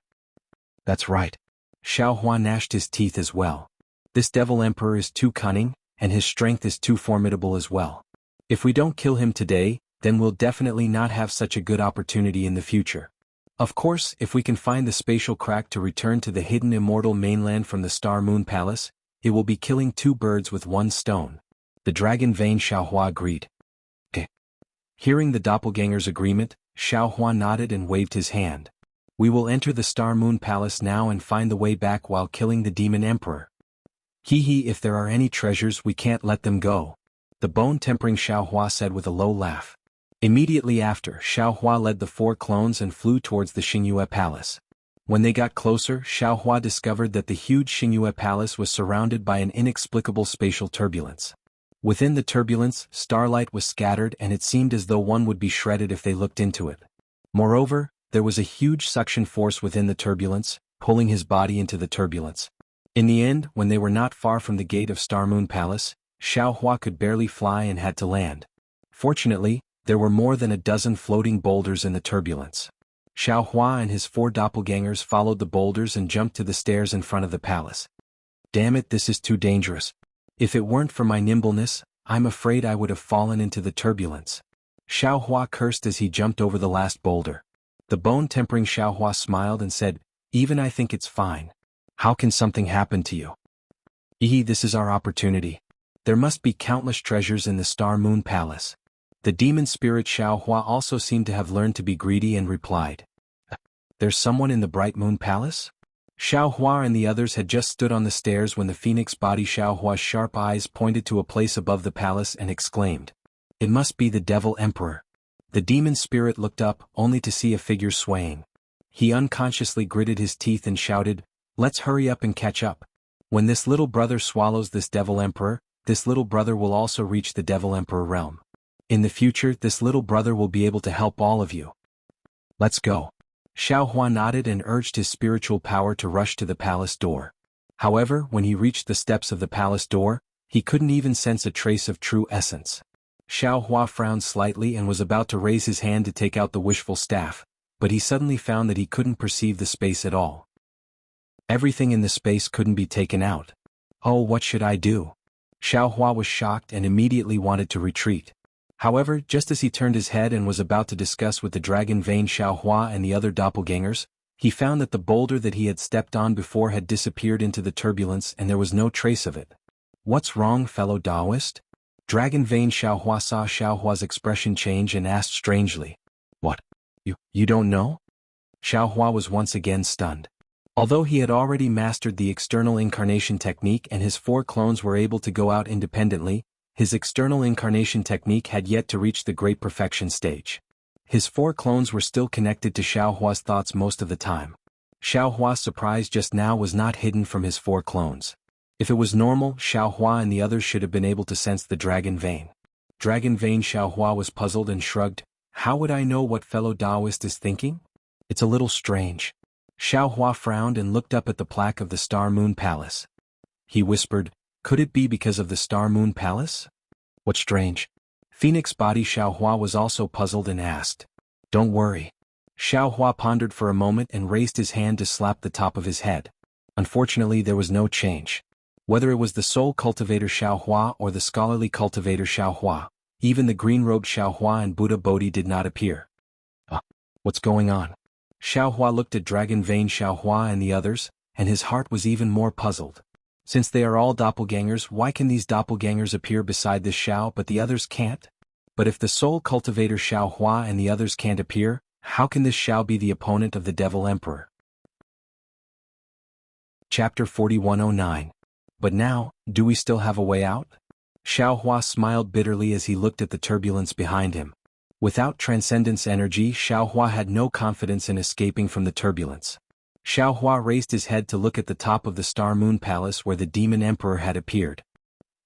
That's right. Xiao Hua gnashed his teeth as well. This devil emperor is too cunning, and his strength is too formidable as well. If we don't kill him today, then we'll definitely not have such a good opportunity in the future. Of course, if we can find the spatial crack to return to the hidden immortal mainland from the Star Moon Palace, it will be killing 2 birds with 1 stone. The dragon vein Xiao Hua agreed. Okay. Hearing the doppelganger's agreement, Xiao Hua nodded and waved his hand. We will enter the Star Moon Palace now and find the way back while killing the demon emperor. If there are any treasures we can't let them go. The bone-tempering Xiao Hua said with a low laugh. Immediately after, Xiao Hua led the 4 clones and flew towards the Xingyue Palace. When they got closer, Xiao Hua discovered that the huge Xingyue Palace was surrounded by an inexplicable spatial turbulence. Within the turbulence, starlight was scattered and it seemed as though one would be shredded if they looked into it. Moreover, there was a huge suction force within the turbulence, pulling his body into the turbulence. In the end, when they were not far from the gate of Star Moon Palace, Xiao Hua could barely fly and had to land. Fortunately, there were more than a dozen floating boulders in the turbulence. Xiao Hua and his 4 doppelgangers followed the boulders and jumped to the stairs in front of the palace. Damn it, this is too dangerous. If it weren't for my nimbleness, I'm afraid I would have fallen into the turbulence. Xiao Hua cursed as he jumped over the last boulder. The bone-tempering Xiao Hua smiled and said, "Even I think it's fine. How can something happen to you? This is our opportunity. There must be countless treasures in the Star Moon Palace." The demon spirit Xiao Hua also seemed to have learned to be greedy and replied, "There's someone in the Bright Moon Palace?" Xiao Hua and the others had just stood on the stairs when the phoenix body Xiao Hua's sharp eyes pointed to a place above the palace and exclaimed, "It must be the Devil Emperor." The demon spirit looked up, only to see a figure swaying. He unconsciously gritted his teeth and shouted, "Let's hurry up and catch up. When this little brother swallows this Devil Emperor, this little brother will also reach the Devil Emperor realm. In the future, this little brother will be able to help all of you. Let's go." Xiao Hua nodded and urged his spiritual power to rush to the palace door. However, when he reached the steps of the palace door, he couldn't even sense a trace of true essence. Xiao Hua frowned slightly and was about to raise his hand to take out the wishful staff, but he suddenly found that he couldn't perceive the space at all. Everything in the space couldn't be taken out. Oh, what should I do? Xiao Hua was shocked and immediately wanted to retreat. However, just as he turned his head and was about to discuss with the dragon vein Xiao Hua and the other doppelgangers, he found that the boulder that he had stepped on before had disappeared into the turbulence and there was no trace of it. "What's wrong, fellow Taoist?" Dragon vein Xiao Hua saw Xiao Hua's expression change and asked strangely, "What? You don't know?" Xiao Hua was once again stunned. Although he had already mastered the external incarnation technique and his 4 clones were able to go out independently, his external incarnation technique had yet to reach the great perfection stage. His 4 clones were still connected to Xiao Hua's thoughts most of the time. Xiao Hua's surprise just now was not hidden from his 4 clones. If it was normal, Xiao Hua and the others should have been able to sense the dragon vein. Dragon vein Xiao Hua was puzzled and shrugged. "How would I know what fellow Taoist is thinking? It's a little strange." Xiao Hua frowned and looked up at the plaque of the Star Moon Palace. He whispered, "Could it be because of the Star Moon Palace?" "What's strange?" Phoenix body Xiao Hua was also puzzled and asked. "Don't worry." Xiao Hua pondered for a moment and raised his hand to slap the top of his head. Unfortunately, there was no change. Whether it was the soul cultivator Xiaohua or the scholarly cultivator Xiaohua, even the green-robed Xiaohua and Buddha Bodhi did not appear. What's going on? Xiaohua looked at Dragon Vein Xiaohua and the others, and his heart was even more puzzled. Since they are all doppelgangers, why can these doppelgangers appear beside this Xiao but the others can't? But if the soul cultivator Xiaohua and the others can't appear, how can this Xiao be the opponent of the Devil Emperor? Chapter 4109. But now, do we still have a way out? Xiaohua smiled bitterly as he looked at the turbulence behind him. Without transcendence energy, Xiaohua had no confidence in escaping from the turbulence. Xiaohua raised his head to look at the top of the Star Moon Palace where the Demon Emperor had appeared.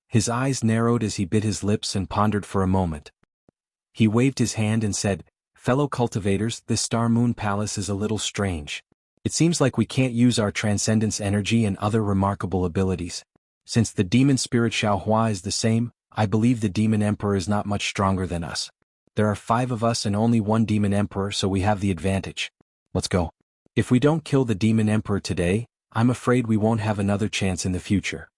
His eyes narrowed as he bit his lips and pondered for a moment. He waved his hand and said, "Fellow cultivators, this Star Moon Palace is a little strange. It seems like we can't use our transcendence energy and other remarkable abilities. Since the demon spirit Xiaohua is the same, I believe the Demon Emperor is not much stronger than us. There are 5 of us and only 1 Demon Emperor, so we have the advantage. Let's go. If we don't kill the Demon Emperor today, I'm afraid we won't have another chance in the future."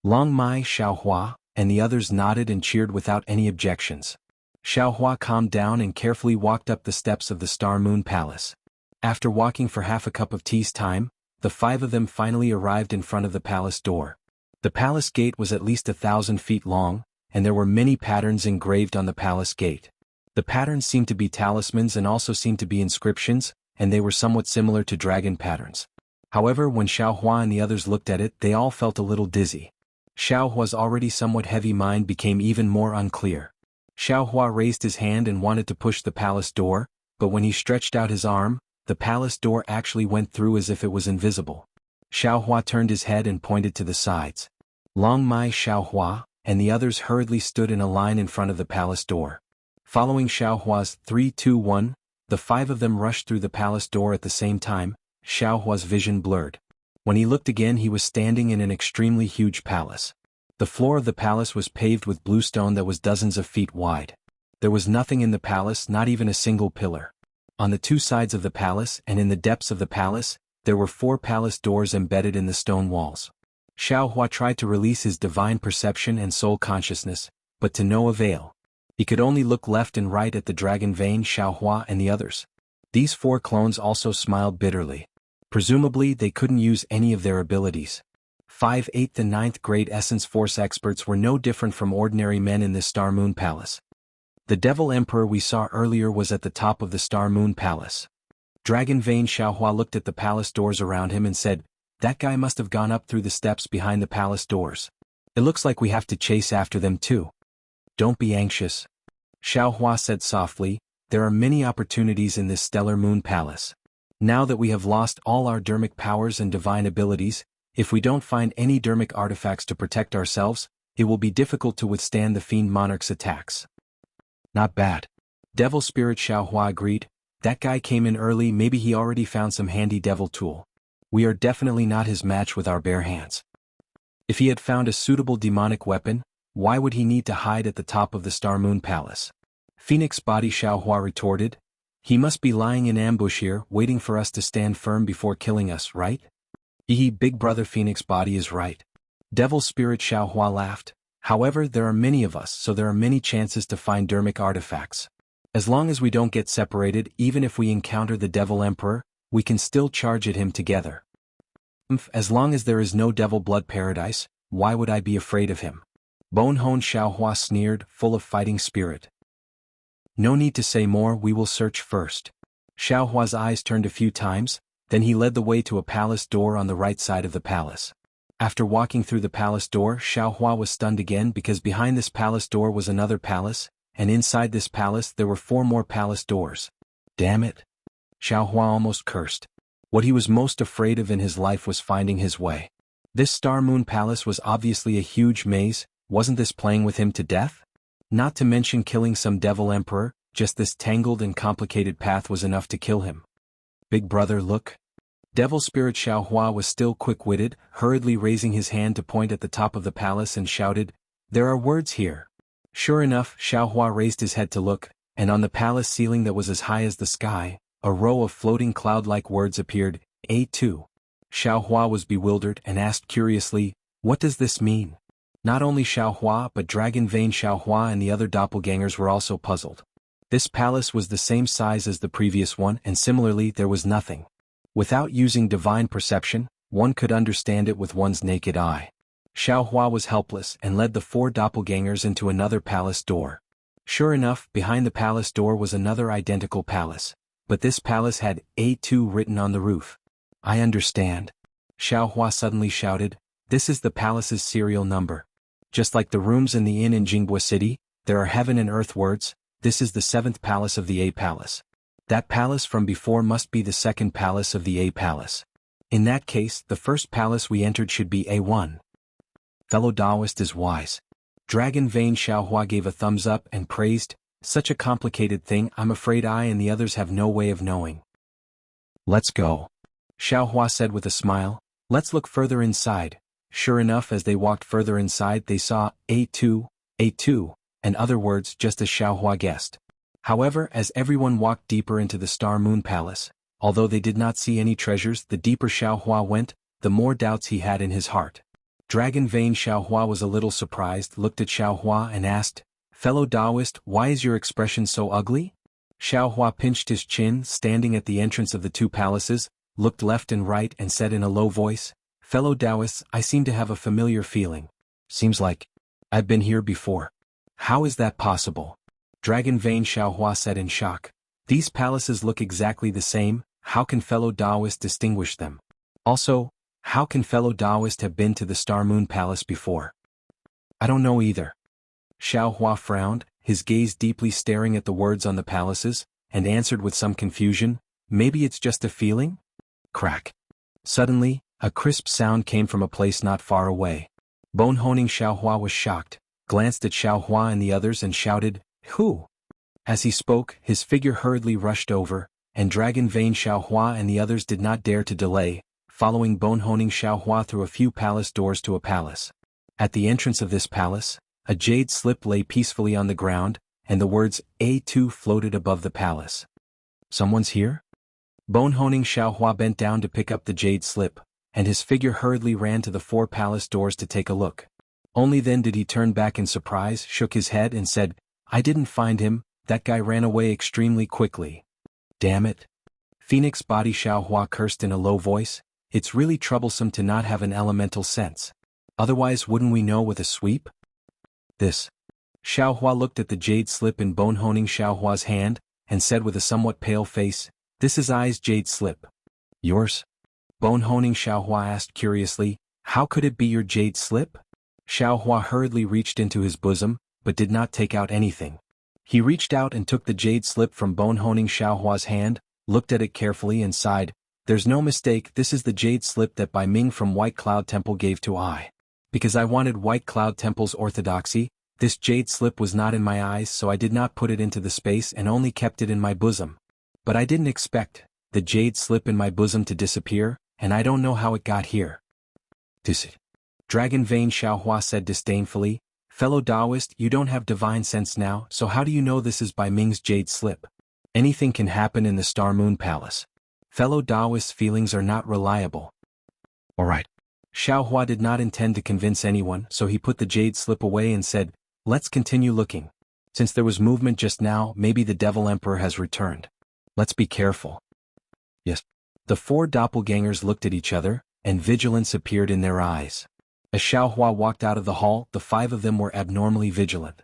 Long Mai, Xiaohua, and the others nodded and cheered without any objections. Xiaohua calmed down and carefully walked up the steps of the Star Moon Palace. After walking for half a cup of tea's time, the 5 of them finally arrived in front of the palace door. The palace gate was at least 1,000 feet long, and there were many patterns engraved on the palace gate. The patterns seemed to be talismans and also seemed to be inscriptions, and they were somewhat similar to dragon patterns. However, when Xiaohua and the others looked at it, they all felt a little dizzy. Xiaohua's already somewhat heavy mind became even more unclear. Xiaohua raised his hand and wanted to push the palace door, but when he stretched out his arm, the palace door actually went through as if it was invisible. Xiaohua turned his head and pointed to the sides. Long Mai, Xiaohua, and the others hurriedly stood in a line in front of the palace door. Following Xiaohua's 3, 2, 1, the 5 of them rushed through the palace door at the same time. Xiaohua's vision blurred. When he looked again, he was standing in an extremely huge palace. The floor of the palace was paved with blue stone that was dozens of feet wide. There was nothing in the palace, not even a single pillar. On the 2 sides of the palace and in the depths of the palace, there were 4 palace doors embedded in the stone walls. Xiaohua tried to release his divine perception and soul consciousness, but to no avail. He could only look left and right at the Dragon Vein Xiaohua and the others. These 4 clones also smiled bitterly. Presumably, they couldn't use any of their abilities. 5th, 8th and 9th grade Essence Force experts were no different from ordinary men in this Star Moon Palace. The Devil Emperor we saw earlier was at the top of the Star Moon Palace. Dragon Vein Xiaohua looked at the palace doors around him and said, "That guy must have gone up through the steps behind the palace doors. It looks like we have to chase after them too." "Don't be anxious," Xiaohua said softly, "there are many opportunities in this stellar moon palace. Now that we have lost all our dermic powers and divine abilities, if we don't find any dermic artifacts to protect ourselves, it will be difficult to withstand the Fiend Monarch's attacks." "Not bad." Devil Spirit Xiaohua agreed. "That guy came in early, maybe he already found some handy devil tool. We are definitely not his match with our bare hands. If he had found a suitable demonic weapon, why would he need to hide at the top of the Star Moon Palace?" Phoenix Body Xiaohua retorted. "He must be lying in ambush here, waiting for us to stand firm before killing us, right?" Big brother Phoenix Body is right." Devil Spirit Xiaohua laughed. "However, there are many of us, so there are many chances to find dermic artifacts. As long as we don't get separated, even if we encounter the Devil Emperor, we can still charge at him together. As long as there is no Devil Blood Paradise, why would I be afraid of him?" Bonehone Xiaohua sneered, full of fighting spirit. "No need to say more, we will search first." Xiaohua's eyes turned a few times, then he led the way to a palace door on the right side of the palace. After walking through the palace door, Xiaohua was stunned again because behind this palace door was another palace, and inside this palace there were 4 more palace doors. Damn it! Xiaohua almost cursed. What he was most afraid of in his life was finding his way. This Star Moon Palace was obviously a huge maze. Wasn't this playing with him to death? Not to mention killing some Devil Emperor, just this tangled and complicated path was enough to kill him. "Big brother, look." Devil Spirit Xiaohua was still quick-witted, hurriedly raising his hand to point at the top of the palace and shouted, "There are words here." Sure enough, Xiaohua raised his head to look, and on the palace ceiling that was as high as the sky, a row of floating cloud-like words appeared, A2. Xiaohua was bewildered and asked curiously, "What does this mean?" Not only Xiaohua but Dragon Vein Xiaohua and the other doppelgangers were also puzzled. This palace was the same size as the previous one and similarly there was nothing. Without using divine perception, one could understand it with one's naked eye. Xiaohua was helpless and led the 4 doppelgangers into another palace door. Sure enough, behind the palace door was another identical palace, but this palace had A2 written on the roof. "I understand." Xiaohua suddenly shouted, "This is the palace's serial number. Just like the rooms in the inn in Jianghu City, there are heaven and earth words, this is the 7th palace of the A palace. That palace from before must be the 2nd palace of the A palace. In that case, the first palace we entered should be A1. Fellow Taoist is wise." Dragon Vein Xiaohua gave a thumbs up and praised, "Such a complicated thing I'm afraid I and the others have no way of knowing." "Let's go," Xiaohua said with a smile, "let's look further inside." Sure enough, as they walked further inside they saw A2, and other words just as Xiaohua guessed. However, as everyone walked deeper into the Star Moon Palace, although they did not see any treasures, the deeper Xiaohua went, the more doubts he had in his heart. Dragon Vein Xiaohua was a little surprised, looked at Xiaohua and asked, "Fellow Taoist, why is your expression so ugly?" Xiaohua pinched his chin, standing at the entrance of the 2 palaces, looked left and right and said in a low voice, "Fellow Taoists, I seem to have a familiar feeling. Seems like I've been here before." "How is that possible?" Dragon Vein Xiaohua said in shock. "These palaces look exactly the same, how can fellow Taoists distinguish them? Also, how can fellow Taoists have been to the Star Moon Palace before?" "I don't know either." Xiaohua frowned, his gaze deeply staring at the words on the palaces, and answered with some confusion, "Maybe it's just a feeling?" Crack. Suddenly, a crisp sound came from a place not far away. Bone-honing Xiaohua was shocked, glanced at Xiaohua and the others and shouted, "Who?" As he spoke, his figure hurriedly rushed over, and Dragon Vein Xiaohua and the others did not dare to delay, following Bone-honing Xiaohua through a few palace doors to a palace. At the entrance of this palace, a jade slip lay peacefully on the ground, and the words A2 floated above the palace. "Someone's here?" Bone-honing Xiaohua bent down to pick up the jade slip, and his figure hurriedly ran to the 4 palace doors to take a look. Only then did he turn back in surprise, shook his head and said, "I didn't find him, that guy ran away extremely quickly." "Damn it." Phoenix Body Xiaohua cursed in a low voice, "It's really troublesome to not have an elemental sense. Otherwise wouldn't we know with a sweep?" "This." Xiaohua looked at the jade slip in Bone-honing Xiaohua's hand, and said with a somewhat pale face, "This is I's jade slip." "Yours?" Bone-honing Xiaohua asked curiously, "How could it be your jade slip?" Xiaohua hurriedly reached into his bosom, but did not take out anything. He reached out and took the jade slip from Bone-honing Xiaohua's hand, looked at it carefully and sighed, "There's no mistake, this is the jade slip that Bai Ming from White Cloud Temple gave to I. Because I wanted White Cloud Temple's orthodoxy, this jade slip was not in my eyes so I did not put it into the space and only kept it in my bosom. But I didn't expect the jade slip in my bosom to disappear, and I don't know how it got here." "This." Dragon Vein Xiaohua said disdainfully, "Fellow Taoist, you don't have divine sense now, so how do you know this is Bai Ming's jade slip? Anything can happen in the Star Moon Palace. Fellow Taoist's feelings are not reliable." "Alright." Xiaohua did not intend to convince anyone, so he put the jade slip away and said, "Let's continue looking. Since there was movement just now, maybe the Devil Emperor has returned. Let's be careful." "Yes." The 4 doppelgangers looked at each other, and vigilance appeared in their eyes. As Xiaohua walked out of the hall, the 5 of them were abnormally vigilant.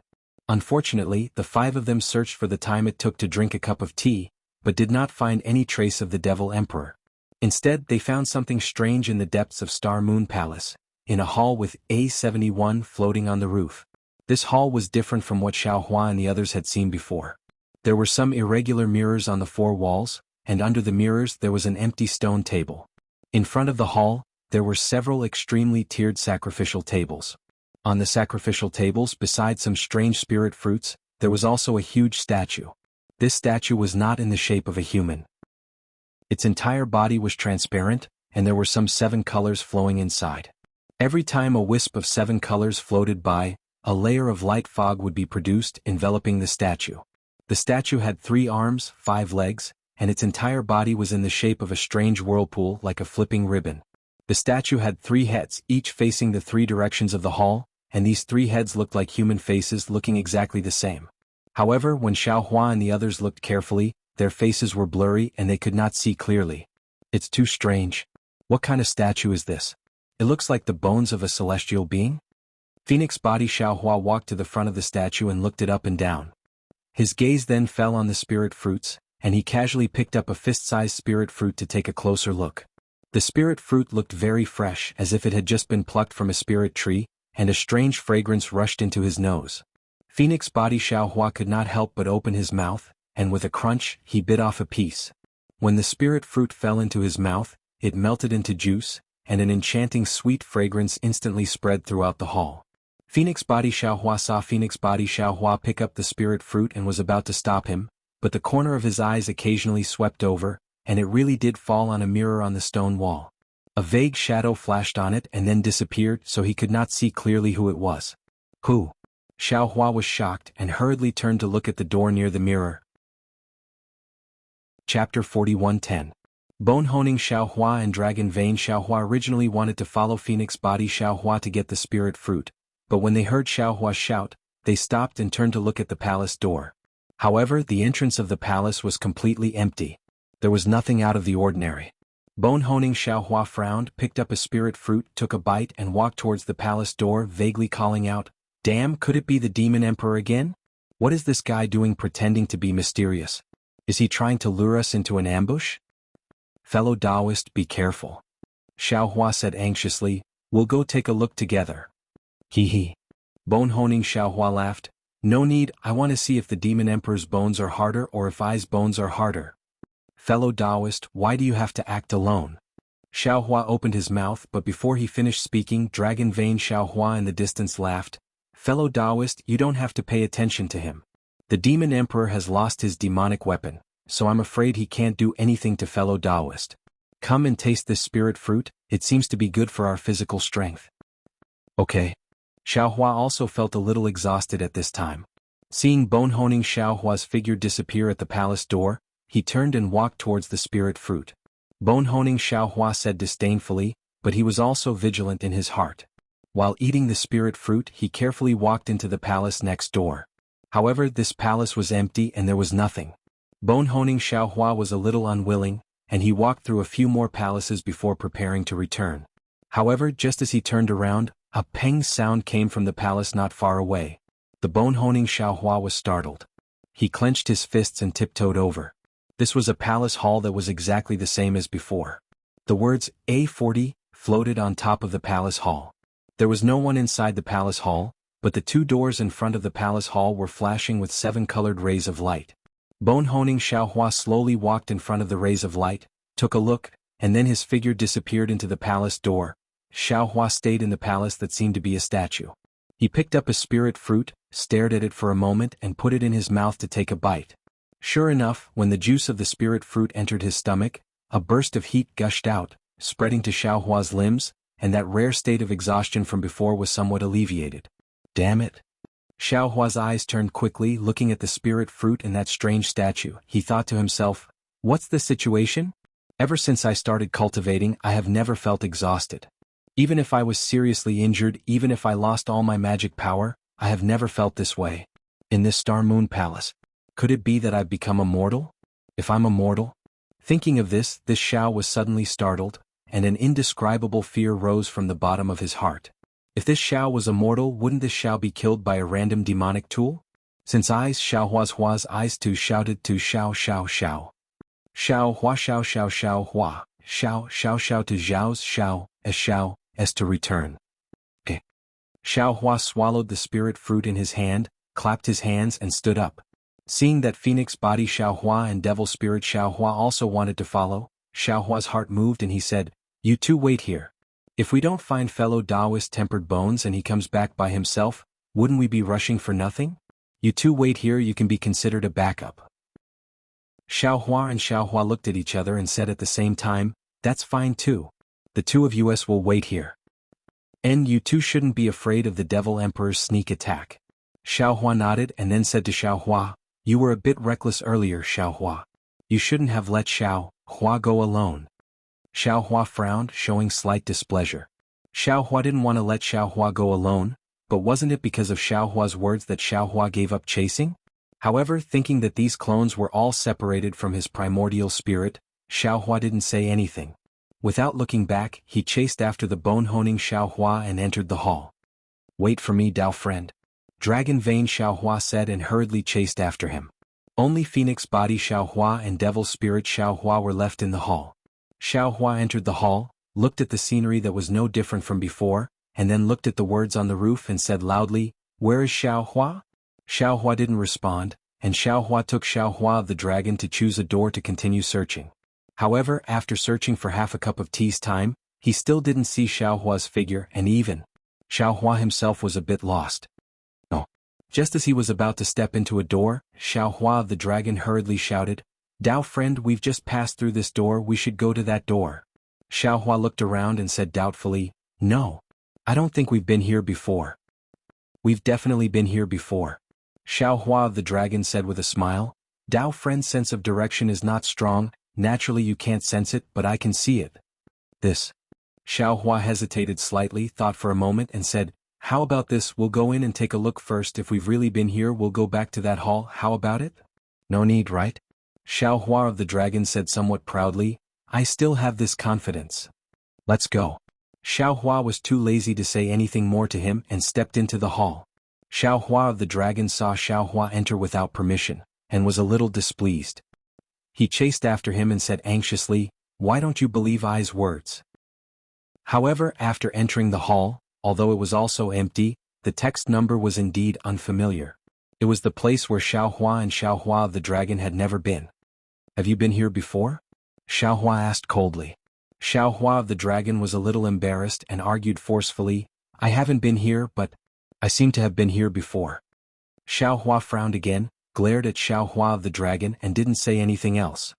Unfortunately, the 5 of them searched for the time it took to drink a cup of tea, but did not find any trace of the Devil Emperor. Instead, they found something strange in the depths of Star Moon Palace, in a hall with A71 floating on the roof. This hall was different from what Xiaohua and the others had seen before. There were some irregular mirrors on the 4 walls, and under the mirrors there was an empty stone table. In front of the hall, there were several extremely tiered sacrificial tables. On the sacrificial tables, besides some strange spirit fruits, there was also a huge statue. This statue was not in the shape of a human. Its entire body was transparent, and there were some 7 colors flowing inside. Every time a wisp of 7 colors floated by, a layer of light fog would be produced, enveloping the statue. The statue had 3 arms, 5 legs, and its entire body was in the shape of a strange whirlpool like a flipping ribbon. The statue had 3 heads, each facing the 3 directions of the hall, and these 3 heads looked like human faces looking exactly the same. However, when Xiaohua and the others looked carefully, their faces were blurry and they could not see clearly. It's too strange. What kind of statue is this? It looks like the bones of a celestial being? Phoenix body Xiaohua walked to the front of the statue and looked it up and down. His gaze then fell on the spirit fruits, and he casually picked up a fist-sized spirit fruit to take a closer look. The spirit fruit looked very fresh, as if it had just been plucked from a spirit tree, and a strange fragrance rushed into his nose. Phoenix body Xiaohua could not help but open his mouth, and with a crunch, he bit off a piece. When the spirit fruit fell into his mouth, it melted into juice, and an enchanting sweet fragrance instantly spread throughout the hall. Phoenix body Xiaohua saw Phoenix body Xiaohua pick up the spirit fruit and was about to stop him, but the corner of his eyes occasionally swept over, and it really did fall on a mirror on the stone wall. A vague shadow flashed on it and then disappeared, so he could not see clearly who it was. Who? Xiaohua was shocked and hurriedly turned to look at the door near the mirror. Chapter 41:10. Bone Honing Xiaohua and Dragon Vein Xiaohua originally wanted to follow Phoenix body Xiaohua to get the spirit fruit, but when they heard Xiaohua shout, they stopped and turned to look at the palace door. However, the entrance of the palace was completely empty. There was nothing out of the ordinary. Bone Honing Xiaohua frowned, picked up a spirit fruit, took a bite and walked towards the palace door, vaguely calling out, "Damn, could it be the Demon Emperor again? What is this guy doing pretending to be mysterious? Is he trying to lure us into an ambush? Fellow Taoist, be careful." Xiaohua said anxiously, "We'll go take a look together." Hee hee. Bone Honing Xiaohua laughed. "No need, I want to see if the Demon Emperor's bones are harder or if I's bones are harder." Fellow Taoist, why do you have to act alone? Xiaohua opened his mouth, but before he finished speaking, Dragon Vein Xiaohua in the distance laughed. "Fellow Taoist, you don't have to pay attention to him. The Demon Emperor has lost his demonic weapon, so I'm afraid he can't do anything to fellow Taoist. Come and taste this spirit fruit, it seems to be good for our physical strength." Okay. Xiaohua also felt a little exhausted at this time. Seeing Bone Honing Xiaohua's figure disappear at the palace door, he turned and walked towards the spirit fruit. Bone Honing Xiaohua said disdainfully, but he was also vigilant in his heart. While eating the spirit fruit, he carefully walked into the palace next door. However, this palace was empty and there was nothing. Bone Honing Xiaohua was a little unwilling, and he walked through a few more palaces before preparing to return. However, just as he turned around, a peng sound came from the palace not far away. The Bone Honing Xiaohua was startled. He clenched his fists and tiptoed over. This was a palace hall that was exactly the same as before. The words A40 floated on top of the palace hall. There was no one inside the palace hall, but the 2 doors in front of the palace hall were flashing with 7 colored rays of light. Bone Honing Xiaohua slowly walked in front of the rays of light, took a look, and then his figure disappeared into the palace door. Xiaohua stayed in the palace that seemed to be a statue. He picked up a spirit fruit, stared at it for a moment and put it in his mouth to take a bite. Sure enough, when the juice of the spirit fruit entered his stomach, a burst of heat gushed out, spreading to Xiaohua's limbs, and that rare state of exhaustion from before was somewhat alleviated. Damn it. Xiaohua's eyes turned quickly, looking at the spirit fruit and that strange statue. He thought to himself, what's the situation? Ever since I started cultivating, I have never felt exhausted. Even if I was seriously injured, even if I lost all my magic power, I have never felt this way. In this Star Moon Palace. Could it be that I've become immortal? If I'm immortal? Thinking of this Xiao was suddenly startled, and an indescribable fear rose from the bottom of his heart. If this Xiao was immortal, wouldn't this Xiao be killed by a random demonic tool? Since Hua's eyes too shouted to Xiao Xiao Xiao. Xiao Hua Xiao Xiao Xiao Hua, Xiao Xiao Xiao to Xiao's Xiao, as to return. Xiao Hua swallowed the spirit fruit in his hand, clapped his hands and stood up. Seeing that Phoenix body Xiao Hua and Devil spirit Xiao Hua also wanted to follow, Xiao Hua's heart moved and he said, "You two wait here. If we don't find fellow Taoist tempered bones and he comes back by himself, wouldn't we be rushing for nothing? You two wait here, you can be considered a backup." Xiao Hua and Xiao Hua looked at each other and said at the same time, "That's fine too. The two of us will wait here. And you two shouldn't be afraid of the Devil Emperor's sneak attack." Xiao Hua nodded and then said to Xiao Hua, "You were a bit reckless earlier, Xiao Hua. You shouldn't have let Xiao Hua go alone." Xiaohua frowned, showing slight displeasure. Xiaohua didn't want to let Xiaohua go alone, but wasn't it because of Xiaohua's words that Xiaohua gave up chasing? However, thinking that these clones were all separated from his primordial spirit, Xiaohua didn't say anything. Without looking back, he chased after the bone-honing Xiaohua and entered the hall. "Wait for me, Dao friend," Dragon Vein Xiaohua said and hurriedly chased after him. Only Phoenix Body Xiaohua and Devil Spirit Xiaohua were left in the hall. Xiaohua entered the hall, looked at the scenery that was no different from before, and then looked at the words on the roof and said loudly, "Where is Xiaohua?" Xiaohua didn't respond, and Xiaohua took Xiaohua of the dragon to choose a door to continue searching. However, after searching for half a cup of tea's time, he still didn't see Xiaohua's figure, and even Xiaohua himself was a bit lost. Oh. Just as he was about to step into a door, Xiaohua of the dragon hurriedly shouted, "Dao friend, we've just passed through this door, we should go to that door." Xiaohua looked around and said doubtfully, "No. I don't think we've been here before." "We've definitely been here before," Xiaohua of the dragon said with a smile. "Dao friend's sense of direction is not strong, naturally you can't sense it, but I can see it." "This." Xiaohua hesitated slightly, thought for a moment and said, "How about this, we'll go in and take a look first, if we've really been here we'll go back to that hall, how about it?" "No need, right?" Xiaohua of the dragon said somewhat proudly, "I still have this confidence. Let's go." Xiaohua was too lazy to say anything more to him and stepped into the hall. Xiaohua of the dragon saw Xiaohua enter without permission, and was a little displeased. He chased after him and said anxiously, "Why don't you believe I's words?" However, after entering the hall, although it was also empty, the text number was indeed unfamiliar. It was the place where Xiaohua and Xiaohua of the dragon had never been. "Have you been here before?" Xiaohua asked coldly. Xiaohua of the dragon was a little embarrassed and argued forcefully, "I haven't been here, but I seem to have been here before." Xiaohua frowned again, glared at Xiaohua of the dragon and didn't say anything else.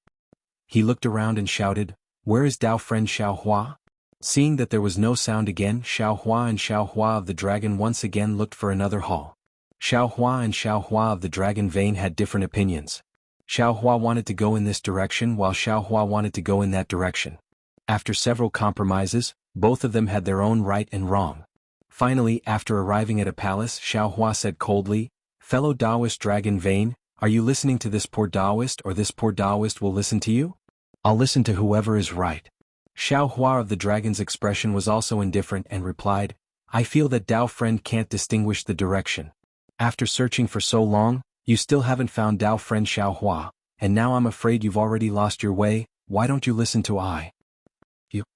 He looked around and shouted, "Where is Dao friend Xiaohua?" Seeing that there was no sound again, Xiaohua and Xiaohua of the dragon once again looked for another hall. Xiaohua and Xiaohua of the dragon vein had different opinions. Xiaohua wanted to go in this direction while Xiaohua wanted to go in that direction. After several compromises, both of them had their own right and wrong. Finally, after arriving at a palace, Xiaohua said coldly, "Fellow Taoist dragon vein, are you listening to this poor Taoist, or this poor Taoist will listen to you?" "I'll listen to whoever is right." Xiaohua of the dragon's expression was also indifferent and replied, "I feel that Dao friend can't distinguish the direction. After searching for so long, you still haven't found Dao friend Xiaohua, and now I'm afraid you've already lost your way. Why don't you listen to I?"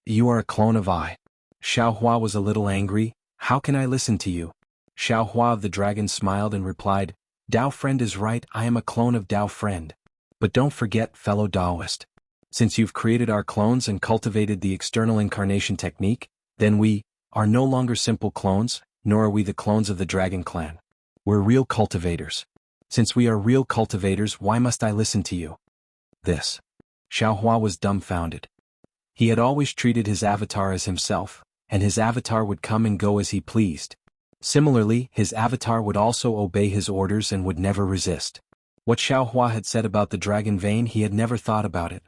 You are a clone of I." Xiaohua was a little angry. "How can I listen to you?" Xiaohua of the dragon smiled and replied, "Dao friend is right, I am a clone of Dao friend. But don't forget, fellow Taoist. Since you've created our clones and cultivated the external incarnation technique, then we are no longer simple clones, nor are we the clones of the dragon clan. We're real cultivators. Since we are real cultivators, why must I listen to you?" This. Xiaohua was dumbfounded. He had always treated his avatar as himself, and his avatar would come and go as he pleased. Similarly, his avatar would also obey his orders and would never resist. What Xiaohua had said about the dragon vein, he had never thought about it.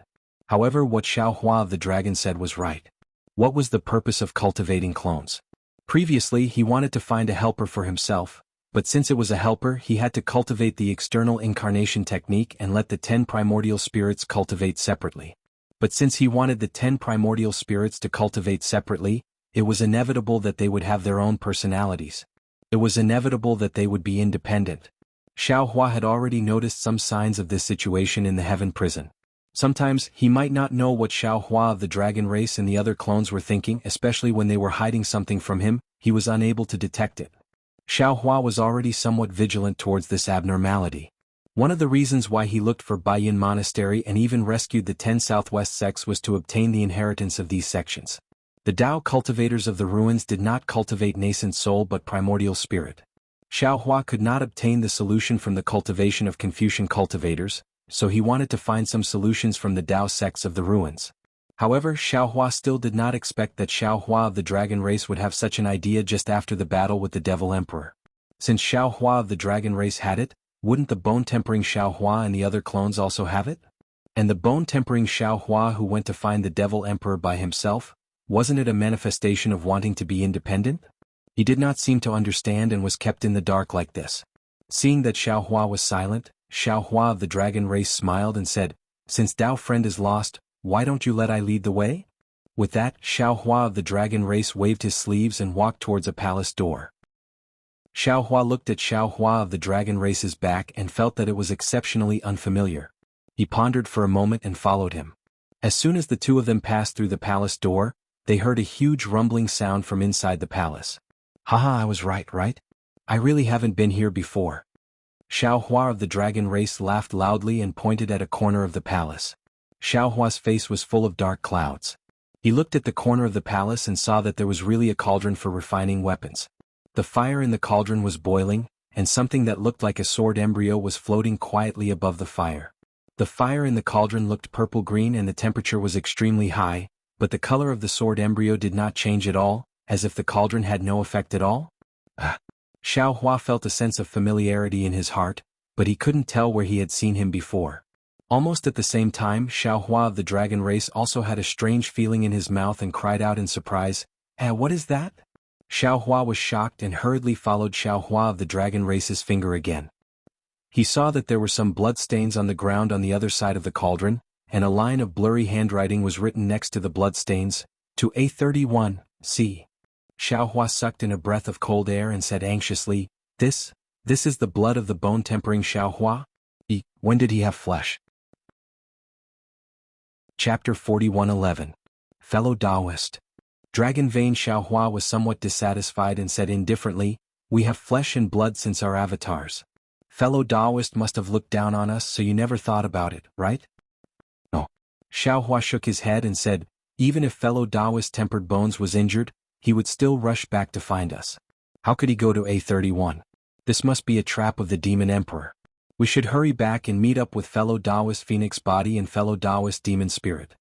However, what Xiaohua of the dragon said was right. What was the purpose of cultivating clones? Previously, he wanted to find a helper for himself, but since it was a helper, he had to cultivate the external incarnation technique and let the 10 primordial spirits cultivate separately. But since he wanted the 10 primordial spirits to cultivate separately, it was inevitable that they would have their own personalities. It was inevitable that they would be independent. Xiaohua had already noticed some signs of this situation in the heaven prison. Sometimes, he might not know what Xiaohua of the dragon race and the other clones were thinking, especially when they were hiding something from him, he was unable to detect it. Xiaohua was already somewhat vigilant towards this abnormality. One of the reasons why he looked for Baiyin Monastery and even rescued the 10 Southwest sects was to obtain the inheritance of these sections. The Tao cultivators of the ruins did not cultivate nascent soul but primordial spirit. Xiaohua could not obtain the solution from the cultivation of Confucian cultivators, so he wanted to find some solutions from the Tao sects of the ruins. However, Xiaohua still did not expect that Xiaohua of the dragon race would have such an idea just after the battle with the Devil Emperor. Since Xiaohua of the dragon race had it, wouldn't the bone-tempering Xiaohua and the other clones also have it? And the bone-tempering Xiaohua who went to find the Devil Emperor by himself, wasn't it a manifestation of wanting to be independent? He did not seem to understand and was kept in the dark like this. Seeing that Xiaohua was silent, Xiaohua of the dragon race smiled and said, "Since Dao friend is lost, why don't you let I lead the way?" With that, Xiaohua of the dragon race waved his sleeves and walked towards a palace door. Xiaohua looked at Xiaohua of the dragon race's back and felt that it was exceptionally unfamiliar. He pondered for a moment and followed him. As soon as the two of them passed through the palace door, they heard a huge rumbling sound from inside the palace. "Haha, I was right? I really haven't been here before." Xiaohua of the dragon race laughed loudly and pointed at a corner of the palace. Xiaohua's face was full of dark clouds. He looked at the corner of the palace and saw that there was really a cauldron for refining weapons. The fire in the cauldron was boiling, and something that looked like a sword embryo was floating quietly above the fire. The fire in the cauldron looked purple-green and the temperature was extremely high, but the color of the sword embryo did not change at all, as if the cauldron had no effect at all. Xiaohua felt a sense of familiarity in his heart, but he couldn't tell where he had seen him before. Almost at the same time, Xiaohua of the dragon race also had a strange feeling in his mouth and cried out in surprise, what is that?" Xiaohua was shocked and hurriedly followed Xiaohua of the dragon race's finger again. He saw that there were some bloodstains on the ground on the other side of the cauldron, and a line of blurry handwriting was written next to the bloodstains, "To A31, C." Xiaohua sucked in a breath of cold air and said anxiously, This is the blood of the bone-tempering Xiaohua? When did he have flesh?" Chapter 41:11. Fellow Taoist. Dragon Vein Xiaohua was somewhat dissatisfied and said indifferently, "We have flesh and blood since our avatars. Fellow Taoist must have looked down on us so you never thought about it, right?" "No." Xiaohua shook his head and said, "Even if fellow Taoist Tempered Bones was injured, he would still rush back to find us. How could he go to A31? This must be a trap of the Demon Emperor. We should hurry back and meet up with fellow Taoist Phoenix Body and fellow Taoist Demon Spirit."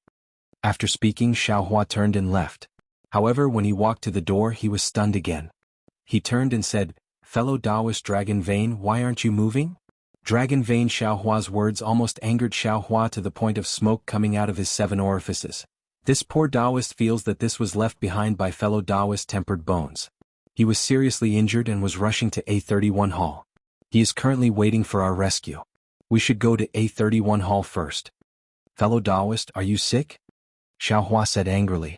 After speaking, Xiaohua turned and left. However, when he walked to the door, he was stunned again. He turned and said, "Fellow Taoist Dragon Vein, why aren't you moving?" Dragon Vein Xiaohua's words almost angered Xiaohua to the point of smoke coming out of his 7 orifices. This poor Taoist feels that this was left behind by fellow Taoist Tempered Bones. He was seriously injured and was rushing to A31 Hall. He is currently waiting for our rescue. We should go to A31 Hall first. "Fellow Taoist, are you sick?" Xiaohua said angrily.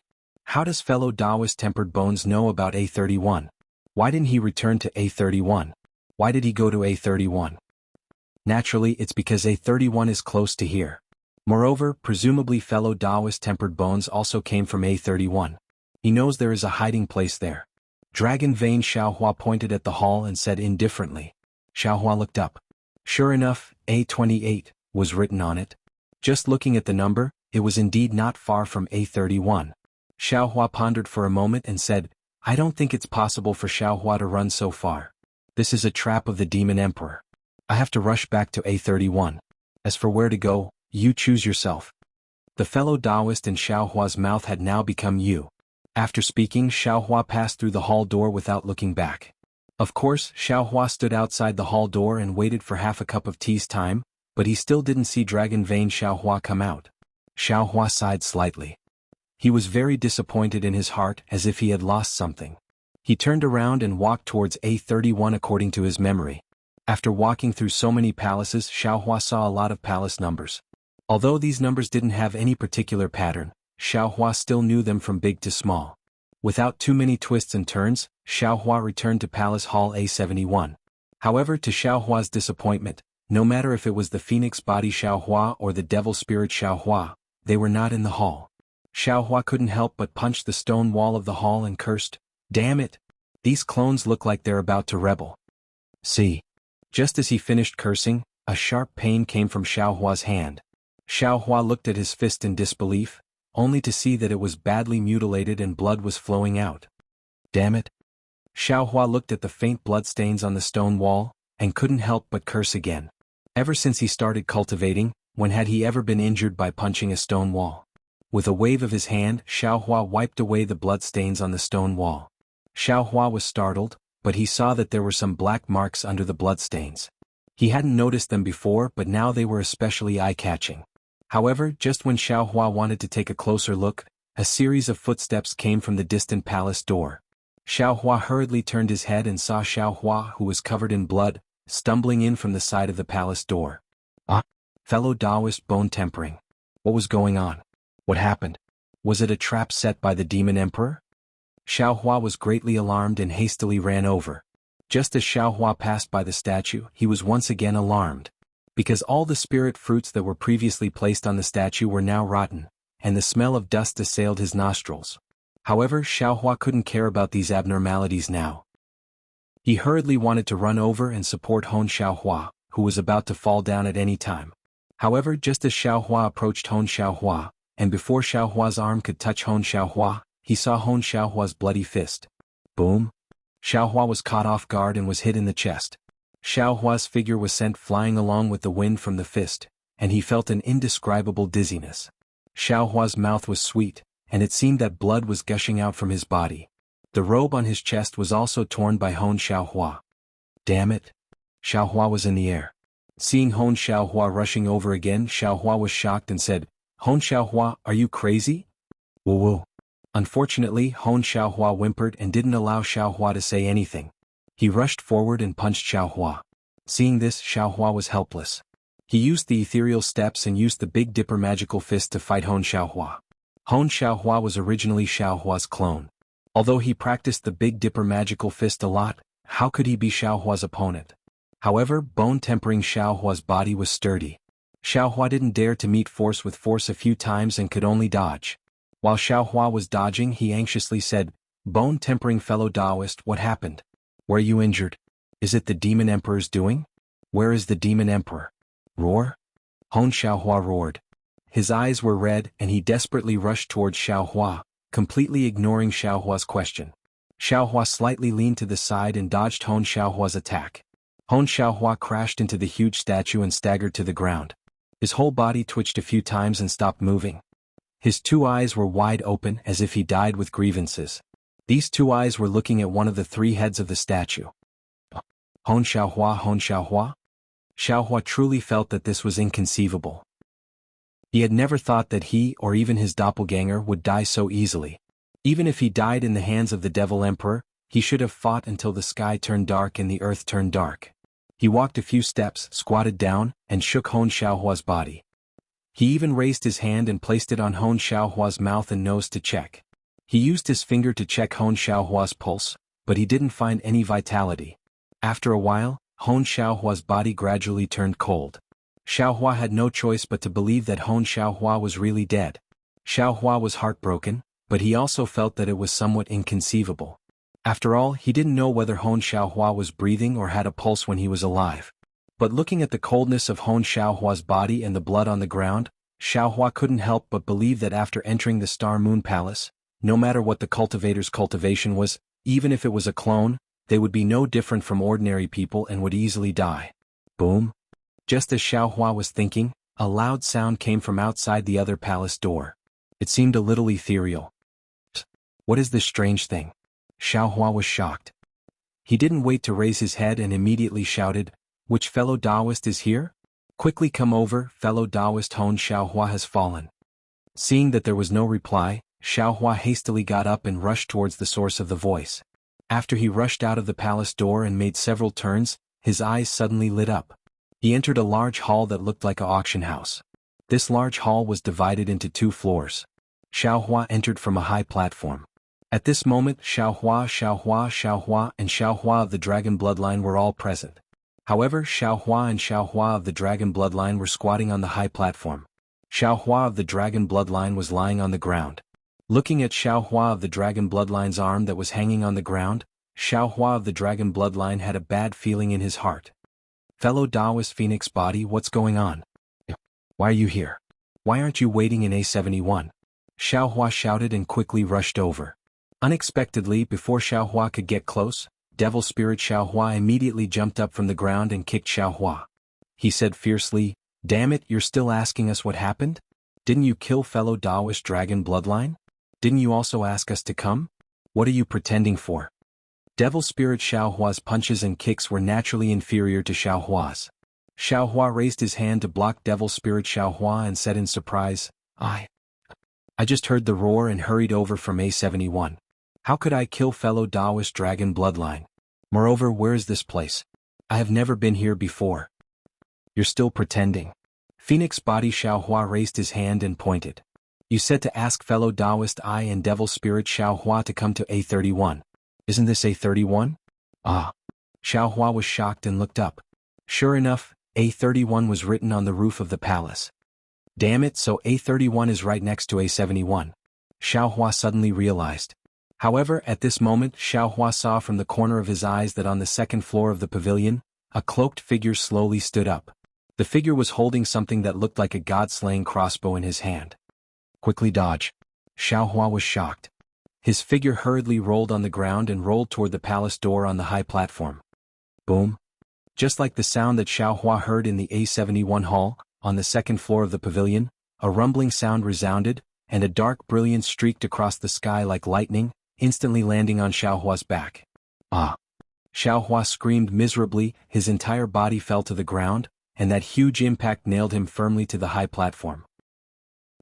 How does fellow Taoist Tempered Bones know about A31? Why didn't he return to A31? Why did he go to A31? Naturally, it's because A31 is close to here. Moreover, presumably fellow Taoist Tempered Bones also came from A31. He knows there is a hiding place there. Dragon Vein Xiaohua pointed at the hall and said indifferently. Xiaohua looked up. Sure enough, A28 was written on it. Just looking at the number, it was indeed not far from A31. Xiaohua pondered for a moment and said, "I don't think it's possible for Xiaohua to run so far. This is a trap of the Demon Emperor. I have to rush back to A31. As for where to go, you choose yourself." The fellow Taoist in Xiaohua's mouth had now become you. After speaking, Xiaohua passed through the hall door without looking back. Of course, Xiaohua stood outside the hall door and waited for half a cup of tea's time, but he still didn't see Dragon Vein Xiaohua come out. Xiaohua sighed slightly. He was very disappointed in his heart, as if he had lost something. He turned around and walked towards A31 according to his memory. After walking through so many palaces, Xiaohua saw a lot of palace numbers. Although these numbers didn't have any particular pattern, Xiaohua still knew them from big to small. Without too many twists and turns, Xiaohua returned to Palace Hall A71. However, to Xiaohua's disappointment, no matter if it was the Phoenix Body Xiaohua or the Devil Spirit Xiaohua, they were not in the hall. Xiaohua couldn't help but punch the stone wall of the hall and cursed, "Damn it! These clones look like they're about to rebel." See. Just as he finished cursing, a sharp pain came from Xiaohua's hand. Xiaohua looked at his fist in disbelief, only to see that it was badly mutilated and blood was flowing out. Damn it! Xiaohua looked at the faint bloodstains on the stone wall, and couldn't help but curse again. Ever since he started cultivating, when had he ever been injured by punching a stone wall? With a wave of his hand, Xiaohua wiped away the bloodstains on the stone wall. Xiaohua was startled, but he saw that there were some black marks under the bloodstains. He hadn't noticed them before, but now they were especially eye-catching. However, just when Xiaohua wanted to take a closer look, a series of footsteps came from the distant palace door. Xiaohua hurriedly turned his head and saw Xiaohua, who was covered in blood, stumbling in from the side of the palace door. Ah! Fellow Taoist bone tempering. What was going on? What happened? Was it a trap set by the demon emperor? Xiaohua was greatly alarmed and hastily ran over. Just as Xiaohua passed by the statue, he was once again alarmed. Because all the spirit fruits that were previously placed on the statue were now rotten, and the smell of dust assailed his nostrils. However, Xiaohua couldn't care about these abnormalities now. He hurriedly wanted to run over and support Hon Xiaohua, who was about to fall down at any time. However, just as Xiaohua approached Hon Xiaohua, and before Xiaohua's arm could touch Hon Xiaohua, he saw Hon Xiaohua's bloody fist. Boom! Xiaohua was caught off guard and was hit in the chest. Xiaohua's figure was sent flying along with the wind from the fist, and he felt an indescribable dizziness. Xiaohua's mouth was sweet, and it seemed that blood was gushing out from his body. The robe on his chest was also torn by Hon Xiaohua. Damn it! Xiaohua was in the air. Seeing Hon Xiaohua rushing over again, Xiaohua was shocked and said, "Hon Xiaohua, are you crazy?" Woo-woo. Unfortunately, Hon Xiaohua whimpered and didn't allow Xiaohua to say anything. He rushed forward and punched Xiaohua. Seeing this, Xiaohua was helpless. He used the ethereal steps and used the Big Dipper magical fist to fight Hon Xiaohua. Hon Xiaohua was originally Xiaohua's clone. Although he practiced the Big Dipper magical fist a lot, how could he be Xiaohua's opponent? However, bone-tempering Xiaohua's body was sturdy. Xiaohua didn't dare to meet force with force a few times and could only dodge. While Xiaohua was dodging, he anxiously said, "Bone-tempering fellow Taoist, what happened? Were you injured? Is it the Demon Emperor's doing? Where is the Demon Emperor?" Roar? Hon Xiaohua roared. His eyes were red and he desperately rushed towards Xiaohua, completely ignoring Xiaohua's question. Xiaohua slightly leaned to the side and dodged Hon Xiaohua's attack. Hon Xiaohua crashed into the huge statue and staggered to the ground. His whole body twitched a few times and stopped moving. His two eyes were wide open as if he died with grievances. These two eyes were looking at one of the three heads of the statue. Hon Xiaohua, Hon Xiaohua? Xiaohua truly felt that this was inconceivable. He had never thought that he or even his doppelganger would die so easily. Even if he died in the hands of the Devil Emperor, he should have fought until the sky turned dark and the earth turned dark. He walked a few steps, squatted down, and shook Hon Xiaohua's body. He even raised his hand and placed it on Hon Xiaohua's mouth and nose to check. He used his finger to check Hon Xiaohua's pulse, but he didn't find any vitality. After a while, Hon Xiaohua's body gradually turned cold. Xiaohua had no choice but to believe that Hon Xiaohua was really dead. Xiaohua was heartbroken, but he also felt that it was somewhat inconceivable. After all, he didn't know whether Hon Xiaohua was breathing or had a pulse when he was alive. But looking at the coldness of Hon Xiaohua's body and the blood on the ground, Xiaohua couldn't help but believe that after entering the Star Moon Palace, no matter what the cultivator's cultivation was, even if it was a clone, they would be no different from ordinary people and would easily die. Boom! Just as Xiaohua was thinking, a loud sound came from outside the other palace door. It seemed a little ethereal. What is this strange thing? Xiaohua was shocked. He didn't wait to raise his head and immediately shouted, "Which fellow Taoist is here? Quickly come over, fellow Taoist. Hon Xiaohua has fallen." Seeing that there was no reply, Xiaohua hastily got up and rushed towards the source of the voice. After he rushed out of the palace door and made several turns, his eyes suddenly lit up. He entered a large hall that looked like an auction house. This large hall was divided into 2 floors. Xiaohua entered from a high platform. At this moment, Xiaohua, and Xiaohua of the Dragon Bloodline were all present. However, Xiaohua and Xiaohua of the Dragon Bloodline were squatting on the high platform. Xiaohua of the Dragon Bloodline was lying on the ground. Looking at Xiaohua of the Dragon Bloodline's arm that was hanging on the ground, Xiaohua of the Dragon Bloodline had a bad feeling in his heart. Fellow Taoist Phoenix Body, what's going on? Why are you here? Why aren't you waiting in A71? Xiaohua shouted and quickly rushed over. Unexpectedly, before Xiaohua could get close, Devil Spirit Xiaohua immediately jumped up from the ground and kicked Xiaohua. He said fiercely, "Damn it, you're still asking us what happened? Didn't you kill fellow Taoist Dragon Bloodline? Didn't you also ask us to come? What are you pretending for?" Devil Spirit Xiaohua's punches and kicks were naturally inferior to Xiaohua's. Xiaohua raised his hand to block Devil Spirit Xiaohua and said in surprise, I just heard the roar and hurried over from A71. How could I kill fellow Taoist dragon bloodline? Moreover, where is this place? I have never been here before. You're still pretending. Phoenix Body Xiaohua raised his hand and pointed. You said to ask fellow Taoist I and Devil Spirit Xiaohua to come to A31. Isn't this A31? Xiaohua was shocked and looked up. Sure enough, A31 was written on the roof of the palace. Damn it, so A31 is right next to A71. Xiaohua suddenly realized. However, at this moment Xiaohua saw from the corner of his eyes that on the second floor of the pavilion, a cloaked figure slowly stood up. The figure was holding something that looked like a god-slaying crossbow in his hand. Quickly dodge. Xiaohua was shocked. His figure hurriedly rolled on the ground and rolled toward the palace door on the high platform. Boom. Just like the sound that Xiaohua heard in the A71 hall, on the second floor of the pavilion, a rumbling sound resounded, and a dark brilliance streaked across the sky like lightning, instantly landing on Xiaohua's back. Xiaohua screamed miserably, his entire body fell to the ground, and that huge impact nailed him firmly to the high platform.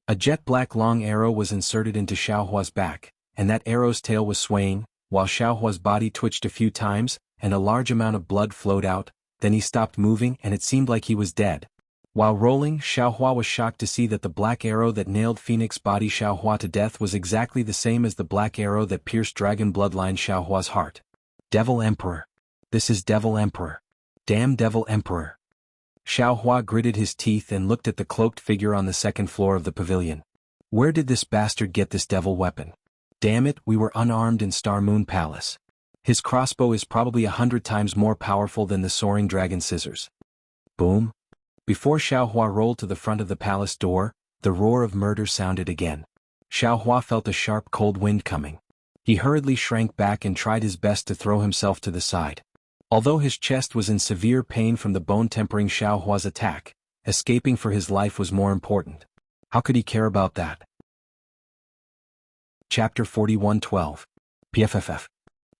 A jet-black long arrow was inserted into Xiaohua's back, and that arrow's tail was swaying, while Xiaohua's body twitched a few times, and a large amount of blood flowed out, then he stopped moving and it seemed like he was dead. While rolling, Xiaohua was shocked to see that the black arrow that nailed Phoenix Body Xiaohua to death was exactly the same as the black arrow that pierced Dragon Bloodline Xiaohua's heart. Devil Emperor. This is Devil Emperor. Damn Devil Emperor. Xiaohua gritted his teeth and looked at the cloaked figure on the second floor of the pavilion. Where did this bastard get this devil weapon? Damn it, we were unarmed in Star Moon Palace. His crossbow is probably 100 times more powerful than the soaring dragon scissors. Boom. Before Xiaohua rolled to the front of the palace door, the roar of murder sounded again. Xiaohua felt a sharp cold wind coming. He hurriedly shrank back and tried his best to throw himself to the side. Although his chest was in severe pain from the bone-tempering Xiaohua's attack, escaping for his life was more important. How could he care about that? Chapter 41:12. PFFF.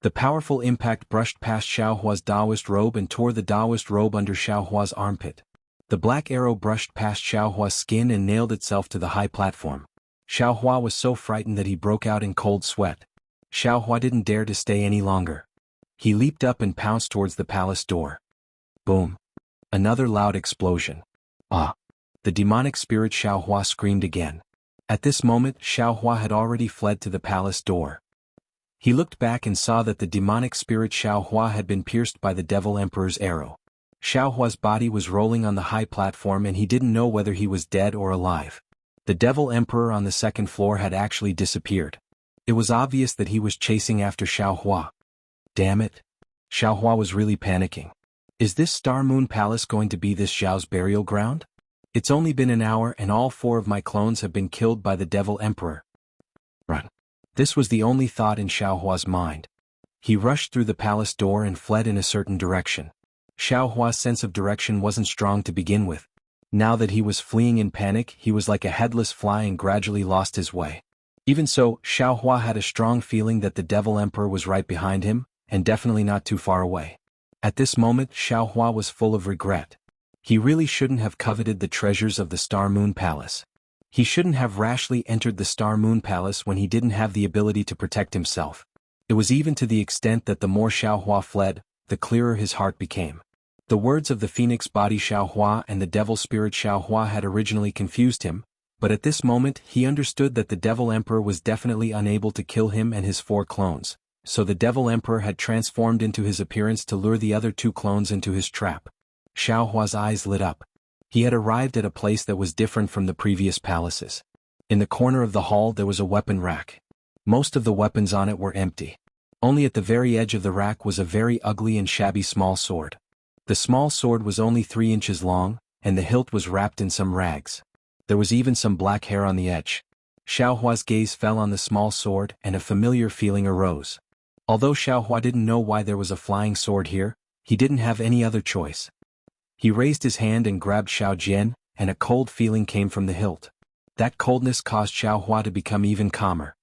The powerful impact brushed past Xiaohua's Taoist robe and tore the Taoist robe under Xiaohua's armpit. The black arrow brushed past Xiaohua's skin and nailed itself to the high platform. Xiaohua was so frightened that he broke out in cold sweat. Xiaohua didn't dare to stay any longer. He leaped up and pounced towards the palace door. Boom. Another loud explosion. The demonic spirit Xiaohua screamed again. At this moment Xiaohua had already fled to the palace door. He looked back and saw that the demonic spirit Xiaohua had been pierced by the Devil Emperor's arrow. Xiaohua's body was rolling on the high platform and he didn't know whether he was dead or alive. The Devil Emperor on the second floor had actually disappeared. It was obvious that he was chasing after Xiaohua. Damn it. Xiaohua was really panicking. Is this Star Moon Palace going to be this Xiao's burial ground? It's only been an hour and all 4 of my clones have been killed by the Devil Emperor. Run. This was the only thought in Xiaohua's mind. He rushed through the palace door and fled in a certain direction. Xiaohua's sense of direction wasn't strong to begin with. Now that he was fleeing in panic, he was like a headless fly and gradually lost his way. Even so, Xiaohua had a strong feeling that the Devil Emperor was right behind him, and definitely not too far away. At this moment Xiaohua was full of regret. He really shouldn't have coveted the treasures of the Star Moon Palace. He shouldn't have rashly entered the Star Moon Palace when he didn't have the ability to protect himself. It was even to the extent that the more Xiaohua fled, the clearer his heart became. The words of the Phoenix Body Xiaohua and the Devil Spirit Xiaohua had originally confused him, but at this moment he understood that the Devil Emperor was definitely unable to kill him and his 4 clones, so the Devil Emperor had transformed into his appearance to lure the other 2 clones into his trap. Xiaohua's eyes lit up. He had arrived at a place that was different from the previous palaces. In the corner of the hall there was a weapon rack. Most of the weapons on it were empty. Only at the very edge of the rack was a very ugly and shabby small sword. The small sword was only 3 inches long, and the hilt was wrapped in some rags. There was even some black hair on the edge. Xiaohua's gaze fell on the small sword and a familiar feeling arose. Although Xiaohua didn't know why there was a flying sword here, he didn't have any other choice. He raised his hand and grabbed Xiao Jian, and a cold feeling came from the hilt. That coldness caused Xiaohua to become even calmer.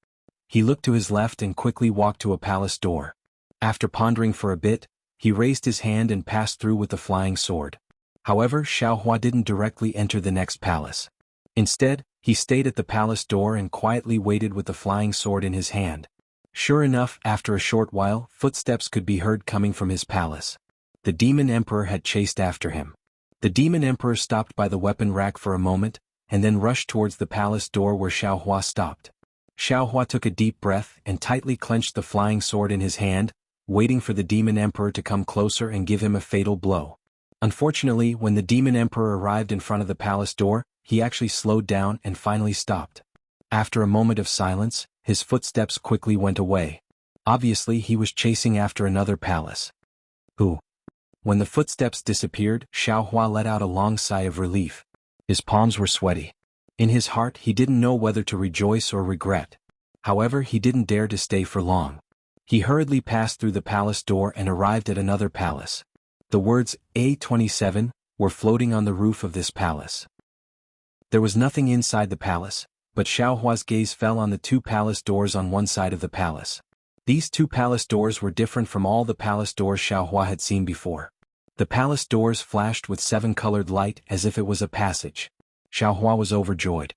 He looked to his left and quickly walked to a palace door. After pondering for a bit, he raised his hand and passed through with the flying sword. However, Xiaohua didn't directly enter the next palace. Instead, he stayed at the palace door and quietly waited with the flying sword in his hand. Sure enough, after a short while, footsteps could be heard coming from his palace. The Demon Emperor had chased after him. The Demon Emperor stopped by the weapon rack for a moment, and then rushed towards the palace door where Xiaohua stopped. Xiaohua took a deep breath and tightly clenched the flying sword in his hand, waiting for the Demon Emperor to come closer and give him a fatal blow. Unfortunately, when the Demon Emperor arrived in front of the palace door, he actually slowed down and finally stopped. After a moment of silence, his footsteps quickly went away. Obviously, he was chasing after another palace. Who? When the footsteps disappeared, Xiaohua let out a long sigh of relief. His palms were sweaty. In his heart, he didn't know whether to rejoice or regret. However, he didn't dare to stay for long. He hurriedly passed through the palace door and arrived at another palace. The words A27 were floating on the roof of this palace. There was nothing inside the palace, but Xiaohua's gaze fell on the two palace doors on one side of the palace. These two palace doors were different from all the palace doors Xiaohua had seen before. The palace doors flashed with seven-colored light as if it was a passage. Xiaohua was overjoyed.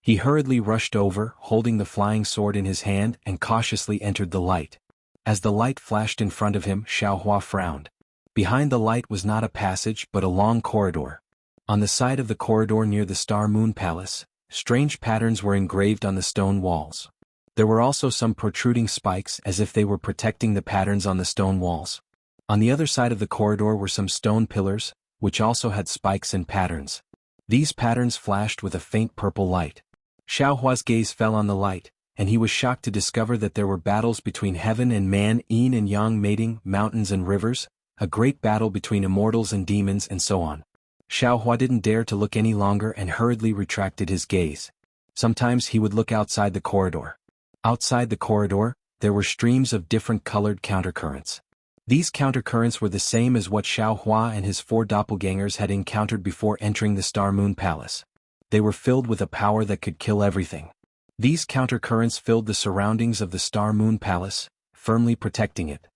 He hurriedly rushed over, holding the flying sword in his hand, and cautiously entered the light. As the light flashed in front of him, Xiaohua frowned. Behind the light was not a passage but a long corridor. On the side of the corridor near the Star Moon Palace, strange patterns were engraved on the stone walls. There were also some protruding spikes as if they were protecting the patterns on the stone walls. On the other side of the corridor were some stone pillars, which also had spikes and patterns. These patterns flashed with a faint purple light. Xiaohua's gaze fell on the light, and he was shocked to discover that there were battles between heaven and man, yin and yang mating, mountains and rivers, a great battle between immortals and demons, and so on. Xiaohua didn't dare to look any longer and hurriedly retracted his gaze. Sometimes he would look outside the corridor. Outside the corridor, there were streams of different colored countercurrents. These countercurrents were the same as what Xiaohua and his four doppelgangers had encountered before entering the Star Moon Palace. They were filled with a power that could kill everything. These countercurrents filled the surroundings of the Star Moon Palace, firmly protecting it.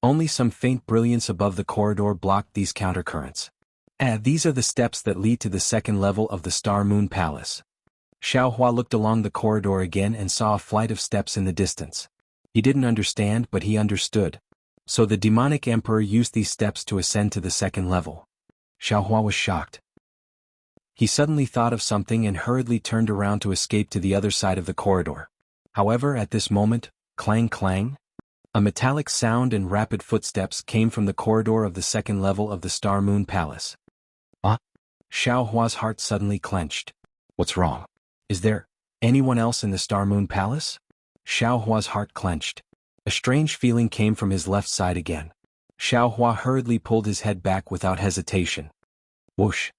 Only some faint brilliance above the corridor blocked these countercurrents. These are the steps that lead to the second level of the Star Moon Palace. Xiaohua looked along the corridor again and saw a flight of steps in the distance. He didn't understand, but he understood. So the demonic emperor used these steps to ascend to the second level. Xiaohua was shocked. He suddenly thought of something and hurriedly turned around to escape to the other side of the corridor. However, at this moment, clang clang, a metallic sound and rapid footsteps came from the corridor of the second level of the Star Moon Palace. Xiaohua's heart suddenly clenched. What's wrong? Is there anyone else in the Star Moon Palace? Xiaohua's heart clenched. A strange feeling came from his left side again. Xiaohua hurriedly pulled his head back without hesitation. Whoosh!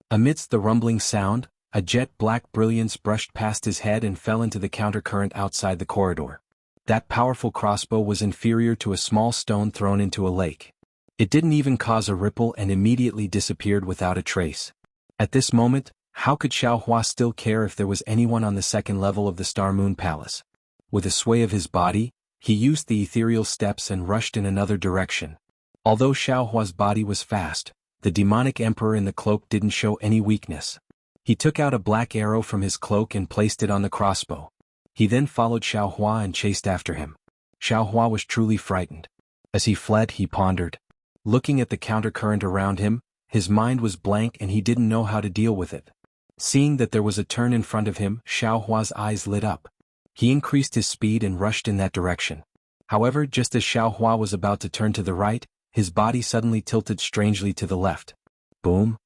Amidst the rumbling sound, a jet-black brilliance brushed past his head and fell into the countercurrent outside the corridor. That powerful crossbow was inferior to a small stone thrown into a lake. It didn't even cause a ripple and immediately disappeared without a trace. At this moment, how could Xiaohua still care if there was anyone on the second level of the Star Moon Palace? With a sway of his body, he used the ethereal steps and rushed in another direction. Although Xiaohua's body was fast, the demonic emperor in the cloak didn't show any weakness. He took out a black arrow from his cloak and placed it on the crossbow. He then followed Xiaohua and chased after him. Xiaohua was truly frightened. As he fled, he pondered. Looking at the countercurrent around him, his mind was blank and he didn't know how to deal with it. Seeing that there was a turn in front of him, Xiaohua's eyes lit up. He increased his speed and rushed in that direction. However, just as Xiaohua was about to turn to the right, his body suddenly tilted strangely to the left. Boom!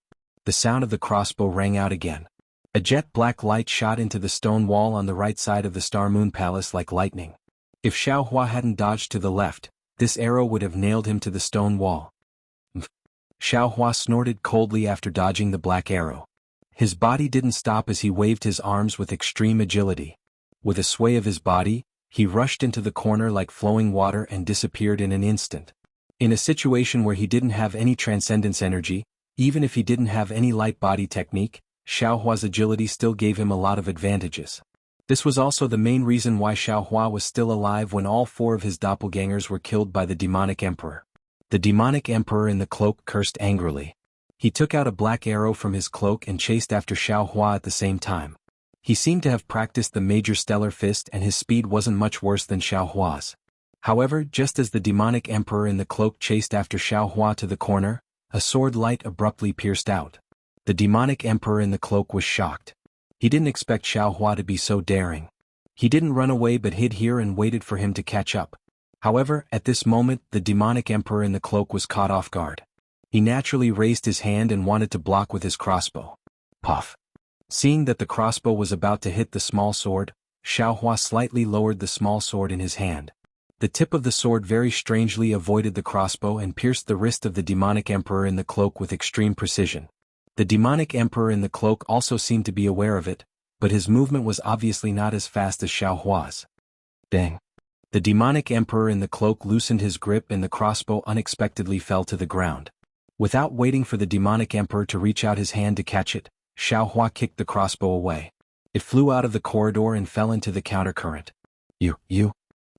The sound of the crossbow rang out again. A jet-black light shot into the stone wall on the right side of the Star Moon Palace like lightning. If Xiaohua hadn't dodged to the left, this arrow would have nailed him to the stone wall. Xiaohua snorted coldly after dodging the black arrow. His body didn't stop as he waved his arms with extreme agility. With a sway of his body, he rushed into the corner like flowing water and disappeared in an instant. In a situation where he didn't have any transcendence energy, even if he didn't have any light body technique, Xiaohua's agility still gave him a lot of advantages. This was also the main reason why Xiaohua was still alive when all four of his doppelgangers were killed by the demonic emperor. The demonic emperor in the cloak cursed angrily. He took out a black arrow from his cloak and chased after Xiaohua at the same time. He seemed to have practiced the major stellar fist and his speed wasn't much worse than Xiaohua's. However, just as the demonic emperor in the cloak chased after Xiaohua to the corner, a sword light abruptly pierced out. The demonic emperor in the cloak was shocked. He didn't expect Xiaohua to be so daring. He didn't run away but hid here and waited for him to catch up. However, at this moment, the demonic emperor in the cloak was caught off guard. He naturally raised his hand and wanted to block with his crossbow. Puff. Seeing that the crossbow was about to hit the small sword, Xiaohua slightly lowered the small sword in his hand. The tip of the sword very strangely avoided the crossbow and pierced the wrist of the demonic emperor in the cloak with extreme precision. The demonic emperor in the cloak also seemed to be aware of it, but his movement was obviously not as fast as Xiaohua's. Bang! The demonic emperor in the cloak loosened his grip and the crossbow unexpectedly fell to the ground. Without waiting for the demonic emperor to reach out his hand to catch it, Xiaohua kicked the crossbow away. It flew out of the corridor and fell into the countercurrent. You.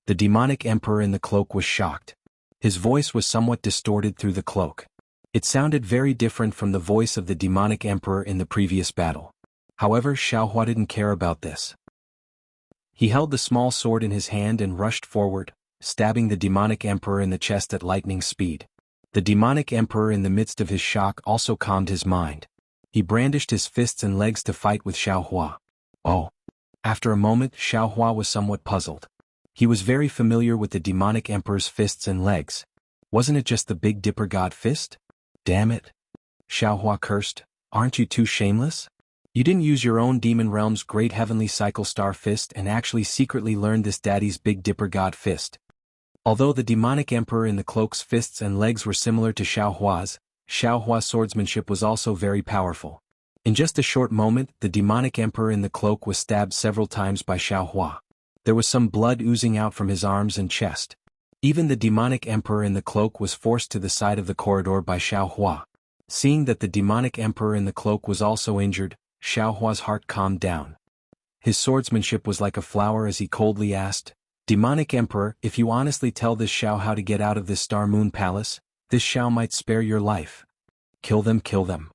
The demonic emperor in the cloak was shocked. His voice was somewhat distorted through the cloak. It sounded very different from the voice of the demonic emperor in the previous battle. However, Xiaohua didn't care about this. He held the small sword in his hand and rushed forward, stabbing the demonic emperor in the chest at lightning speed. The demonic emperor in the midst of his shock also calmed his mind. He brandished his fists and legs to fight with Xiaohua. Oh. After a moment, Xiaohua was somewhat puzzled. He was very familiar with the demonic emperor's fists and legs. Wasn't it just the Big Dipper God fist? Damn it. Xiaohua cursed. Aren't you too shameless? You didn't use your own demon realm's great heavenly cycle star fist and actually secretly learned this daddy's Big Dipper God fist. Although the demonic emperor in the cloak's fists and legs were similar to Xiaohua's swordsmanship was also very powerful. In just a short moment, the demonic emperor in the cloak was stabbed several times by Xiaohua. There was some blood oozing out from his arms and chest. Even the demonic emperor in the cloak was forced to the side of the corridor by Xiaohua. Seeing that the demonic emperor in the cloak was also injured, Xiaohua's heart calmed down. His swordsmanship was like a flower as he coldly asked, "Demonic Emperor, if you honestly tell this Xiao how to get out of this Star Moon Palace, this Xiao might spare your life. Kill them, kill them."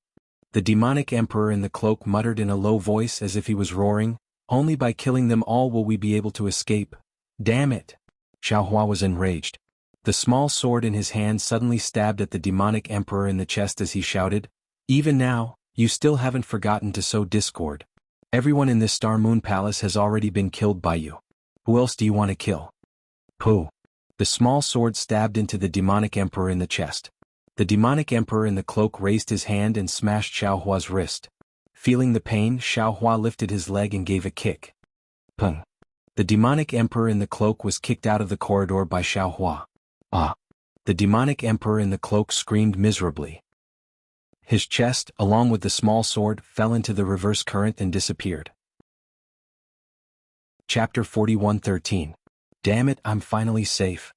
The demonic emperor in the cloak muttered in a low voice as if he was roaring, "Only by killing them all will we be able to escape. Damn it!" Xiaohua was enraged. The small sword in his hand suddenly stabbed at the demonic emperor in the chest as he shouted, "Even now, you still haven't forgotten to sow discord. Everyone in this Star Moon Palace has already been killed by you. Who else do you want to kill?" Pooh! The small sword stabbed into the demonic emperor in the chest. The demonic emperor in the cloak raised his hand and smashed Xiaohua's wrist. Feeling the pain, Xiaohua lifted his leg and gave a kick. Pung! The demonic emperor in the cloak was kicked out of the corridor by Xiaohua. Ah! The demonic emperor in the cloak screamed miserably. His chest, along with the small sword, fell into the reverse current and disappeared. Chapter 41:13. Damn it, I'm finally safe.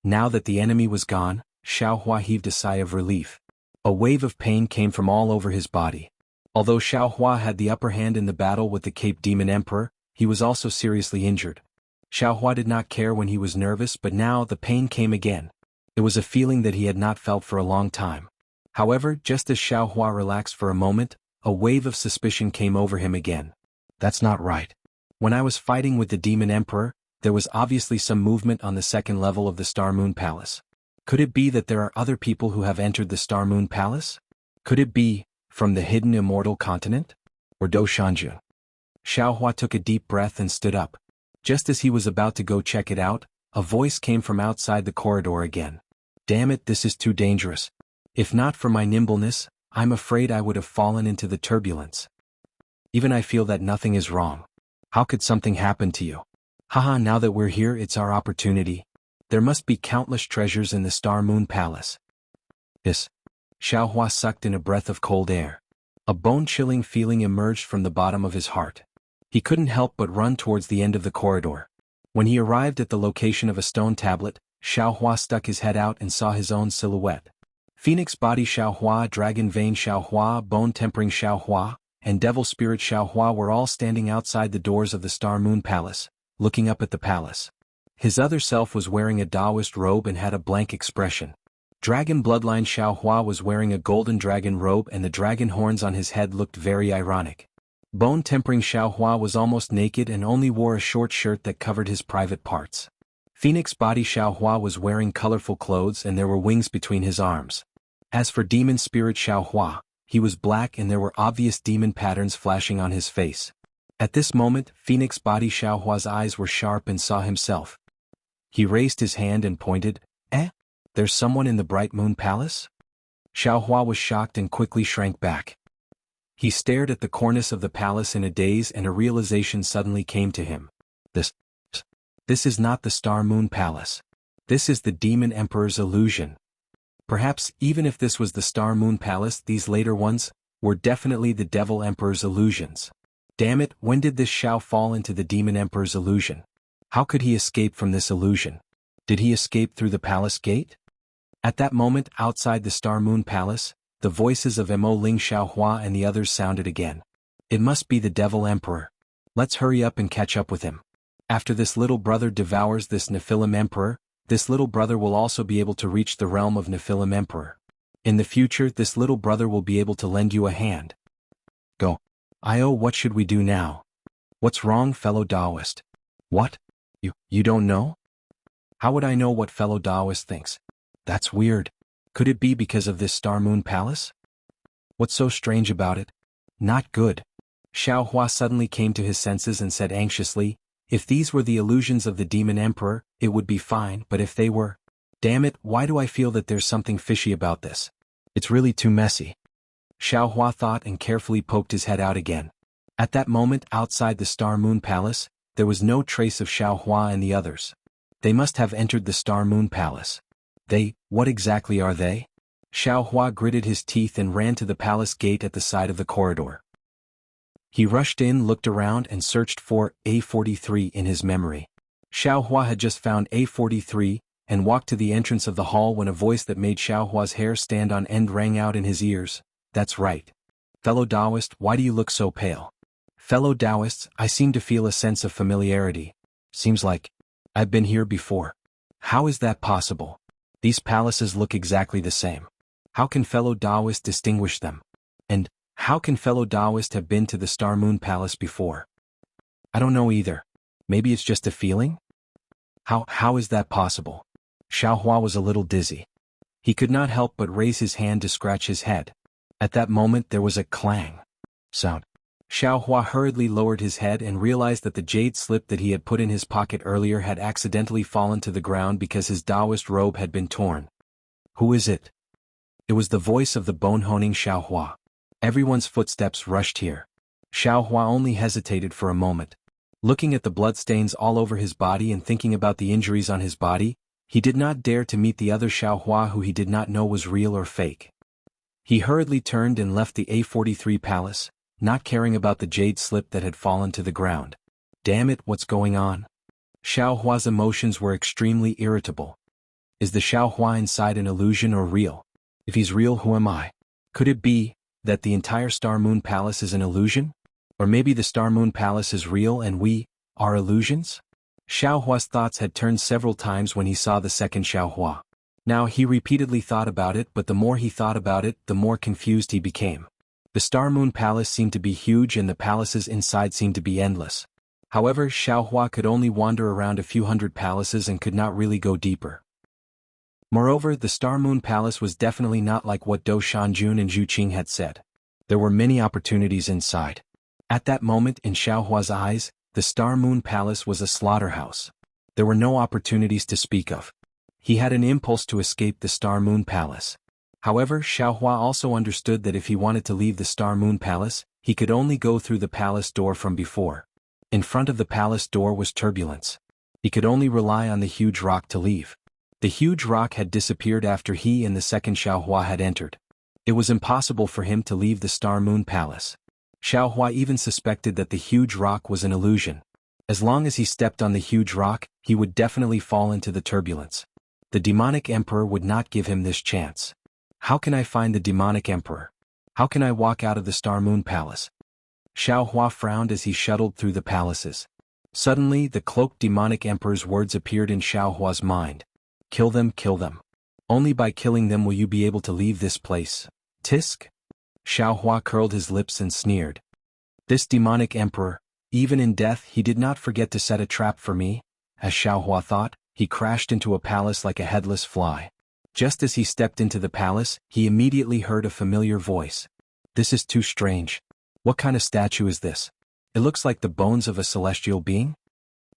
Now that the enemy was gone, Xiaohua heaved a sigh of relief. A wave of pain came from all over his body. Although Xiaohua had the upper hand in the battle with the Cape Demon Emperor, he was also seriously injured. Xiaohua did not care when he was nervous, but now the pain came again. It was a feeling that he had not felt for a long time. However, just as Xiaohua relaxed for a moment, a wave of suspicion came over him again. That's not right. When I was fighting with the Demon Emperor, there was obviously some movement on the second level of the Star Moon Palace. Could it be that there are other people who have entered the Star Moon Palace? Could it be from the hidden immortal continent? Or Doshanjun? Xiaohua took a deep breath and stood up. Just as he was about to go check it out, a voice came from outside the corridor again. Damn it, this is too dangerous. If not for my nimbleness, I'm afraid I would have fallen into the turbulence. Even I feel that nothing is wrong. How could something happen to you? Haha, now that we're here, it's our opportunity. There must be countless treasures in the Star Moon Palace. Yes. Xiaohua sucked in a breath of cold air. A bone-chilling feeling emerged from the bottom of his heart. He couldn't help but run towards the end of the corridor. When he arrived at the location of a stone tablet, Xiaohua stuck his head out and saw his own silhouette. Phoenix Body Xiaohua, Dragon Vein Xiaohua, Bone Tempering Xiaohua, and Devil Spirit Xiaohua were all standing outside the doors of the Star Moon Palace, looking up at the palace. His other self was wearing a Taoist robe and had a blank expression. Dragon bloodline Xiao Hua was wearing a golden dragon robe and the dragon horns on his head looked very ironic. Bone-tempering Xiao Hua was almost naked and only wore a short shirt that covered his private parts. Phoenix body Xiao Hua was wearing colorful clothes and there were wings between his arms. As for demon spirit Xiao Hua, he was black and there were obvious demon patterns flashing on his face. At this moment, Phoenix body Xiao Hua's eyes were sharp and saw himself. He raised his hand and pointed, There's someone in the Bright Moon Palace? Xiao Hua was shocked and quickly shrank back. He stared at the cornice of the palace in a daze and a realization suddenly came to him. This is not the Star Moon Palace. This is the Demon Emperor's illusion. Perhaps even if this was the Star Moon Palace, these later ones were definitely the Devil Emperor's illusions. Damn it, when did this Xiao fall into the Demon Emperor's illusion? How could he escape from this illusion? Did he escape through the palace gate? At that moment, outside the Star Moon Palace, the voices of Mo Ling Xiao Hua and the others sounded again. It must be the Devil Emperor. Let's hurry up and catch up with him. After this little brother devours this Nephilim Emperor, this little brother will also be able to reach the realm of Nephilim Emperor. In the future, this little brother will be able to lend you a hand. Go. What should we do now? What's wrong, fellow Taoist? What? You don't know? How would I know what fellow Taoist thinks? That's weird. Could it be because of this Star Moon Palace? What's so strange about it? Not good. Xiao Hua suddenly came to his senses and said anxiously, if these were the illusions of the Demon Emperor, it would be fine, but if they were... Damn it, why do I feel that there's something fishy about this? It's really too messy. Xiao Hua thought and carefully poked his head out again. At that moment, outside the Star Moon Palace, there was no trace of Xiao Hua and the others. They must have entered the Star Moon Palace. What exactly are they? Xiao Hua gritted his teeth and ran to the palace gate at the side of the corridor. He rushed in, looked around and searched for A43 in his memory. Xiao Hua had just found A43 and walked to the entrance of the hall when a voice that made Xiao Hua's hair stand on end rang out in his ears. That's right. Fellow Taoist, why do you look so pale? Fellow Taoists, I seem to feel a sense of familiarity. Seems like I've been here before. How is that possible? These palaces look exactly the same. How can fellow Taoists distinguish them? And how can fellow Taoists have been to the Star Moon Palace before? I don't know either. Maybe it's just a feeling? How is that possible? Xiao Hua was a little dizzy. He could not help but raise his hand to scratch his head. At that moment there was a clang sound. Xiao Hua hurriedly lowered his head and realized that the jade slip that he had put in his pocket earlier had accidentally fallen to the ground because his Taoist robe had been torn. Who is it? It was the voice of the bone-honing Xiao Hua. Everyone's footsteps rushed here. Xiao Hua only hesitated for a moment. Looking at the bloodstains all over his body and thinking about the injuries on his body, he did not dare to meet the other Xiao Hua who he did not know was real or fake. He hurriedly turned and left the A43 palace, not caring about the jade slip that had fallen to the ground. Damn it, what's going on? Xiao Hua's emotions were extremely irritable. Is the Xiao Hua inside an illusion or real? If he's real, who am I? Could it be that the entire Star Moon Palace is an illusion? Or maybe the Star Moon Palace is real and we are illusions? Xiao Hua's thoughts had turned several times when he saw the second Xiao Hua. Now he repeatedly thought about it, but the more he thought about it, the more confused he became. The Star Moon Palace seemed to be huge and the palaces inside seemed to be endless. However, Xiao Hua could only wander around a few hundred palaces and could not really go deeper. Moreover, the Star Moon Palace was definitely not like what Dou Shanjun and Zhu Qing had said. There were many opportunities inside. At that moment, in Xiao Hua's eyes, the Star Moon Palace was a slaughterhouse. There were no opportunities to speak of. He had an impulse to escape the Star Moon Palace. However, Xiao Hua also understood that if he wanted to leave the Star Moon Palace, he could only go through the palace door from before. In front of the palace door was turbulence. He could only rely on the huge rock to leave. The huge rock had disappeared after he and the second Xiao Hua had entered. It was impossible for him to leave the Star Moon Palace. Xiao Hua even suspected that the huge rock was an illusion. As long as he stepped on the huge rock, he would definitely fall into the turbulence. The demonic emperor would not give him this chance. How can I find the demonic emperor? How can I walk out of the Star Moon Palace? Xiao Hua frowned as he shuttled through the palaces. Suddenly, the cloaked demonic emperor's words appeared in Xiao Hua's mind. Kill them, kill them. Only by killing them will you be able to leave this place. Tisk? Xiaohua curled his lips and sneered. This demonic emperor, even in death he did not forget to set a trap for me. As Xiaohua thought, he crashed into a palace like a headless fly. Just as he stepped into the palace, he immediately heard a familiar voice. This is too strange. What kind of statue is this? It looks like the bones of a celestial being?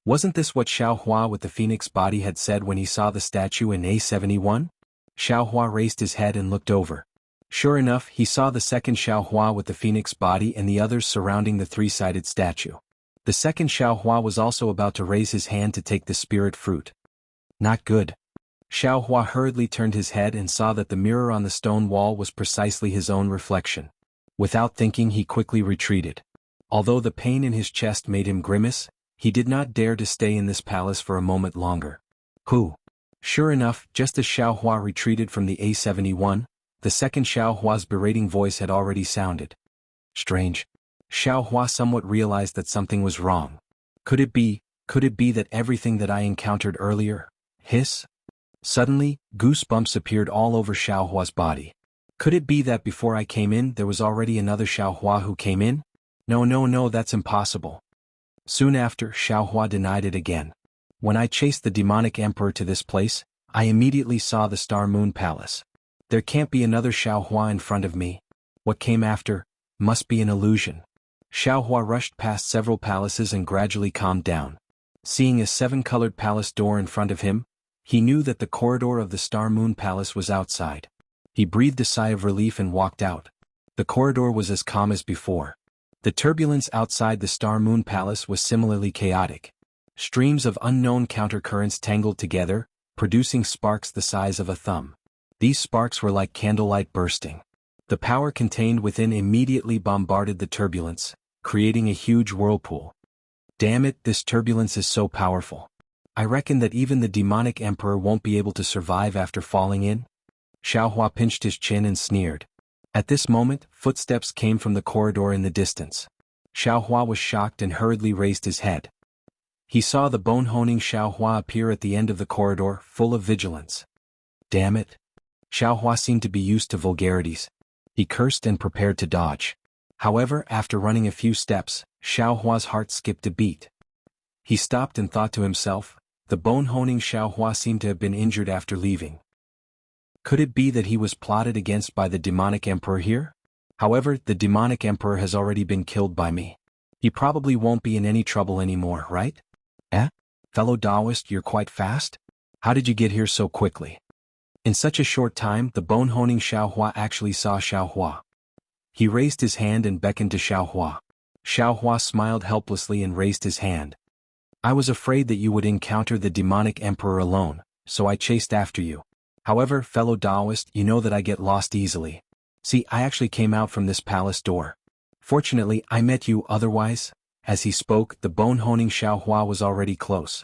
Wasn't this what Xiaohua with the phoenix body had said when he saw the statue in A71? Xiaohua raised his head and looked over. Sure enough, he saw the second Xiaohua with the phoenix body and the others surrounding the three-sided statue. The second Xiaohua was also about to raise his hand to take the spirit fruit. Not good. Xiaohua hurriedly turned his head and saw that the mirror on the stone wall was precisely his own reflection. Without thinking, he quickly retreated. Although the pain in his chest made him grimace, he did not dare to stay in this palace for a moment longer. Who? Sure enough, just as Xiaohua retreated from the A71, the second Xiaohua's berating voice had already sounded. Strange. Xiaohua somewhat realized that something was wrong. Could it be that everything that I encountered earlier? Hiss? Suddenly, goosebumps appeared all over Xiaohua's body. Could it be that before I came in there was already another Xiaohua who came in? No, that's impossible. Soon after, Xiaohua denied it again. When I chased the demonic emperor to this place, I immediately saw the Star Moon Palace. There can't be another Xiaohua in front of me. What came after must be an illusion. Xiaohua rushed past several palaces and gradually calmed down. Seeing a 7-colored palace door in front of him, he knew that the corridor of the Star Moon Palace was outside. He breathed a sigh of relief and walked out. The corridor was as calm as before. The turbulence outside the Star Moon Palace was similarly chaotic. Streams of unknown countercurrents tangled together, producing sparks the size of a thumb. These sparks were like candlelight bursting. The power contained within immediately bombarded the turbulence, creating a huge whirlpool. Damn it, this turbulence is so powerful. I reckon that even the demonic emperor won't be able to survive after falling in. Xiaohua pinched his chin and sneered. At this moment, footsteps came from the corridor in the distance. Xiaohua was shocked and hurriedly raised his head. He saw the bone-honing Xiaohua appear at the end of the corridor, full of vigilance. Damn it. Xiaohua seemed to be used to vulgarities. He cursed and prepared to dodge. However, after running a few steps, Xiaohua's heart skipped a beat. He stopped and thought to himself, the bone-honing Xiaohua seemed to have been injured after leaving. Could it be that he was plotted against by the demonic emperor here? However, the demonic emperor has already been killed by me. He probably won't be in any trouble anymore, right? Fellow Taoist, you're quite fast? How did you get here so quickly? In such a short time, the bone-honing Xiaohua actually saw Xiaohua. He raised his hand and beckoned to Xiaohua. Xiaohua smiled helplessly and raised his hand. I was afraid that you would encounter the demonic emperor alone, so I chased after you. However, fellow Taoist, you know that I get lost easily. See, I actually came out from this palace door. Fortunately, I met you otherwise. As he spoke, the bone-honing Xiaohua was already close.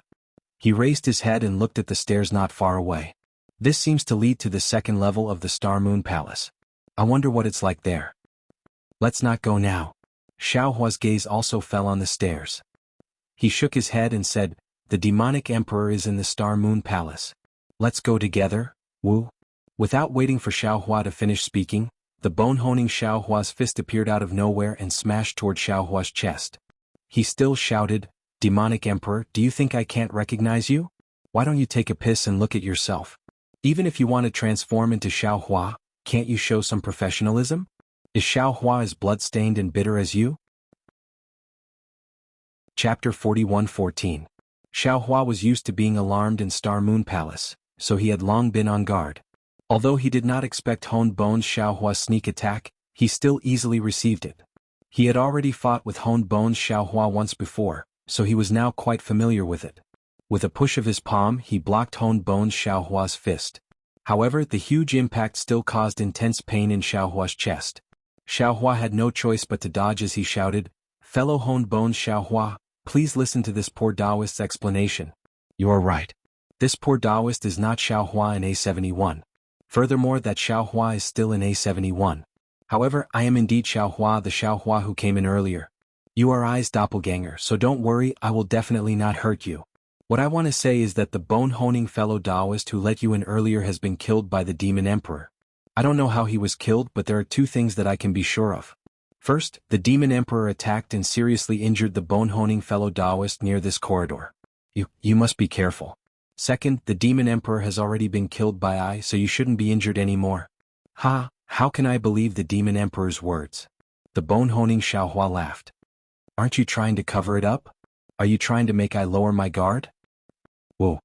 He raised his head and looked at the stairs not far away. This seems to lead to the second level of the Star Moon Palace. I wonder what it's like there. Let's not go now. Xiaohua's gaze also fell on the stairs. He shook his head and said, the demonic emperor is in the Star Moon Palace. Let's go together, Wu. Without waiting for Xiaohua to finish speaking, the bone-honing Xiaohua's fist appeared out of nowhere and smashed toward Xiaohua's chest. He still shouted, Demonic Emperor, do you think I can't recognize you? Why don't you take a piss and look at yourself? Even if you want to transform into Xiaohua, can't you show some professionalism? Is Xiaohua as blood-stained and bitter as you? Chapter 41:14. Xiaohua was used to being alarmed in Star Moon Palace, so he had long been on guard. Although he did not expect Honed Bones Xiaohua's sneak attack, he still easily received it. He had already fought with Honed Bones Xiaohua once before, so he was now quite familiar with it. With a push of his palm, he blocked Honed Bones Xiaohua's fist. However, the huge impact still caused intense pain in Xiaohua's chest. Xiaohua had no choice but to dodge as he shouted, Fellow Honed Bones Xiaohua, please listen to this poor Taoist's explanation. You are right. This poor Taoist is not Xiaohua in A71. Furthermore, that Xiaohua is still in A71. However, I am indeed Xiaohua, the Xiaohua who came in earlier. You are I's doppelganger, so don't worry, I will definitely not hurt you. What I want to say is that the bone-honing fellow Taoist who let you in earlier has been killed by the Demon Emperor. I don't know how he was killed, but there are two things that I can be sure of. First, the Demon Emperor attacked and seriously injured the bone-honing fellow Taoist near this corridor. You must be careful. Second, the Demon Emperor has already been killed by I, so you shouldn't be injured anymore. Ha, how can I believe the Demon Emperor's words? The bone-honing Xiaohua laughed. Aren't you trying to cover it up? Are you trying to make I lower my guard? Whoa.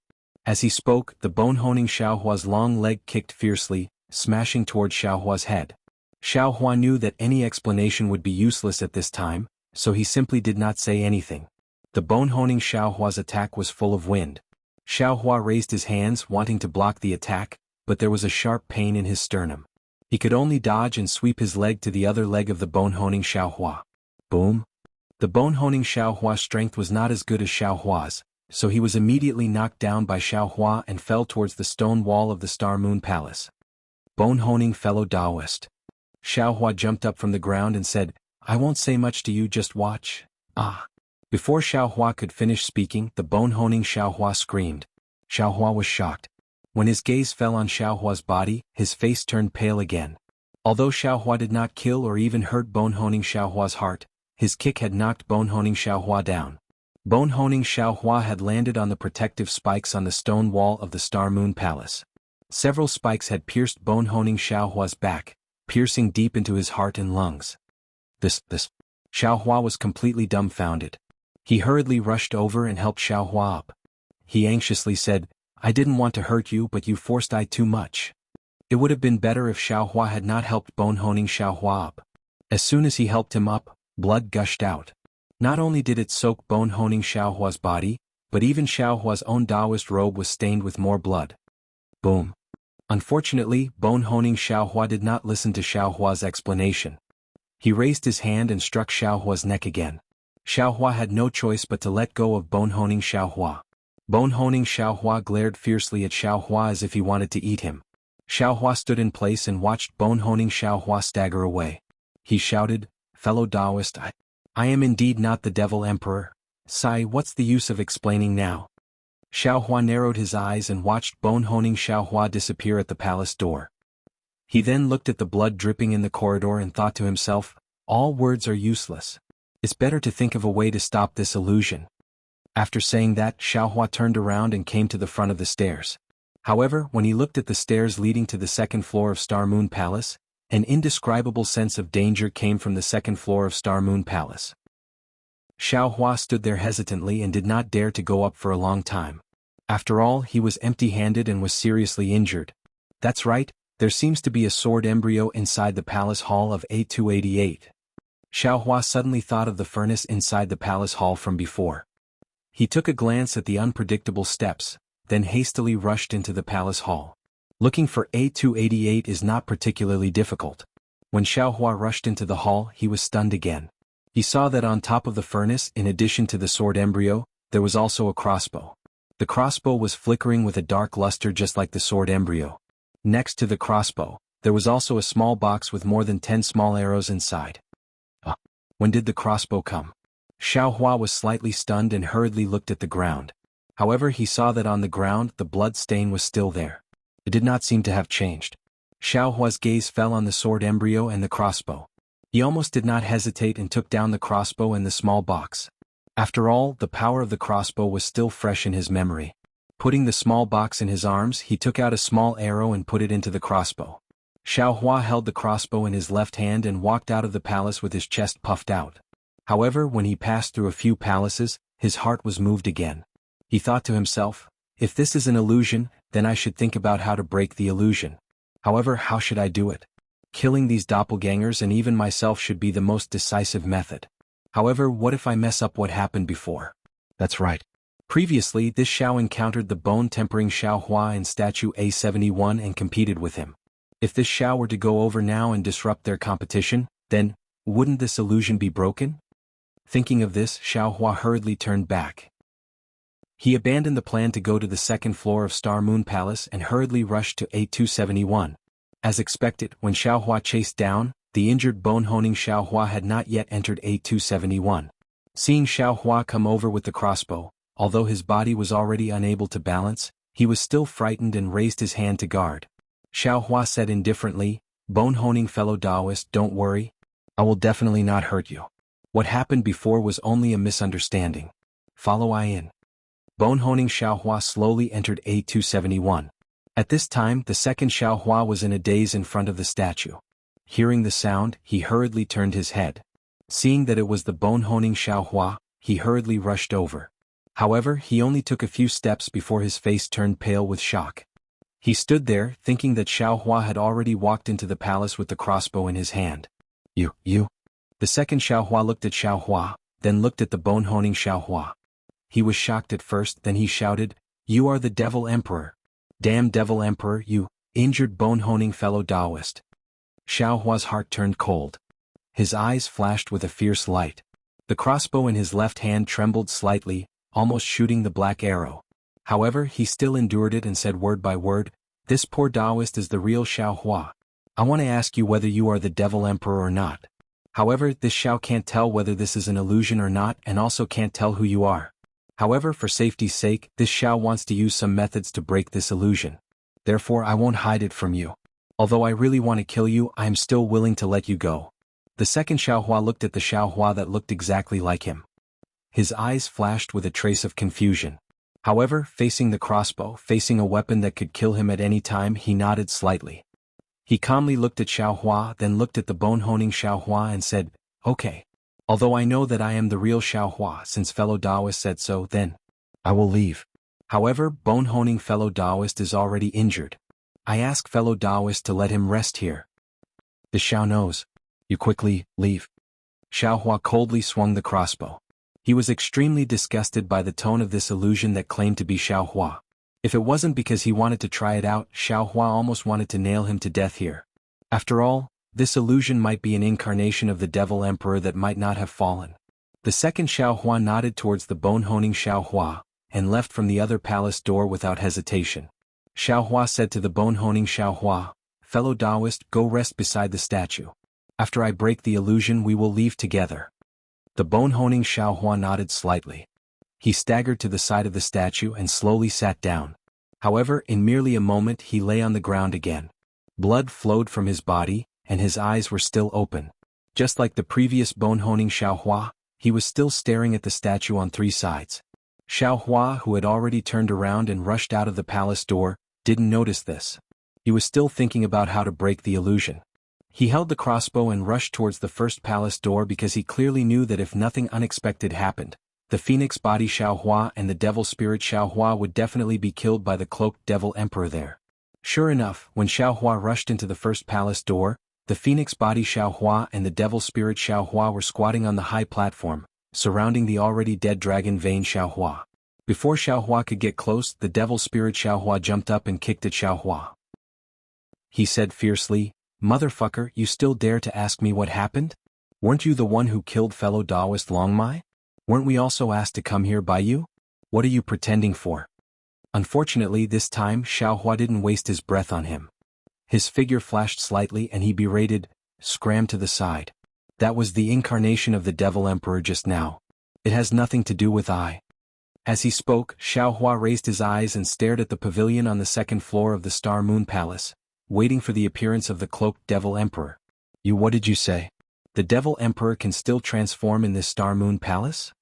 As he spoke, the bone-honing Xiaohua's long leg kicked fiercely, smashing toward Xiaohua's head. Xiaohua knew that any explanation would be useless at this time, so he simply did not say anything. The bone-honing Xiaohua's attack was full of wind. Xiaohua raised his hands wanting to block the attack, but there was a sharp pain in his sternum. He could only dodge and sweep his leg to the other leg of the bone-honing Xiaohua. Boom! The bone-honing Xiaohua's strength was not as good as Xiaohua's, so he was immediately knocked down by Xiaohua and fell towards the stone wall of the Star Moon Palace. Bone-honing fellow Taoist. Xiaohua jumped up from the ground and said, I won't say much to you, just watch. Ah! Before Xiaohua could finish speaking, the bone-honing Xiaohua screamed. Xiaohua was shocked. When his gaze fell on Xiaohua's body, his face turned pale again. Although Xiaohua did not kill or even hurt bone-honing Xiaohua's heart, his kick had knocked bone-honing Xiaohua down. Bone-honing Xiaohua had landed on the protective spikes on the stone wall of the Star Moon Palace. Several spikes had pierced bone-honing Xiaohua's back, piercing deep into his heart and lungs. Xiaohua was completely dumbfounded. He hurriedly rushed over and helped Xiaohua up. He anxiously said, I didn't want to hurt you, but you forced I too much. It would have been better if Xiaohua had not helped bone-honing Xiaohua up. As soon as he helped him up, blood gushed out. Not only did it soak bone-honing Xiaohua's body, but even Xiaohua's own Taoist robe was stained with more blood. Boom. Unfortunately, bone-honing Xiaohua did not listen to Xiaohua's explanation. He raised his hand and struck Xiaohua's neck again. Xiaohua had no choice but to let go of bone-honing Xiaohua. Bone-honing Xiaohua glared fiercely at Xiaohua as if he wanted to eat him. Xiaohua stood in place and watched bone-honing Xiaohua stagger away. He shouted, Fellow Taoist, I am indeed not the Devil Emperor. Sai, what's the use of explaining now? Xiaohua narrowed his eyes and watched bone-honing Xiaohua disappear at the palace door. He then looked at the blood dripping in the corridor and thought to himself, all words are useless. It's better to think of a way to stop this illusion. After saying that, Xiaohua turned around and came to the front of the stairs. However, when he looked at the stairs leading to the second floor of Star Moon Palace, an indescribable sense of danger came from the second floor of Star Moon Palace. Xiaohua stood there hesitantly and did not dare to go up for a long time. After all, he was empty-handed and was seriously injured. That's right, there seems to be a sword embryo inside the palace hall of A288. Xiaohua suddenly thought of the furnace inside the palace hall from before. He took a glance at the unpredictable steps, then hastily rushed into the palace hall. Looking for A288 is not particularly difficult. When Xiaohua rushed into the hall, he was stunned again. He saw that on top of the furnace, in addition to the sword embryo, there was also a crossbow. The crossbow was flickering with a dark luster just like the sword embryo. Next to the crossbow, there was also a small box with more than 10 small arrows inside. When did the crossbow come? Xiaohua was slightly stunned and hurriedly looked at the ground. However, he saw that on the ground the blood stain was still there. It did not seem to have changed. Xiaohua's gaze fell on the sword embryo and the crossbow. He almost did not hesitate and took down the crossbow and the small box. After all, the power of the crossbow was still fresh in his memory. Putting the small box in his arms, he took out a small arrow and put it into the crossbow. Xiaohua held the crossbow in his left hand and walked out of the palace with his chest puffed out. However, when he passed through a few palaces, his heart was moved again. He thought to himself, if this is an illusion, then I should think about how to break the illusion. However, how should I do it? Killing these doppelgangers and even myself should be the most decisive method. However, what if I mess up what happened before? That's right. Previously, this Xiao encountered the bone-tempering Xiaohua in statue A71 and competed with him. If this Xiao were to go over now and disrupt their competition, then, wouldn't this illusion be broken? Thinking of this, Xiaohua hurriedly turned back. He abandoned the plan to go to the second floor of Star Moon Palace and hurriedly rushed to A271. As expected, when Xiaohua chased down, the injured bone-honing Xiaohua had not yet entered A271. Seeing Xiaohua come over with the crossbow, Although his body was already unable to balance, he was still frightened and raised his hand to guard. Xiaohua said indifferently, "Bone-honing fellow Taoist, don't worry. I will definitely not hurt you. What happened before was only a misunderstanding. Follow I in." Bone-honing Xiaohua slowly entered A271. At this time, the second Xiaohua was in a daze in front of the statue. Hearing the sound, he hurriedly turned his head. Seeing that it was the bone-honing Xiaohua, he hurriedly rushed over. However, he only took a few steps before his face turned pale with shock. He stood there, thinking that Xiaohua had already walked into the palace with the crossbow in his hand. You. The second Xiaohua looked at Xiaohua, then looked at the bone-honing Xiaohua. He was shocked at first, then he shouted, "You are the Devil Emperor. Damn Devil Emperor, you injured bone-honing fellow Taoist." Xiaohua's heart turned cold. His eyes flashed with a fierce light. The crossbow in his left hand trembled slightly, almost shooting the black arrow. However, he still endured it and said word by word, "This poor Taoist is the real Xiaohua. I want to ask you whether you are the Devil Emperor or not. However, this Xiao can't tell whether this is an illusion or not and also can't tell who you are. However, for safety's sake, this Xiao wants to use some methods to break this illusion. Therefore I won't hide it from you. Although I really want to kill you, I am still willing to let you go." The second Xiaohua looked at the Xiaohua that looked exactly like him. His eyes flashed with a trace of confusion. However, facing the crossbow, facing a weapon that could kill him at any time, he nodded slightly. He calmly looked at Xiaohua, then looked at the bone-honing Xiaohua and said, "Okay. Although I know that I am the real Xiaohua since fellow Taoist said so, then I will leave. However, bone-honing fellow Taoist is already injured. I ask fellow Taoist to let him rest here." The Xiao knows. "You quickly leave." Xiaohua coldly swung the crossbow. He was extremely disgusted by the tone of this illusion that claimed to be Xiaohua. If it wasn't because he wanted to try it out, Xiaohua almost wanted to nail him to death here. After all, this illusion might be an incarnation of the Devil Emperor that might not have fallen. The second Xiaohua nodded towards the bone-honing Xiaohua, and left from the other palace door without hesitation. Xiaohua said to the bone-honing Xiaohua, "Fellow Taoist, go rest beside the statue. After I break the illusion we will leave together." The bone-honing Xiaohua nodded slightly. He staggered to the side of the statue and slowly sat down. However, in merely a moment he lay on the ground again. Blood flowed from his body, and his eyes were still open. Just like the previous bone-honing Xiaohua, he was still staring at the statue on three sides. Xiaohua, who had already turned around and rushed out of the palace door, didn't notice this. He was still thinking about how to break the illusion. He held the crossbow and rushed towards the first palace door because he clearly knew that if nothing unexpected happened, the Phoenix Body Xiaohua and the Devil Spirit Xiaohua would definitely be killed by the cloaked Devil Emperor there. Sure enough, when Xiaohua rushed into the first palace door, the Phoenix Body Xiaohua and the Devil Spirit Xiaohua were squatting on the high platform, surrounding the already dead Dragon Vein Xiaohua. Before Xiaohua could get close, the Devil Spirit Xiaohua jumped up and kicked at Xiaohua. He said fiercely, "Motherfucker, you still dare to ask me what happened? Weren't you the one who killed fellow Taoist Longmai? Weren't we also asked to come here by you? What are you pretending for?" Unfortunately, this time Xiaohua didn't waste his breath on him. His figure flashed slightly and he berated, "Scram to the side. That was the incarnation of the Devil Emperor just now. It has nothing to do with I." As he spoke, Xiaohua raised his eyes and stared at the pavilion on the second floor of the Star Moon Palace, waiting for the appearance of the cloaked Devil Emperor. What did you say? The Devil Emperor can still transform in this Star Moon Palace?"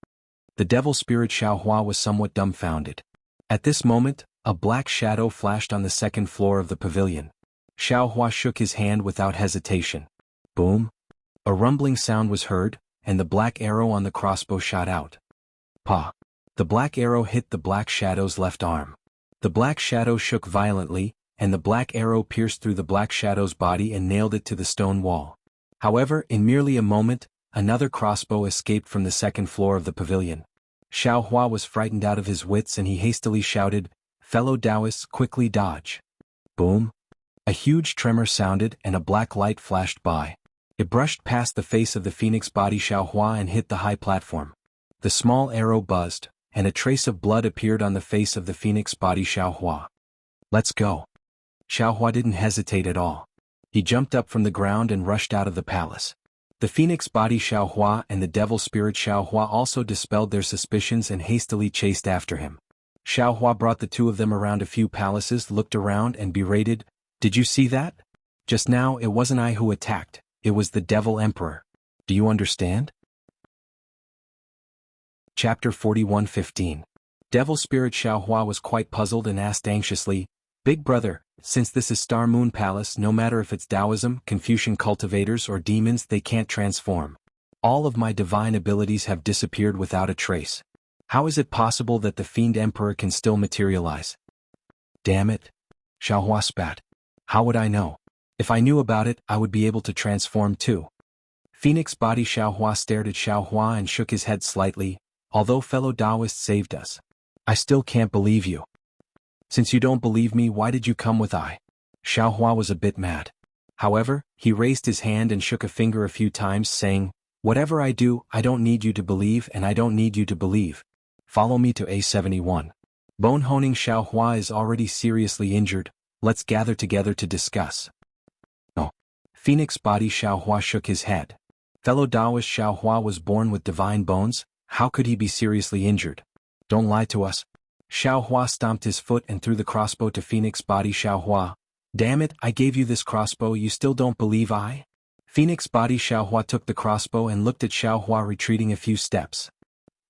The Devil Spirit Xiaohua was somewhat dumbfounded. At this moment, a black shadow flashed on the second floor of the pavilion. Xiaohua shook his hand without hesitation. Boom! A rumbling sound was heard, and the black arrow on the crossbow shot out. Pa! The black arrow hit the black shadow's left arm. The black shadow shook violently, and the black arrow pierced through the black shadow's body and nailed it to the stone wall. However, in merely a moment, another crossbow escaped from the second floor of the pavilion. Xiaohua was frightened out of his wits and he hastily shouted, "Fellow Taoists, quickly dodge." Boom! A huge tremor sounded and a black light flashed by. It brushed past the face of the Phoenix Body Xiaohua and hit the high platform. The small arrow buzzed, and a trace of blood appeared on the face of the Phoenix Body Xiaohua. "Let's go." Xiaohua didn't hesitate at all. He jumped up from the ground and rushed out of the palace. The phoenix body Xiaohua and the devil spirit Xiaohua also dispelled their suspicions and hastily chased after him. Xiaohua brought the two of them around a few palaces, looked around and berated, "Did you see that? Just now it wasn't I who attacked, it was the devil emperor. Do you understand?" Chapter 41:15. Devil spirit Xiaohua was quite puzzled and asked anxiously, "Big brother, since this is Star Moon Palace, no matter if it's Taoism, Confucian cultivators or demons, they can't transform. All of my divine abilities have disappeared without a trace. How is it possible that the fiend emperor can still materialize?" "Damn it," Xiaohua spat. "How would I know? If I knew about it, I would be able to transform too." Phoenix body Xiaohua stared at Xiaohua and shook his head slightly. "Although fellow Taoists saved us, I still can't believe you. Since you don't believe me, why did you come with I?" Xiaohua was a bit mad. However, he raised his hand and shook a finger a few times, saying, "Whatever I do, I don't need you to believe and I don't need you to believe. Follow me to A71. Bone-honing Xiaohua is already seriously injured, let's gather together to discuss." "No." Phoenix body Xiaohua shook his head. Fellow Taoist Xiaohua was born with divine bones, how could he be seriously injured? "Don't lie to us." Xiaohua stomped his foot and threw the crossbow to Phoenix body Xiaohua. "Damn it, I gave you this crossbow, you still don't believe I?" Phoenix body Xiaohua took the crossbow and looked at Xiaohua retreating a few steps.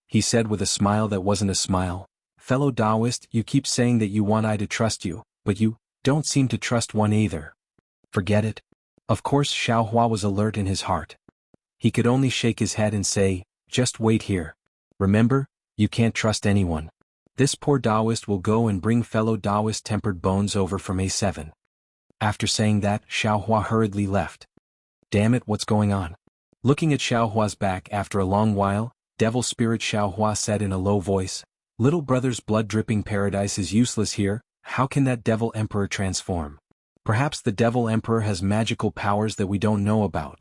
He said with a smile that wasn't a smile, "Fellow Taoist, you keep saying that you want I to trust you, but you don't seem to trust one either. Forget it." Of course Xiaohua was alert in his heart. He could only shake his head and say, "Just wait here. Remember, you can't trust anyone. This poor Taoist will go and bring fellow Taoist tempered bones over from A7. After saying that, Xiaohua hurriedly left. "Damn it, what's going on?" Looking at Xiaohua's back after a long while, devil spirit Xiaohua said in a low voice, "Little brother's blood-dripping paradise is useless here, how can that devil emperor transform? Perhaps the devil emperor has magical powers that we don't know about."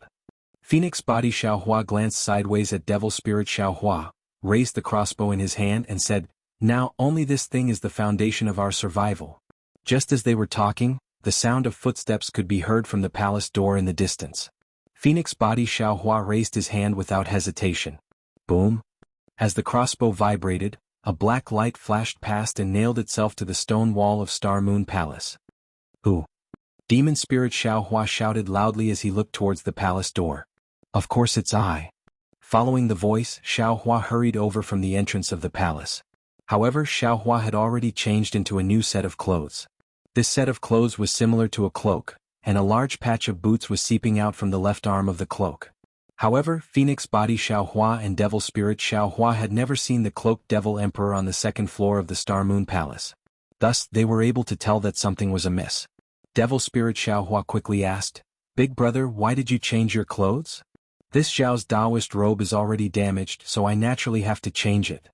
Phoenix body Xiaohua glanced sideways at devil spirit Xiaohua, raised the crossbow in his hand and said, "Now only this thing is the foundation of our survival." Just as they were talking, the sound of footsteps could be heard from the palace door in the distance. Phoenix body Xiaohua raised his hand without hesitation. Boom! As the crossbow vibrated, a black light flashed past and nailed itself to the stone wall of Star Moon Palace. "Who?" Demon spirit Xiaohua shouted loudly as he looked towards the palace door. "Of course it's I." Following the voice, Xiaohua hurried over from the entrance of the palace. However, Xiaohua had already changed into a new set of clothes. This set of clothes was similar to a cloak, and a large patch of boots was seeping out from the left arm of the cloak. However, Phoenix body Xiaohua and devil spirit Xiaohua had never seen the cloaked devil emperor on the second floor of the Star Moon Palace. Thus, they were able to tell that something was amiss. Devil spirit Xiaohua quickly asked, "Big brother, why did you change your clothes?" "This Zhao's Taoist robe is already damaged, so I naturally have to change it."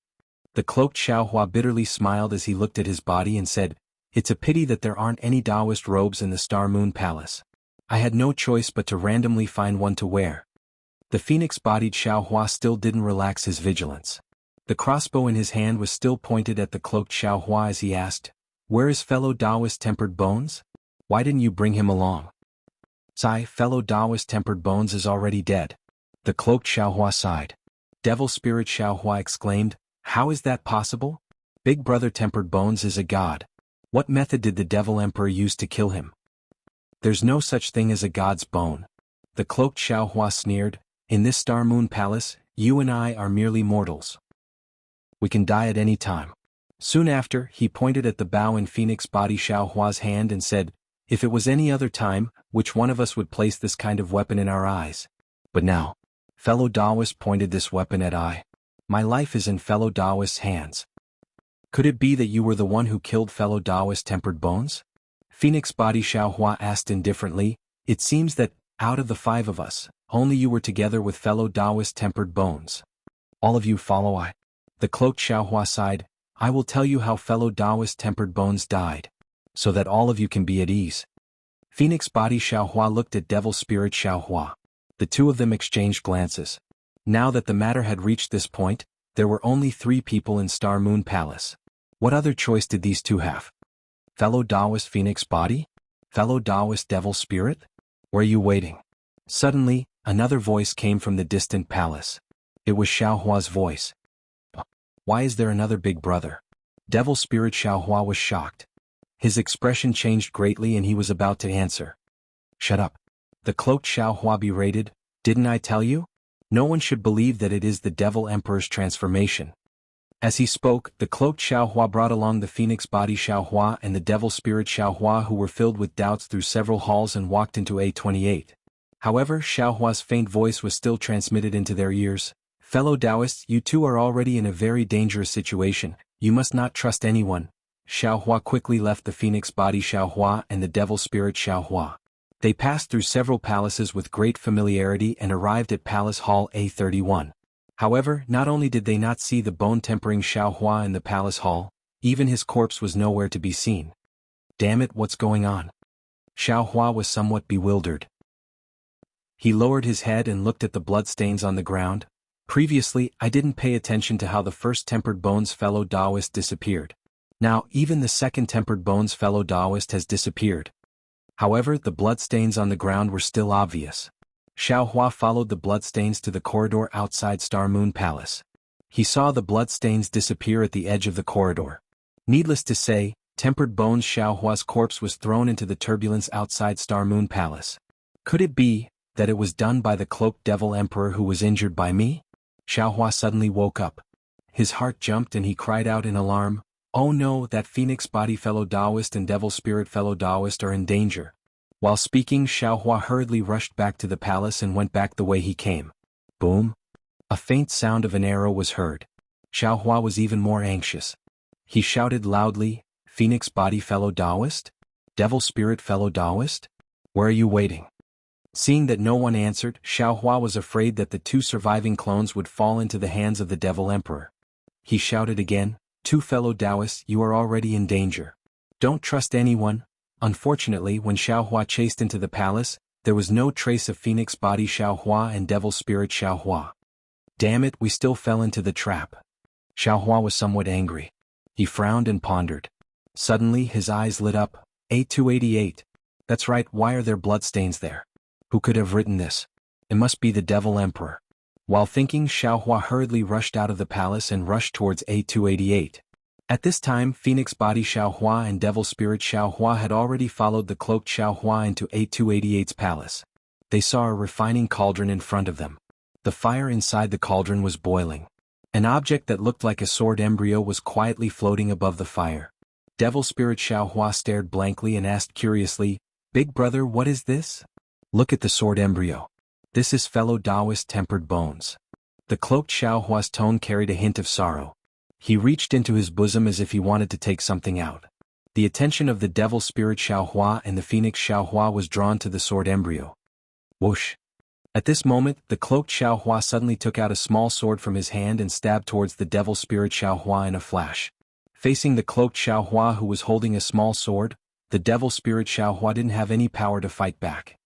The cloaked Xiaohua bitterly smiled as he looked at his body and said, "It's a pity that there aren't any Taoist robes in the Star Moon Palace. I had no choice but to randomly find one to wear." The phoenix-bodied Xiaohua still didn't relax his vigilance. The crossbow in his hand was still pointed at the cloaked Xiaohua as he asked, "Where is fellow Taoist tempered bones? Why didn't you bring him along?" "Sai, fellow Taoist tempered bones is already dead." The cloaked Xiaohua sighed. Devil spirit Xiaohua exclaimed, "How is that possible? Big brother tempered bones is a god. What method did the devil emperor use to kill him?" "There's no such thing as a god's bone." The cloaked Xiaohua sneered, "In this Star Moon Palace, you and I are merely mortals. We can die at any time." Soon after, he pointed at the bow in Phoenix body Xiaohua's hand and said, "If it was any other time, which one of us would place this kind of weapon in our eyes? But now, fellow Taoist pointed this weapon at I. My life is in fellow Taoist's hands. Could it be that you were the one who killed fellow Taoist tempered bones?" Phoenix body Xiaohua asked indifferently, "It seems that, out of the 5 of us, only you were together with fellow Taoist tempered bones. All of you follow I." The cloaked Xiaohua sighed, "I will tell you how fellow Taoist tempered bones died, so that all of you can be at ease." Phoenix body Xiaohua looked at devil spirit Xiaohua. The two of them exchanged glances. Now that the matter had reached this point, there were only 3 people in Star Moon Palace. What other choice did these two have? Fellow Taoist Phoenix body? Fellow Taoist devil spirit? Were you waiting? Suddenly, Another voice came from the distant palace. It was Xiaohua's voice. Why is there another big brother? Devil Spirit Xiaohua was shocked. His expression changed greatly and he was about to answer. Shut up. The cloaked Xiaohua berated, didn't I tell you? No one should believe that it is the Devil Emperor's transformation. As he spoke, the cloaked Xiaohua brought along the phoenix body Xiaohua and the devil spirit Xiaohua, who were filled with doubts through several halls and walked into A28. However, Xiaohua's faint voice was still transmitted into their ears. Fellow Taoists, you two are already in a very dangerous situation. You must not trust anyone. Xiaohua quickly left the phoenix body Xiaohua and the devil spirit Xiaohua. They passed through several palaces with great familiarity and arrived at Palace Hall A31. However, not only did they not see the bone-tempering Xiaohua in the palace hall, even his corpse was nowhere to be seen. Damn it, what's going on? Xiaohua was somewhat bewildered. He lowered his head and looked at the bloodstains on the ground. Previously, I didn't pay attention to how the first tempered bones fellow Taoist disappeared. Now, even the second tempered bones fellow Taoist has disappeared. However, the bloodstains on the ground were still obvious. Xiaohua followed the bloodstains to the corridor outside Star Moon Palace. He saw the bloodstains disappear at the edge of the corridor. Needless to say, tempered bones Xiaohua's corpse was thrown into the turbulence outside Star Moon Palace. Could it be that it was done by the cloaked devil emperor who was injured by me? Xiaohua suddenly woke up. His heart jumped and he cried out in alarm, "Oh no, that phoenix body fellow Taoist and devil spirit fellow Taoist are in danger." While speaking, Xiaohua hurriedly rushed back to the palace and went back the way he came. Boom! A faint sound of an arrow was heard. Xiaohua was even more anxious. He shouted loudly, "Phoenix body fellow Taoist? Devil spirit fellow Taoist? Where are you waiting?" Seeing that no one answered, Xiaohua was afraid that the two surviving clones would fall into the hands of the devil emperor. He shouted again, "Two fellow Taoists, you are already in danger. Don't trust anyone." Unfortunately, when Xiaohua chased into the palace, there was no trace of phoenix body Xiaohua and devil spirit Xiaohua. Damn it, we still fell into the trap. Xiaohua was somewhat angry. He frowned and pondered. Suddenly his eyes lit up. A288. That's right, why are there bloodstains there? Who could have written this? It must be the devil emperor. While thinking, Xiaohua hurriedly rushed out of the palace and rushed towards A288. At this time, phoenix body Xiaohua and devil spirit Xiaohua had already followed the cloaked Xiaohua into A288's palace. They saw a refining cauldron in front of them. The fire inside the cauldron was boiling. An object that looked like a sword embryo was quietly floating above the fire. Devil spirit Xiaohua stared blankly and asked curiously, "Big brother, what is this?" "Look at the sword embryo. This is fellow Taoist tempered bones." The cloaked Xiaohua's tone carried a hint of sorrow. He reached into his bosom as if he wanted to take something out. The attention of the devil spirit Xiaohua and the phoenix Xiaohua was drawn to the sword embryo. Whoosh! At this moment, the cloaked Xiaohua suddenly took out a small sword from his hand and stabbed towards the devil spirit Xiaohua in a flash. Facing the cloaked Xiaohua, who was holding a small sword, the devil spirit Xiaohua didn't have any power to fight back.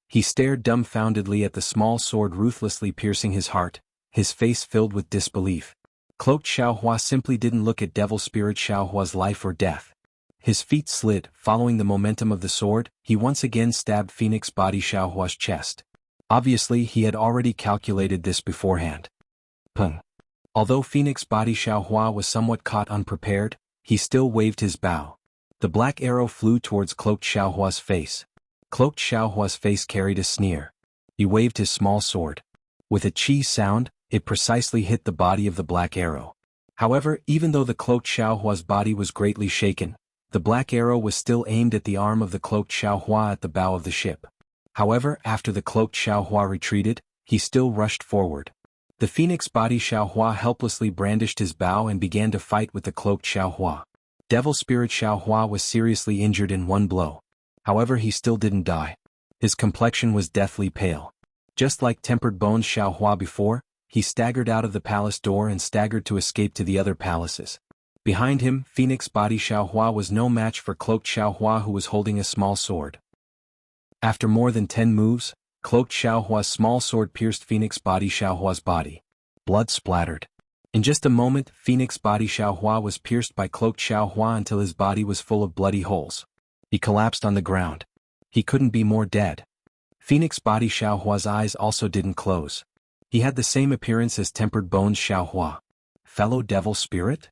He stared dumbfoundedly at the small sword ruthlessly piercing his heart, his face filled with disbelief. Cloaked Xiaohua simply didn't look at devil spirit Xiaohua's life or death. His feet slid, following the momentum of the sword, he once again stabbed phoenix body Xiaohua's chest. Obviously, he had already calculated this beforehand. Pung. Although phoenix body Xiaohua was somewhat caught unprepared, he still waved his bow. The black arrow flew towards cloaked Xiaohua's face. Cloaked Xiaohua's face carried a sneer. He waved his small sword. With a chi sound, it precisely hit the body of the black arrow. However, even though the cloaked Xiaohua's body was greatly shaken, the black arrow was still aimed at the arm of the cloaked Xiaohua at the bow of the ship. However, after the cloaked Xiaohua retreated, he still rushed forward. The phoenix body Xiaohua helplessly brandished his bow and began to fight with the cloaked Xiaohua. Devil spirit Xiaohua was seriously injured in one blow. However, he still didn't die. His complexion was deathly pale. Just like tempered bones Xiaohua before, he staggered out of the palace door and staggered to escape to the other palaces. Behind him, phoenix body Xiaohua was no match for cloaked Xiaohua, who was holding a small sword. After more than 10 moves, cloaked Xiaohua's small sword pierced phoenix body Xiaohua's body. Blood splattered. In just a moment, phoenix body Xiaohua was pierced by cloaked Xiaohua until his body was full of bloody holes. He collapsed on the ground. He couldn't be more dead. Phoenix body Xiaohua's eyes also didn't close. He had the same appearance as tempered bones Xiaohua. Fellow devil spirit?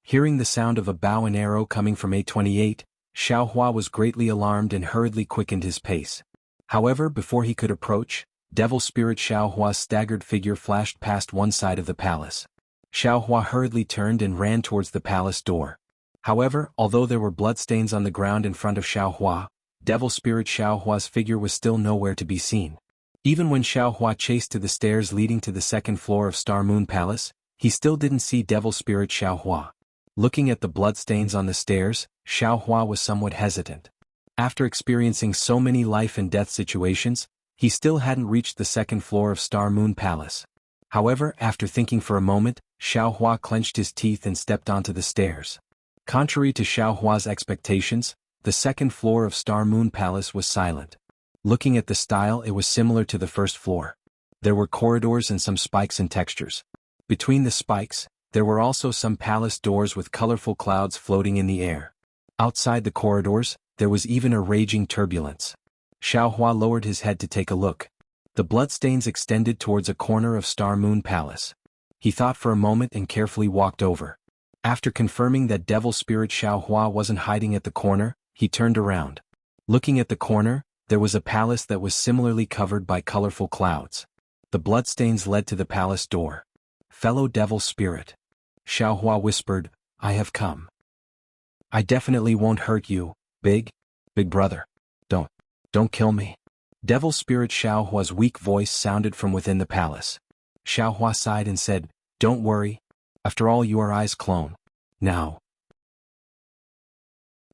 Hearing the sound of a bow and arrow coming from A28, Xiaohua was greatly alarmed and hurriedly quickened his pace. However, before he could approach, devil spirit Xiaohua's staggered figure flashed past one side of the palace. Xiaohua hurriedly turned and ran towards the palace door. However, although there were bloodstains on the ground in front of Xiaohua, devil spirit Xiaohua's figure was still nowhere to be seen. Even when Xiaohua chased to the stairs leading to the second floor of Star Moon Palace, he still didn't see devil spirit Xiaohua. Looking at the bloodstains on the stairs, Xiaohua was somewhat hesitant. After experiencing so many life and death situations, he still hadn't reached the second floor of Star Moon Palace. However, after thinking for a moment, Xiaohua clenched his teeth and stepped onto the stairs. Contrary to Xiaohua's expectations, the second floor of Star Moon Palace was silent. Looking at the style, it was similar to the first floor. There were corridors and some spikes and textures. Between the spikes, there were also some palace doors with colorful clouds floating in the air. Outside the corridors, there was even a raging turbulence. Xiaohua lowered his head to take a look. The bloodstains extended towards a corner of Star Moon Palace. He thought for a moment and carefully walked over. After confirming that devil spirit Xiaohua wasn't hiding at the corner, he turned around. Looking at the corner, there was a palace that was similarly covered by colorful clouds. The bloodstains led to the palace door. Fellow devil spirit. Xiaohua whispered, I have come. I definitely won't hurt you, big brother. Don't kill me. Devil spirit Xiaohua's weak voice sounded from within the palace. Xiaohua sighed and said, Don't worry. After all, you are I's clone. Now.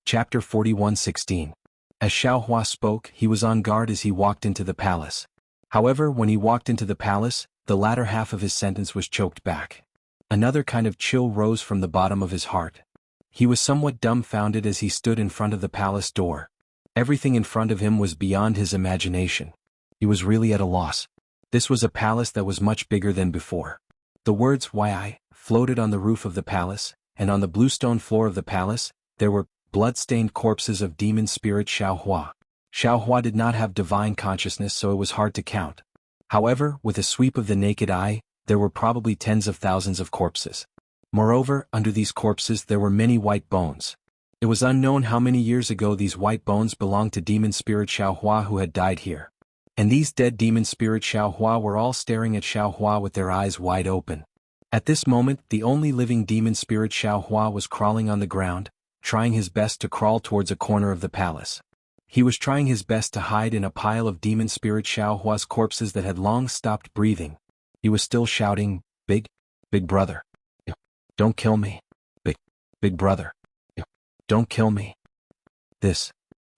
Chapter 41:16. As Xiaohua spoke, he was on guard as he walked into the palace. However, when he walked into the palace, the latter half of his sentence was choked back. Another kind of chill rose from the bottom of his heart. He was somewhat dumbfounded as he stood in front of the palace door. Everything in front of him was beyond his imagination. He was really at a loss. This was a palace that was much bigger than before. The words "Why I" floated on the roof of the palace, and on the bluestone floor of the palace, there were blood-stained corpses of demon spirit Xiaohua. Xiaohua did not have divine consciousness, so it was hard to count. However, with a sweep of the naked eye, there were probably tens of thousands of corpses. Moreover, under these corpses there were many white bones. It was unknown how many years ago these white bones belonged to demon spirit Xiaohua who had died here. And these dead demon spirit Xiaohua were all staring at Xiaohua with their eyes wide open. At this moment, the only living demon spirit Xiaohua was crawling on the ground, trying his best to crawl towards a corner of the palace. He was trying his best to hide in a pile of demon spirit Xiaohua's corpses that had long stopped breathing. He was still shouting, big brother. Don't kill me. Big brother. Don't kill me. This.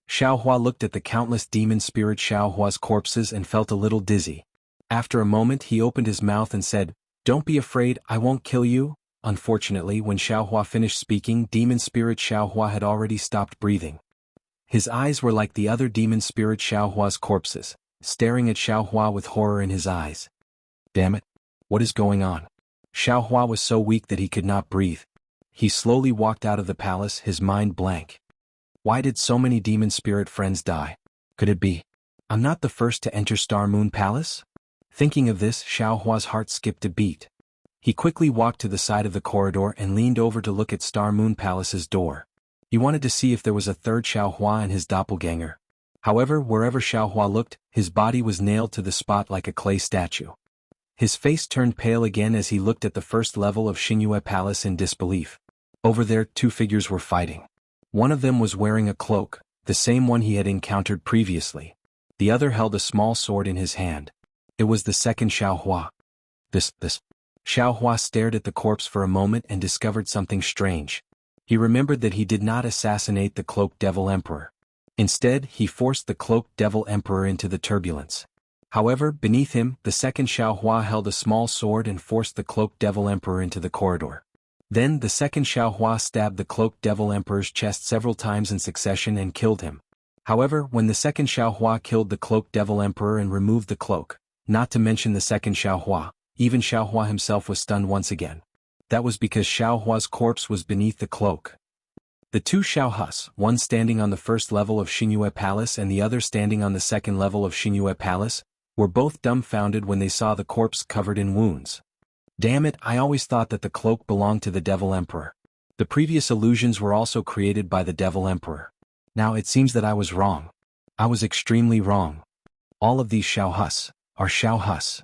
Xiaohua looked at the countless demon spirit Xiaohua's corpses and felt a little dizzy. After a moment he opened his mouth and said, Don't be afraid, I won't kill you. Unfortunately, when Xiaohua finished speaking, demon spirit Xiaohua had already stopped breathing. His eyes were like the other demon spirit Xiaohua's corpses, staring at Xiaohua with horror in his eyes. Damn it. What is going on? Xiaohua was so weak that he could not breathe. He slowly walked out of the palace, his mind blank. Why did so many demon spirit friends die? Could it be? I'm not the first to enter Star Moon Palace? Thinking of this, Xiaohua's heart skipped a beat. He quickly walked to the side of the corridor and leaned over to look at Star Moon Palace's door. He wanted to see if there was a third Xiaohua and his doppelganger. However, wherever Xiaohua looked, his body was nailed to the spot like a clay statue. His face turned pale again as he looked at the first level of Xingyue Palace in disbelief. Over there, two figures were fighting. One of them was wearing a cloak, the same one he had encountered previously. The other held a small sword in his hand. It was the second Xiaohua. This. Xiaohua stared at the corpse for a moment and discovered something strange. He remembered that he did not assassinate the Cloaked Devil Emperor. Instead, he forced the Cloaked Devil Emperor into the turbulence. However, beneath him, the second Xiaohua held a small sword and forced the Cloaked Devil Emperor into the corridor. Then the second Xiaohua stabbed the Cloaked Devil Emperor's chest several times in succession and killed him. However, when the second Xiaohua killed the Cloaked Devil Emperor and removed the cloak, not to mention the second Xiaohua, even Xiaohua himself was stunned once again. That was because Xiaohua's corpse was beneath the cloak. The two Xiaohus, one standing on the first level of Xinyue Palace and the other standing on the second level of Xinyue Palace, were both dumbfounded when they saw the corpse covered in wounds. Damn it, I always thought that the cloak belonged to the Devil Emperor. The previous illusions were also created by the Devil Emperor. Now it seems that I was wrong. I was extremely wrong. All of these Xiaohus are Xiaohus.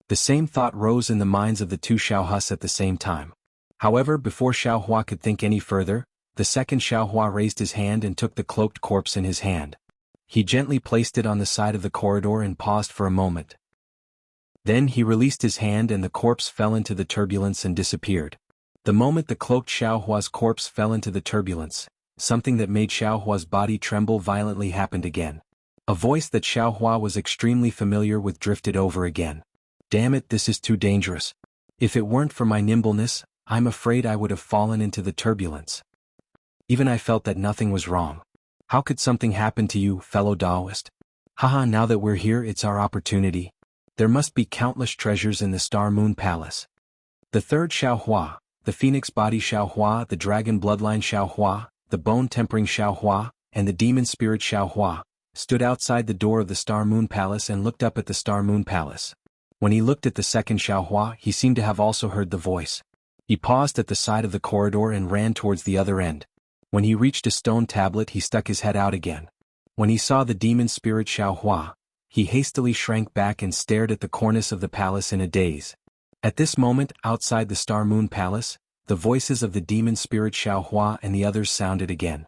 The same thought rose in the minds of the two Xiaohus at the same time. However, before Xiaohua could think any further, the second Xiaohua raised his hand and took the cloaked corpse in his hand. He gently placed it on the side of the corridor and paused for a moment. Then he released his hand and the corpse fell into the turbulence and disappeared. The moment the cloaked Xiaohua's corpse fell into the turbulence, something that made Xiaohua's body tremble violently happened again. A voice that Xiaohua was extremely familiar with drifted over again. Damn it, this is too dangerous. If it weren't for my nimbleness, I'm afraid I would have fallen into the turbulence. Even I felt that nothing was wrong. How could something happen to you, fellow Taoist? Haha, now that we're here, it's our opportunity. There must be countless treasures in the Star Moon Palace. The third Xiaohua, the Phoenix Body Xiaohua, the Dragon Bloodline Xiaohua, the Bone Tempering Xiaohua, and the Demon Spirit Xiaohua, stood outside the door of the Star Moon Palace and looked up at the Star Moon Palace. When he looked at the second Xiaohua, he seemed to have also heard the voice. He paused at the side of the corridor and ran towards the other end. When he reached a stone tablet, he stuck his head out again. When he saw the Demon Spirit Xiaohua, he hastily shrank back and stared at the cornice of the palace in a daze. At this moment, outside the Star Moon Palace, the voices of the Demon Spirit Xiaohua and the others sounded again.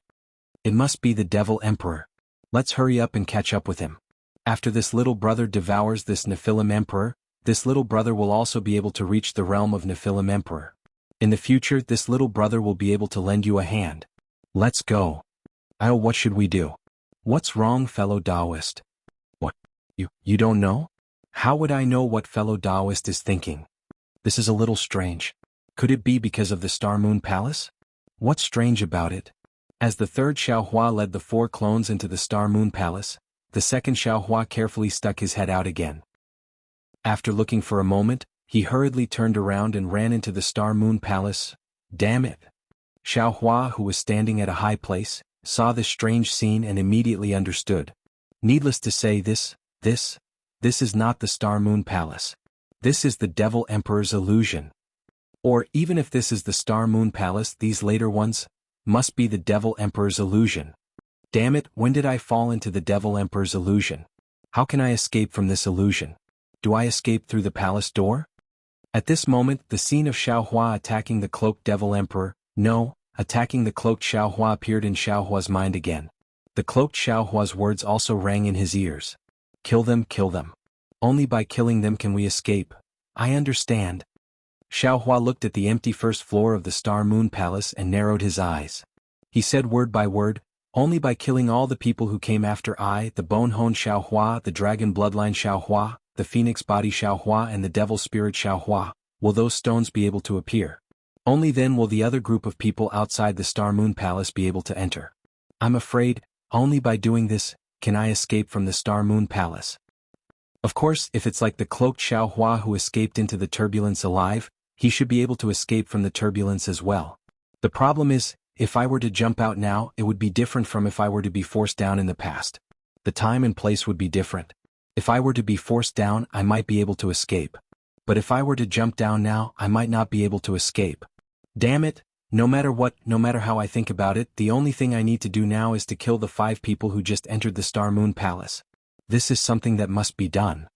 It must be the Devil Emperor. Let's hurry up and catch up with him. After this little brother devours this Nephilim Emperor, this little brother will also be able to reach the realm of Nephilim Emperor. In the future, this little brother will be able to lend you a hand. Let's go. Oh, what should we do? What's wrong, fellow Taoist? What? You don't know? How would I know what fellow Taoist is thinking? This is a little strange. Could it be because of the Star Moon Palace? What's strange about it? As the third Xiaohua led the four clones into the Star Moon Palace, the second Xiaohua carefully stuck his head out again. After looking for a moment, he hurriedly turned around and ran into the Star Moon Palace. Damn it! Xiaohua, who was standing at a high place, saw this strange scene and immediately understood. Needless to say, this is not the Star Moon Palace. This is the Devil Emperor's illusion. Or even if this is the Star Moon Palace, these later ones must be the Devil Emperor's illusion. Damn it, when did I fall into the Devil Emperor's illusion? How can I escape from this illusion? Do I escape through the palace door? At this moment, the scene of Xiaohua attacking the cloaked Devil Emperor, attacking the cloaked Xiaohua appeared in Xiaohua's mind again. The cloaked Xiaohua's words also rang in his ears. Kill them, kill them. Only by killing them can we escape. I understand. Xiaohua looked at the empty first floor of the Star Moon Palace and narrowed his eyes. He said word by word, only by killing all the people who came after I, the Bone Hone Xiaohua, the Dragon Bloodline Xiaohua, the Phoenix Body Xiaohua and the Devil Spirit Xiaohua, will those stones be able to appear. Only then will the other group of people outside the Star Moon Palace be able to enter. I'm afraid, only by doing this, can I escape from the Star Moon Palace. Of course, if it's like the cloaked Xiaohua who escaped into the turbulence alive, he should be able to escape from the turbulence as well. The problem is, if I were to jump out now, it would be different from if I were to be forced down in the past. The time and place would be different. If I were to be forced down, I might be able to escape. But if I were to jump down now, I might not be able to escape. Damn it, no matter what, no matter how I think about it, the only thing I need to do now is to kill the 5 people who just entered the Star Moon Palace. This is something that must be done.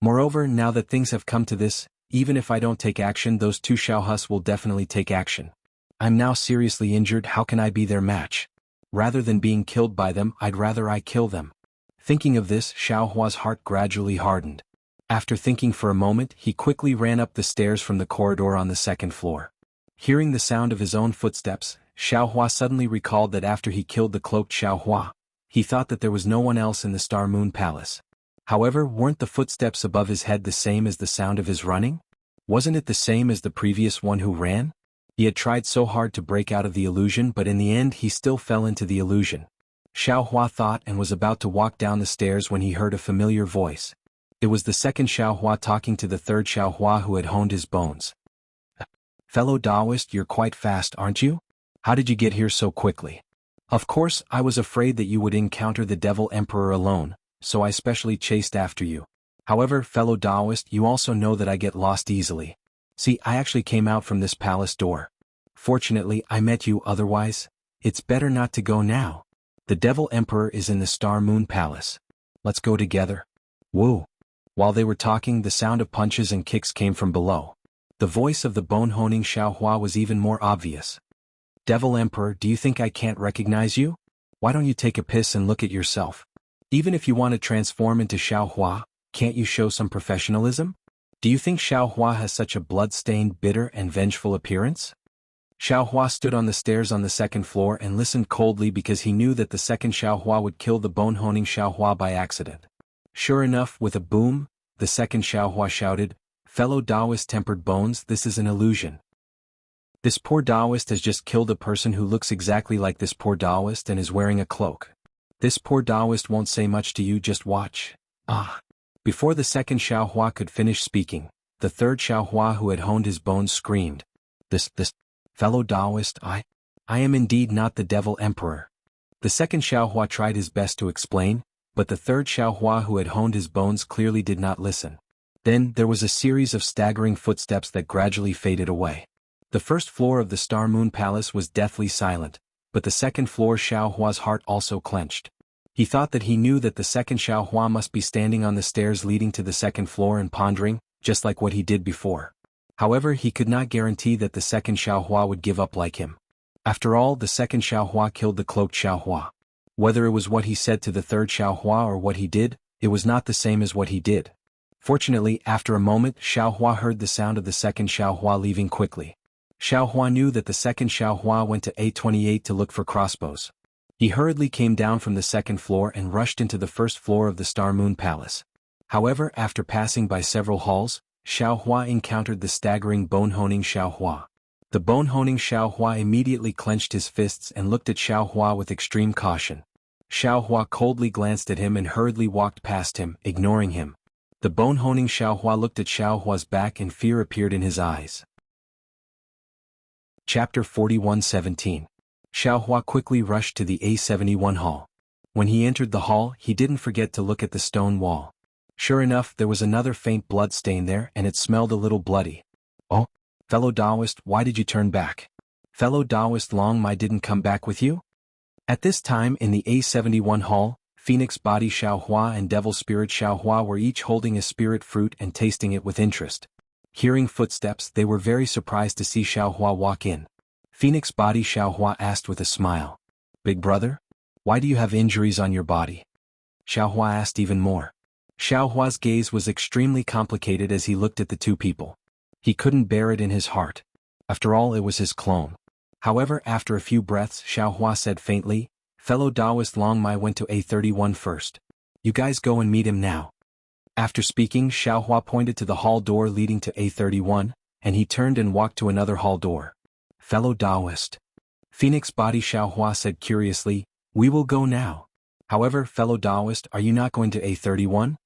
Moreover, now that things have come to this, even if I don't take action, those 2 Xiaohus will definitely take action. I'm now seriously injured, how can I be their match? Rather than being killed by them, I'd rather I kill them. Thinking of this, Xiaohua's heart gradually hardened. After thinking for a moment, he quickly ran up the stairs from the corridor on the 2nd floor. Hearing the sound of his own footsteps, Xiaohua suddenly recalled that after he killed the cloaked Xiaohua, he thought that there was no one else in the Star Moon Palace. However, weren't the footsteps above his head the same as the sound of his running? Wasn't it the same as the previous one who ran? He had tried so hard to break out of the illusion, but in the end he still fell into the illusion. Xiaohua thought and was about to walk down the stairs when he heard a familiar voice. It was the 2nd Xiaohua talking to the 3rd Xiaohua who had honed his bones. Fellow Taoist, you're quite fast, aren't you? How did you get here so quickly? Of course, I was afraid that you would encounter the Devil Emperor alone, so I specially chased after you. However, fellow Taoist, you also know that I get lost easily. See, I actually came out from this palace door. Fortunately, I met you, otherwise, it's better not to go now. The Devil Emperor is in the Star Moon Palace. Let's go together. Woo! While they were talking, the sound of punches and kicks came from below. The voice of the bone-honing Xiaohua was even more obvious. Devil Emperor, do you think I can't recognize you? Why don't you take a piss and look at yourself? Even if you want to transform into Xiaohua, can't you show some professionalism? Do you think Xiaohua has such a blood-stained, bitter and vengeful appearance? Xiaohua stood on the stairs on the second floor and listened coldly because he knew that the second Xiaohua would kill the bone-honing Xiaohua by accident. Sure enough, with a boom, the second Xiaohua shouted, "Fellow Taoist tempered bones, this is an illusion. This poor Taoist has just killed a person who looks exactly like this poor Taoist and is wearing a cloak. This poor Taoist won't say much to you, just watch." Ah! Before the second Xiaohua could finish speaking, the third Xiaohua who had honed his bones screamed, This, fellow Taoist, I am indeed not the Devil Emperor." The second Xiaohua tried his best to explain, but the third Xiaohua who had honed his bones clearly did not listen. Then there was a series of staggering footsteps that gradually faded away. The first floor of the Star Moon Palace was deathly silent, but the second floor Xiaohua's heart also clenched. He thought that he knew that the second Xiaohua must be standing on the stairs leading to the second floor and pondering, just like what he did before. However, he could not guarantee that the second Xiaohua would give up like him. After all, the second Xiaohua killed the cloaked Xiaohua. Whether it was what he said to the third Xiaohua or what he did, it was not the same as what he did. Fortunately, after a moment, Xiaohua heard the sound of the second Xiaohua leaving quickly. Xiaohua knew that the second Xiaohua went to A28 to look for crossbows. He hurriedly came down from the second floor and rushed into the first floor of the Star Moon Palace. However, after passing by several halls, Xiaohua encountered the staggering bone-honing Xiaohua. The bone-honing Xiaohua immediately clenched his fists and looked at Xiaohua with extreme caution. Xiaohua coldly glanced at him and hurriedly walked past him, ignoring him. The bone-honing Xiaohua looked at Xiaohua's back and fear appeared in his eyes. Chapter 41:17. Xiaohua quickly rushed to the A71 hall. When he entered the hall, he didn't forget to look at the stone wall. Sure enough, there was another faint blood stain there and it smelled a little bloody. Oh, fellow Taoist, why did you turn back? Fellow Taoist Long Mai didn't come back with you? At this time in the A71 hall, Phoenix Body Xiaohua and Devil Spirit Xiaohua were each holding a spirit fruit and tasting it with interest. Hearing footsteps, they were very surprised to see Xiaohua walk in. Phoenix Body Xiaohua asked with a smile, "Big brother? Why do you have injuries on your body?" Xiaohua asked even more. Xiaohua's gaze was extremely complicated as he looked at the two people. He couldn't bear it in his heart. After all, it was his clone. However, after a few breaths, Xiaohua said faintly, "Fellow Taoist Long Mai went to A31 first. You guys go and meet him now." After speaking, Xiaohua pointed to the hall door leading to A31, and he turned and walked to another hall door. "Fellow Taoist." Phoenix Body Xiaohua said curiously, "We will go now. However, fellow Taoist, are you not going to A31?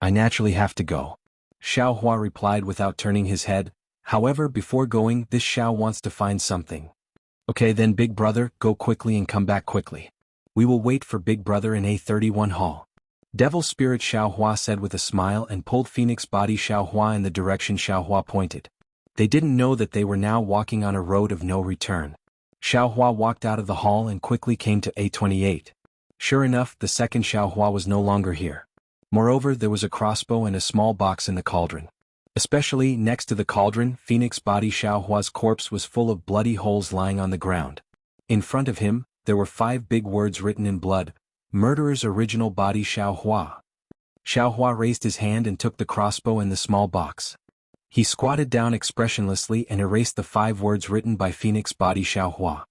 "I naturally have to go," Xiaohua replied without turning his head. "However, before going, this Xiao wants to find something." "Okay then, big brother, go quickly and come back quickly. We will wait for big brother in A31 hall." Devil Spirit Xiaohua said with a smile and pulled Phoenix Body Xiaohua in the direction Xiaohua pointed. They didn't know that they were now walking on a road of no return. Xiaohua walked out of the hall and quickly came to A28. Sure enough, the second Xiaohua was no longer here. Moreover, there was a crossbow and a small box in the cauldron. Especially next to the cauldron, Phoenix Body Xiaohua's corpse was full of bloody holes lying on the ground. In front of him, there were 5 big words written in blood, "Murderer's Original Body Xiaohua." Xiaohua raised his hand and took the crossbow and the small box. He squatted down expressionlessly and erased the 5 words written by Phoenix Body Xiaohua.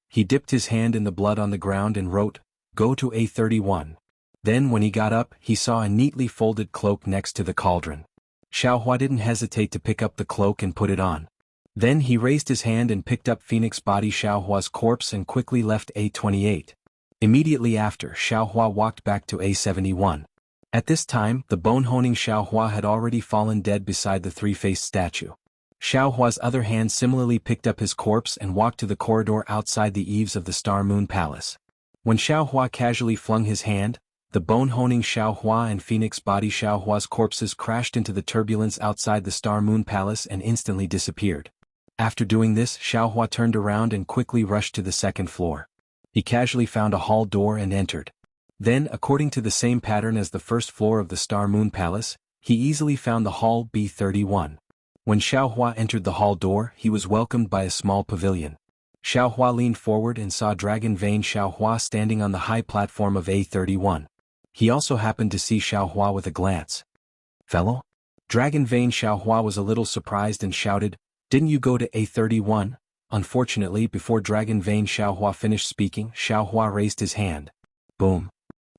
He dipped his hand in the blood on the ground and wrote, "Go to A31. Then when he got up, he saw a neatly folded cloak next to the cauldron. Xiaohua didn't hesitate to pick up the cloak and put it on. Then he raised his hand and picked up Phoenix Body Xiaohua's corpse and quickly left A28. Immediately after, Xiaohua walked back to A71. At this time, the bone-honing Xiaohua had already fallen dead beside the 3-faced statue. Xiao Hua's other hand similarly picked up his corpse and walked to the corridor outside the eaves of the Star Moon Palace. When Xiao Hua casually flung his hand, the bone-honing Xiao Hua and Phoenix body Xiao Hua's corpses crashed into the turbulence outside the Star Moon Palace and instantly disappeared. After doing this, Xiao Hua turned around and quickly rushed to the second floor. He casually found a hall door and entered. Then, according to the same pattern as the first floor of the Star Moon Palace, he easily found the hall B31. When Xiao Hua entered the hall door, he was welcomed by a small pavilion. Xiao Hua leaned forward and saw Dragon Vein Xiao Hua standing on the high platform of A31. He also happened to see Xiao Hua with a glance. "Fellow?" Dragon Vein Xiao Hua was a little surprised and shouted, "Didn't you go to A31? Unfortunately, before Dragon Vein Xiao Hua finished speaking, Xiao Hua raised his hand. Boom.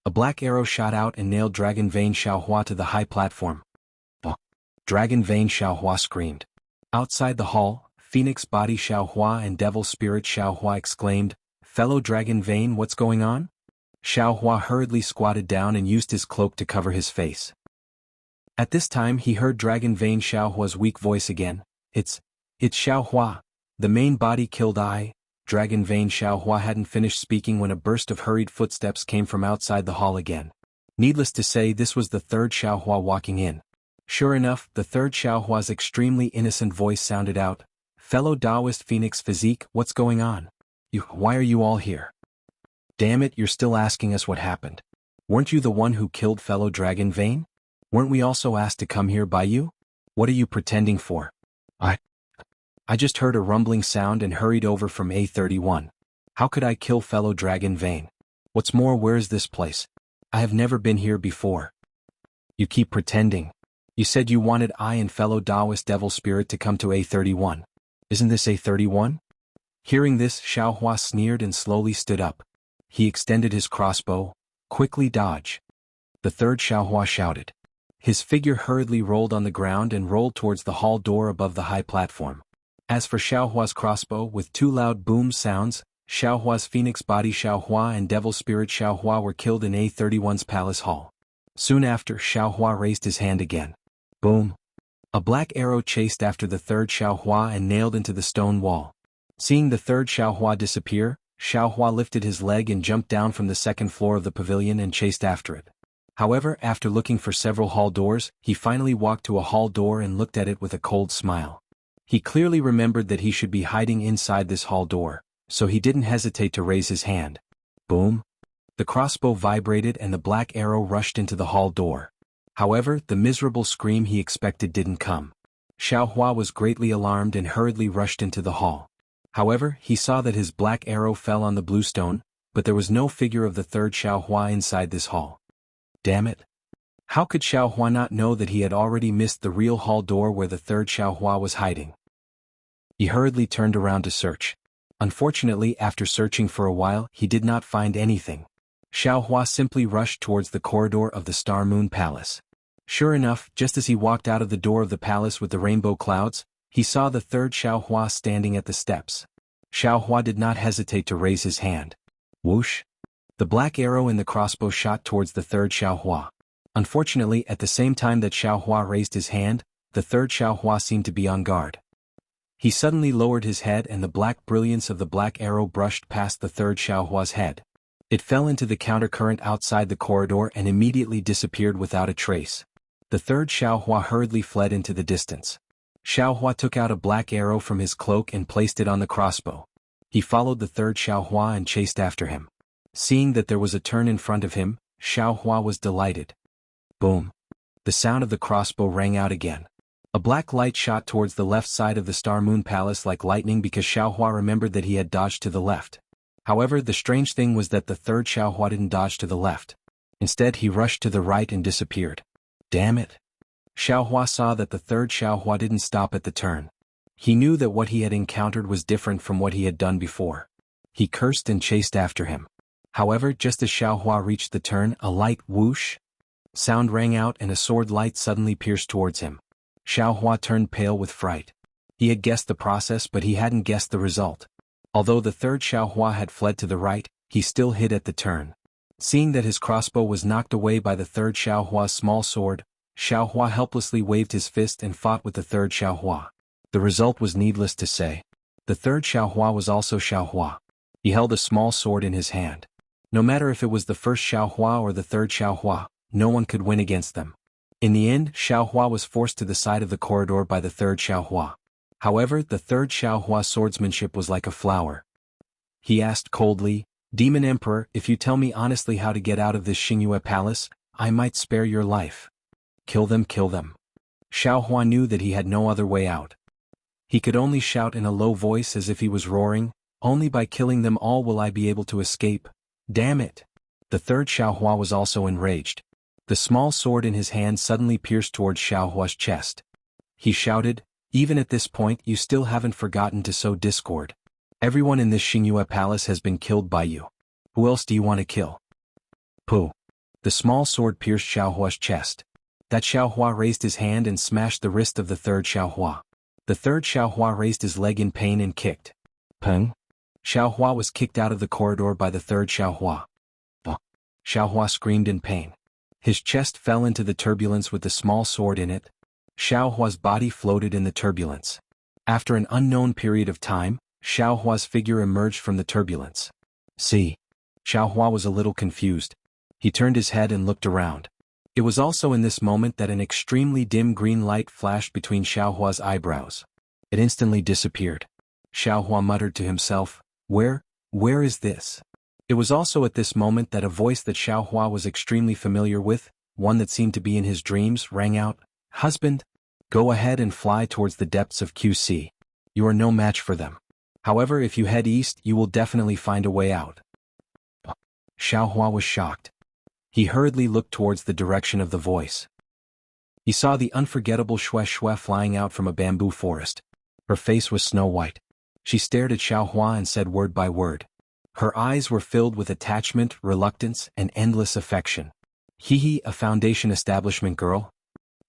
A black arrow shot out and nailed Dragon Vein Xiao Hua to the high platform. Dragon Vein Xiao Hua screamed. Outside the hall, Phoenix Body Xiao Hua and Devil Spirit Xiao Hua exclaimed, "Fellow Dragon Vein, what's going on?" Xiao Hua hurriedly squatted down and used his cloak to cover his face. At this time he heard Dragon Vein Xiao Hua's weak voice again. It's Xiao Hua. The main body killed I." Dragon Vein Xiao Hua hadn't finished speaking when a burst of hurried footsteps came from outside the hall again. Needless to say, this was the third Xiao Hua walking in. Sure enough, the third Xiao Hua's extremely innocent voice sounded out, "Fellow Taoist Phoenix Physique, what's going on? Why are you all here? Damn it, you're still asking us what happened. Weren't you the one who killed fellow Dragon Vein? Weren't we also asked to come here by you? What are you pretending for?" I just heard a rumbling sound and hurried over from A31. How could I kill fellow Dragon Vein? What's more, where is this place? I have never been here before. You keep pretending. You said you wanted I and fellow Taoist Devil Spirit to come to A31. Isn't this A31? Hearing this, Xiao Hua sneered and slowly stood up. He extended his crossbow. Quickly dodge. The third Xiao Hua shouted. His figure hurriedly rolled on the ground and rolled towards the hall door above the high platform. As for Xiao Hua's crossbow, with two loud boom sounds, Xiao Hua's Phoenix Body Xiao Hua and Devil Spirit Xiao Hua were killed in A31's palace hall. Soon after, Xiao Hua raised his hand again. Boom. A black arrow chased after the third Xiao Hua and nailed into the stone wall. Seeing the third Xiao Hua disappear, Xiao Hua lifted his leg and jumped down from the second floor of the pavilion and chased after it. However, after looking for several hall doors, he finally walked to a hall door and looked at it with a cold smile. He clearly remembered that he should be hiding inside this hall door, so he didn't hesitate to raise his hand. Boom. The crossbow vibrated and the black arrow rushed into the hall door. However, the miserable scream he expected didn't come. Xiao Hua was greatly alarmed and hurriedly rushed into the hall. However, he saw that his black arrow fell on the blue stone, but there was no figure of the third Xiao Hua inside this hall. Damn it. How could Xiao Hua not know that he had already missed the real hall door where the third Xiao Hua was hiding? He hurriedly turned around to search. Unfortunately, after searching for a while, he did not find anything. Xiao Hua simply rushed towards the corridor of the Star Moon Palace. Sure enough, just as he walked out of the door of the palace with the rainbow clouds, he saw the third Xiao Hua standing at the steps. Xiao Hua did not hesitate to raise his hand. Whoosh! The black arrow in the crossbow shot towards the third Xiao Hua. Unfortunately, at the same time that Xiao Hua raised his hand, the third Xiao Hua seemed to be on guard. He suddenly lowered his head and the black brilliance of the black arrow brushed past the third Xiao Hua's head. It fell into the countercurrent outside the corridor and immediately disappeared without a trace. The third Xiao Hua hurriedly fled into the distance. Xiao Hua took out a black arrow from his cloak and placed it on the crossbow. He followed the third Xiao Hua and chased after him. Seeing that there was a turn in front of him, Xiao Hua was delighted. Boom. The sound of the crossbow rang out again. A black light shot towards the left side of the Star Moon Palace like lightning because Xiao Hua remembered that he had dodged to the left. However, the strange thing was that the third Xiao Hua didn't dodge to the left. Instead, he rushed to the right and disappeared. Damn it. Xiao Hua saw that the third Xiao Hua didn't stop at the turn. He knew that what he had encountered was different from what he had done before. He cursed and chased after him. However, just as Xiao Hua reached the turn, a light whoosh sound rang out and a sword light suddenly pierced towards him. Xiao Hua turned pale with fright. He had guessed the process, but he hadn't guessed the result. Although the third Xiao Hua had fled to the right, he still hid at the turn. Seeing that his crossbow was knocked away by the third Xiao Hua's small sword, Xiao Hua helplessly waved his fist and fought with the third Xiao Hua. The result was needless to say. The third Xiaohua was also Xiaohua. He held a small sword in his hand. No matter if it was the first Xiaohua or the third Xiaohua, no one could win against them. In the end, Xiaohua was forced to the side of the corridor by the third Xiaohua. However, the third Xiaohua's swordsmanship was like a flower. He asked coldly, "Demon Emperor, if you tell me honestly how to get out of this Xingyue palace, I might spare your life." "Kill them, kill them." Xiaohua knew that he had no other way out. He could only shout in a low voice as if he was roaring, "Only by killing them all will I be able to escape. Damn it!" The third Xiaohua was also enraged. The small sword in his hand suddenly pierced towards Xiaohua's chest. He shouted, "Even at this point you still haven't forgotten to sow discord. Everyone in this Xingyue palace has been killed by you. Who else do you want to kill?" Pooh! The small sword pierced Xiaohua's chest. That Xiaohua raised his hand and smashed the wrist of the third Xiaohua. The third Xiaohua raised his leg in pain and kicked. Peng! Xiaohua was kicked out of the corridor by the third Xiaohua. Xiaohua screamed in pain. His chest fell into the turbulence with the small sword in it. Xiaohua's body floated in the turbulence. After an unknown period of time, Xiaohua's figure emerged from the turbulence. "See." Xiaohua was a little confused. He turned his head and looked around. It was also in this moment that an extremely dim green light flashed between Xiaohua's eyebrows. It instantly disappeared. Xiaohua muttered to himself, where is this?" It was also at this moment that a voice that Xiaohua was extremely familiar with, one that seemed to be in his dreams, rang out, "Husband, go ahead and fly towards the depths of QC. You are no match for them. However, if you head east, you will definitely find a way out." Xiaohua was shocked. He hurriedly looked towards the direction of the voice. He saw the unforgettable Xue Xue flying out from a bamboo forest. Her face was snow white. She stared at Xiaohua and said word by word. Her eyes were filled with attachment, reluctance, and endless affection. "Hee, a foundation establishment girl?"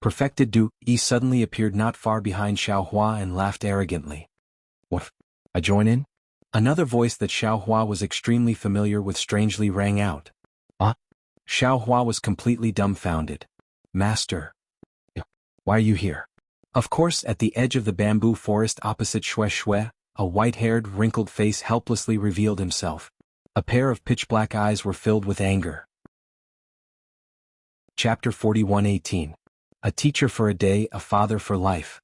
Perfected Du Yi suddenly appeared not far behind Xiaohua and laughed arrogantly. "What? I join in?" Another voice that Xiaohua was extremely familiar with strangely rang out. Xiaohua was completely dumbfounded. "Master. Why are you here?" Of course, at the edge of the bamboo forest opposite Xue Xue, a white-haired, wrinkled face helplessly revealed himself. A pair of pitch-black eyes were filled with anger. Chapter 41:18. A teacher for a day, a father for life.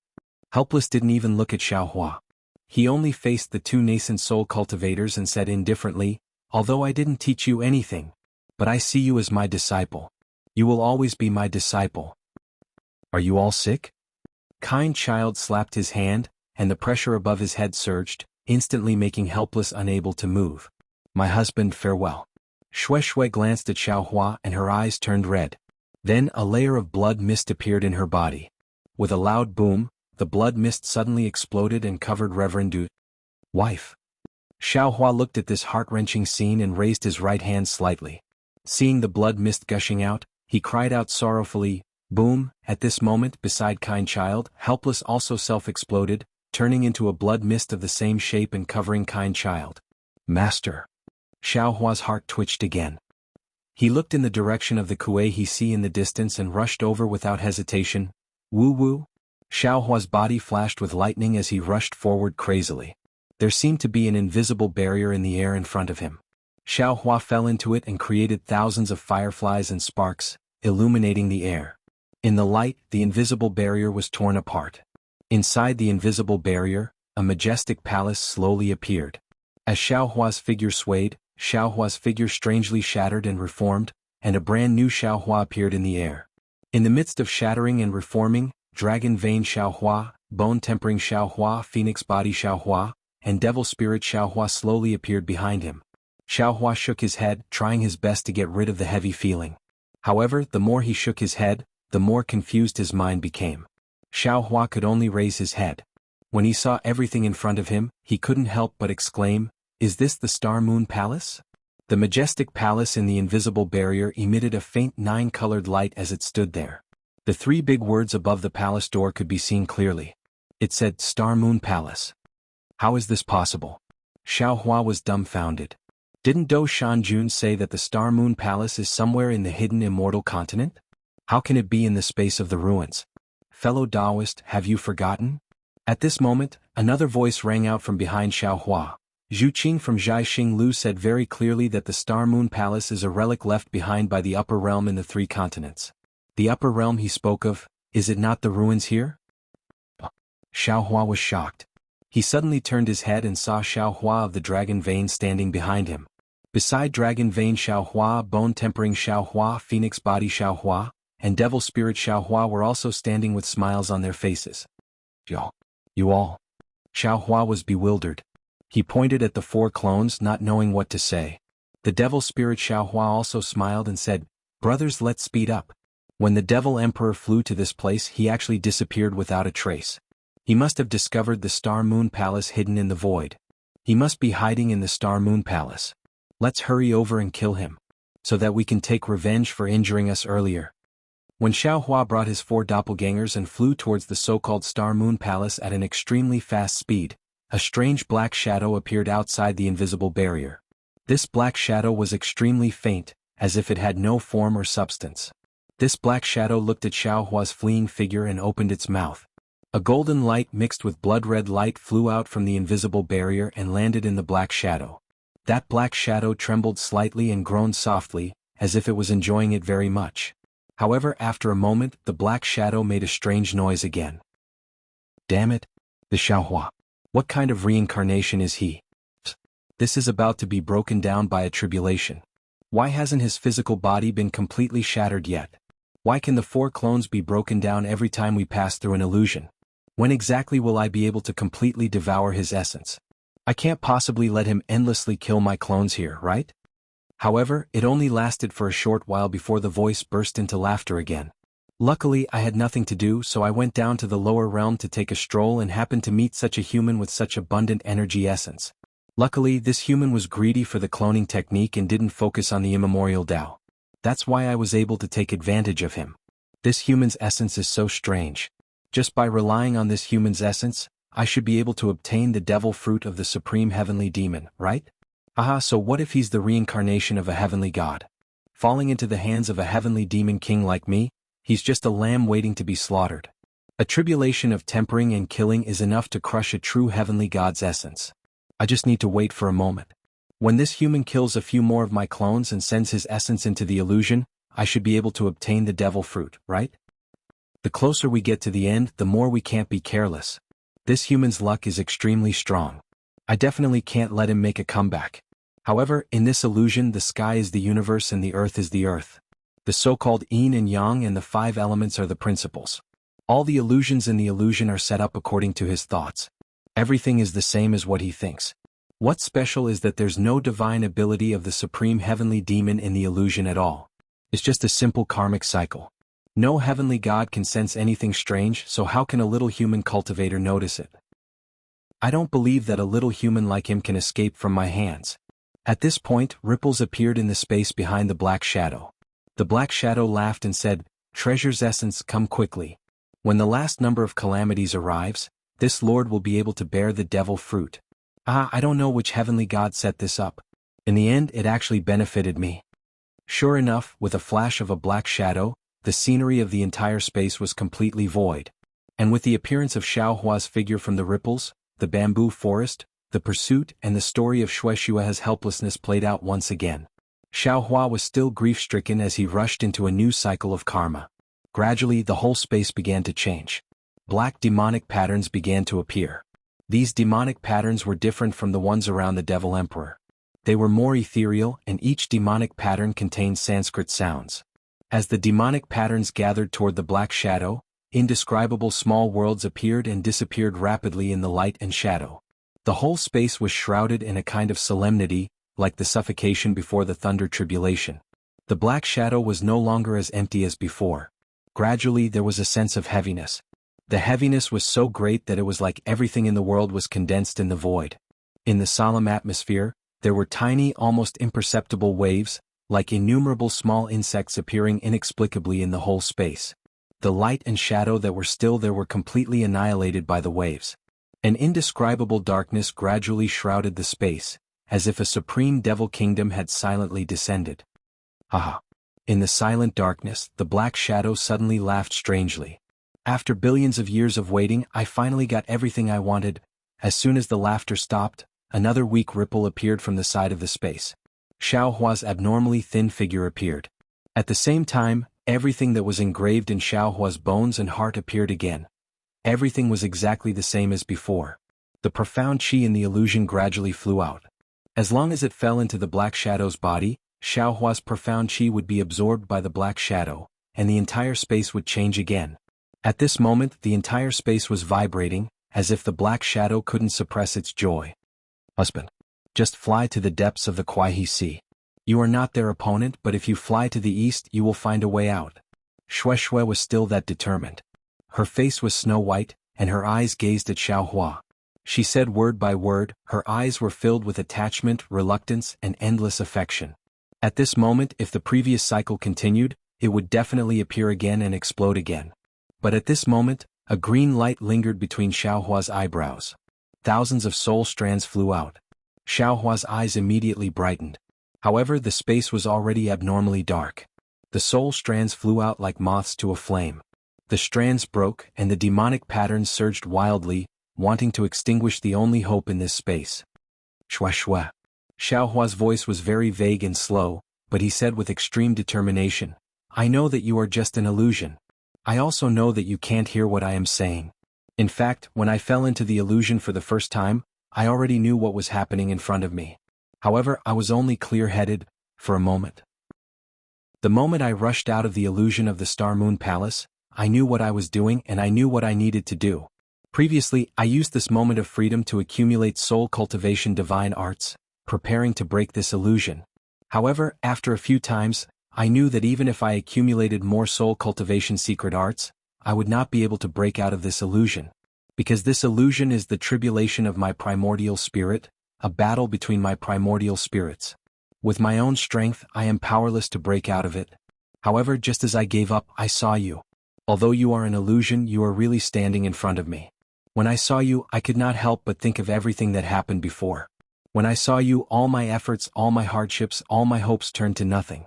Helpless didn't even look at Xiaohua. He only faced the two nascent soul cultivators and said indifferently, "Although I didn't teach you anything, but I see you as my disciple. You will always be my disciple." "Are you all sick?" Kind child slapped his hand, and the pressure above his head surged, instantly making helpless unable to move. "My husband, farewell." Xue Xue glanced at Xiaohua and her eyes turned red. Then a layer of blood mist appeared in her body. With a loud boom, the blood mist suddenly exploded and covered Reverend Du's wife. Xiaohua looked at this heart-wrenching scene and raised his right hand slightly. Seeing the blood mist gushing out, he cried out sorrowfully, "Boom!" At this moment, beside kind child, helpless also self-exploded, turning into a blood mist of the same shape and covering kind child. "Master." Xiaohua's heart twitched again. He looked in the direction of the Kuei he see in the distance and rushed over without hesitation. "Woo woo!" Xiaohua's body flashed with lightning as he rushed forward crazily. There seemed to be an invisible barrier in the air in front of him. Xiaohua fell into it and created thousands of fireflies and sparks, illuminating the air. In the light, the invisible barrier was torn apart. Inside the invisible barrier, a majestic palace slowly appeared. As Xiaohua's figure swayed, Xiaohua's figure strangely shattered and reformed, and a brand new Xiaohua appeared in the air. In the midst of shattering and reforming, Dragon Vein Xiaohua, Bone Tempering Xiaohua, Phoenix Body Xiaohua, and Devil Spirit Xiaohua slowly appeared behind him. Xiaohua shook his head, trying his best to get rid of the heavy feeling. However, the more he shook his head, the more confused his mind became. Xiaohua could only raise his head. When he saw everything in front of him, he couldn't help but exclaim, "Is this the Star Moon Palace?" The majestic palace in the invisible barrier emitted a faint 9-colored light as it stood there. The 3 big words above the palace door could be seen clearly. It said, "Star Moon Palace." How is this possible? Xiaohua was dumbfounded. Didn't Do Shanjun say that the Star Moon Palace is somewhere in the hidden immortal continent? How can it be in the space of the ruins? Fellow Taoist, have you forgotten? At this moment, another voice rang out from behind Xiao Hua. Zhu Qing from Zhaixing Lu said very clearly that the Star Moon Palace is a relic left behind by the upper realm in the three continents. The upper realm he spoke of, is it not the ruins here? Xiao Hua was shocked. He suddenly turned his head and saw Xiao Hua of the Dragon Vein standing behind him. Beside Dragon Vein Xiao Hua, Bone Tempering Xiao Hua, Phoenix Body Xiao Hua, and Devil Spirit Xiao Hua were also standing with smiles on their faces. You all. Xiao Hua was bewildered. He pointed at the four clones, not knowing what to say. The Devil Spirit Xiao Hua also smiled and said, "Brothers, let's speed up." When the Devil Emperor flew to this place, he actually disappeared without a trace. He must have discovered the Star Moon Palace hidden in the void. He must be hiding in the Star Moon Palace. Let's hurry over and kill him, so that we can take revenge for injuring us earlier. When Xiao Hua brought his four doppelgangers and flew towards the so-called Star Moon Palace at an extremely fast speed, a strange black shadow appeared outside the invisible barrier. This black shadow was extremely faint, as if it had no form or substance. This black shadow looked at Xiao Hua's fleeing figure and opened its mouth. A golden light mixed with blood-red light flew out from the invisible barrier and landed in the black shadow. That black shadow trembled slightly and groaned softly, as if it was enjoying it very much. However, after a moment, the black shadow made a strange noise again. Damn it! The Xiao Hua. What kind of reincarnation is he? This is about to be broken down by a tribulation. Why hasn't his physical body been completely shattered yet? Why can the four clones be broken down every time we pass through an illusion? When exactly will I be able to completely devour his essence? I can't possibly let him endlessly kill my clones here, right? However, it only lasted for a short while before the voice burst into laughter again. Luckily, I had nothing to do, so I went down to the lower realm to take a stroll and happened to meet such a human with such abundant energy essence. Luckily, this human was greedy for the cloning technique and didn't focus on the immemorial Tao. That's why I was able to take advantage of him. This human's essence is so strange. Just by relying on this human's essence, I should be able to obtain the devil fruit of the supreme heavenly demon, right? Aha, so what if he's the reincarnation of a heavenly god? Falling into the hands of a heavenly demon king like me, he's just a lamb waiting to be slaughtered. A tribulation of tempering and killing is enough to crush a true heavenly god's essence. I just need to wait for a moment. When this human kills a few more of my clones and sends his essence into the illusion, I should be able to obtain the devil fruit, right? The closer we get to the end, the more we can't be careless. This human's luck is extremely strong. I definitely can't let him make a comeback. However, in this illusion, the sky is the universe and the earth is the earth. The so-called yin and yang and the five elements are the principles. All the illusions in the illusion are set up according to his thoughts. Everything is the same as what he thinks. What's special is that there's no divine ability of the supreme heavenly demon in the illusion at all. It's just a simple karmic cycle. No heavenly god can sense anything strange, so how can a little human cultivator notice it? I don't believe that a little human like him can escape from my hands. At this point, ripples appeared in the space behind the black shadow. The black shadow laughed and said, "Treasure's essence, come quickly. When the last number of calamities arrives, this lord will be able to bear the devil fruit." I don't know which heavenly god set this up. In the end, it actually benefited me. Sure enough, with a flash of a black shadow, the scenery of the entire space was completely void. And with the appearance of Xiao Hua's figure from the ripples, the bamboo forest, the pursuit and the story of Shueishua's helplessness played out once again. Xiao Hua was still grief-stricken as he rushed into a new cycle of karma. Gradually, the whole space began to change. Black demonic patterns began to appear. These demonic patterns were different from the ones around the Devil Emperor. They were more ethereal, and each demonic pattern contained Sanskrit sounds. As the demonic patterns gathered toward the black shadow, indescribable small worlds appeared and disappeared rapidly in the light and shadow. The whole space was shrouded in a kind of solemnity, like the suffocation before the thunder tribulation. The black shadow was no longer as empty as before. Gradually there was a sense of heaviness. The heaviness was so great that it was like everything in the world was condensed in the void. In the solemn atmosphere, there were tiny, almost imperceptible waves, like innumerable small insects appearing inexplicably in the whole space. The light and shadow that were still there were completely annihilated by the waves. An indescribable darkness gradually shrouded the space, as if a supreme devil kingdom had silently descended. Haha! In the silent darkness, the black shadow suddenly laughed strangely. After billions of years of waiting, I finally got everything I wanted. As soon as the laughter stopped, another weak ripple appeared from the side of the space. Xiao Hua's abnormally thin figure appeared. At the same time, everything that was engraved in Xiao Hua's bones and heart appeared again. Everything was exactly the same as before. The profound qi in the illusion gradually flew out. As long as it fell into the black shadow's body, Xiao Hua's profound qi would be absorbed by the black shadow, and the entire space would change again. At this moment, the entire space was vibrating, as if the black shadow couldn't suppress its joy. Husband. Just fly to the depths of the Kuai Sea. You are not their opponent, but if you fly to the east, you will find a way out. Shui was still that determined. Her face was snow white, and her eyes gazed at Xiao Hua. She said word by word, her eyes were filled with attachment, reluctance, and endless affection. At this moment, if the previous cycle continued, it would definitely appear again and explode again. But at this moment, a green light lingered between Xiao Hua's eyebrows. Thousands of soul strands flew out. Xiao Hua's eyes immediately brightened. However, the space was already abnormally dark. The soul strands flew out like moths to a flame. The strands broke, and the demonic patterns surged wildly, wanting to extinguish the only hope in this space. Shua. Xiao Hua's voice was very vague and slow, but he said with extreme determination, I know that you are just an illusion. I also know that you can't hear what I am saying. In fact, when I fell into the illusion for the first time, I already knew what was happening in front of me. However, I was only clear-headed, for a moment. The moment I rushed out of the illusion of the Star Moon Palace, I knew what I was doing and I knew what I needed to do. Previously, I used this moment of freedom to accumulate soul cultivation divine arts, preparing to break this illusion. However, after a few times, I knew that even if I accumulated more soul cultivation secret arts, I would not be able to break out of this illusion. Because this illusion is the tribulation of my primordial spirit, a battle between my primordial spirits. With my own strength, I am powerless to break out of it. However, just as I gave up, I saw you. Although you are an illusion, you are really standing in front of me. When I saw you, I could not help but think of everything that happened before. When I saw you, all my efforts, all my hardships, all my hopes turned to nothing.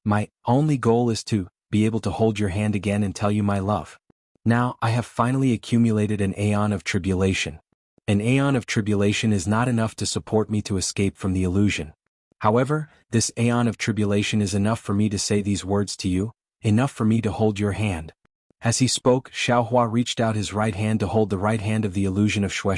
My only goal is to be able to hold your hand again and tell you my love. Now, I have finally accumulated an aeon of tribulation. An aeon of tribulation is not enough to support me to escape from the illusion. However, this aeon of tribulation is enough for me to say these words to you, enough for me to hold your hand. As he spoke, Xiao Hua reached out his right hand to hold the right hand of the illusion of Shui.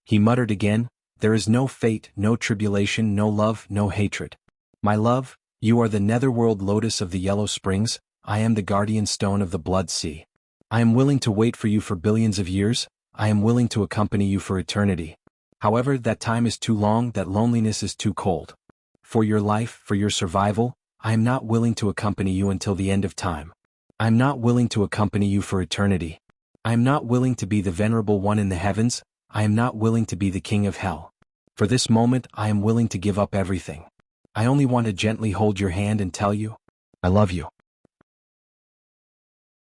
He muttered again, there is no fate, no tribulation, no love, no hatred. My love, you are the netherworld lotus of the yellow springs, I am the guardian stone of the blood sea. I am willing to wait for you for billions of years, I am willing to accompany you for eternity. However, that time is too long, that loneliness is too cold. For your life, for your survival, I am not willing to accompany you until the end of time. I am not willing to accompany you for eternity. I am not willing to be the venerable one in the heavens, I am not willing to be the king of hell. For this moment, I am willing to give up everything. I only want to gently hold your hand and tell you, I love you.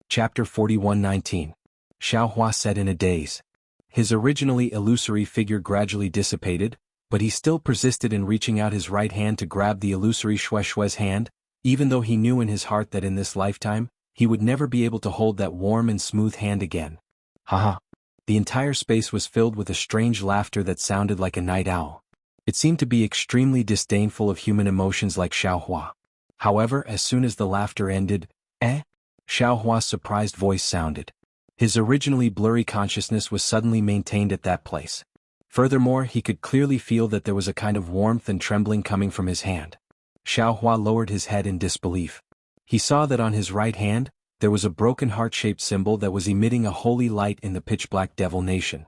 Chapter 41:19. Xiao Hua said in a daze. His originally illusory figure gradually dissipated, but he still persisted in reaching out his right hand to grab the illusory Shui's hand, even though he knew in his heart that in this lifetime, he would never be able to hold that warm and smooth hand again. Haha. The entire space was filled with a strange laughter that sounded like a night owl. It seemed to be extremely disdainful of human emotions like Xiao Hua. However, as soon as the laughter ended, Xiao Hua's surprised voice sounded. His originally blurry consciousness was suddenly maintained at that place. Furthermore, he could clearly feel that there was a kind of warmth and trembling coming from his hand. Xiao Hua lowered his head in disbelief. He saw that on his right hand, there was a broken heart-shaped symbol that was emitting a holy light in the pitch-black devil nation.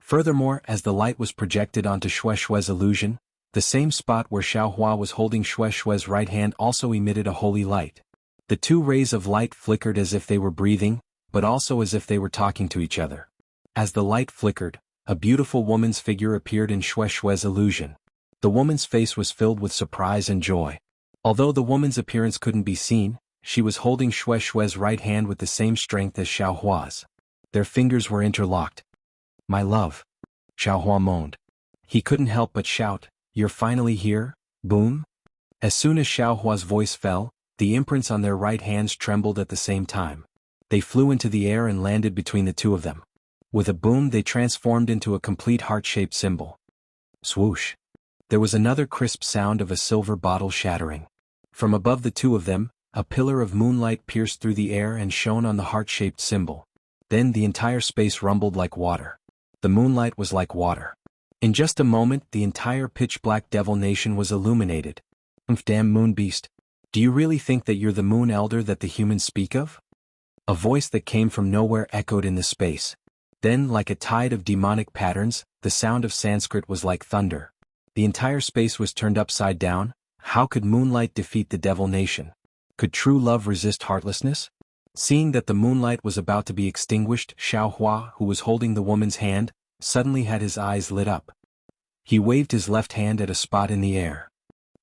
Furthermore, as the light was projected onto Shui's illusion, the same spot where Xiao Hua was holding Shui's right hand also emitted a holy light. The two rays of light flickered as if they were breathing, but also as if they were talking to each other. As the light flickered, a beautiful woman's figure appeared in Shui's illusion. The woman's face was filled with surprise and joy. Although the woman's appearance couldn't be seen, she was holding Shui's right hand with the same strength as Xiao Hua's. Their fingers were interlocked. My love. Xiao Hua moaned. He couldn't help but shout, You're finally here, boom? As soon as Xiao Hua's voice fell, the imprints on their right hands trembled at the same time. They flew into the air and landed between the two of them. With a boom, they transformed into a complete heart-shaped symbol. Swoosh! There was another crisp sound of a silver bottle shattering. From above the two of them, a pillar of moonlight pierced through the air and shone on the heart-shaped symbol. Then the entire space rumbled like water. The moonlight was like water. In just a moment, the entire pitch-black Devil Nation was illuminated. Damn moon beast. Do you really think that you're the moon elder that the humans speak of? A voice that came from nowhere echoed in the space. Then, like a tide of demonic patterns, the sound of Sanskrit was like thunder. The entire space was turned upside down. How could moonlight defeat the Devil Nation? Could true love resist heartlessness? Seeing that the moonlight was about to be extinguished, Xiaohua, who was holding the woman's hand, suddenly had his eyes lit up. He waved his left hand at a spot in the air.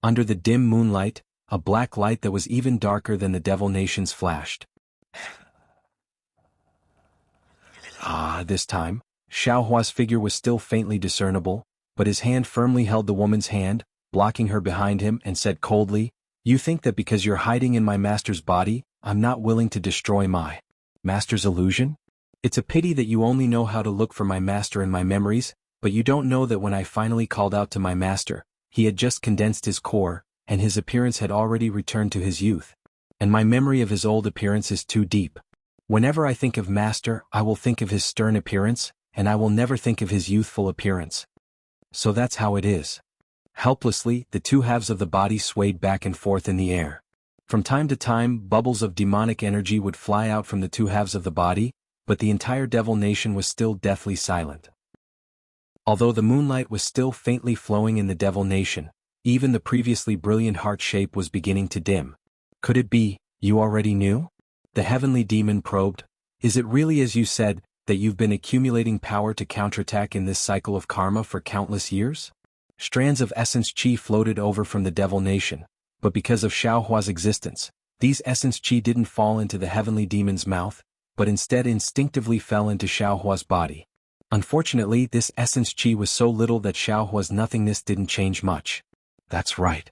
Under the dim moonlight, a black light that was even darker than the Devil Nation's flashed. This time, Xiaohua's figure was still faintly discernible, but his hand firmly held the woman's hand, blocking her behind him, and said coldly, "You think that because you're hiding in my master's body, I'm not willing to destroy my master's illusion? It's a pity that you only know how to look for my master in my memories, but you don't know that when I finally called out to my master, he had just condensed his core, and his appearance had already returned to his youth. And my memory of his old appearance is too deep. Whenever I think of master, I will think of his stern appearance, and I will never think of his youthful appearance. So that's how it is." Helplessly, the two halves of the body swayed back and forth in the air. From time to time, bubbles of demonic energy would fly out from the two halves of the body, but the entire Devil Nation was still deathly silent. Although the moonlight was still faintly flowing in the Devil Nation, even the previously brilliant heart shape was beginning to dim. Could it be, you already knew? The heavenly demon probed. Is it really as you said, that you've been accumulating power to counterattack in this cycle of karma for countless years? Strands of essence chi floated over from the Devil Nation, but because of Xiaohua's existence, these essence chi didn't fall into the heavenly demon's mouth, but instead instinctively fell into Xiaohua's body. Unfortunately, this essence chi was so little that Xiaohua's nothingness didn't change much. That's right.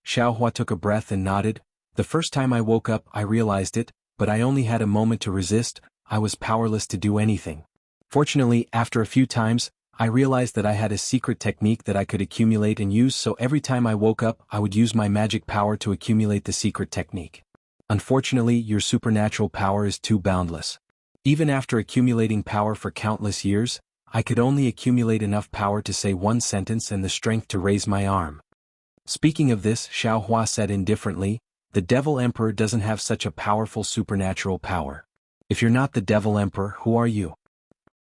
Xiaohua took a breath and nodded. The first time I woke up, I realized it, but I only had a moment to resist. I was powerless to do anything. Fortunately, after a few times, I realized that I had a secret technique that I could accumulate and use, so every time I woke up, I would use my magic power to accumulate the secret technique. Unfortunately, your supernatural power is too boundless. Even after accumulating power for countless years, I could only accumulate enough power to say one sentence and the strength to raise my arm. Speaking of this, Xiaohua said indifferently, the Devil Emperor doesn't have such a powerful supernatural power. If you're not the Devil Emperor, who are you?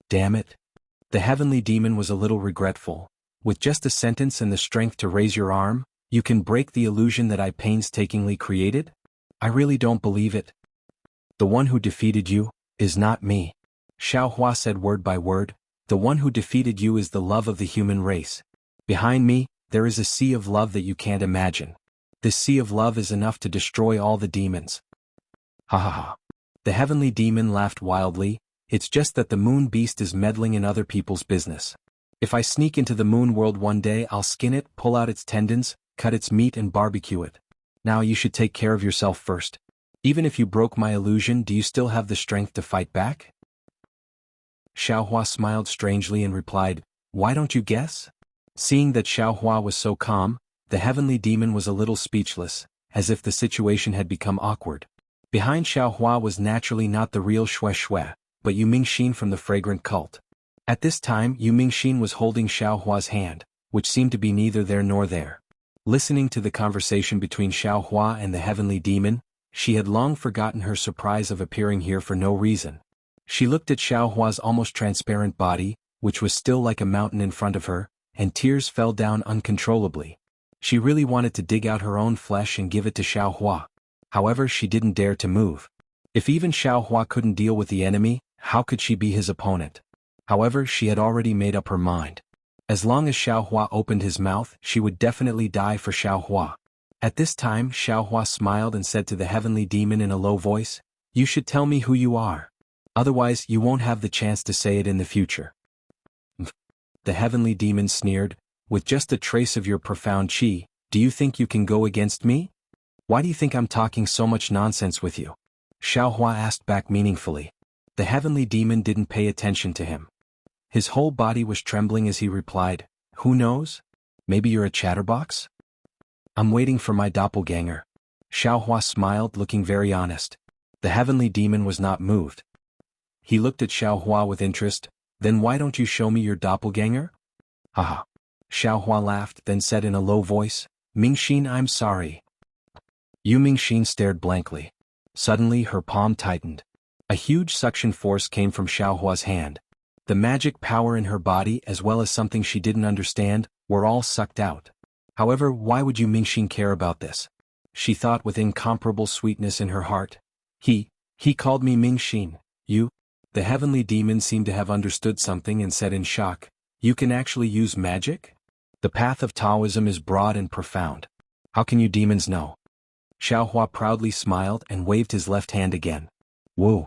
Damn it. The heavenly demon was a little regretful. With just a sentence and the strength to raise your arm, you can break the illusion that I painstakingly created? I really don't believe it. The one who defeated you is not me. Xiaohua said word by word, the one who defeated you is the love of the human race. Behind me, there is a sea of love that you can't imagine. This sea of love is enough to destroy all the demons. Ha ha ha. The heavenly demon laughed wildly. It's just that the moon beast is meddling in other people's business. If I sneak into the moon world one day, I'll skin it, pull out its tendons, cut its meat and barbecue it. Now you should take care of yourself first. Even if you broke my illusion, do you still have the strength to fight back? Xiaohua smiled strangely and replied, why don't you guess? Seeing that Xiaohua was so calm, the heavenly demon was a little speechless, as if the situation had become awkward. Behind Xiaohua was naturally not the real Xue Xue, but Yu Mingxin from the fragrant cult. At this time, Yu Mingxin was holding Xiaohua's hand, which seemed to be neither there nor there. Listening to the conversation between Xiaohua and the heavenly demon, she had long forgotten her surprise of appearing here for no reason. She looked at Xiaohua's almost transparent body, which was still like a mountain in front of her, and tears fell down uncontrollably. She really wanted to dig out her own flesh and give it to Xiaohua. However, she didn't dare to move. If even Xiaohua couldn't deal with the enemy, how could she be his opponent? However, she had already made up her mind. As long as Xiaohua opened his mouth, she would definitely die for Xiaohua. At this time, Xiaohua smiled and said to the heavenly demon in a low voice, you should tell me who you are. Otherwise, you won't have the chance to say it in the future. The heavenly demon sneered, with just a trace of your profound chi, do you think you can go against me? Why do you think I'm talking so much nonsense with you? Xiaohua asked back meaningfully. The heavenly demon didn't pay attention to him. His whole body was trembling as he replied, "Who knows? Maybe you're a chatterbox?" "I'm waiting for my doppelganger." Xiaohua smiled, looking very honest. The heavenly demon was not moved. He looked at Xiaohua with interest. "Then why don't you show me your doppelganger?" "Haha." Xiaohua laughed, then said in a low voice, "Mingxin, I'm sorry." Yu Mingxin stared blankly. Suddenly her palm tightened. A huge suction force came from Xiaohua's hand. The magic power in her body as well as something she didn't understand were all sucked out. However, why would Yu Mingxin care about this? She thought with incomparable sweetness in her heart. He called me Mingxin. You? The heavenly demon seemed to have understood something and said in shock, "You can actually use magic? The path of Taoism is broad and profound. How can you demons know?" Xiaohua proudly smiled and waved his left hand again. Whoa!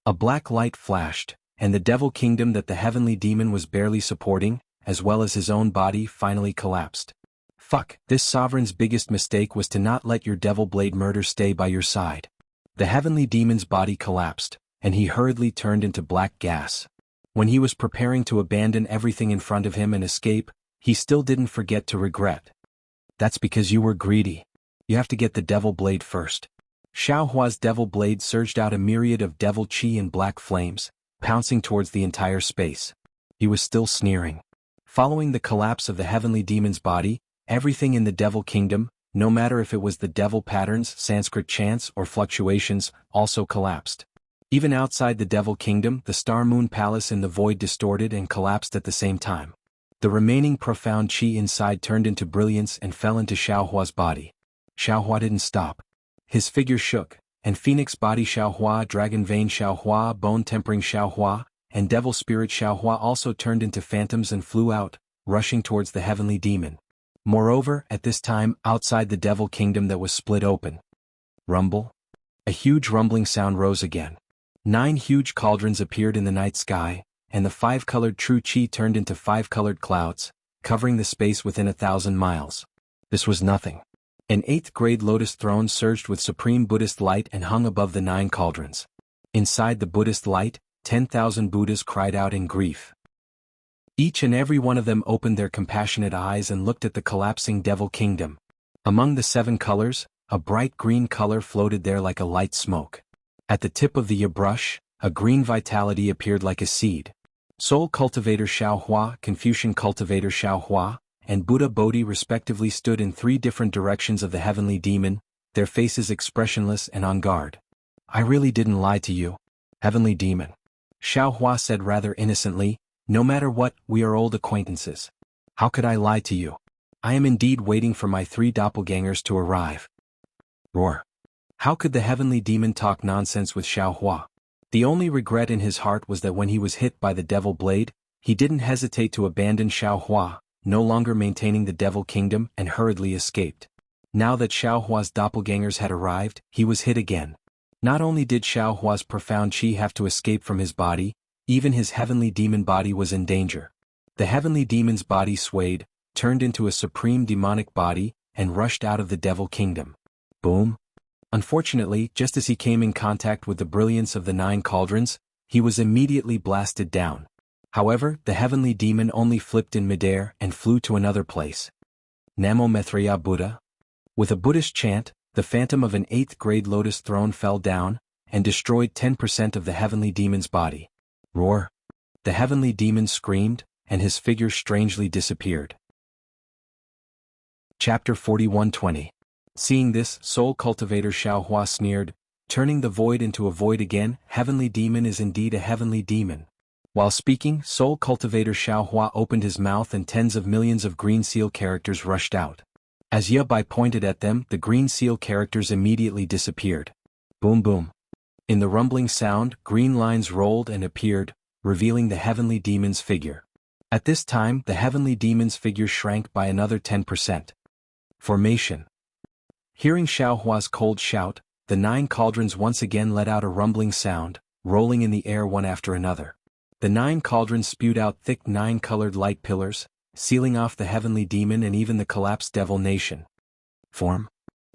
A black light flashed, and the devil kingdom that the heavenly demon was barely supporting, as well as his own body, finally collapsed. Fuck, this sovereign's biggest mistake was to not let your devil blade murder stay by your side. The heavenly demon's body collapsed, and he hurriedly turned into black gas. When he was preparing to abandon everything in front of him and escape, he still didn't forget to regret. "That's because you were greedy. You have to get the devil blade first." Xiaohua's devil blade surged out a myriad of devil chi in black flames, pouncing towards the entire space. He was still sneering. Following the collapse of the heavenly demon's body, everything in the devil kingdom, no matter if it was the devil patterns, Sanskrit chants, or fluctuations, also collapsed. Even outside the devil kingdom, the star moon palace in the void distorted and collapsed at the same time. The remaining profound chi inside turned into brilliance and fell into Xiaohua's body. Xiaohua didn't stop. His figure shook, and Phoenix Body Xiaohua, Dragon Vein Xiaohua, Bone Tempering Xiaohua, and Devil Spirit Xiaohua also turned into phantoms and flew out, rushing towards the heavenly demon. Moreover, at this time, outside the devil kingdom that was split open. Rumble? A huge rumbling sound rose again. 9 huge cauldrons appeared in the night sky, and the 5-colored true chi turned into 5-colored clouds, covering the space within 1,000 miles. This was nothing. An 8th-grade lotus throne surged with supreme Buddhist light and hung above the 9 cauldrons. Inside the Buddhist light, 10,000 Buddhas cried out in grief. Each and every one of them opened their compassionate eyes and looked at the collapsing devil kingdom. Among the 7 colors, a bright green color floated there like a light smoke. At the tip of the brush, a green vitality appeared like a seed. Soul Cultivator Xiaohua, Confucian Cultivator Xiaohua, and Buddha Bodhi respectively stood in 3 different directions of the heavenly demon, their faces expressionless and on guard. "I really didn't lie to you, heavenly demon," Xiaohua said rather innocently. "No matter what, we are old acquaintances. How could I lie to you? I am indeed waiting for my 3 doppelgangers to arrive." Roar. How could the heavenly demon talk nonsense with Xiaohua? The only regret in his heart was that when he was hit by the devil blade, he didn't hesitate to abandon Xiaohua, no longer maintaining the devil kingdom, and hurriedly escaped. Now that Xiaohua's doppelgangers had arrived, he was hit again. Not only did Xiaohua's profound chi have to escape from his body, even his heavenly demon body was in danger. The heavenly demon's body swayed, turned into a supreme demonic body, and rushed out of the devil kingdom. Boom! Unfortunately, just as he came in contact with the brilliance of the 9 cauldrons, he was immediately blasted down. However, the heavenly demon only flipped in midair and flew to another place. Namo Maitreya Buddha. With a Buddhist chant, the phantom of an 8th-grade lotus throne fell down, and destroyed 10% of the heavenly demon's body. Roar! The heavenly demon screamed, and his figure strangely disappeared. Chapter 41:20. Seeing this, Soul Cultivator Xiaohua sneered, "Turning the void into a void again, heavenly demon is indeed a heavenly demon." While speaking, Soul Cultivator Xiaohua opened his mouth and tens of millions of green seal characters rushed out. As Bai pointed at them, the green seal characters immediately disappeared. Boom boom. In the rumbling sound, green lines rolled and appeared, revealing the heavenly demon's figure. At this time, the heavenly demon's figure shrank by another 10%. Formation. Hearing Xiaohua's cold shout, the 9 cauldrons once again let out a rumbling sound, rolling in the air one after another. The 9 cauldrons spewed out thick 9-colored light pillars, sealing off the heavenly demon and even the collapsed devil nation. Form.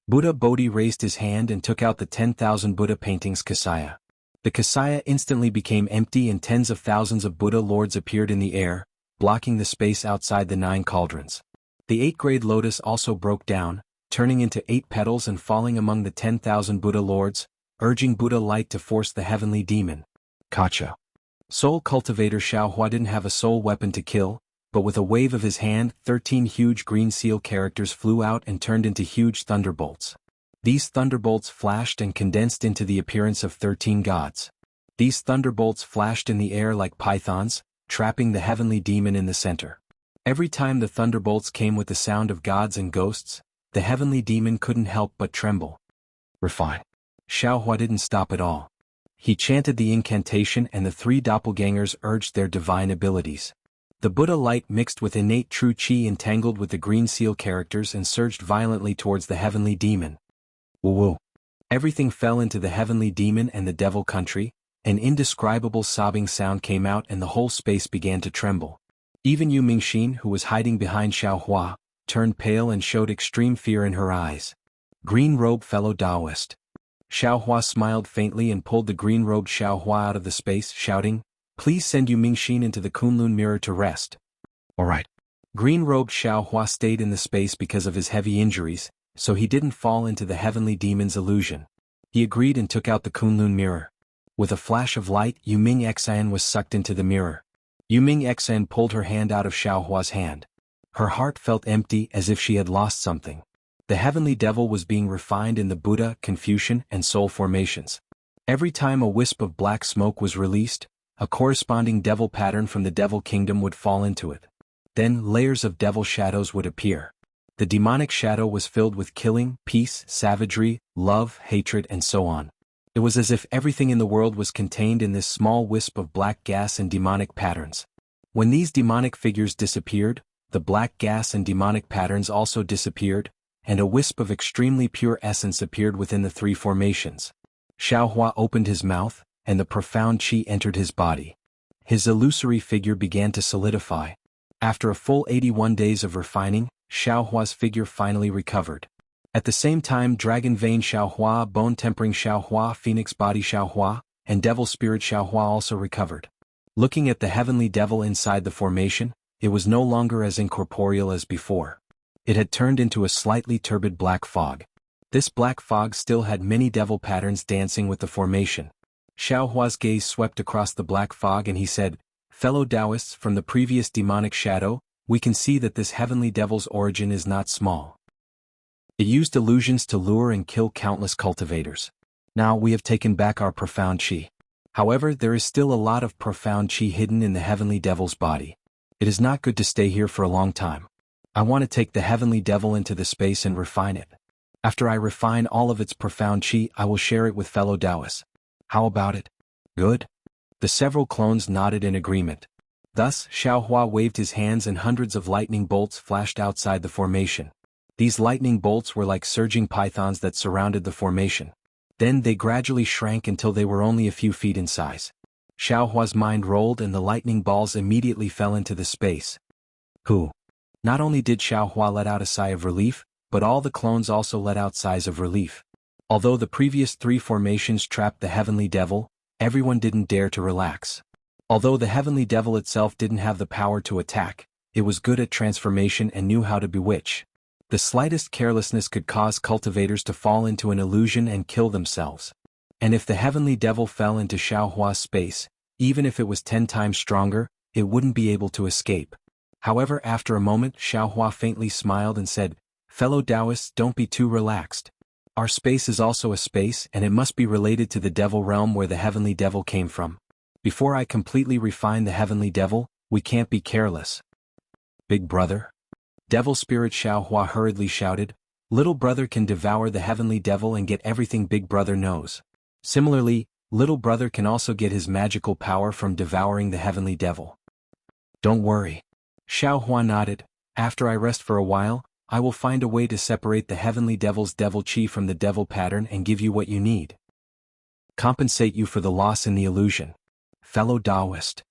Buddha Bodhi raised his hand and took out the 10,000 Buddha paintings Kasaya. The Kasaya instantly became empty and tens of thousands of Buddha lords appeared in the air, blocking the space outside the 9 cauldrons. The 8-grade lotus also broke down, turning into 8 petals and falling among the 10,000 Buddha lords, urging Buddha light to force the heavenly demon. Kacha. Soul Cultivator Xiaohua didn't have a soul weapon to kill, but with a wave of his hand, 13 huge green seal characters flew out and turned into huge thunderbolts. These thunderbolts flashed and condensed into the appearance of 13 gods. These thunderbolts flashed in the air like pythons, trapping the heavenly demon in the center. Every time the thunderbolts came with the sound of gods and ghosts, the heavenly demon couldn't help but tremble. Refine. Xiaohua didn't stop at all. He chanted the incantation and the 3 doppelgangers urged their divine abilities. The Buddha light mixed with innate true qi entangled with the green seal characters and surged violently towards the heavenly demon. Woo-woo. Everything fell into the heavenly demon and the devil country, an indescribable sobbing sound came out and the whole space began to tremble. Even Yu Mingxin, who was hiding behind Xiaohua, turned pale and showed extreme fear in her eyes. Green robe fellow Taoist. Xiaohua smiled faintly and pulled the green-robed Xiaohua out of the space, shouting, "Please send Yu Mingxin into the Kunlun mirror to rest." Alright. Green-robed Xiaohua stayed in the space because of his heavy injuries, so he didn't fall into the heavenly demon's illusion. He agreed and took out the Kunlun mirror. With a flash of light, Yu Ming Xian was sucked into the mirror. Yu Ming Xian pulled her hand out of Xiaohua's hand. Her heart felt empty as if she had lost something. The heavenly devil was being refined in the Buddha, Confucian, and Soul formations. Every time a wisp of black smoke was released, a corresponding devil pattern from the devil kingdom would fall into it. Then layers of devil shadows would appear. The demonic shadow was filled with killing, peace, savagery, love, hatred, and so on. It was as if everything in the world was contained in this small wisp of black gas and demonic patterns. When these demonic figures disappeared, the black gas and demonic patterns also disappeared, and a wisp of extremely pure essence appeared within the 3 formations. Xiaohua opened his mouth, and the profound qi entered his body. His illusory figure began to solidify. After a full 81 days of refining, Xiaohua's figure finally recovered. At the same time, Dragon Vein Xiaohua, Bone Tempering Xiaohua, Phoenix Body Xiaohua, and Devil Spirit Xiaohua also recovered. Looking at the heavenly devil inside the formation, it was no longer as incorporeal as before. It had turned into a slightly turbid black fog. This black fog still had many devil patterns dancing with the formation. Xiaohua's gaze swept across the black fog and he said, "Fellow Taoists, from the previous demonic shadow, we can see that this heavenly devil's origin is not small. It used illusions to lure and kill countless cultivators. Now we have taken back our profound qi. However, there is still a lot of profound qi hidden in the heavenly devil's body. It is not good to stay here for a long time. I want to take the heavenly devil into the space and refine it. After I refine all of its profound qi, I will share it with fellow Taoists. How about it? Good?" The several clones nodded in agreement. Thus, Xiaohua waved his hands and hundreds of lightning bolts flashed outside the formation. These lightning bolts were like surging pythons that surrounded the formation. Then they gradually shrank until they were only a few feet in size. Xiaohua's mind rolled and the lightning balls immediately fell into the space. Who? Not only did Xiaohua let out a sigh of relief, but all the clones also let out sighs of relief. Although the previous 3 formations trapped the heavenly devil, everyone didn't dare to relax. Although the heavenly devil itself didn't have the power to attack, it was good at transformation and knew how to bewitch. The slightest carelessness could cause cultivators to fall into an illusion and kill themselves. And if the heavenly devil fell into Xiaohua's space, even if it was 10 times stronger, it wouldn't be able to escape. However, after a moment, Xiaohua faintly smiled and said, "Fellow Taoists, don't be too relaxed. Our space is also a space and it must be related to the devil realm where the heavenly devil came from. Before I completely refine the heavenly devil, we can't be careless." "Big brother?" Devil Spirit Xiaohua hurriedly shouted, "Little brother can devour the heavenly devil and get everything big brother knows. Similarly, little brother can also get his magical power from devouring the heavenly devil." "Don't worry." Xiaohua nodded, "After I rest for a while, I will find a way to separate the heavenly devil's devil qi from the devil pattern and give you what you need. Compensate you for the loss in the illusion. Fellow Taoist."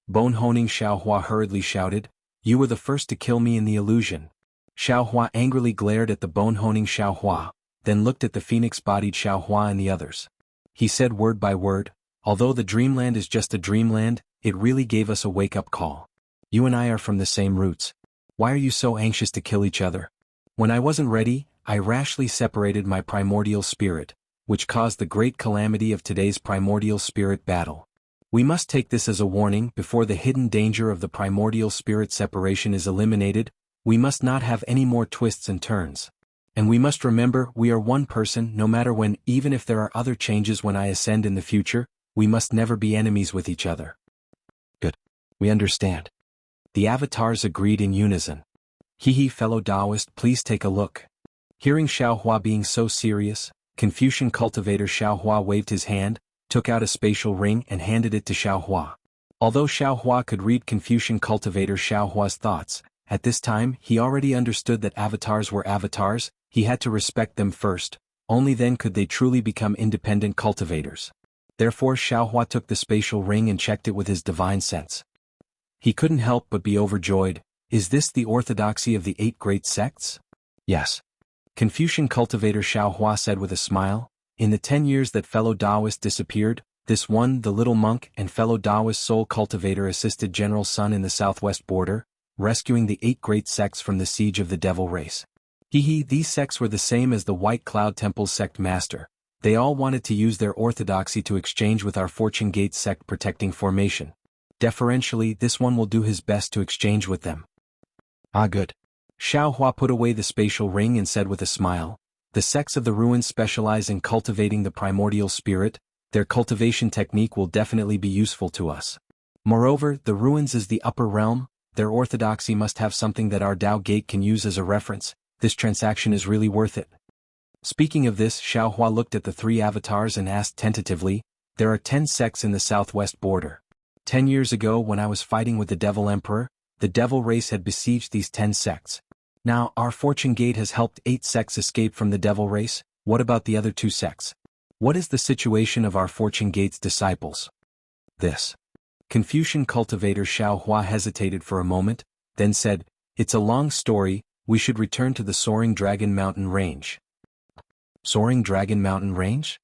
Bone Honing Xiaohua hurriedly shouted, "You were the first to kill me in the illusion." Xiaohua angrily glared at the bone honing Xiaohua, then looked at the phoenix-bodied Xiaohua and the others. He said word by word, although the dreamland is just a dreamland, it really gave us a wake-up call. You and I are from the same roots. Why are you so anxious to kill each other? When I wasn't ready, I rashly separated my primordial spirit, which caused the great calamity of today's primordial spirit battle. We must take this as a warning. Before the hidden danger of the primordial spirit separation is eliminated, we must not have any more twists and turns. And we must remember we are one person no matter when, even if there are other changes when I ascend in the future, we must never be enemies with each other. Good. We understand. The avatars agreed in unison. Hee fellow Taoist, please take a look. Hearing Xiaohua being so serious, Confucian cultivator Xiaohua waved his hand, took out a spatial ring and handed it to Xiaohua. Although Xiaohua could read Confucian cultivator Xiaohua's thoughts, at this time he already understood that avatars were avatars. He had to respect them first, only then could they truly become independent cultivators. Therefore Xiaohua took the spatial ring and checked it with his divine sense. He couldn't help but be overjoyed. Is this the orthodoxy of the 8 great sects? Yes. Confucian cultivator Xiaohua said with a smile. In the 10 years that fellow Taoist disappeared, this one, the little monk and fellow Taoist soul cultivator assisted General Sun in the southwest border, rescuing the 8 great sects from the siege of the devil race. These sects were the same as the White Cloud Temple's sect master. They all wanted to use their orthodoxy to exchange with our Fortune Gate sect protecting formation. Deferentially, this one will do his best to exchange with them. Ah, good. Xiaohua put away the spatial ring and said with a smile, the sects of the ruins specialize in cultivating the primordial spirit. Their cultivation technique will definitely be useful to us. Moreover, the ruins is the upper realm. Their orthodoxy must have something that our Tao Gate can use as a reference. This transaction is really worth it. Speaking of this, Xiaohua looked at the 3 avatars and asked tentatively, there are 10 sects in the southwest border. 10 years ago when I was fighting with the Devil Emperor, the devil race had besieged these 10 sects. Now, our Fortune Gate has helped 8 sects escape from the devil race. What about the other 2 sects? What is the situation of our Fortune Gate's disciples? This. Confucian cultivator Xiaohua hesitated for a moment, then said, it's a long story, we should return to the Soaring Dragon Mountain Range. Soaring Dragon Mountain Range?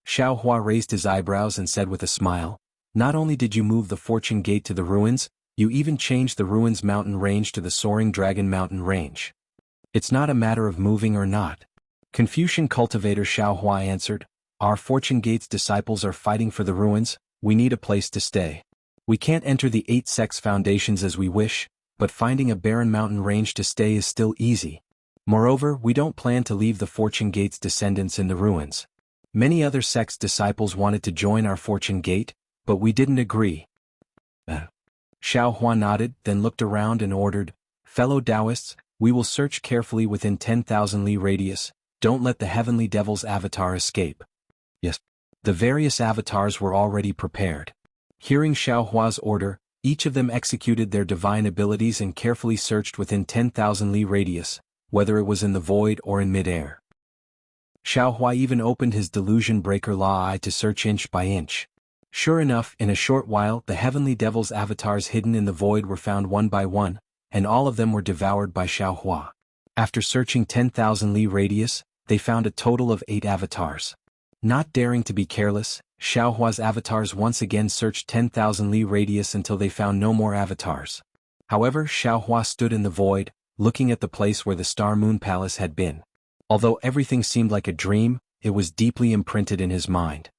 Xiaohua raised his eyebrows and said with a smile, not only did you move the Fortune Gate to the ruins, you even changed the ruins mountain range to the Soaring Dragon Mountain Range. It's not a matter of moving or not. Confucian cultivator Xiaohua answered, our Fortune Gate's disciples are fighting for the ruins, we need a place to stay. We can't enter the 8 sects foundations as we wish, but finding a barren mountain range to stay is still easy. Moreover, we don't plan to leave the Fortune Gate's descendants in the ruins. Many other sects' disciples wanted to join our Fortune Gate, but we didn't agree. Xiaohua nodded, then looked around and ordered, fellow Taoists, we will search carefully within 10,000 li radius, don't let the heavenly devil's avatar escape. Yes. The various avatars were already prepared. Hearing Xiaohua's order, each of them executed their divine abilities and carefully searched within 10,000 li radius, whether it was in the void or in mid-air. Xiaohua even opened his delusion breaker law eye to search inch by inch. Sure enough, in a short while the heavenly devil's avatars hidden in the void were found one by one, and all of them were devoured by Xiaohua. After searching 10,000 li radius, they found a total of 8 avatars. Not daring to be careless, Xiaohua's avatars once again searched 10,000 li radius until they found no more avatars. However, Xiaohua stood in the void, looking at the place where the Star Moon Palace had been. Although everything seemed like a dream, it was deeply imprinted in his mind.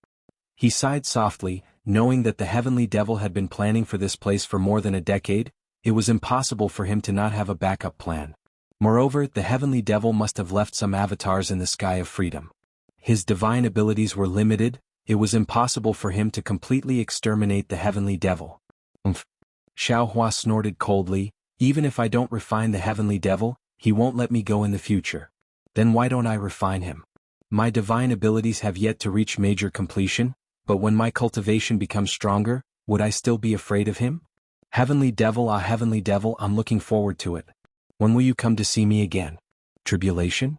He sighed softly, knowing that the heavenly devil had been planning for this place for more than a decade. It was impossible for him to not have a backup plan. Moreover, the heavenly devil must have left some avatars in the sky of freedom. His divine abilities were limited, it was impossible for him to completely exterminate the heavenly devil. Xiaohua snorted coldly, even if I don't refine the heavenly devil, he won't let me go in the future. Then why don't I refine him? My divine abilities have yet to reach major completion, but when my cultivation becomes stronger, would I still be afraid of him? Heavenly devil, ah heavenly devil, I'm looking forward to it. When will you come to see me again? Tribulation?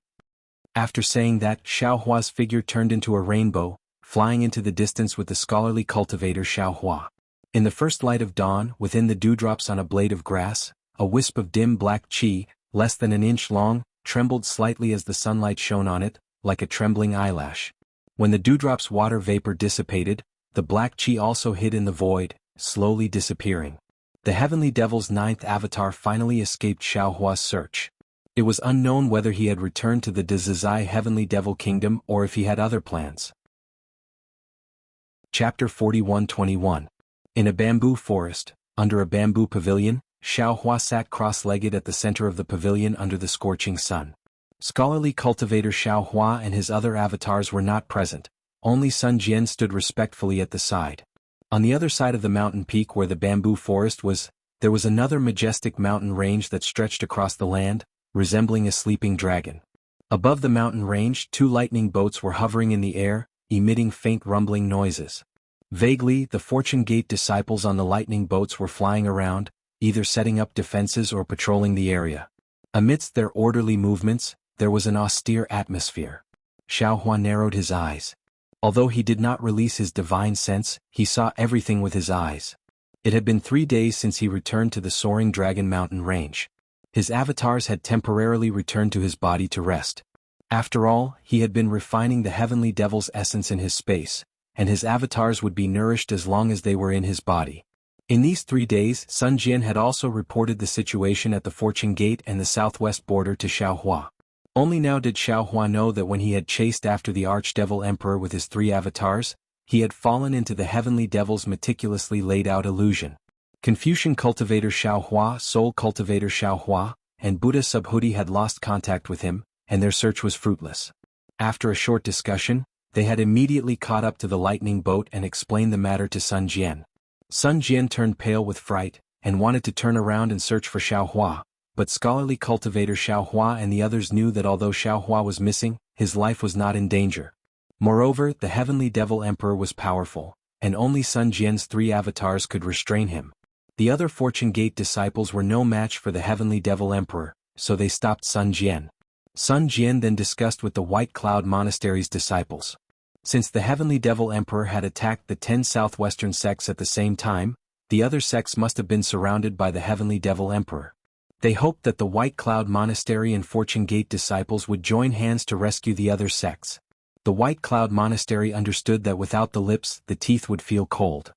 After saying that, Xiaohua's figure turned into a rainbow, flying into the distance with the scholarly cultivator Xiaohua. In the first light of dawn, within the dewdrops on a blade of grass, a wisp of dim black qi, less than an inch long, trembled slightly as the sunlight shone on it, like a trembling eyelash. When the dewdrop's water vapor dissipated, the black chi also hid in the void, slowly disappearing. The Heavenly Devil's ninth avatar finally escaped Xiaohua's search. It was unknown whether he had returned to the Dezizai Heavenly Devil Kingdom or if he had other plans. Chapter 41-21. In a bamboo forest, under a bamboo pavilion, Xiaohua sat cross-legged at the center of the pavilion under the scorching sun. Scholarly cultivator Xiaohua and his other avatars were not present, only Sun Jian stood respectfully at the side. On the other side of the mountain peak where the bamboo forest was, there was another majestic mountain range that stretched across the land, resembling a sleeping dragon. Above the mountain range, 2 lightning boats were hovering in the air, emitting faint rumbling noises. Vaguely, the Fortune Gate disciples on the lightning boats were flying around, either setting up defenses or patrolling the area. Amidst their orderly movements, there was an austere atmosphere. Xiaohua narrowed his eyes. Although he did not release his divine sense, he saw everything with his eyes. It had been 3 days since he returned to the soaring Dragon Mountain range. His avatars had temporarily returned to his body to rest. After all, he had been refining the Heavenly Devil's essence in his space, and his avatars would be nourished as long as they were in his body. In these 3 days, Sun Jian had also reported the situation at the Fortune Gate and the southwest border to Xiaohua. Only now did Xiaohua know that when he had chased after the Archdevil Emperor with his 3 avatars, he had fallen into the Heavenly Devil's meticulously laid-out illusion. Confucian cultivator Xiaohua, Soul cultivator Xiaohua, and Buddha Subhuti had lost contact with him, and their search was fruitless. After a short discussion, they had immediately caught up to the lightning boat and explained the matter to Sun Jian. Sun Jian turned pale with fright, and wanted to turn around and search for Xiaohua, but scholarly cultivator Xiaohua and the others knew that although Xiaohua was missing, his life was not in danger. Moreover, the Heavenly Devil Emperor was powerful, and only Sun Jian's 3 avatars could restrain him. The other Fortune Gate disciples were no match for the Heavenly Devil Emperor, so they stopped Sun Jian. Sun Jian then discussed with the White Cloud Monastery's disciples. Since the Heavenly Devil Emperor had attacked the 10 southwestern sects at the same time, the other sects must have been surrounded by the Heavenly Devil Emperor. They hoped that the White Cloud Monastery and Fortune Gate disciples would join hands to rescue the other sects. The White Cloud Monastery understood that without the lips, the teeth would feel cold.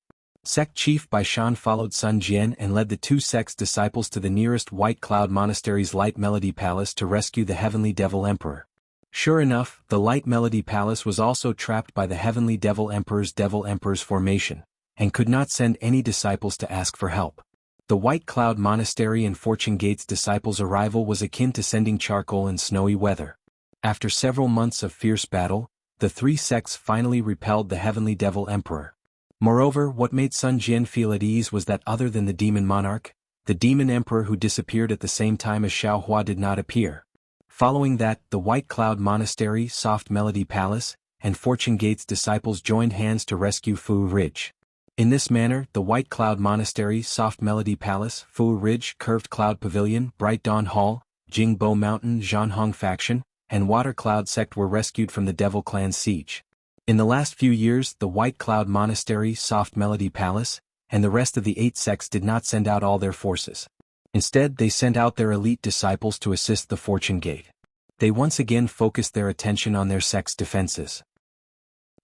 Sect Chief Baishan followed Sun Jian and led the 2 sects' disciples to the nearest White Cloud Monastery's Light Melody Palace to rescue the Heavenly Devil Emperor. Sure enough, the Light Melody Palace was also trapped by the Heavenly Devil Emperor's formation, and could not send any disciples to ask for help. The White Cloud Monastery and Fortune Gate's disciples' arrival was akin to sending charcoal in snowy weather. After several months of fierce battle, the 3 sects finally repelled the Heavenly Devil Emperor. Moreover, what made Sun Jian feel at ease was that other than the Demon Monarch, the Demon Emperor who disappeared at the same time as Xiaohua did not appear. Following that, the White Cloud Monastery, Soft Melody Palace, and Fortune Gate's disciples joined hands to rescue Fu Ridge. In this manner, the White Cloud Monastery, Soft Melody Palace, Fu Ridge, Curved Cloud Pavilion, Bright Dawn Hall, Jingbo Mountain, Zhanhong Faction, and Water Cloud Sect were rescued from the Devil Clan's siege. In the last few years, the White Cloud Monastery, Soft Melody Palace, and the rest of the 8 sects did not send out all their forces. Instead, they sent out their elite disciples to assist the Fortune Gate. They once again focused their attention on their sect's defenses.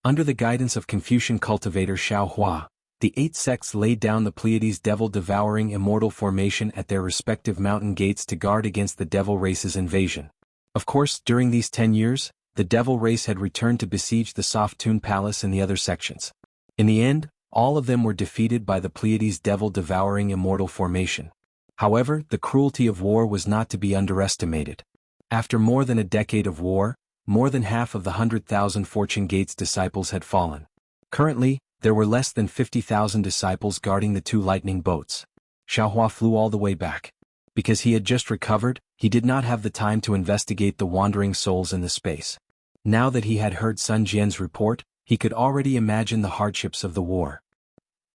Under the guidance of Confucian cultivator Xiaohua, the 8 sects laid down the Pleiades devil-devouring immortal formation at their respective mountain gates to guard against the devil race's invasion. Of course, during these 10 years, the devil race had returned to besiege the Soft Tune Palace and the other sections. In the end, all of them were defeated by the Pleiades devil-devouring immortal formation. However, the cruelty of war was not to be underestimated. After more than a decade of war, more than half of the 100,000 Fortune Gate's disciples had fallen. Currently, there were less than 50,000 disciples guarding the 2 lightning boats. Xiaohua flew all the way back. Because he had just recovered, he did not have the time to investigate the wandering souls in the space. Now that he had heard Sun Jian's report, he could already imagine the hardships of the war.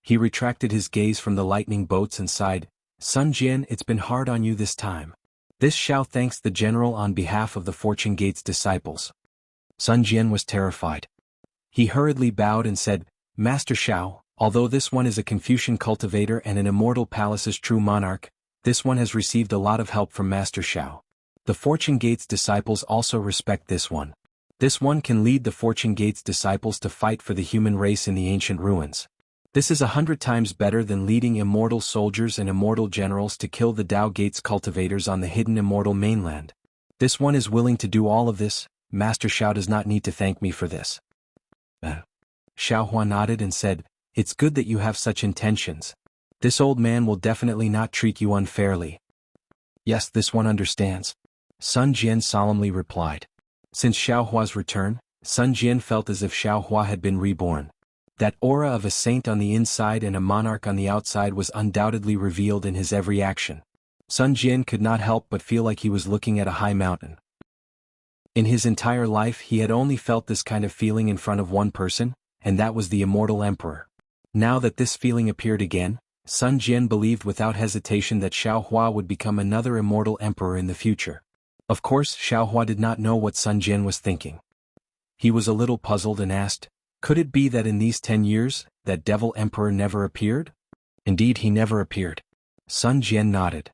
He retracted his gaze from the lightning boats and sighed, "Sun Jian, it's been hard on you this time." This Xiao thanks the general on behalf of the Fortune Gate's disciples. Sun Jian was terrified. He hurriedly bowed and said, "Master Xiao, although this one is a Confucian cultivator and an immortal palace's true monarch, this one has received a lot of help from Master Xiao. The Fortune Gate's disciples also respect this one." This one can lead the Fortune Gate's disciples to fight for the human race in the ancient ruins. This is 100 times better than leading immortal soldiers and immortal generals to kill the Tao Gate's cultivators on the hidden immortal mainland. This one is willing to do all of this. Master Xiao does not need to thank me for this. Xiaohua nodded and said, "It's good that you have such intentions. This old man will definitely not treat you unfairly." "Yes, this one understands," Sun Jian solemnly replied. Since Xiaohua's return, Sun Jian felt as if Xiaohua had been reborn. That aura of a saint on the inside and a monarch on the outside was undoubtedly revealed in his every action. Sun Jian could not help but feel like he was looking at a high mountain. In his entire life he had only felt this kind of feeling in front of one person, and that was the immortal emperor. Now that this feeling appeared again, Sun Jian believed without hesitation that Xiaohua would become another immortal emperor in the future. Of course, Xiaohua did not know what Sun Jian was thinking. He was a little puzzled and asked, "Could it be that in these 10 years, that devil emperor never appeared?" "Indeed, he never appeared." Sun Jian nodded.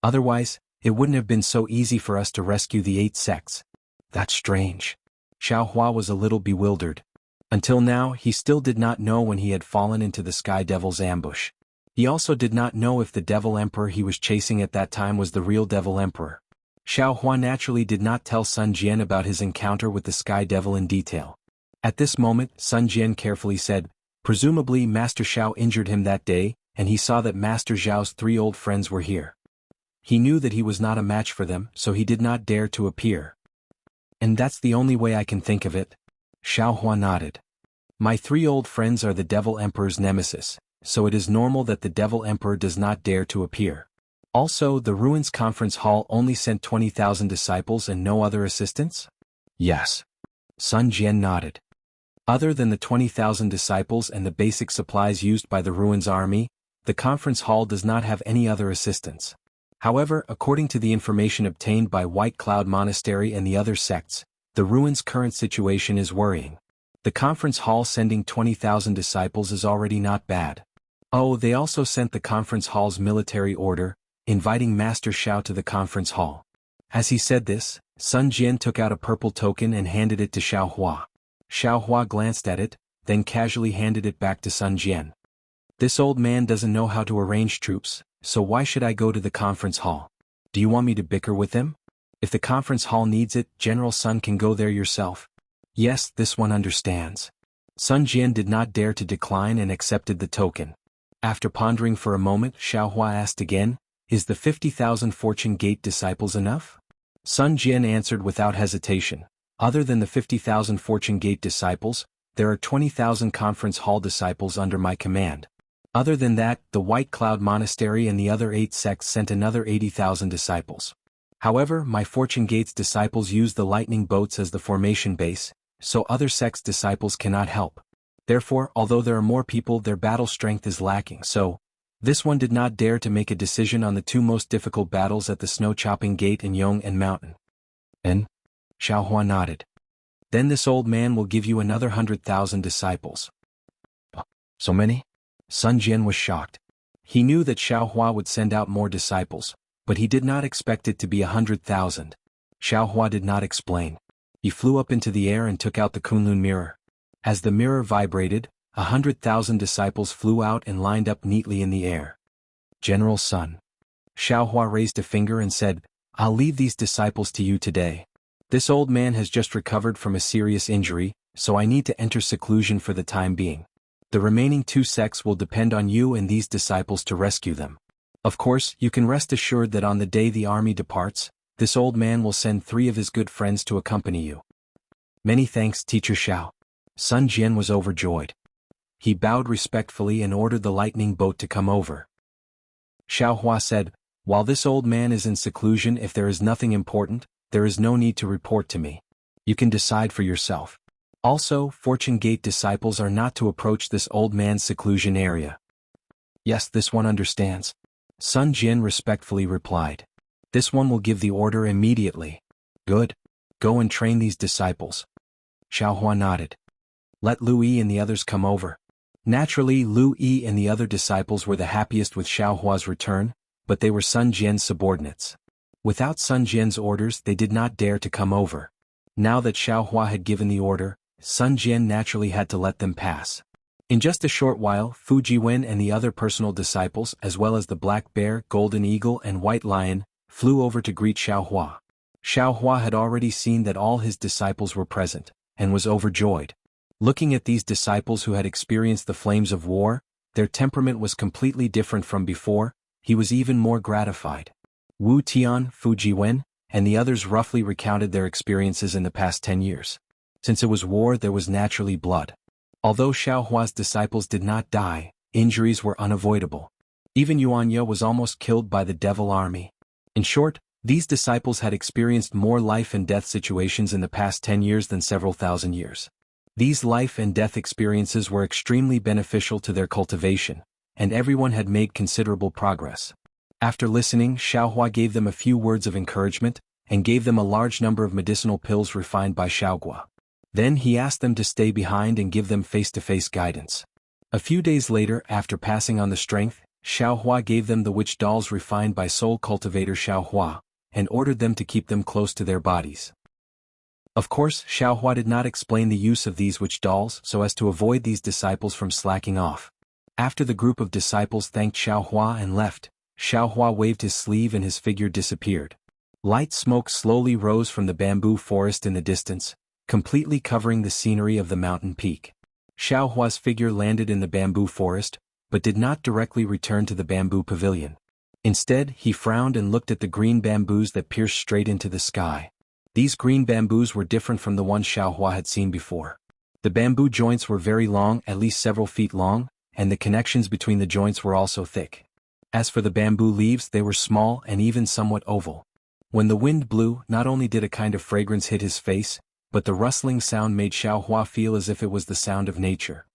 "Otherwise, it wouldn't have been so easy for us to rescue the 8 sects." "That's strange." Xiaohua was a little bewildered. Until now, he still did not know when he had fallen into the Sky Devil's ambush. He also did not know if the Devil Emperor he was chasing at that time was the real Devil Emperor. Xiaohua naturally did not tell Sun Jian about his encounter with the Sky Devil in detail. At this moment, Sun Jian carefully said, "Presumably Master Xiao injured him that day, and he saw that Master Zhao's 3 old friends were here. He knew that he was not a match for them, so he did not dare to appear." "And that's the only way I can think of it." Xiaohua nodded. "My 3 old friends are the Devil Emperor's nemesis, so it is normal that the Devil Emperor does not dare to appear. Also, the Ruins Conference Hall only sent 20,000 disciples and no other assistants?" "Yes." Sun Jian nodded. "Other than the 20,000 disciples and the basic supplies used by the Ruins army, the conference hall does not have any other assistance. However, according to the information obtained by White Cloud Monastery and the other sects, the Ruins' current situation is worrying. The conference hall sending 20,000 disciples is already not bad. Oh, they also sent the conference hall's military order, inviting Master Xiao to the conference hall." As he said this, Sun Jian took out a purple token and handed it to Xiaohua. Xiaohua glanced at it, then casually handed it back to Sun Jian. "This old man doesn't know how to arrange troops, so why should I go to the conference hall? Do you want me to bicker with him? If the conference hall needs it, General Sun can go there yourself." "Yes, this one understands." Sun Jian did not dare to decline and accepted the token. After pondering for a moment, Xiaohua asked again, "Is the 50,000 Fortune Gate disciples enough?" Sun Jian answered without hesitation, "Other than the 50,000 Fortune Gate disciples, there are 20,000 Conference Hall disciples under my command. Other than that, the White Cloud Monastery and the other 8 sects sent another 80,000 disciples. However, my Fortune Gate's disciples use the lightning boats as the formation base, so other sects' disciples cannot help. Therefore, although there are more people, their battle strength is lacking, so this one did not dare to make a decision on the 2 most difficult battles at the Snow-Chopping Gate and Yong and Mountain." "And?" Xiaohua nodded. "Then this old man will give you another 100,000 disciples." "So many?" Sun Jian was shocked. He knew that Xiaohua would send out more disciples, but he did not expect it to be 100,000. Xiaohua did not explain. He flew up into the air and took out the Kunlun mirror. As the mirror vibrated, 100,000 disciples flew out and lined up neatly in the air. "General Sun." Xiaohua raised a finger and said, "I'll leave these disciples to you today. This old man has just recovered from a serious injury, so I need to enter seclusion for the time being. The remaining 2 sects will depend on you and these disciples to rescue them. Of course, you can rest assured that on the day the army departs, this old man will send 3 of his good friends to accompany you." "Many thanks, Teacher Xiao." Sun Jian was overjoyed. He bowed respectfully and ordered the lightning boat to come over. Xiaohua said, "While this old man is in seclusion, if there is nothing important, there is no need to report to me. You can decide for yourself. Also, Fortune Gate disciples are not to approach this old man's seclusion area." "Yes, this one understands." Sun Jian respectfully replied. "This one will give the order immediately." "Good. Go and train these disciples." Xiaohua nodded. "Let Lu Yi and the others come over." Naturally, Lu Yi and the other disciples were the happiest with Xiaohua's return, but they were Sun Jian's subordinates. Without Sun Jian's orders, they did not dare to come over. Now that Xiaohua had given the order, Sun Jian naturally had to let them pass. In just a short while, Fu Jiwen and the other personal disciples, as well as the Black Bear, Golden Eagle and White Lion, flew over to greet Xiaohua. Xiaohua had already seen that all his disciples were present, and was overjoyed. Looking at these disciples who had experienced the flames of war, their temperament was completely different from before, he was even more gratified. Wu Tian, Fu Jiwen, and the others roughly recounted their experiences in the past 10 years. Since it was war, there was naturally blood. Although Xiaohua's disciples did not die, injuries were unavoidable. Even Yuanya was almost killed by the devil army. In short, these disciples had experienced more life and death situations in the past 10 years than several thousand years. These life and death experiences were extremely beneficial to their cultivation, and everyone had made considerable progress. After listening, Xiaohua gave them a few words of encouragement, and gave them a large number of medicinal pills refined by Xiaogua. Then he asked them to stay behind and give them face-to-face guidance. A few days later, after passing on the strength, Xiaohua gave them the witch dolls refined by Soul Cultivator Xiaohua, and ordered them to keep them close to their bodies. Of course, Xiaohua did not explain the use of these witch dolls so as to avoid these disciples from slacking off. After the group of disciples thanked Xiaohua and left, Xiaohua waved his sleeve and his figure disappeared. Light smoke slowly rose from the bamboo forest in the distance, completely covering the scenery of the mountain peak. Xiaohua's figure landed in the bamboo forest, but did not directly return to the bamboo pavilion. Instead, he frowned and looked at the green bamboos that pierced straight into the sky. These green bamboos were different from the ones Xiaohua had seen before. The bamboo joints were very long, at least several feet long, and the connections between the joints were also thick. As for the bamboo leaves, they were small and even somewhat oval. When the wind blew, not only did a kind of fragrance hit his face, but the rustling sound made Xiaohua feel as if it was the sound of nature.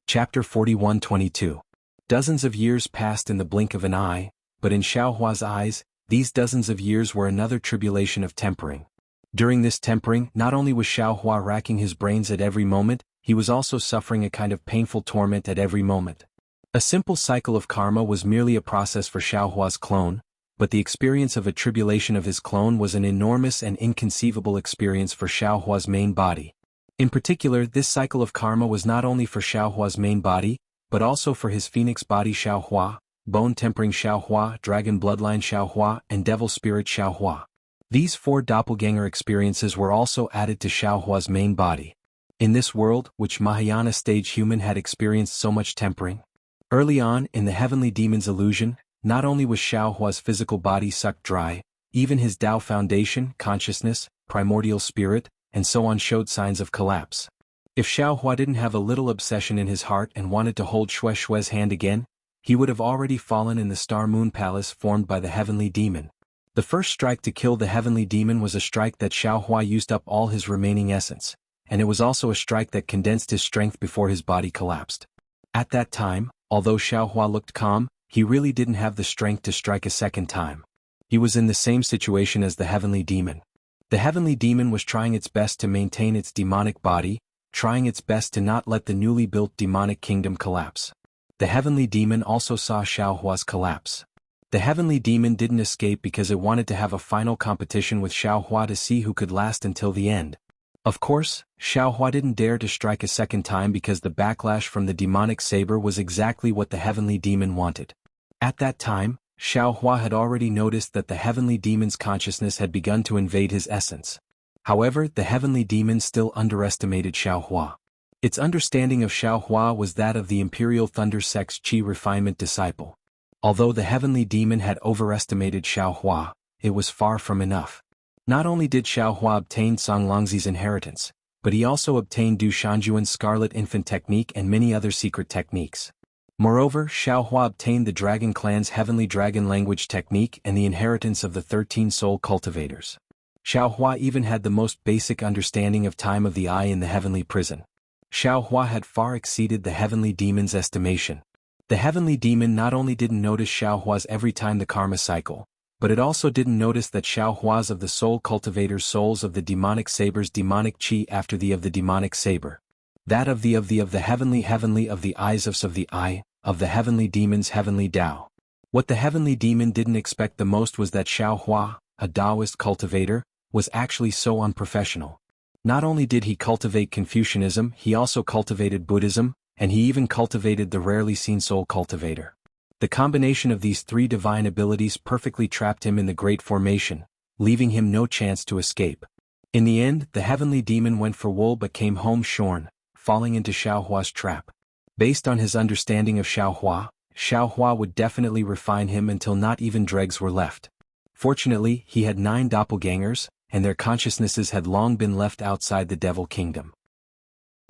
Chapter 41-22. Dozens of years passed in the blink of an eye, but in Xiaohua's eyes, these dozens of years were another tribulation of tempering. During this tempering, not only was Xiaohua racking his brains at every moment, he was also suffering a kind of painful torment at every moment. A simple cycle of karma was merely a process for Xiaohua's clone, but the experience of a tribulation of his clone was an enormous and inconceivable experience for Xiaohua's main body. In particular, this cycle of karma was not only for Xiaohua's main body, but also for his phoenix body Xiaohua, bone-tempering Xiaohua, dragon bloodline Xiaohua, and devil spirit Xiaohua. These 4 doppelganger experiences were also added to Xiaohua's main body. In this world, which Mahayana stage human had experienced so much tempering. Early on, in the heavenly demon's illusion, not only was Xiaohua's physical body sucked dry, even his Tao foundation, consciousness, primordial spirit, and so on showed signs of collapse. If Xiaohua didn't have a little obsession in his heart and wanted to hold Xue Xue's hand again, he would have already fallen in the Star Moon Palace formed by the heavenly demon. The first strike to kill the heavenly demon was a strike that Xiaohua used up all his remaining essence, and it was also a strike that condensed his strength before his body collapsed. At that time, although Xiaohua looked calm, he really didn't have the strength to strike a second time. He was in the same situation as the heavenly demon. The heavenly demon was trying its best to maintain its demonic body, trying its best to not let the newly built demonic kingdom collapse. The heavenly demon also saw Xiaohua's collapse. The heavenly demon didn't escape because it wanted to have a final competition with Xiaohua to see who could last until the end. Of course, Xiaohua didn't dare to strike a second time because the backlash from the demonic saber was exactly what the heavenly demon wanted. At that time, Xiaohua had already noticed that the heavenly demon's consciousness had begun to invade his essence. However, the heavenly demon still underestimated Xiaohua. Its understanding of Xiaohua was that of the Imperial Thunder Sect's Qi refinement disciple. Although the heavenly demon had overestimated Xiaohua, it was far from enough. Not only did Xiaohua obtain Songlongzi's inheritance, but he also obtained Du Shanjuan's Scarlet Infant technique and many other secret techniques. Moreover, Xiaohua obtained the Dragon Clan's Heavenly Dragon Language technique and the inheritance of the 13 Soul Cultivators. Xiaohua even had the most basic understanding of Time of the Eye in the Heavenly Prison. Xiaohua had far exceeded the heavenly demon's estimation. The heavenly demon not only didn't notice Xiaohua's every time the karma cycle, but it also didn't notice that Xiaohua's of the Soul Cultivator's souls of the demonic saber's demonic qi after the of the demonic saber. That of the heavenly of the eyes of the eye, of the heavenly demon's heavenly Tao. What the heavenly demon didn't expect the most was that Xiaohua, a Taoist cultivator, was actually so unprofessional. Not only did he cultivate Confucianism, he also cultivated Buddhism, and he even cultivated the rarely seen soul cultivator. The combination of these three divine abilities perfectly trapped him in the Great Formation, leaving him no chance to escape. In the end, the heavenly demon went for wool but came home shorn, falling into Xiaohua's trap. Based on his understanding of Xiaohua, Xiaohua would definitely refine him until not even dregs were left. Fortunately, he had 9 doppelgangers, and their consciousnesses had long been left outside the devil kingdom.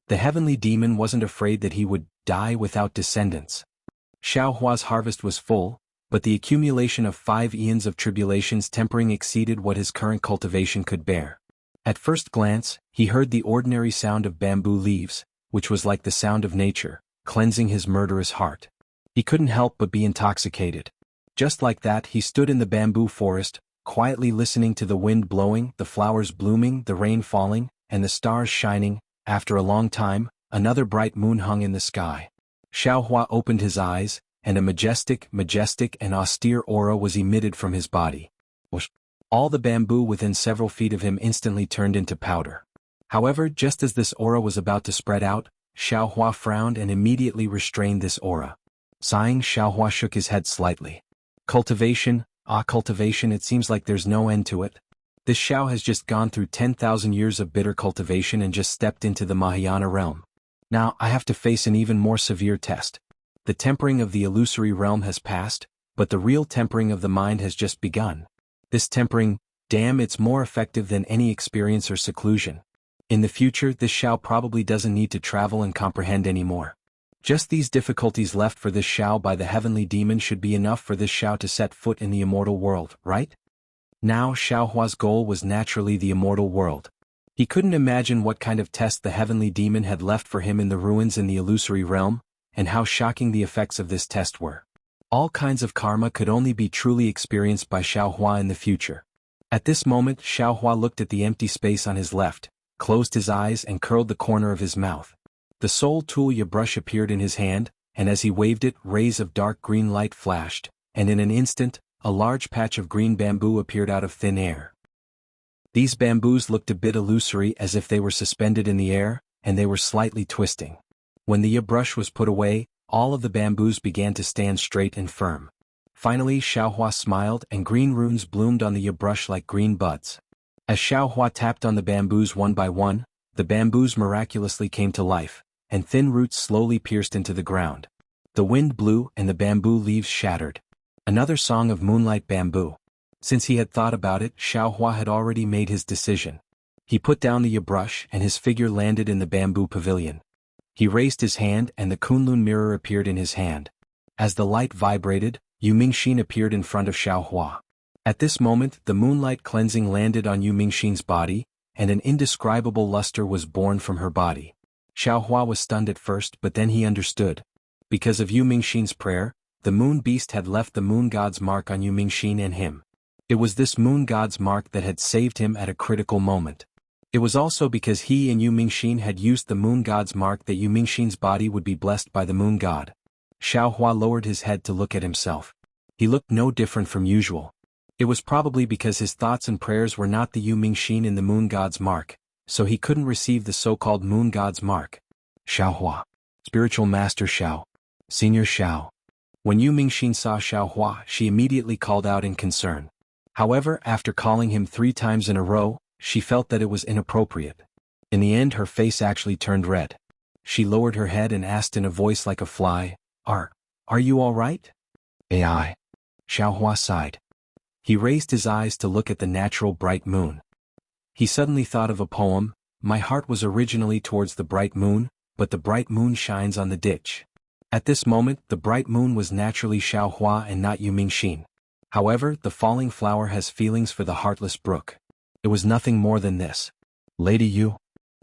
The heavenly demon wasn't afraid that he would die without descendants. Xiaohua's harvest was full, but the accumulation of 5 eons of tribulations tempering exceeded what his current cultivation could bear. At first glance, he heard the ordinary sound of bamboo leaves, which was like the sound of nature, cleansing his murderous heart. He couldn't help but be intoxicated. Just like that, he stood in the bamboo forest, quietly listening to the wind blowing, the flowers blooming, the rain falling, and the stars shining. After a long time, another bright moon hung in the sky. Xiaohua opened his eyes, and a majestic and austere aura was emitted from his body. All the bamboo within several feet of him instantly turned into powder. However, just as this aura was about to spread out, Xiaohua frowned and immediately restrained this aura. Sighing, Xiaohua shook his head slightly. Cultivation, cultivation, it seems like there's no end to it. This Xiao has just gone through 10,000 years of bitter cultivation and just stepped into the Mahayana realm. Now I have to face an even more severe test. The tempering of the illusory realm has passed, but the real tempering of the mind has just begun. This tempering, damn, it's more effective than any experience or seclusion. In the future, this Xiao probably doesn't need to travel and comprehend anymore. Just these difficulties left for this Xiao by the heavenly demon should be enough for this Xiao to set foot in the immortal world, right? Now Xiaohua's goal was naturally the immortal world. He couldn't imagine what kind of test the heavenly demon had left for him in the ruins in the illusory realm, and how shocking the effects of this test were. All kinds of karma could only be truly experienced by Xiaohua in the future. At this moment, Xiaohua looked at the empty space on his left, closed his eyes and curled the corner of his mouth. The soul tool brush appeared in his hand, and as he waved it, rays of dark green light flashed, and in an instant, a large patch of green bamboo appeared out of thin air. These bamboos looked a bit illusory, as if they were suspended in the air, and they were slightly twisting. When the brush was put away, all of the bamboos began to stand straight and firm. Finally, Xiaohua smiled and green runes bloomed on the brush like green buds. As Xiaohua tapped on the bamboos one by one, the bamboos miraculously came to life, and thin roots slowly pierced into the ground. The wind blew and the bamboo leaves shattered. Another song of moonlight bamboo. Since he had thought about it, Xiaohua had already made his decision. He put down the brush and his figure landed in the bamboo pavilion. He raised his hand and the Kunlun mirror appeared in his hand. As the light vibrated, Yu Mingxin appeared in front of Xiaohua. At this moment, the moonlight cleansing landed on Yu Mingxin's body, and an indescribable luster was born from her body. Xiaohua was stunned at first, but then he understood. Because of Yu Mingxin's prayer, the moon beast had left the moon god's mark on Yu Mingxin and him. It was this moon god's mark that had saved him at a critical moment. It was also because he and Yu Mingxin had used the moon god's mark that Yu Mingxin's body would be blessed by the moon god. Xiaohua lowered his head to look at himself. He looked no different from usual. It was probably because his thoughts and prayers were not the Yu Mingxin in the moon god's mark, so he couldn't receive the so-called moon god's mark. Xiaohua. Spiritual Master Xiao. Senior Xiao. When Yu Mingxin saw Xiaohua, she immediately called out in concern. However, after calling him 3 times in a row, she felt that it was inappropriate. In the end, her face actually turned red. She lowered her head and asked in a voice like a fly, Are you all right? AI. Xiaohua sighed. He raised his eyes to look at the natural bright moon. He suddenly thought of a poem, My heart was originally towards the bright moon, but the bright moon shines on the ditch. At this moment, the bright moon was naturally Xiaohua and not Yu Mingxin. However, the falling flower has feelings for the heartless brook. It was nothing more than this. Lady Yu.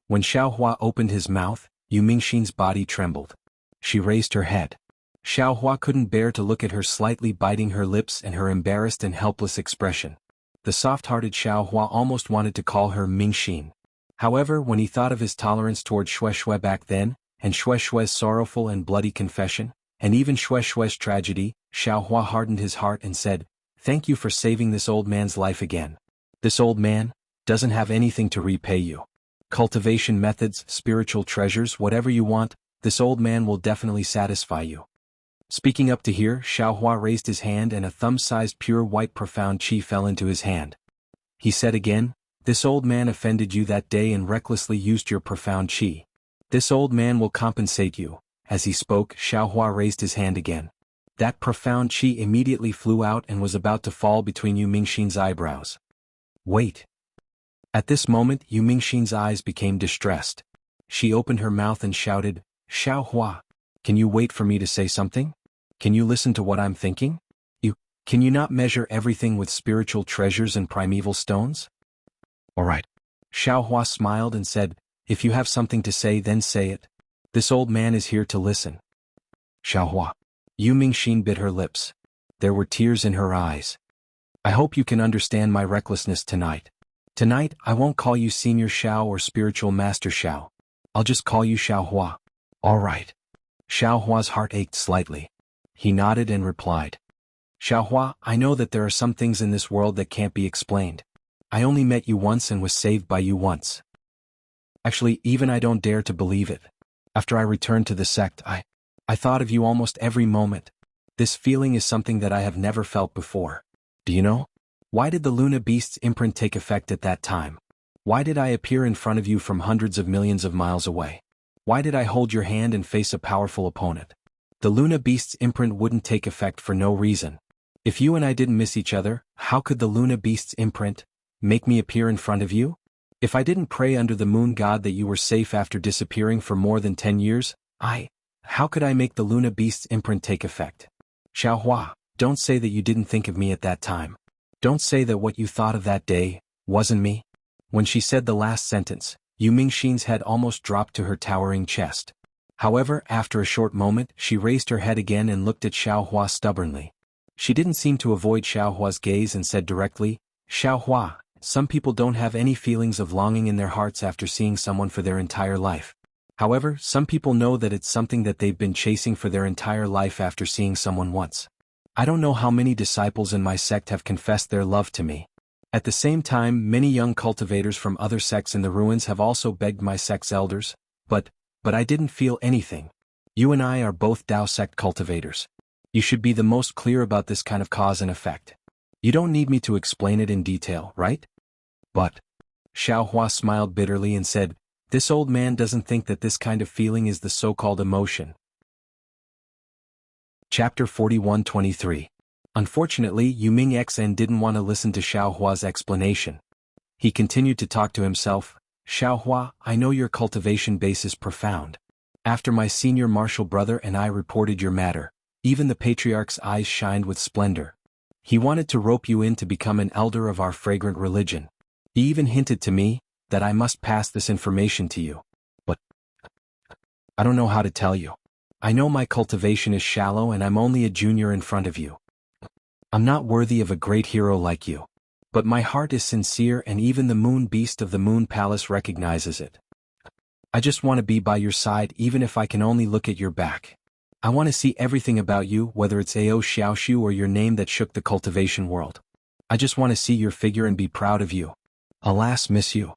When Xiaohua opened his mouth, Yu Mingxin's body trembled. She raised her head. Xiaohua couldn't bear to look at her, slightly biting her lips and her embarrassed and helpless expression. The soft-hearted Xiaohua almost wanted to call her Mingxin. However, when he thought of his tolerance toward Shuai back then, and Shuai's sorrowful and bloody confession, and even Shuai's tragedy, Xiaohua hardened his heart and said, Thank you for saving this old man's life again. This old man? doesn't have anything to repay you. Cultivation methods, spiritual treasures, whatever you want, this old man will definitely satisfy you. Speaking up to here, Xiaohua raised his hand and a thumb-sized pure white profound qi fell into his hand. He said again, this old man offended you that day and recklessly used your profound qi. This old man will compensate you. As he spoke, Xiaohua raised his hand again. That profound qi immediately flew out and was about to fall between Yu Mingxin's eyebrows. Wait. At this moment, Yu Mingxin's eyes became distressed. She opened her mouth and shouted, Xiaohua, can you wait for me to say something? Can you listen to what I'm thinking? Can you not measure everything with spiritual treasures and primeval stones? All right. Xiaohua smiled and said, if you have something to say then say it. This old man is here to listen. Xiaohua. Yu Mingxin bit her lips. There were tears in her eyes. I hope you can understand my recklessness tonight. Tonight, I won't call you Senior Xiao or Spiritual Master Xiao. I'll just call you Xiaohua. All right. Xiaohua's heart ached slightly. He nodded and replied. Xiaohua, I know that there are some things in this world that can't be explained. I only met you once and was saved by you once. Actually, even I don't dare to believe it. After I returned to the sect, I thought of you almost every moment. This feeling is something that I have never felt before. Do you know? Why did the Luna Beast's imprint take effect at that time? Why did I appear in front of you from hundreds of millions of miles away? Why did I hold your hand and face a powerful opponent? The Luna Beast's imprint wouldn't take effect for no reason. If you and I didn't miss each other, how could the Luna Beast's imprint make me appear in front of you? If I didn't pray under the moon god that you were safe after disappearing for more than 10 years, how could I make the Luna Beast's imprint take effect? Xiaohua, don't say that you didn't think of me at that time. Don't say that what you thought of that day wasn't me. When she said the last sentence, Yu Mingxin's head almost dropped to her towering chest. However, after a short moment, she raised her head again and looked at Xiaohua stubbornly. She didn't seem to avoid Xiaohua's gaze and said directly, Xiaohua, some people don't have any feelings of longing in their hearts after seeing someone for their entire life. However, some people know that it's something that they've been chasing for their entire life after seeing someone once. I don't know how many disciples in my sect have confessed their love to me. At the same time, many young cultivators from other sects in the ruins have also begged my sect's elders, but I didn't feel anything. You and I are both Dao sect cultivators. You should be the most clear about this kind of cause and effect. You don't need me to explain it in detail, right? But Xiaohua smiled bitterly and said, this old man doesn't think that this kind of feeling is the so-called emotion. Chapter 41-23. Unfortunately, Yu Mingxin didn't want to listen to Xiaohua's explanation. He continued to talk to himself, Xiaohua, I know your cultivation base is profound. After my senior martial brother and I reported your matter, even the patriarch's eyes shined with splendor. He wanted to rope you in to become an elder of our fragrant religion. He even hinted to me that I must pass this information to you. But I don't know how to tell you. I know my cultivation is shallow and I'm only a junior in front of you. I'm not worthy of a great hero like you. But my heart is sincere and even the moon beast of the moon palace recognizes it. I just want to be by your side even if I can only look at your back. I want to see everything about you, whether it's Ao Xiaoshu or your name that shook the cultivation world. I just want to see your figure and be proud of you. Alas, miss you.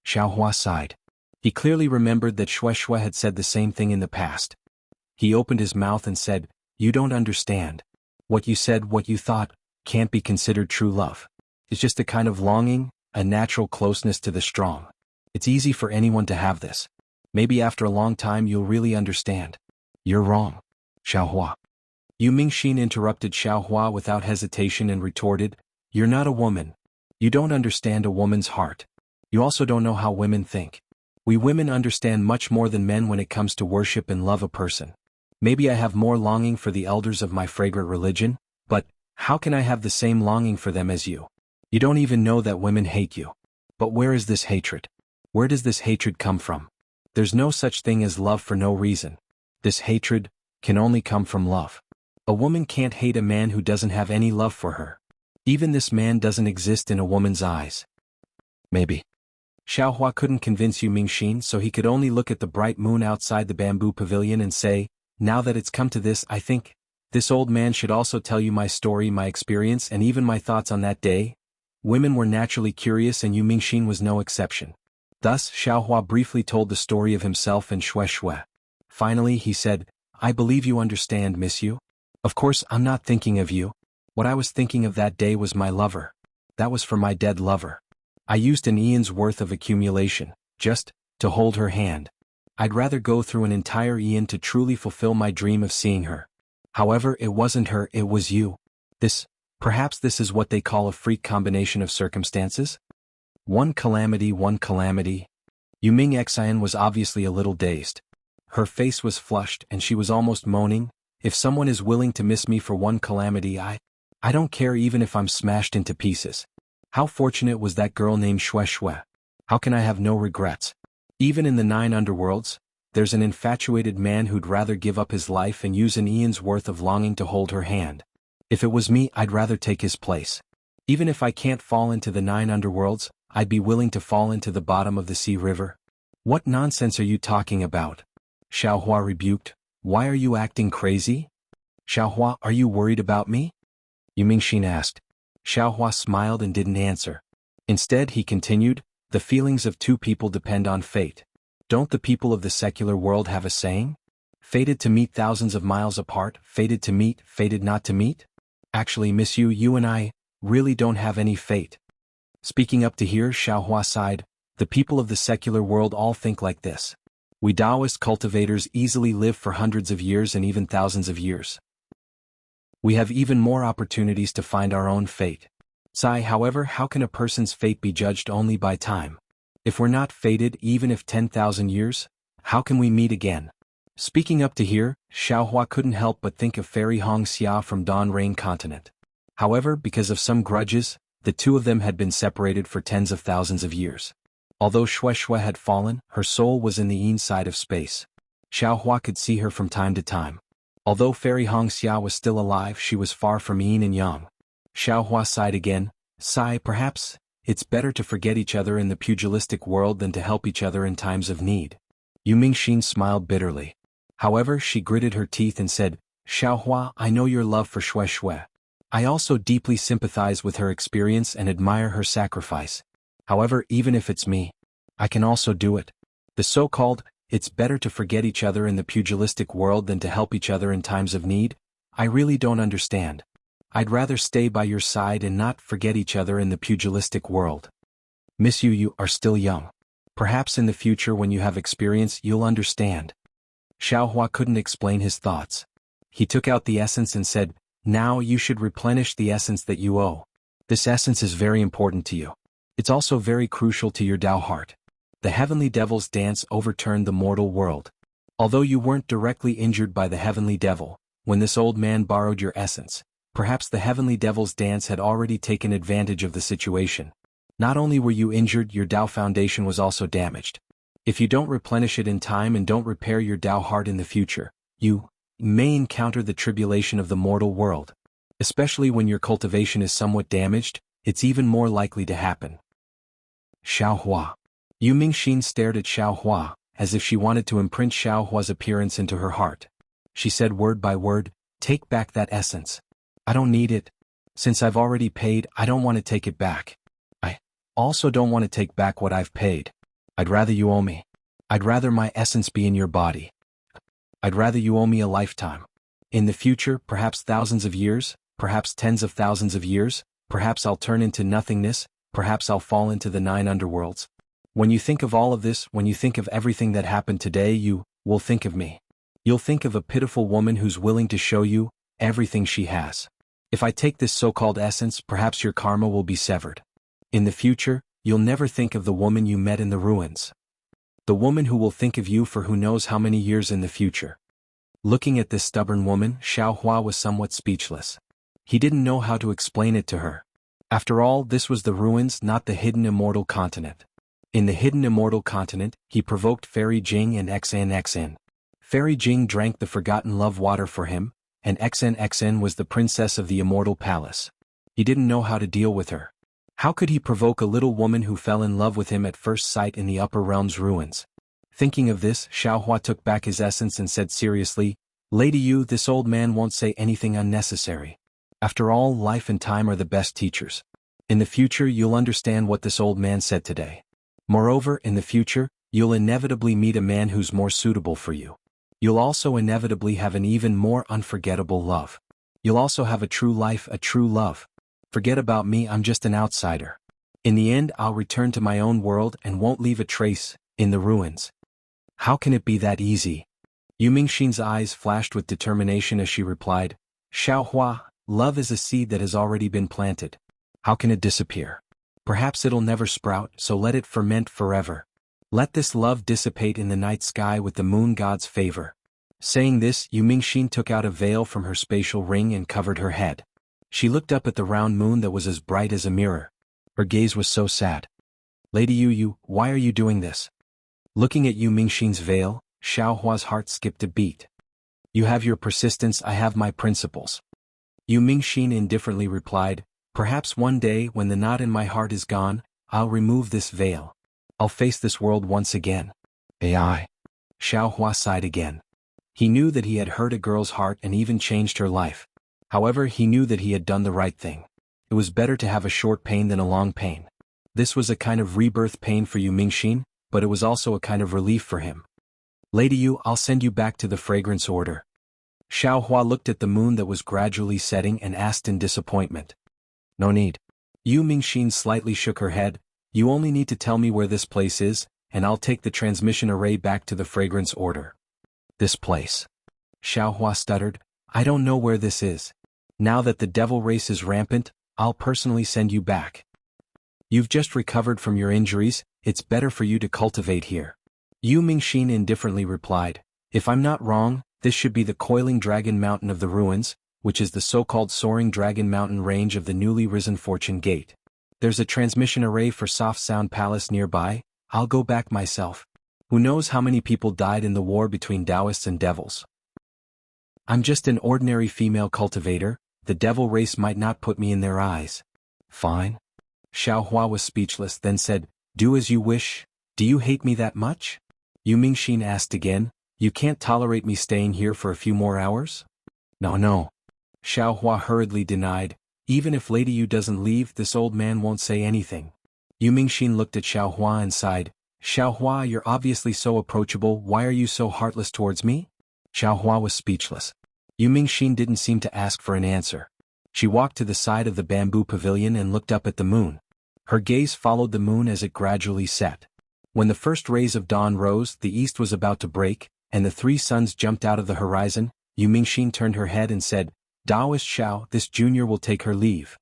Xiaohua sighed. He clearly remembered that Shuai had said the same thing in the past. He opened his mouth and said, you don't understand. What you said, what you thought, can't be considered true love. It's just a kind of longing, a natural closeness to the strong. It's easy for anyone to have this. Maybe after a long time you'll really understand. You're wrong. Xiaohua. Yu Mingxin interrupted Xiaohua without hesitation and retorted, you're not a woman. You don't understand a woman's heart. You also don't know how women think. We women understand much more than men when it comes to worship and love a person. Maybe I have more longing for the elders of my fragrant religion, but how can I have the same longing for them as you? You don't even know that women hate you. But where is this hatred? Where does this hatred come from? There's no such thing as love for no reason. This hatred can only come from love. A woman can't hate a man who doesn't have any love for her. Even this man doesn't exist in a woman's eyes. Maybe. Xiaohua couldn't convince Yu Mingxin, so he could only look at the bright moon outside the bamboo pavilion and say, now that it's come to this, I think this old man should also tell you my story, my experience, and even my thoughts on that day, Women were naturally curious and Yu Mingxin was no exception. Thus, Xiaohua briefly told the story of himself and Xue Xue. Finally, he said, I believe you understand, Miss Yu. Of course, I'm not thinking of you. What I was thinking of that day was my lover. That was for my dead lover. I used an eon's worth of accumulation, just to hold her hand. I'd rather go through an entire eon to truly fulfill my dream of seeing her. However, it wasn't her, it was you. Perhaps this is what they call a freak combination of circumstances? One calamity. Yu Ming Xian was obviously a little dazed. Her face was flushed and she was almost moaning, if someone is willing to miss me for one calamity, I don't care even if I'm smashed into pieces. How fortunate was that girl named Xue Xue? How can I have no regrets? Even in the 9 underworlds, there's an infatuated man who'd rather give up his life and use an eon's worth of longing to hold her hand. If it was me, I'd rather take his place. Even if I can't fall into the 9 underworlds, I'd be willing to fall into the bottom of the sea river. What nonsense are you talking about? Xiaohua rebuked. Why are you acting crazy? Xiaohua, are you worried about me? Yu Mingxin asked. Xiaohua smiled and didn't answer. Instead, he continued, the feelings of 2 people depend on fate. Don't the people of the secular world have a saying? Fated to meet thousands of miles apart, fated to meet, fated not to meet? Actually, Miss Yu, you and I really don't have any fate. Speaking up to here, Xiaohua sighed, the people of the secular world all think like this. We Taoist cultivators easily live for hundreds of years and even thousands of years. We have even more opportunities to find our own fate. However, how can a person's fate be judged only by time? If we're not fated even if 10,000 years, how can we meet again? Speaking up to here, Xiaohua couldn't help but think of Fairy Hong Xia from Dawn Rain Continent. However, because of some grudges, the 2 of them had been separated for tens of thousands of years. Although Xue Xue had fallen, her soul was in the inside of space. Xiaohua could see her from time to time. Although Fairy Hong Xia was still alive, she was far from yin and yang. Xiaohua sighed again. Perhaps it's better to forget each other in the pugilistic world than to help each other in times of need. Yu Mingxin smiled bitterly. However, she gritted her teeth and said, Xiaohua, I know your love for Xue Xue. I also deeply sympathize with her experience and admire her sacrifice. However, even if it's me, I can also do it. The so-called, it's better to forget each other in the pugilistic world than to help each other in times of need, I really don't understand. I'd rather stay by your side and not forget each other in the pugilistic world. Miss Yu, you are still young. Perhaps in the future when you have experience you'll understand. Xiaohua couldn't explain his thoughts. He took out the essence and said, now you should replenish the essence that you owe. This essence is very important to you. It's also very crucial to your Tao heart. The heavenly devil's dance overturned the mortal world. Although you weren't directly injured by the heavenly devil, when this old man borrowed your essence, perhaps the heavenly devil's dance had already taken advantage of the situation. Not only were you injured, your Tao foundation was also damaged. If you don't replenish it in time and don't repair your Tao heart in the future, you may encounter the tribulation of the mortal world. Especially when your cultivation is somewhat damaged, it's even more likely to happen. Xiaohua. Yu Mingxin stared at Xiaohua, as if she wanted to imprint Xiaohua's appearance into her heart. She said word by word, take back that essence. I don't need it. Since I've already paid, I don't want to take it back. I also don't want to take back what I've paid. I'd rather you owe me. I'd rather my essence be in your body. I'd rather you owe me a lifetime. In the future, perhaps thousands of years, perhaps tens of thousands of years, perhaps I'll turn into nothingness, perhaps I'll fall into the 9 underworlds. When you think of all of this, when you think of everything that happened today, you will think of me. You'll think of a pitiful woman who's willing to show you everything she has. If I take this so-called essence, perhaps your karma will be severed. In the future, you'll never think of the woman you met in the ruins. The woman who will think of you for who knows how many years in the future. Looking at this stubborn woman, Xiaohua was somewhat speechless. He didn't know how to explain it to her. After all, this was the ruins, not the hidden immortal continent. In the hidden immortal continent, he provoked Fairy Jing and XN. Fairy Jing drank the forgotten love water for him, and XN was the princess of the immortal palace. He didn't know how to deal with her. How could he provoke a little woman who fell in love with him at first sight in the upper realm's ruins? Thinking of this, Xiaohua took back his essence and said seriously, Lady Yu, this old man won't say anything unnecessary. After all, life and time are the best teachers. In the future you'll understand what this old man said today. Moreover, in the future, you'll inevitably meet a man who's more suitable for you. You'll also inevitably have an even more unforgettable love. You'll also have a true life, a true love. Forget about me, I'm just an outsider. In the end, I'll return to my own world and won't leave a trace in the ruins. How can it be that easy? Yu Mingxin's eyes flashed with determination as she replied, Xiaohua, love is a seed that has already been planted. How can it disappear? Perhaps it'll never sprout, so let it ferment forever. Let this love dissipate in the night sky with the moon god's favor. Saying this, Yu Mingxin took out a veil from her spatial ring and covered her head. She looked up at the round moon that was as bright as a mirror. Her gaze was so sad. Lady Yu, why are you doing this? Looking at Yu Mingxin's veil, Xiaohua's heart skipped a beat. You have your persistence, I have my principles. Yu Mingxin indifferently replied, perhaps one day when the knot in my heart is gone, I'll remove this veil. I'll face this world once again. AI. Xiaohua sighed again. He knew that he had hurt a girl's heart and even changed her life. However, he knew that he had done the right thing. It was better to have a short pain than a long pain. This was a kind of rebirth pain for Yu Mingxin, but it was also a kind of relief for him. Lady Yu, I'll send you back to the fragrance order. Xiaohua looked at the moon that was gradually setting and asked in disappointment. No need. Yu Mingxin slightly shook her head. You only need to tell me where this place is, and I'll take the transmission array back to the fragrance order. This place. Xiaohua stuttered. I don't know where this is. Now that the devil race is rampant, I'll personally send you back. You've just recovered from your injuries, it's better for you to cultivate here. Yu Mingxin indifferently replied, if I'm not wrong, this should be the Coiling Dragon Mountain of the Ruins, which is the so-called Soaring Dragon Mountain range of the newly risen Fortune Gate. There's a transmission array for Soft Sound Palace nearby, I'll go back myself. Who knows how many people died in the war between Taoists and devils? I'm just an ordinary female cultivator, the devil race might not put me in their eyes. Fine. Xiaohua was speechless, then said, do as you wish. Do you hate me that much? Yu Mingxin asked again, you can't tolerate me staying here for a few more hours? No. Xiaohua hurriedly denied, even if Lady Yu doesn't leave, this old man won't say anything. Yu Mingxin looked at Xiaohua and sighed, Xiaohua, you're obviously so approachable, why are you so heartless towards me? Xiaohua was speechless. Yu Mingxin didn't seem to ask for an answer. She walked to the side of the bamboo pavilion and looked up at the moon. Her gaze followed the moon as it gradually set. When the first rays of dawn rose, the east was about to break, and the three suns jumped out of the horizon. Yu Mingxin turned her head and said, Taoist Xiao, this junior will take her leave.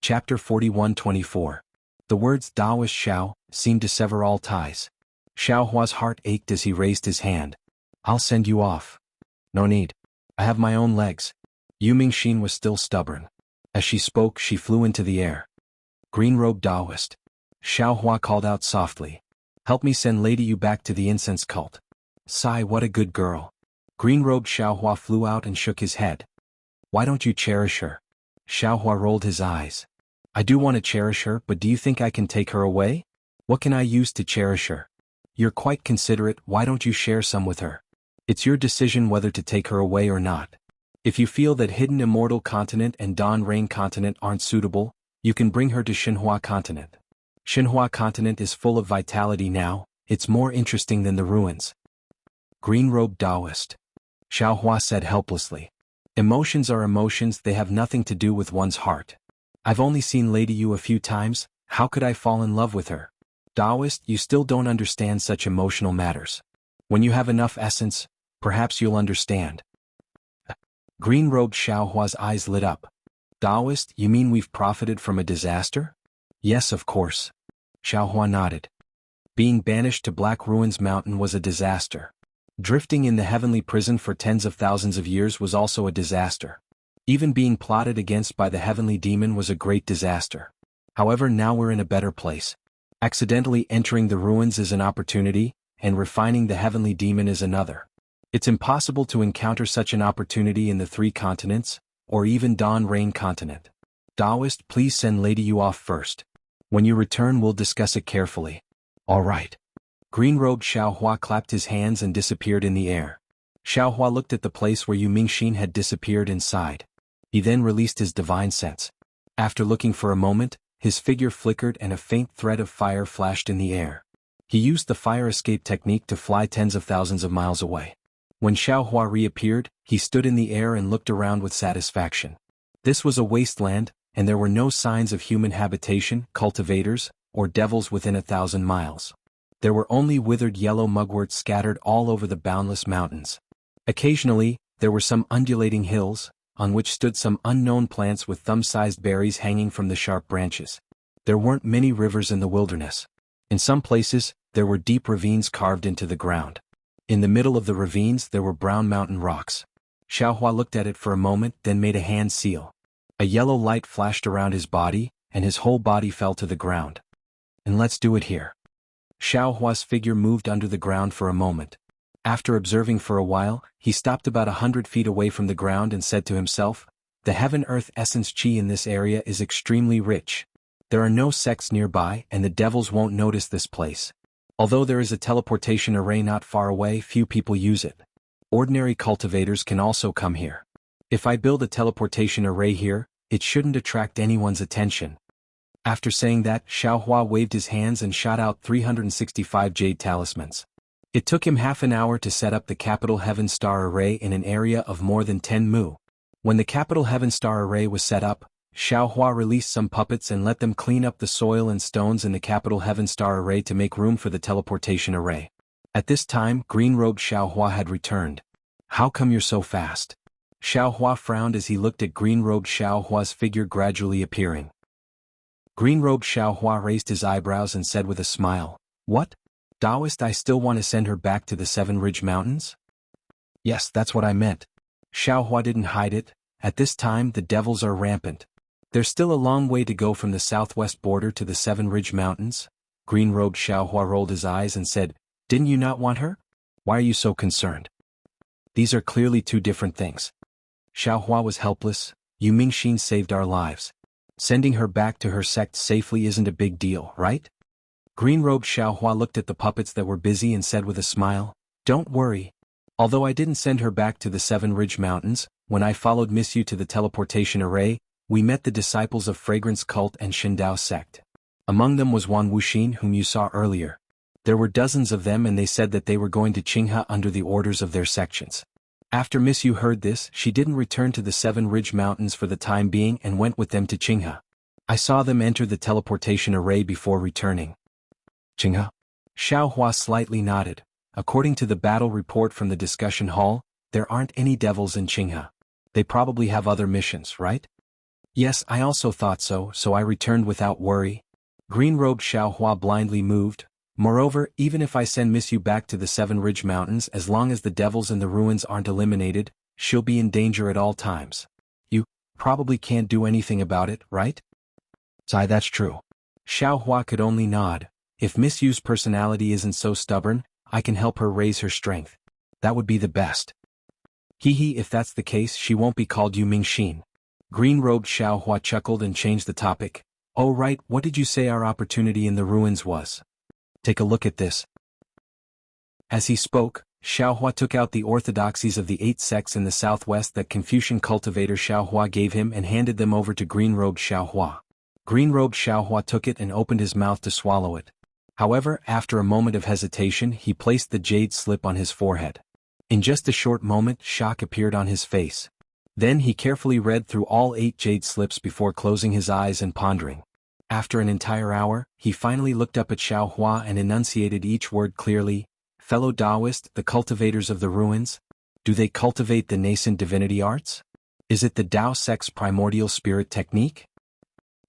Chapter 41-24. The words Taoist Xiao seemed to sever all ties. Xiaohua's heart ached as he raised his hand. I'll send you off. No need. I have my own legs. Yu Mingxin was still stubborn. As she spoke, she flew into the air. Green-robed Taoist. Xiaohua called out softly. Help me send Lady Yu back to the incense cult. Sigh, what a good girl. Green-robed Xiaohua flew out and shook his head. Why don't you cherish her? Xiaohua rolled his eyes. I do want to cherish her, but do you think I can take her away? What can I use to cherish her? You're quite considerate, why don't you share some with her? It's your decision whether to take her away or not. If you feel that Hidden Immortal Continent and Dawn Rain Continent aren't suitable, you can bring her to Xinhua Continent. Xinhua Continent is full of vitality now, it's more interesting than the ruins. Green-robed Taoist. Xiaohua said helplessly. Emotions are emotions, they have nothing to do with one's heart. I've only seen Lady Yu a few times, how could I fall in love with her? Taoist, you still don't understand such emotional matters. When you have enough essence, perhaps you'll understand. Green-robed Xiaohua's eyes lit up. Taoist, you mean we've profited from a disaster? Yes, of course. Xiaohua nodded. Being banished to Black Ruins Mountain was a disaster. Drifting in the heavenly prison for tens of thousands of years was also a disaster. Even being plotted against by the heavenly demon was a great disaster. However, now we're in a better place. Accidentally entering the ruins is an opportunity, and refining the heavenly demon is another. It's impossible to encounter such an opportunity in the three continents, or even Dawn Rain Continent. Taoist, please send Lady Yu off first. When you return, we'll discuss it carefully. All right. Green-robed Xiaohua clapped his hands and disappeared in the air. Xiaohua looked at the place where Yu Mingxin had disappeared and sighed. He then released his divine sense. After looking for a moment, his figure flickered and a faint thread of fire flashed in the air. He used the fire escape technique to fly tens of thousands of miles away. When Xiaohua reappeared, he stood in the air and looked around with satisfaction. This was a wasteland, and there were no signs of human habitation, cultivators, or devils within 1,000 miles. There were only withered yellow mugwort scattered all over the boundless mountains. Occasionally, there were some undulating hills, on which stood some unknown plants with thumb-sized berries hanging from the sharp branches. There weren't many rivers in the wilderness. In some places, there were deep ravines carved into the ground. In the middle of the ravines there were brown mountain rocks. Xiaohua looked at it for a moment, then made a hand seal. A yellow light flashed around his body, and his whole body fell to the ground. And let's do it here. Xiaohua's figure moved under the ground for a moment. After observing for a while, he stopped about 100 feet away from the ground and said to himself, "The heaven-earth essence qi in this area is extremely rich. There are no sects nearby and the devils won't notice this place. Although there is a teleportation array not far away, few people use it. Ordinary cultivators can also come here. If I build a teleportation array here, it shouldn't attract anyone's attention." After saying that, Xiaohua waved his hands and shot out 365 jade talismans. It took him half an hour to set up the Capital Heaven Star Array in an area of more than 10 mu. When the Capital Heaven Star Array was set up, Xiaohua released some puppets and let them clean up the soil and stones in the Capital Heaven Star Array to make room for the teleportation array. At this time, green-robed Xiaohua had returned. "How come you're so fast?" Xiaohua frowned as he looked at green-robed Xiaohua's figure gradually appearing. Green-robed Xiaohua raised his eyebrows and said with a smile, "What? Taoist, I still want to send her back to the Seven Ridge Mountains?" "Yes, that's what I meant." Xiaohua didn't hide it. At this time the devils are rampant. There's still a long way to go from the southwest border to the Seven Ridge Mountains. Green-robed Xiaohua rolled his eyes and said, "Didn't you not want her? Why are you so concerned? These are clearly two different things." Xiaohua was helpless. Yu Mingxin saved our lives. Sending her back to her sect safely isn't a big deal, right? Green-robed Xiaohua looked at the puppets that were busy and said with a smile, "Don't worry. Although I didn't send her back to the Seven Ridge Mountains, when I followed Miss Yu to the teleportation array, we met the disciples of Fragrance Cult and Shindao sect. Among them was Wan Wuxin whom you saw earlier. There were dozens of them and they said that they were going to Qinghe under the orders of their sections. After Miss Yu heard this, she didn't return to the Seven Ridge Mountains for the time being and went with them to Qinghe. I saw them enter the teleportation array before returning." "Qinghe?" Xiaohua slightly nodded. According to the battle report from the discussion hall, there aren't any devils in Qinghe. They probably have other missions, right? "Yes, I also thought so, so I returned without worry." Green-robed Xiaohua blindly moved. "Moreover, even if I send Miss Yu back to the Seven Ridge Mountains, as long as the devils in the ruins aren't eliminated, she'll be in danger at all times. You probably can't do anything about it, right?" "Sai, that's true." Xiaohua could only nod. "If Miss Yu's personality isn't so stubborn, I can help her raise her strength. That would be the best." "Hee, if that's the case, she won't be called Yu Mingxin." Green-robed Xiaohua chuckled and changed the topic. "Oh right, what did you say our opportunity in the ruins was? Take a look at this." As he spoke, Xiaohua took out the orthodoxies of the 8 sects in the southwest that Confucian cultivator Xiaohua gave him and handed them over to green-robed Xiaohua. Green-robed Xiaohua took it and opened his mouth to swallow it. However, after a moment of hesitation, he placed the jade slip on his forehead. In just a short moment, shock appeared on his face. Then he carefully read through all 8 jade slips before closing his eyes and pondering. After an entire hour, he finally looked up at Xiaohua and enunciated each word clearly. "Fellow Taoist, the cultivators of the ruins, do they cultivate the nascent divinity arts? Is it the Tao sect's primordial spirit technique?"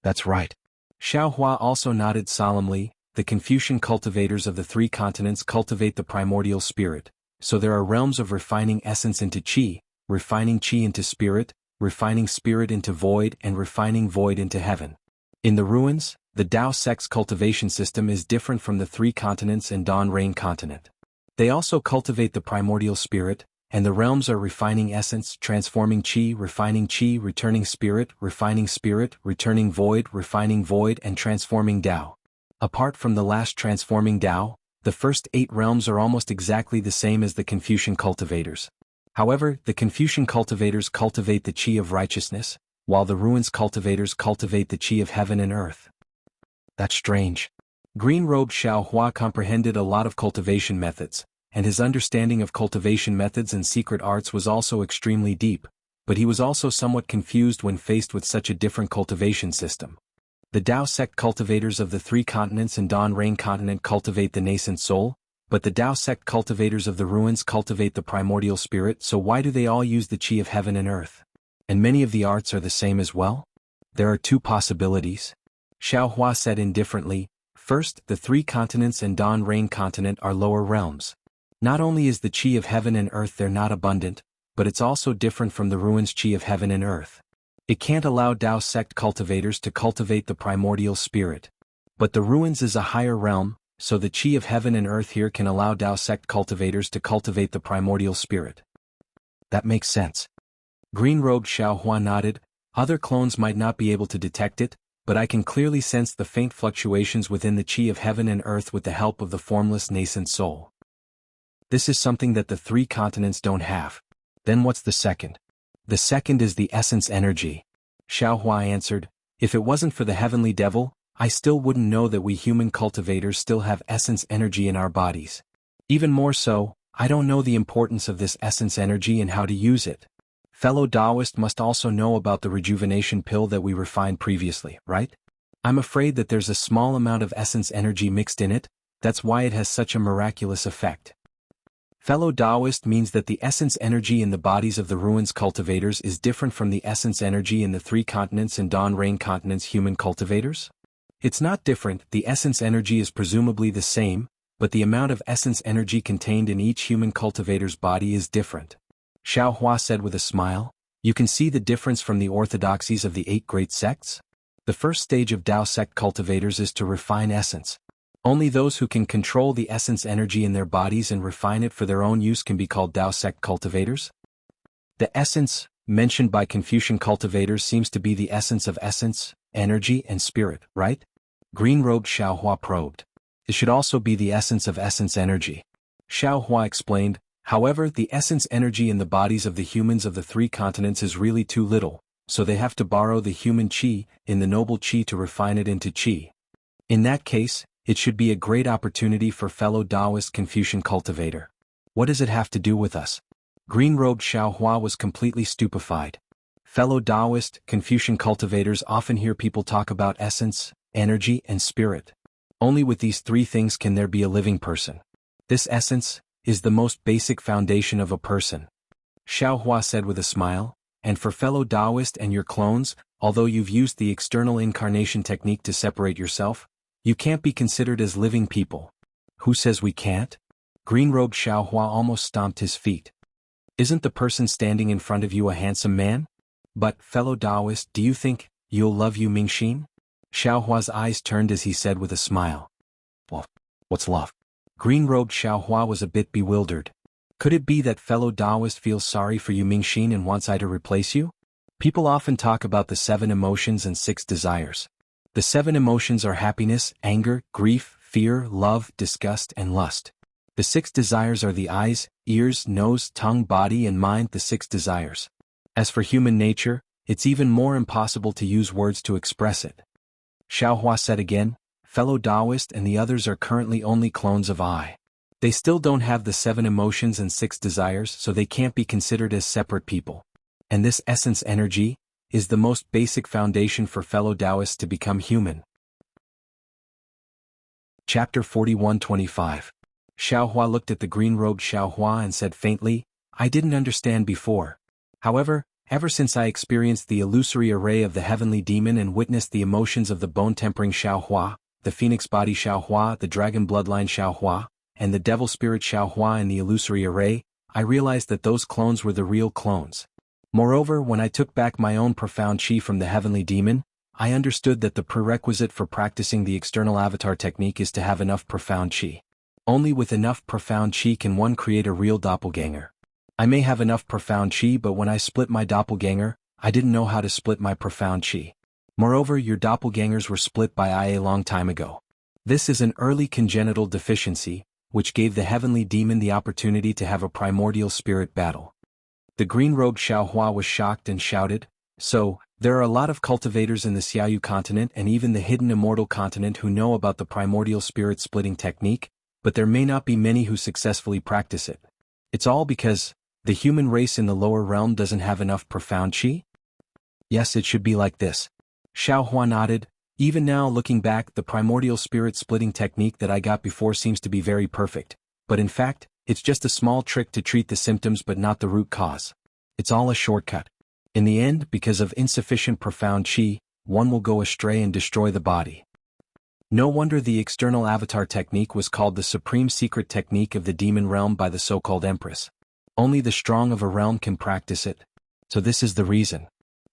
"That's right." Xiaohua also nodded solemnly. "The Confucian cultivators of the 3 continents cultivate the primordial spirit, so there are realms of refining essence into qi, refining qi into spirit, refining spirit into void and refining void into heaven. In the ruins, the Tao sect's cultivation system is different from the 3 continents and Dawn Rain continent. They also cultivate the primordial spirit, and the realms are refining essence, transforming qi, returning spirit, returning void, and transforming Tao. Apart from the last transforming Tao, the first 8 realms are almost exactly the same as the Confucian cultivators. However, the Confucian cultivators cultivate the qi of righteousness, while the ruins cultivators cultivate the qi of heaven and earth. That's strange. Green-robed Xiaohua comprehended a lot of cultivation methods, and his understanding of cultivation methods and secret arts was also extremely deep, but he was also somewhat confused when faced with such a different cultivation system. The Dao sect cultivators of the three continents and Dawn Rain continent cultivate the nascent soul, but the Dao sect cultivators of the ruins cultivate the primordial spirit, so why do they all use the qi of heaven and earth? And many of the arts are the same as well? There are two possibilities. Xiaohua said indifferently. First, the three continents and Dawn Rain continent are lower realms. Not only is the qi of heaven and earth there not abundant, but it's also different from the ruins' qi of heaven and earth. It can't allow Dao sect cultivators to cultivate the primordial spirit. But the ruins is a higher realm, so the qi of heaven and earth here can allow Dao sect cultivators to cultivate the primordial spirit. That makes sense. Green-robed Xiaohua nodded. Other clones might not be able to detect it, but I can clearly sense the faint fluctuations within the qi of heaven and earth with the help of the formless nascent soul. This is something that the three continents don't have. Then what's the second? The second is the essence energy. Xiaohua answered, if it wasn't for the heavenly devil, I still wouldn't know that we human cultivators still have essence energy in our bodies. Even more so, I don't know the importance of this essence energy and how to use it. Fellow Taoist must also know about the rejuvenation pill that we refined previously, right? I'm afraid that there's a small amount of essence energy mixed in it, that's why it has such a miraculous effect. Fellow Taoist means that the essence energy in the bodies of the ruins cultivators is different from the essence energy in the three continents and Dawn Rain continents human cultivators? It's not different, the essence energy is presumably the same, but the amount of essence energy contained in each human cultivator's body is different. Xiaohua said with a smile, you can see the difference from the orthodoxies of the 8 great sects? The first stage of Dao sect cultivators is to refine essence. Only those who can control the essence energy in their bodies and refine it for their own use can be called Dao sect cultivators. The essence, mentioned by Confucian cultivators, seems to be the essence of essence, energy and spirit, right? Green-robed Xiaohua probed. It should also be the essence of essence energy. Xiaohua explained, however, the essence energy in the bodies of the humans of the three continents is really too little, so they have to borrow the human qi in the noble qi to refine it into qi. In that case, it should be a great opportunity for fellow Taoist Confucian cultivator. What does it have to do with us? Green-robed Xiaohua was completely stupefied. Fellow Taoist Confucian cultivators often hear people talk about essence, energy and spirit. Only with these three things can there be a living person. This essence is the most basic foundation of a person. Xiaohua said with a smile, and for fellow Taoist and your clones, although you've used the external incarnation technique to separate yourself, you can't be considered as living people. Who says we can't? Green-robed Xiaohua almost stomped his feet. Isn't the person standing in front of you a handsome man? But, fellow Taoist, do you think you'll love you Mingxin? Xiaohua's eyes turned as he said with a smile. Well, what's love? Green-robed Xiaohua was a bit bewildered. Could it be that fellow Taoist feels sorry for you Mingxin and wants I to replace you? People often talk about the 7 emotions and 6 desires. The 7 emotions are happiness, anger, grief, fear, love, disgust, and lust. The 6 desires are the eyes, ears, nose, tongue, body, and mind, the 6 desires. As for human nature, it's even more impossible to use words to express it. Xiaohua said again, fellow Taoist and the others are currently only clones of I. They still don't have the 7 emotions and 6 desires, so they can't be considered as separate people. And this essence energy is the most basic foundation for fellow Taoists to become human. Chapter 41-25. Xiaohua looked at the green-robed Xiaohua and said faintly, I didn't understand before. However, ever since I experienced the illusory array of the heavenly demon and witnessed the emotions of the bone-tempering Xiaohua, the phoenix body Xiaohua, the dragon bloodline Xiaohua, and the devil spirit Xiaohua in the illusory array, I realized that those clones were the real clones. Moreover, when I took back my own profound qi from the heavenly demon, I understood that the prerequisite for practicing the external avatar technique is to have enough profound qi. Only with enough profound qi can one create a real doppelganger. I may have enough profound qi, but when I split my doppelganger, I didn't know how to split my profound qi. Moreover, your doppelgangers were split by I a long time ago. This is an early congenital deficiency, which gave the heavenly demon the opportunity to have a primordial spirit battle. The green-robed Xiaohua was shocked and shouted, so, There are a lot of cultivators in the Xiaoyu continent and even the hidden immortal continent who know about the primordial spirit splitting technique, but there may not be many who successfully practice it. It's all because the human race in the lower realm doesn't have enough profound qi? Yes, it should be like this. Xiaohua nodded. Even now, looking back, the primordial spirit splitting technique that I got before seems to be very perfect, but in fact, it's just a small trick to treat the symptoms but not the root cause. It's all a shortcut. In the end, because of insufficient profound qi, one will go astray and destroy the body. No wonder the external avatar technique was called the supreme secret technique of the demon realm by the so-called empress. Only the strong of a realm can practice it. So this is the reason.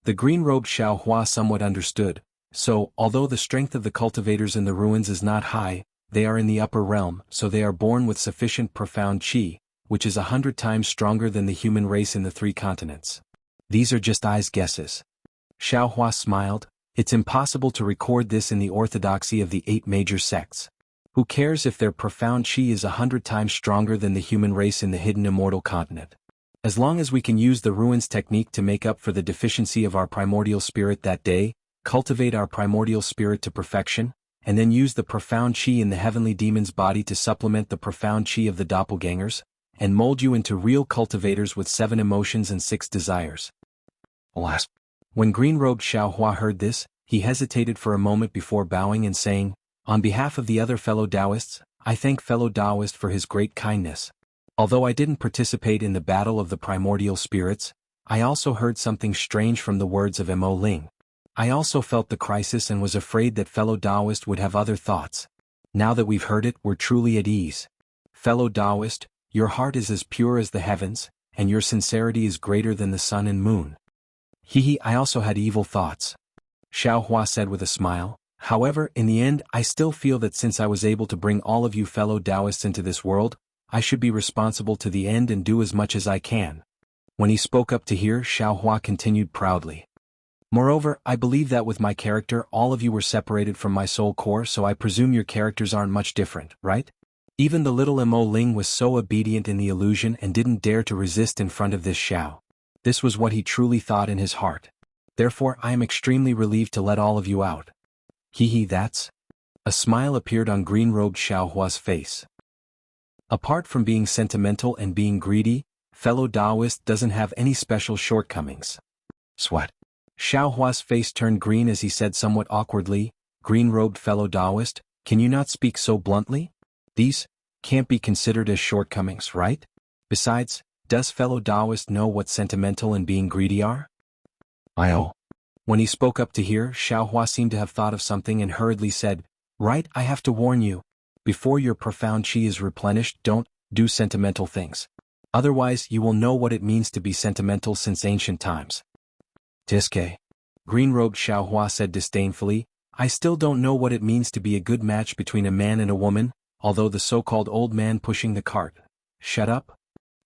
The green-robed Xiaohua somewhat understood. So, although the strength of the cultivators in the ruins is not high, they are in the upper realm, so they are born with sufficient profound qi, which is 100 times stronger than the human race in the 3 continents. These are just I's guesses. Xiaohua smiled. It's impossible to record this in the orthodoxy of the 8 major sects. Who cares if their profound qi is 100 times stronger than the human race in the hidden immortal continent? As long as we can use the ruins technique to make up for the deficiency of our primordial spirit that day, cultivate our primordial spirit to perfection, and then use the profound qi in the heavenly demon's body to supplement the profound qi of the doppelgangers, and mold you into real cultivators with 7 emotions and 6 desires. Alas. When green-robed Xiaohua heard this, he hesitated for a moment before bowing and saying, "On behalf of the other fellow Taoists, I thank fellow Taoist for his great kindness. Although I didn't participate in the battle of the primordial spirits, I also heard something strange from the words of Mo Ling. I also felt the crisis and was afraid that fellow Taoist would have other thoughts. Now that we've heard it, we're truly at ease. Fellow Taoist, your heart is as pure as the heavens, and your sincerity is greater than the sun and moon." I also had evil thoughts," Xiaohua said with a smile. "However, in the end, I still feel that since I was able to bring all of you fellow Taoists into this world, I should be responsible to the end and do as much as I can." When he spoke up to hear, Xiaohua continued proudly. "Moreover, I believe that with my character all of you were separated from my soul core, so I presume your characters aren't much different, right? Even the little Mo Ling was so obedient in the illusion and didn't dare to resist in front of this Xiao. This was what he truly thought in his heart. Therefore I am extremely relieved to let all of you out." That's... A smile appeared on green-robed Xiaohua's face. Apart from being sentimental and being greedy, fellow Taoist doesn't have any special shortcomings. Swat. Xiaohua's face turned green as he said somewhat awkwardly, "Green-robed fellow Taoist, can you not speak so bluntly? These can't be considered as shortcomings, right? Besides, does fellow Taoist know what sentimental and being greedy are?" When he spoke up to hear, Xiaohua seemed to have thought of something and hurriedly said, "Right, I have to warn you. Before your profound qi is replenished, don't do sentimental things. Otherwise you will know what it means to be sentimental since ancient times." "Tiske," green-robed Xiaohua said disdainfully, "I still don't know what it means to be a good match between a man and a woman, although the so-called old man pushing the cart." "Shut up."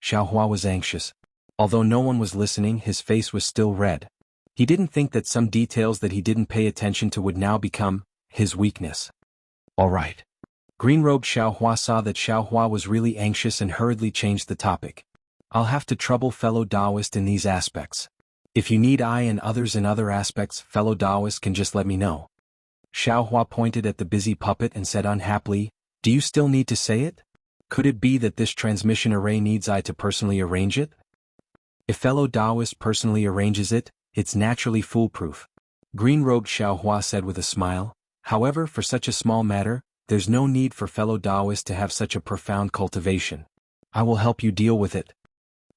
Xiaohua was anxious. Although no one was listening, his face was still red. He didn't think that some details that he didn't pay attention to would now become his weakness. "All right." Green-robed Xiaohua saw that Xiaohua was really anxious and hurriedly changed the topic. "I'll have to trouble fellow Taoist in these aspects. If you need I and others in other aspects, fellow Taoist can just let me know." Xiaohua pointed at the busy puppet and said unhappily, "Do you still need to say it? Could it be that this transmission array needs I to personally arrange it? If fellow Taoist personally arranges it, it's naturally foolproof," green-robed Xiaohua said with a smile. "However, for such a small matter, there's no need for fellow Taoist to have such a profound cultivation. I will help you deal with it."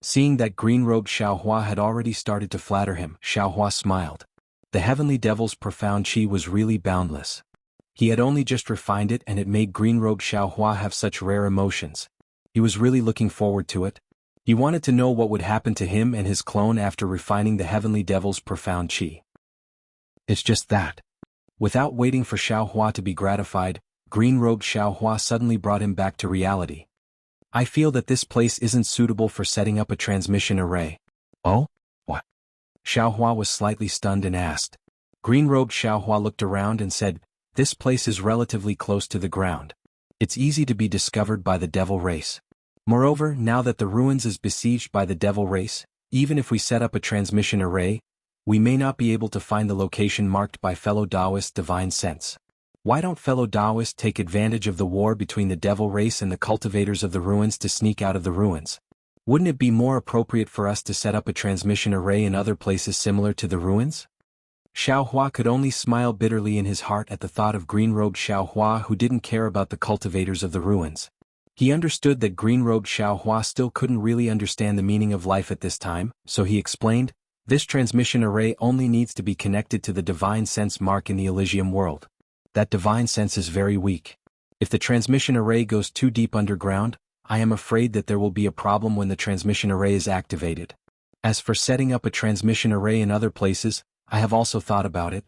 Seeing that green-robed Xiaohua had already started to flatter him, Xiaohua smiled. The heavenly devil's profound qi was really boundless. He had only just refined it and it made green-robed Xiaohua have such rare emotions. He was really looking forward to it. He wanted to know what would happen to him and his clone after refining the heavenly devil's profound qi. It's just that. Without waiting for Xiaohua to be gratified, green-robed Xiaohua suddenly brought him back to reality. "I feel that this place isn't suitable for setting up a transmission array." "Oh? What?" Xiaohua was slightly stunned and asked. Green-robed Xiaohua looked around and said, "This place is relatively close to the ground. It's easy to be discovered by the devil race. Moreover, now that the ruins is besieged by the devil race, even if we set up a transmission array, we may not be able to find the location marked by fellow Taoist divine sense. Why don't fellow Taoists take advantage of the war between the devil race and the cultivators of the ruins to sneak out of the ruins? Wouldn't it be more appropriate for us to set up a transmission array in other places similar to the ruins? Xiao Hua could only smile bitterly in his heart at the thought of green-robed Xiao Hua who didn't care about the cultivators of the ruins. He understood that green-robed Xiao Hua still couldn't really understand the meaning of life at this time, so he explained, this transmission array only needs to be connected to the divine sense mark in the Elysium world. That divine sense is very weak. If the transmission array goes too deep underground, I am afraid that there will be a problem when the transmission array is activated. As for setting up a transmission array in other places, I have also thought about it.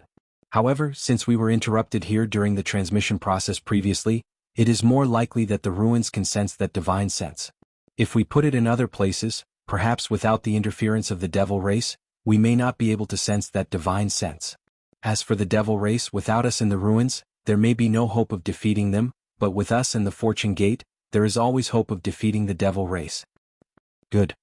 However, since we were interrupted here during the transmission process previously, it is more likely that the ruins can sense that divine sense. If we put it in other places, perhaps without the interference of the devil race, we may not be able to sense that divine sense. As for the devil race, without us in the ruins, there may be no hope of defeating them, but with us in the Fortune Gate, there is always hope of defeating the devil race. Good.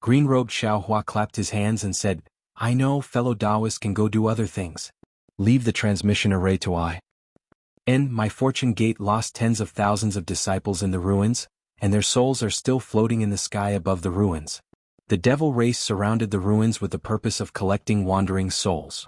Green-robed Xiao Hua clapped his hands and said, I know fellow Taoists can go do other things. Leave the transmission array to I. My Fortune Gate lost tens of thousands of disciples in the ruins, and their souls are still floating in the sky above the ruins. The devil race surrounded the ruins with the purpose of collecting wandering souls.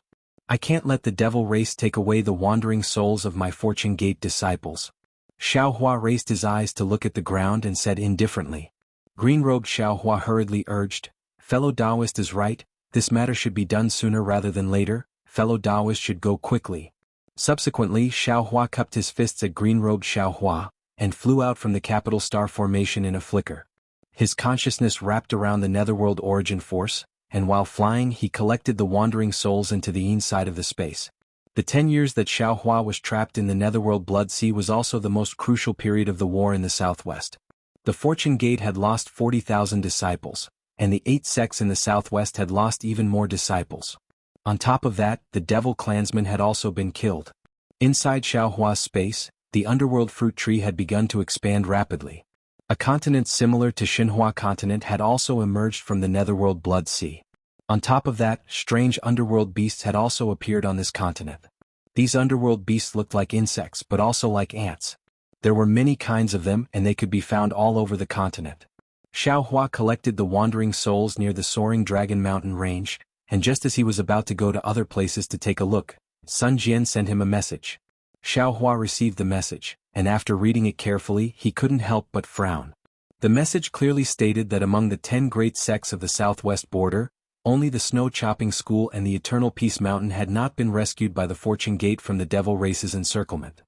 I can't let the devil race take away the wandering souls of my Fortune Gate disciples. Xiao Hua raised his eyes to look at the ground and said indifferently. Green-robed Xiao Hua hurriedly urged, fellow Taoist is right, this matter should be done sooner rather than later, fellow Taoist should go quickly. Subsequently, Xiao Hua cupped his fists at green-robed Xiao Hua, and flew out from the capital star formation in a flicker. His consciousness wrapped around the netherworld origin force, and while flying he collected the wandering souls into the inside of the space. The 10 years that Xiao Hua was trapped in the netherworld blood sea was also the most crucial period of the war in the southwest. The Fortune Gate had lost 40,000 disciples, and the 8 sects in the southwest had lost even more disciples. On top of that, the devil clansmen had also been killed. Inside Xiao Hua's space, the underworld fruit tree had begun to expand rapidly. A continent similar to Xinhua continent had also emerged from the netherworld blood sea. On top of that, strange underworld beasts had also appeared on this continent. These underworld beasts looked like insects but also like ants. There were many kinds of them and they could be found all over the continent. Xiao Hua collected the wandering souls near the soaring Dragon Mountain range, and just as he was about to go to other places to take a look, Sun Jian sent him a message. Xiao Hua received the message, and after reading it carefully he couldn't help but frown. The message clearly stated that among the 10 great sects of the southwest border, only the Snow Chopping School and the Eternal Peace Mountain had not been rescued by the Fortune Gate from the Devil Race's encirclement.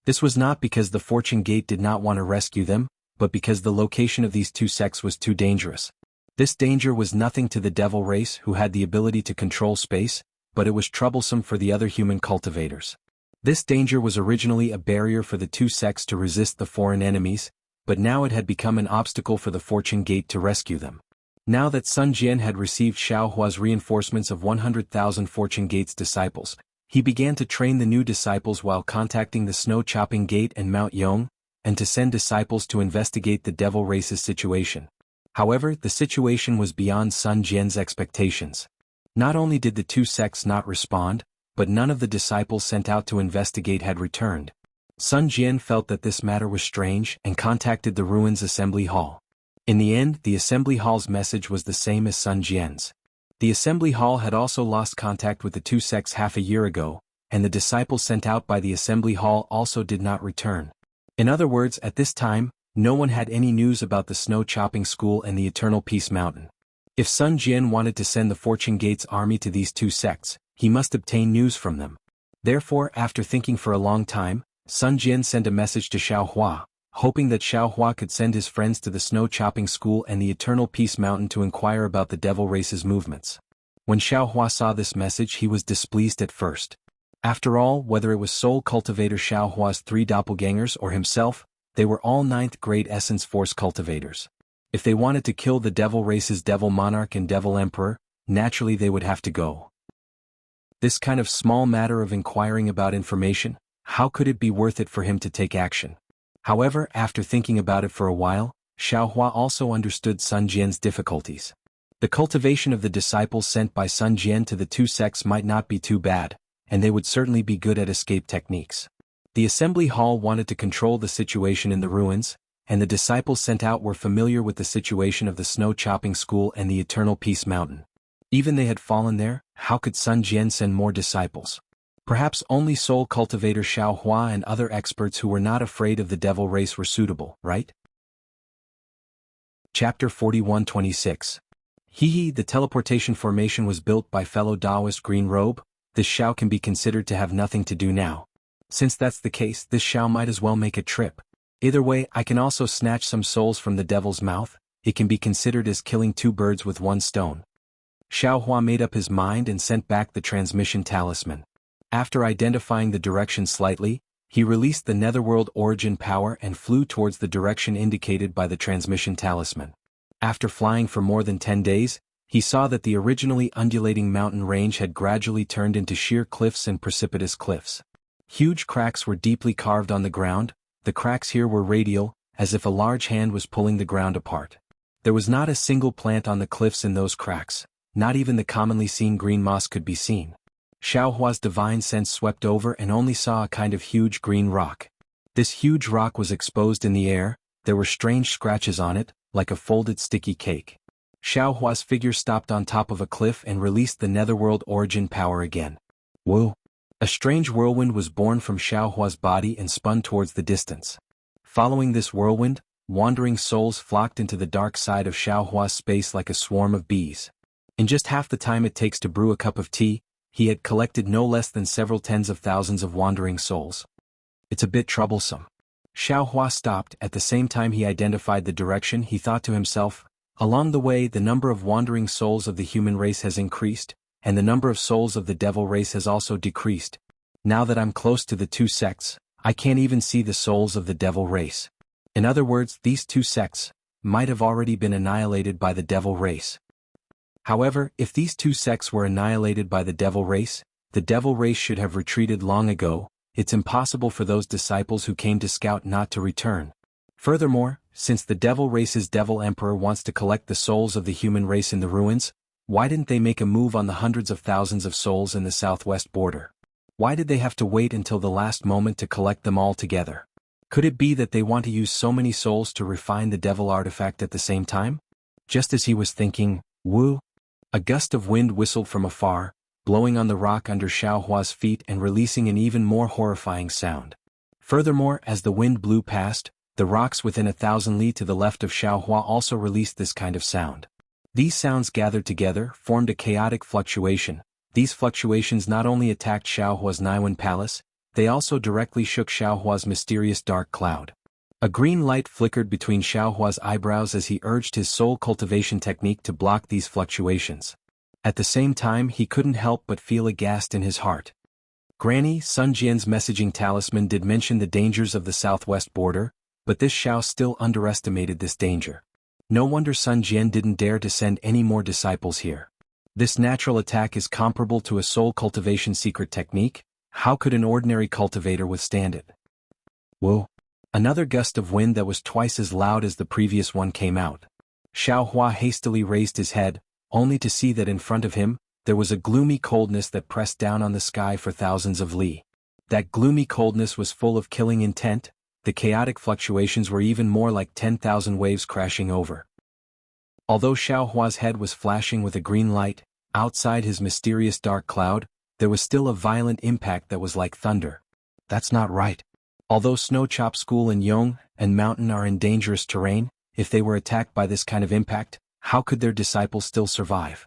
This was not because the Fortune Gate did not want to rescue them, but because the location of these 2 sects was too dangerous. This danger was nothing to the Devil Race who had the ability to control space, but it was troublesome for the other human cultivators. This danger was originally a barrier for the 2 sects to resist the foreign enemies, but now it had become an obstacle for the Fortune Gate to rescue them. Now that Sun Jian had received Xiao Hua's reinforcements of 100,000 Fortune Gate's disciples, he began to train the new disciples while contacting the Snow Chopping Gate and Mount Yong, and to send disciples to investigate the Devil Race's situation. However, the situation was beyond Sun Jian's expectations. Not only did the 2 sects not respond, but none of the disciples sent out to investigate had returned. Sun Jian felt that this matter was strange and contacted the ruins assembly hall. In the end, the assembly hall's message was the same as Sun Jian's. The assembly hall had also lost contact with the 2 sects half a year ago, and the disciples sent out by the assembly hall also did not return. In other words, at this time, no one had any news about the Snow Chopping School and the Eternal Peace Mountain. If Sun Jian wanted to send the Fortune Gate's army to these 2 sects, he must obtain news from them. Therefore, after thinking for a long time, Sun Jian sent a message to Xiao Hua, hoping that Xiao Hua could send his friends to the Snow Chopping School and the Eternal Peace Mountain to inquire about the Devil Race's movements. When Xiao Hua saw this message he was displeased at first. After all, whether it was Soul Cultivator Xiao Hua's 3 doppelgangers or himself, they were all 9th grade Essence Force cultivators. If they wanted to kill the Devil Race's Devil Monarch and Devil Emperor, naturally they would have to go. This kind of small matter of inquiring about information, how could it be worth it for him to take action? However, after thinking about it for a while, Xiao Hua also understood Sun Jian's difficulties. The cultivation of the disciples sent by Sun Jian to the two sects might not be too bad, and they would certainly be good at escape techniques. The assembly hall wanted to control the situation in the ruins, and the disciples sent out were familiar with the situation of the snow-chopping school and the Eternal Peace Mountain. Even they had fallen there, how could Sun Jian send more disciples? Perhaps only Soul Cultivator Xiao Hua and other experts who were not afraid of the devil race were suitable, right? Chapter 41-26. The teleportation formation was built by fellow Taoist Green Robe. This Xiao can be considered to have nothing to do now. Since that's the case, this Xiao might as well make a trip. Either way, I can also snatch some souls from the devil's mouth. It can be considered as killing two birds with one stone. Xiao Hua made up his mind and sent back the transmission talisman. After identifying the direction slightly, he released the netherworld origin power and flew towards the direction indicated by the transmission talisman. After flying for more than 10 days, he saw that the originally undulating mountain range had gradually turned into sheer cliffs and precipitous cliffs. Huge cracks were deeply carved on the ground. The cracks here were radial, as if a large hand was pulling the ground apart. There was not a single plant on the cliffs in those cracks, not even the commonly seen green moss could be seen. Xiao Hua's divine sense swept over and only saw a kind of huge green rock. This huge rock was exposed in the air. There were strange scratches on it, like a folded sticky cake. Xiao Hua's figure stopped on top of a cliff and released the netherworld origin power again. Whoa! A strange whirlwind was born from Xiao Hua's body and spun towards the distance. Following this whirlwind, wandering souls flocked into the dark side of Xiao Hua's space like a swarm of bees. In just half the time it takes to brew a cup of tea, he had collected no less than several tens of thousands of wandering souls. It's a bit troublesome. Xiao Hua stopped. At the same time he identified the direction. He thought to himself, along the way the number of wandering souls of the human race has increased, and the number of souls of the devil race has also decreased. Now that I'm close to the two sects, I can't even see the souls of the devil race. In other words, these two sects might have already been annihilated by the devil race. However, if these two sects were annihilated by the devil race should have retreated long ago. It's impossible for those disciples who came to scout not to return. Furthermore, since the devil race's devil emperor wants to collect the souls of the human race in the ruins, why didn't they make a move on the hundreds of thousands of souls in the southwest border? Why did they have to wait until the last moment to collect them all together? Could it be that they want to use so many souls to refine the devil artifact at the same time? Just as he was thinking, woo! A gust of wind whistled from afar, blowing on the rock under Xiao Hua's feet and releasing an even more horrifying sound. Furthermore, as the wind blew past, the rocks within 1,000 li to the left of Xiao Hua also released this kind of sound. These sounds gathered together formed a chaotic fluctuation. These fluctuations not only attacked Xiao Hua's Naiwan palace, they also directly shook Xiao Hua's mysterious dark cloud. A green light flickered between Xiao Hua's eyebrows as he urged his soul cultivation technique to block these fluctuations. At the same time he couldn't help but feel aghast in his heart. Granny Sun Jian's messaging talisman did mention the dangers of the southwest border, but this Xiao still underestimated this danger. No wonder Sun Jian didn't dare to send any more disciples here. This natural attack is comparable to a soul cultivation secret technique. How could an ordinary cultivator withstand it? Whoa! Another gust of wind that was twice as loud as the previous one came out. Xiao Hua hastily raised his head, only to see that in front of him, there was a gloomy coldness that pressed down on the sky for thousands of li. That gloomy coldness was full of killing intent. The chaotic fluctuations were even more like 10,000 waves crashing over. Although Xiao Hua's head was flashing with a green light, outside his mysterious dark cloud, there was still a violent impact that was like thunder. That's not right. Although Snowchop School and Yong and Mountain are in dangerous terrain, if they were attacked by this kind of impact, how could their disciples still survive?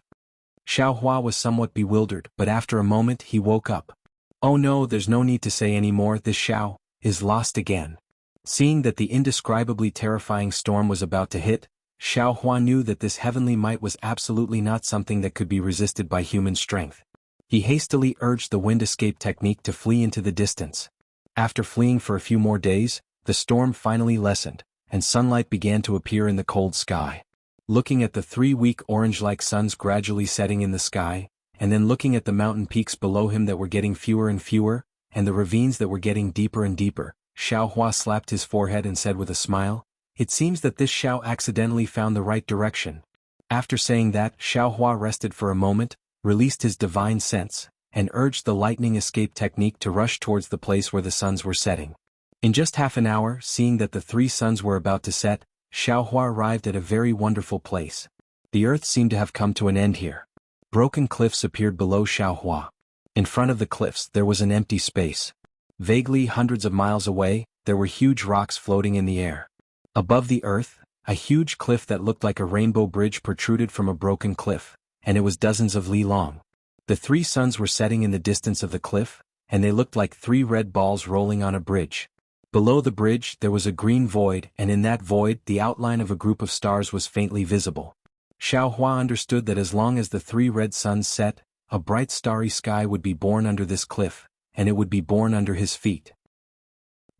Xiao Hua was somewhat bewildered, but after a moment he woke up. Oh no, there's no need to say any more. This Xiao is lost again. Seeing that the indescribably terrifying storm was about to hit, Xiao Hua knew that this heavenly might was absolutely not something that could be resisted by human strength. He hastily urged the wind escape technique to flee into the distance. After fleeing for a few more days, the storm finally lessened, and sunlight began to appear in the cold sky. Looking at the 3 weak orange-like suns gradually setting in the sky, and then looking at the mountain peaks below him that were getting fewer and fewer, and the ravines that were getting deeper and deeper, Xiao Hua slapped his forehead and said with a smile, "It seems that this Xiao accidentally found the right direction." After saying that, Xiaohua rested for a moment, released his divine sense, and urged the lightning escape technique to rush towards the place where the suns were setting. In just half an hour, seeing that the 3 suns were about to set, Xiaohua arrived at a very wonderful place. The earth seemed to have come to an end here. Broken cliffs appeared below Xiaohua. In front of the cliffs there was an empty space. Vaguely hundreds of miles away, there were huge rocks floating in the air. Above the earth, a huge cliff that looked like a rainbow bridge protruded from a broken cliff, and it was dozens of li long. The 3 suns were setting in the distance of the cliff, and they looked like 3 red balls rolling on a bridge. Below the bridge there was a green void, and in that void the outline of a group of stars was faintly visible. Xiaohua understood that as long as the 3 red suns set, a bright starry sky would be born under this cliff, and it would be born under his feet.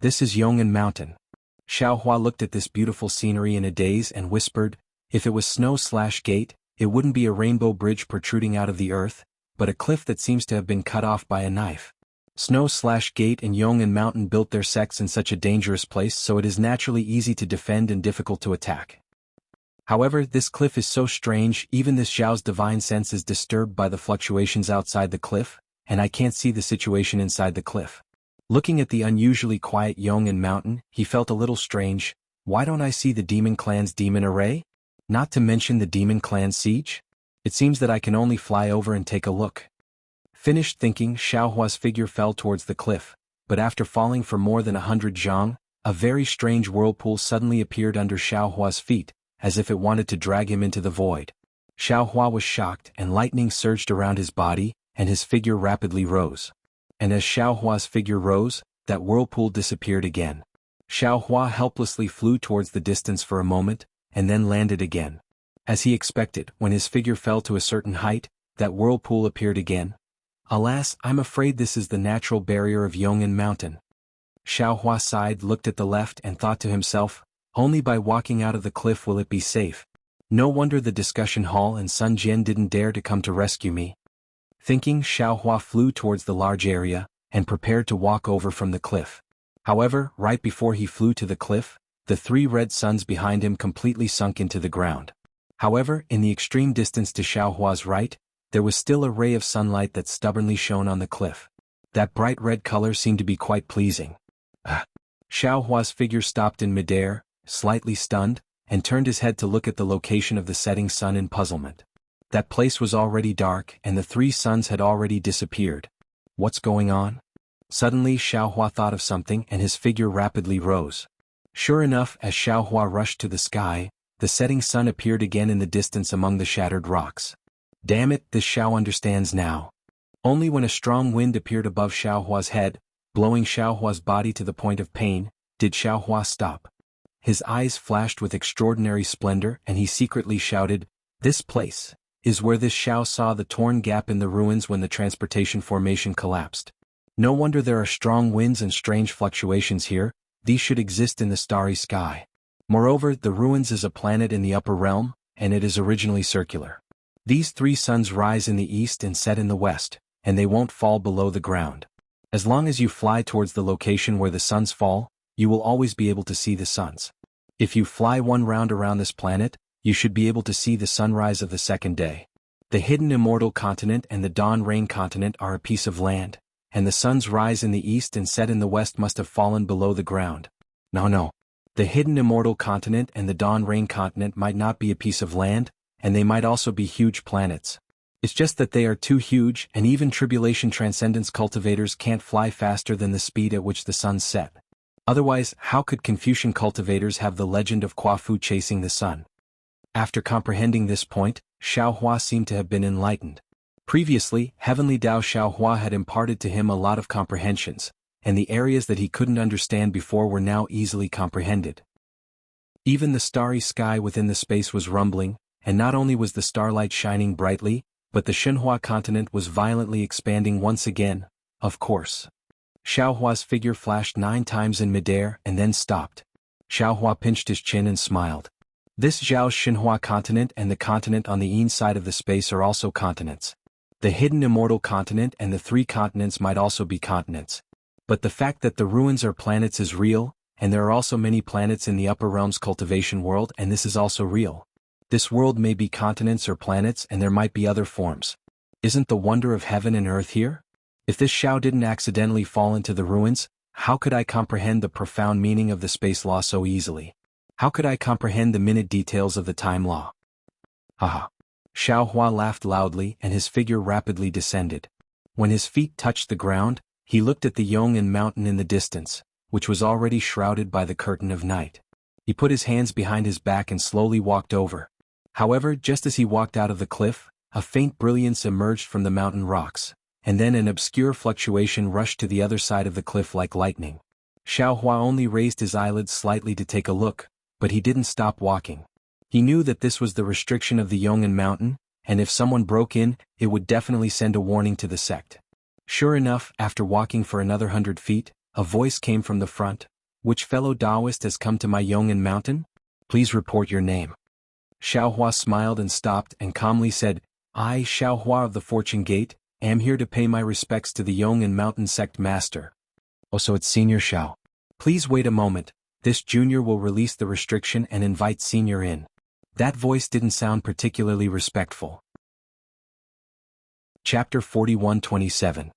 This is Yong'an Mountain. Xiaohua looked at this beautiful scenery in a daze and whispered, if it was snow/gate, it wouldn't be a rainbow bridge protruding out of the earth, but a cliff that seems to have been cut off by a knife. Snow/gate and Yong'an Mountain built their sects in such a dangerous place, so it is naturally easy to defend and difficult to attack. However, this cliff is so strange, even this Zhao's divine sense is disturbed by the fluctuations outside the cliff, and I can't see the situation inside the cliff. Looking at the unusually quiet Yong'an Mountain, he felt a little strange. Why don't I see the demon clan's demon array? Not to mention the demon clan's siege? It seems that I can only fly over and take a look. Finished thinking, Xiaohua's figure fell towards the cliff, but after falling for more than 100 zhang, a very strange whirlpool suddenly appeared under Xiaohua's feet, as if it wanted to drag him into the void. Xiaohua was shocked, and lightning surged around his body, and his figure rapidly rose. And as Xiaohua's figure rose, that whirlpool disappeared again. Xiaohua helplessly flew towards the distance for a moment, and then landed again. As he expected, when his figure fell to a certain height, that whirlpool appeared again. Alas, I'm afraid this is the natural barrier of Yong'an Mountain. Xiaohua sighed, looked at the left, and thought to himself, only by walking out of the cliff will it be safe. No wonder the discussion hall and Sun Jian didn't dare to come to rescue me. Thinking, Xiaohua flew towards the large area, and prepared to walk over from the cliff. However, right before he flew to the cliff, the 3 red suns behind him completely sunk into the ground. However, in the extreme distance to Xiaohua's right, there was still a ray of sunlight that stubbornly shone on the cliff. That bright red color seemed to be quite pleasing. Xiaohua's figure stopped in midair, slightly stunned, and turned his head to look at the location of the setting sun in puzzlement. That place was already dark, and the 3 suns had already disappeared. What's going on? Suddenly Xiaohua thought of something, and his figure rapidly rose. Sure enough, as Xiaohua rushed to the sky, the setting sun appeared again in the distance among the shattered rocks. Damn it, this Xiao understands now. Only when a strong wind appeared above Xiaohua's head, blowing Xiaohua's body to the point of pain, did Xiaohua stop. His eyes flashed with extraordinary splendor, and he secretly shouted, "This place is where this Xiao saw the torn gap in the ruins when the transportation formation collapsed. No wonder there are strong winds and strange fluctuations here, these should exist in the starry sky. Moreover, the ruins is a planet in the upper realm, and it is originally circular. These 3 suns rise in the east and set in the west, and they won't fall below the ground. As long as you fly towards the location where the suns fall, you will always be able to see the suns. If you fly 1 round around this planet, you should be able to see the sunrise of the second day. The hidden immortal continent and the dawn rain continent are a piece of land, and the suns rise in the east and set in the west must have fallen below the ground. No. The hidden immortal continent and the dawn rain continent might not be a piece of land, and they might also be huge planets. It's just that they are too huge, and even tribulation transcendence cultivators can't fly faster than the speed at which the suns set. Otherwise, how could Confucian cultivators have the legend of Kuafu chasing the sun? After comprehending this point, Xiaohua seemed to have been enlightened. Previously, Heavenly Tao Xiaohua had imparted to him a lot of comprehensions, and the areas that he couldn't understand before were now easily comprehended. Even the starry sky within the space was rumbling, and not only was the starlight shining brightly, but the Xinhua continent was violently expanding once again, of course. Xiaohua's figure flashed 9 times in midair and then stopped. Xiaohua pinched his chin and smiled. This Zhao's Xinhua continent and the continent on the inside of the space are also continents. The hidden immortal continent and the 3 continents might also be continents. But the fact that the ruins are planets is real, and there are also many planets in the upper realms cultivation world, and this is also real. This world may be continents or planets and there might be other forms. Isn't the wonder of heaven and earth here? If this Xiao didn't accidentally fall into the ruins, how could I comprehend the profound meaning of the space law so easily? How could I comprehend the minute details of the time law? Haha. Xiao Hua laughed loudly and his figure rapidly descended. When his feet touched the ground, he looked at the Yong'an mountain in the distance, which was already shrouded by the curtain of night. He put his hands behind his back and slowly walked over. However, just as he walked out of the cliff, a faint brilliance emerged from the mountain rocks, and then an obscure fluctuation rushed to the other side of the cliff like lightning. Xiao Hua only raised his eyelids slightly to take a look, but he didn't stop walking. He knew that this was the restriction of the Yong'an mountain, and if someone broke in, it would definitely send a warning to the sect. Sure enough, after walking for another 100 feet, a voice came from the front. Which fellow Taoist has come to my Yong'an mountain? Please report your name. Xiao Hua smiled and stopped and calmly said, I, Xiao Hua of the Fortune Gate, am here to pay my respects to the Yong'an mountain sect master. Oh, so it's Senior Xiao. Please wait a moment, this junior will release the restriction and invite Senior in. That voice didn't sound particularly respectful. Chapter 41:27.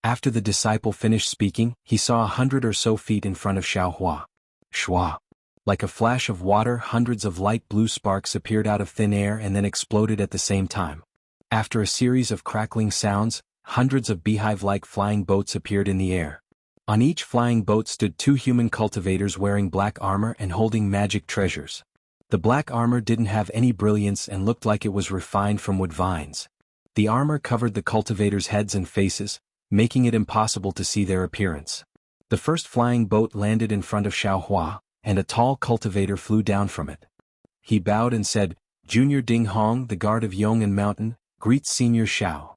After the disciple finished speaking, he saw 100 or so feet in front of Xiao Hua. Shua. Like a flash of water, hundreds of light blue sparks appeared out of thin air and then exploded at the same time. After a series of crackling sounds, hundreds of beehive-like flying boats appeared in the air. On each flying boat stood 2 human cultivators wearing black armor and holding magic treasures. The black armor didn't have any brilliance and looked like it was refined from wood vines. The armor covered the cultivators' heads and faces, making it impossible to see their appearance. The first flying boat landed in front of Xiao Hua, and a tall cultivator flew down from it. He bowed and said, Junior Ding Hong, the guard of Yong'an Mountain, greets Senior Xiao.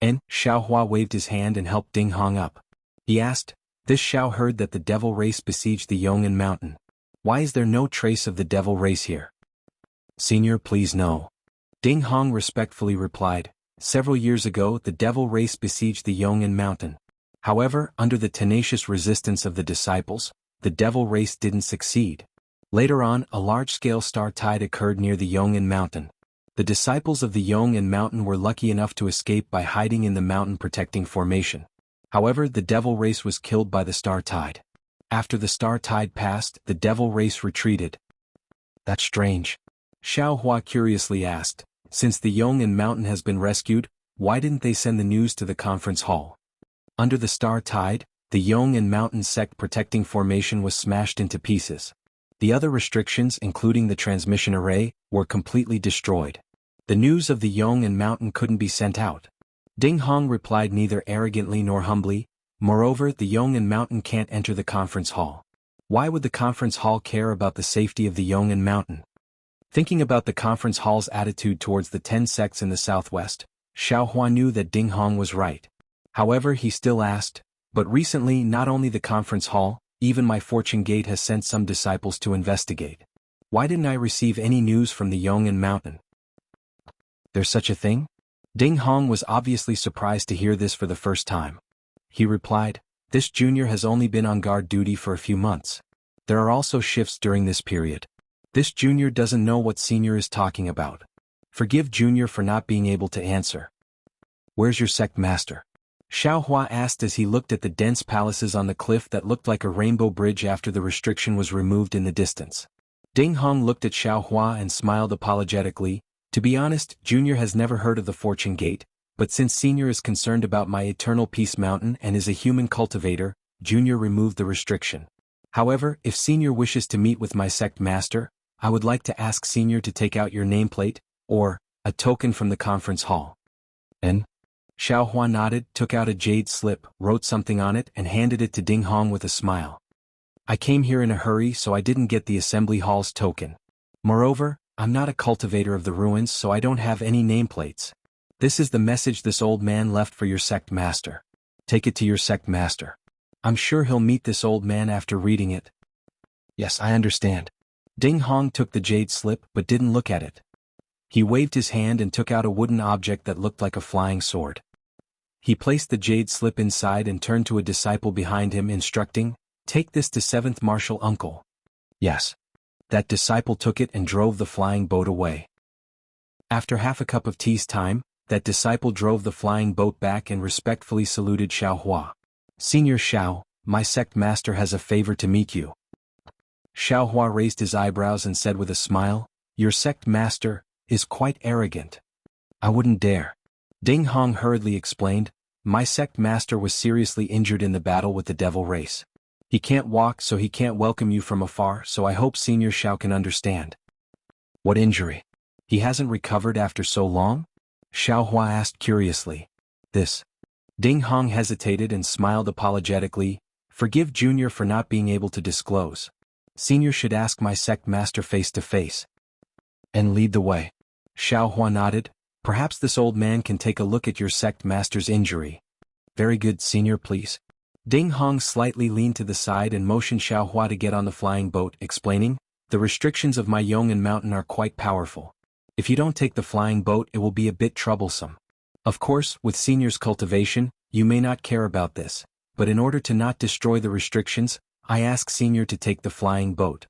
And Xiao Hua waved his hand and helped Ding Hong up. He asked, this Xiao heard that the devil race besieged the Yong'an Mountain. Why is there no trace of the devil race here? Senior, please no. Ding Hong respectfully replied, several years ago the devil race besieged the Yong'an Mountain. However, under the tenacious resistance of the disciples, the devil race didn't succeed. Later on, a large-scale star tide occurred near the Yong'an Mountain. The disciples of the Yong'an Mountain were lucky enough to escape by hiding in the mountain protecting formation. However, the devil race was killed by the star tide. After the star tide passed, the devil race retreated. That's strange. Xiao Hua curiously asked, since the Yong'an Mountain has been rescued, why didn't they send the news to the conference hall? Under the star tide, the Yong'an Mountain sect protecting formation was smashed into pieces. The other restrictions, including the transmission array, were completely destroyed. The news of the Yong'an Mountain couldn't be sent out. Ding Hong replied neither arrogantly nor humbly. Moreover, the Yong'an Mountain can't enter the conference hall. Why would the conference hall care about the safety of the Yong'an Mountain? Thinking about the conference hall's attitude towards the 10 sects in the southwest, Xiao Hua knew that Ding Hong was right. However, he still asked, but recently not only the conference hall, even my Fortune Gate has sent some disciples to investigate. Why didn't I receive any news from the Yong'an Mountain? There's such a thing? Ding Hong was obviously surprised to hear this for the first time. He replied, this junior has only been on guard duty for a few months. There are also shifts during this period. This junior doesn't know what senior is talking about. Forgive junior for not being able to answer. Where's your sect master? Xiao Hua asked as he looked at the dense palaces on the cliff that looked like a rainbow bridge after the restriction was removed in the distance. Ding Hong looked at Xiao Hua and smiled apologetically. To be honest, junior has never heard of the Fortune Gate, but since senior is concerned about my Eternal Peace Mountain and is a human cultivator, junior removed the restriction. However, if senior wishes to meet with my sect master, I would like to ask senior to take out your nameplate, or a token from the conference hall. And? Xiao Hua nodded, took out a jade slip, wrote something on it and handed it to Ding Hong with a smile. I came here in a hurry so I didn't get the assembly hall's token. Moreover, I'm not a cultivator of the ruins so I don't have any nameplates. This is the message this old man left for your sect master. Take it to your sect master. I'm sure he'll meet this old man after reading it. Yes, I understand. Ding Hong took the jade slip but didn't look at it. He waved his hand and took out a wooden object that looked like a flying sword. He placed the jade slip inside and turned to a disciple behind him instructing, take this to 7th Marshal Uncle. Yes. That disciple took it and drove the flying boat away. After half a cup of tea's time, that disciple drove the flying boat back and respectfully saluted Xiaohua. Senior Xiao, my sect master has a favor to meet you. Xiaohua raised his eyebrows and said with a smile, your sect master is quite arrogant. I wouldn't dare. Ding Hong hurriedly explained, my sect master was seriously injured in the battle with the devil race. He can't walk, so he can't welcome you from afar, so I hope Senior Xiao can understand. What injury? He hasn't recovered after so long? Xiaohua asked curiously. This. Ding Hong hesitated and smiled apologetically, forgive Junior for not being able to disclose. Senior should ask my sect master face to face. And lead the way. Xiaohua nodded, perhaps this old man can take a look at your sect master's injury. Very good, Senior, please. Ding Hong slightly leaned to the side and motioned Xiaohua to get on the flying boat, explaining, the restrictions of my Yong'an mountain are quite powerful. If you don't take the flying boat, it will be a bit troublesome. Of course, with Senior's cultivation, you may not care about this, but in order to not destroy the restrictions, I ask Senior to take the flying boat.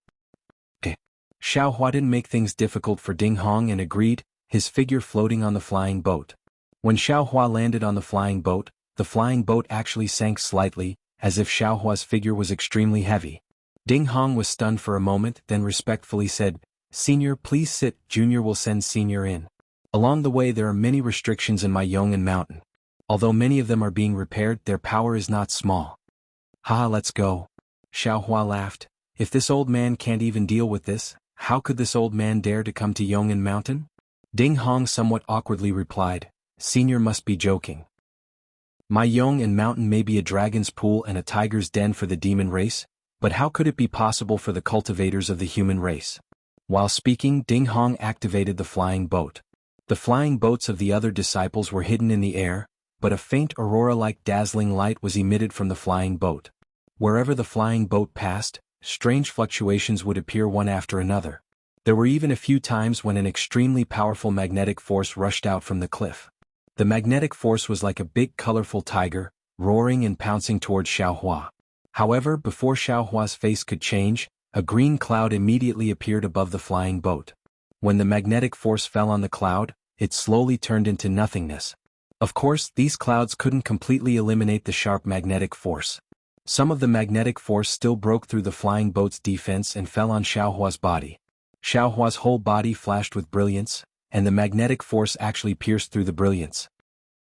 Xiaohua didn't make things difficult for Ding Hong and agreed, his figure floating on the flying boat. When Xiaohua landed on the flying boat actually sank slightly, as if Xiaohua's figure was extremely heavy. Ding Hong was stunned for a moment, then respectfully said, Senior, please sit, Junior will send Senior in. Along the way there are many restrictions in my Yong'an mountain. Although many of them are being repaired, their power is not small. Haha, let's go. Xiaohua laughed. If this old man can't even deal with this, how could this old man dare to come to Yong'an mountain? Ding Hong somewhat awkwardly replied, Senior must be joking. My Yong'an mountain may be a dragon's pool and a tiger's den for the demon race, but how could it be possible for the cultivators of the human race? While speaking, Ding Hong activated the flying boat. The flying boats of the other disciples were hidden in the air, but a faint aurora-like dazzling light was emitted from the flying boat. Wherever the flying boat passed, strange fluctuations would appear one after another. There were even a few times when an extremely powerful magnetic force rushed out from the cliff. The magnetic force was like a big colorful tiger, roaring and pouncing towards Xiaohua. However, before Xiaohua's face could change, a green cloud immediately appeared above the flying boat. When the magnetic force fell on the cloud, it slowly turned into nothingness. Of course, these clouds couldn't completely eliminate the sharp magnetic force. Some of the magnetic force still broke through the flying boat's defense and fell on Xiaohua's body. Xiaohua's whole body flashed with brilliance, and the magnetic force actually pierced through the brilliance.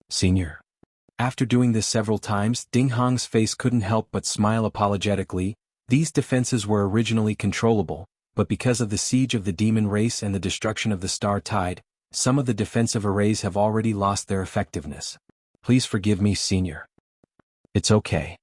Senior. After doing this several times, Ding Hong's face couldn't help but smile apologetically. These defenses were originally controllable, but because of the siege of the demon race and the destruction of the star tide, some of the defensive arrays have already lost their effectiveness. Please forgive me, Senior. It's okay.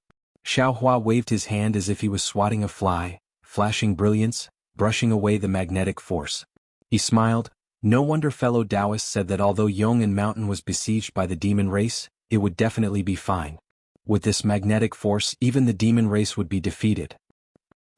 Xiaohua waved his hand as if he was swatting a fly, flashing brilliance, brushing away the magnetic force. He smiled. No wonder fellow Taoists said that although Yong'an mountain was besieged by the demon race, it would definitely be fine. With this magnetic force, even the demon race would be defeated.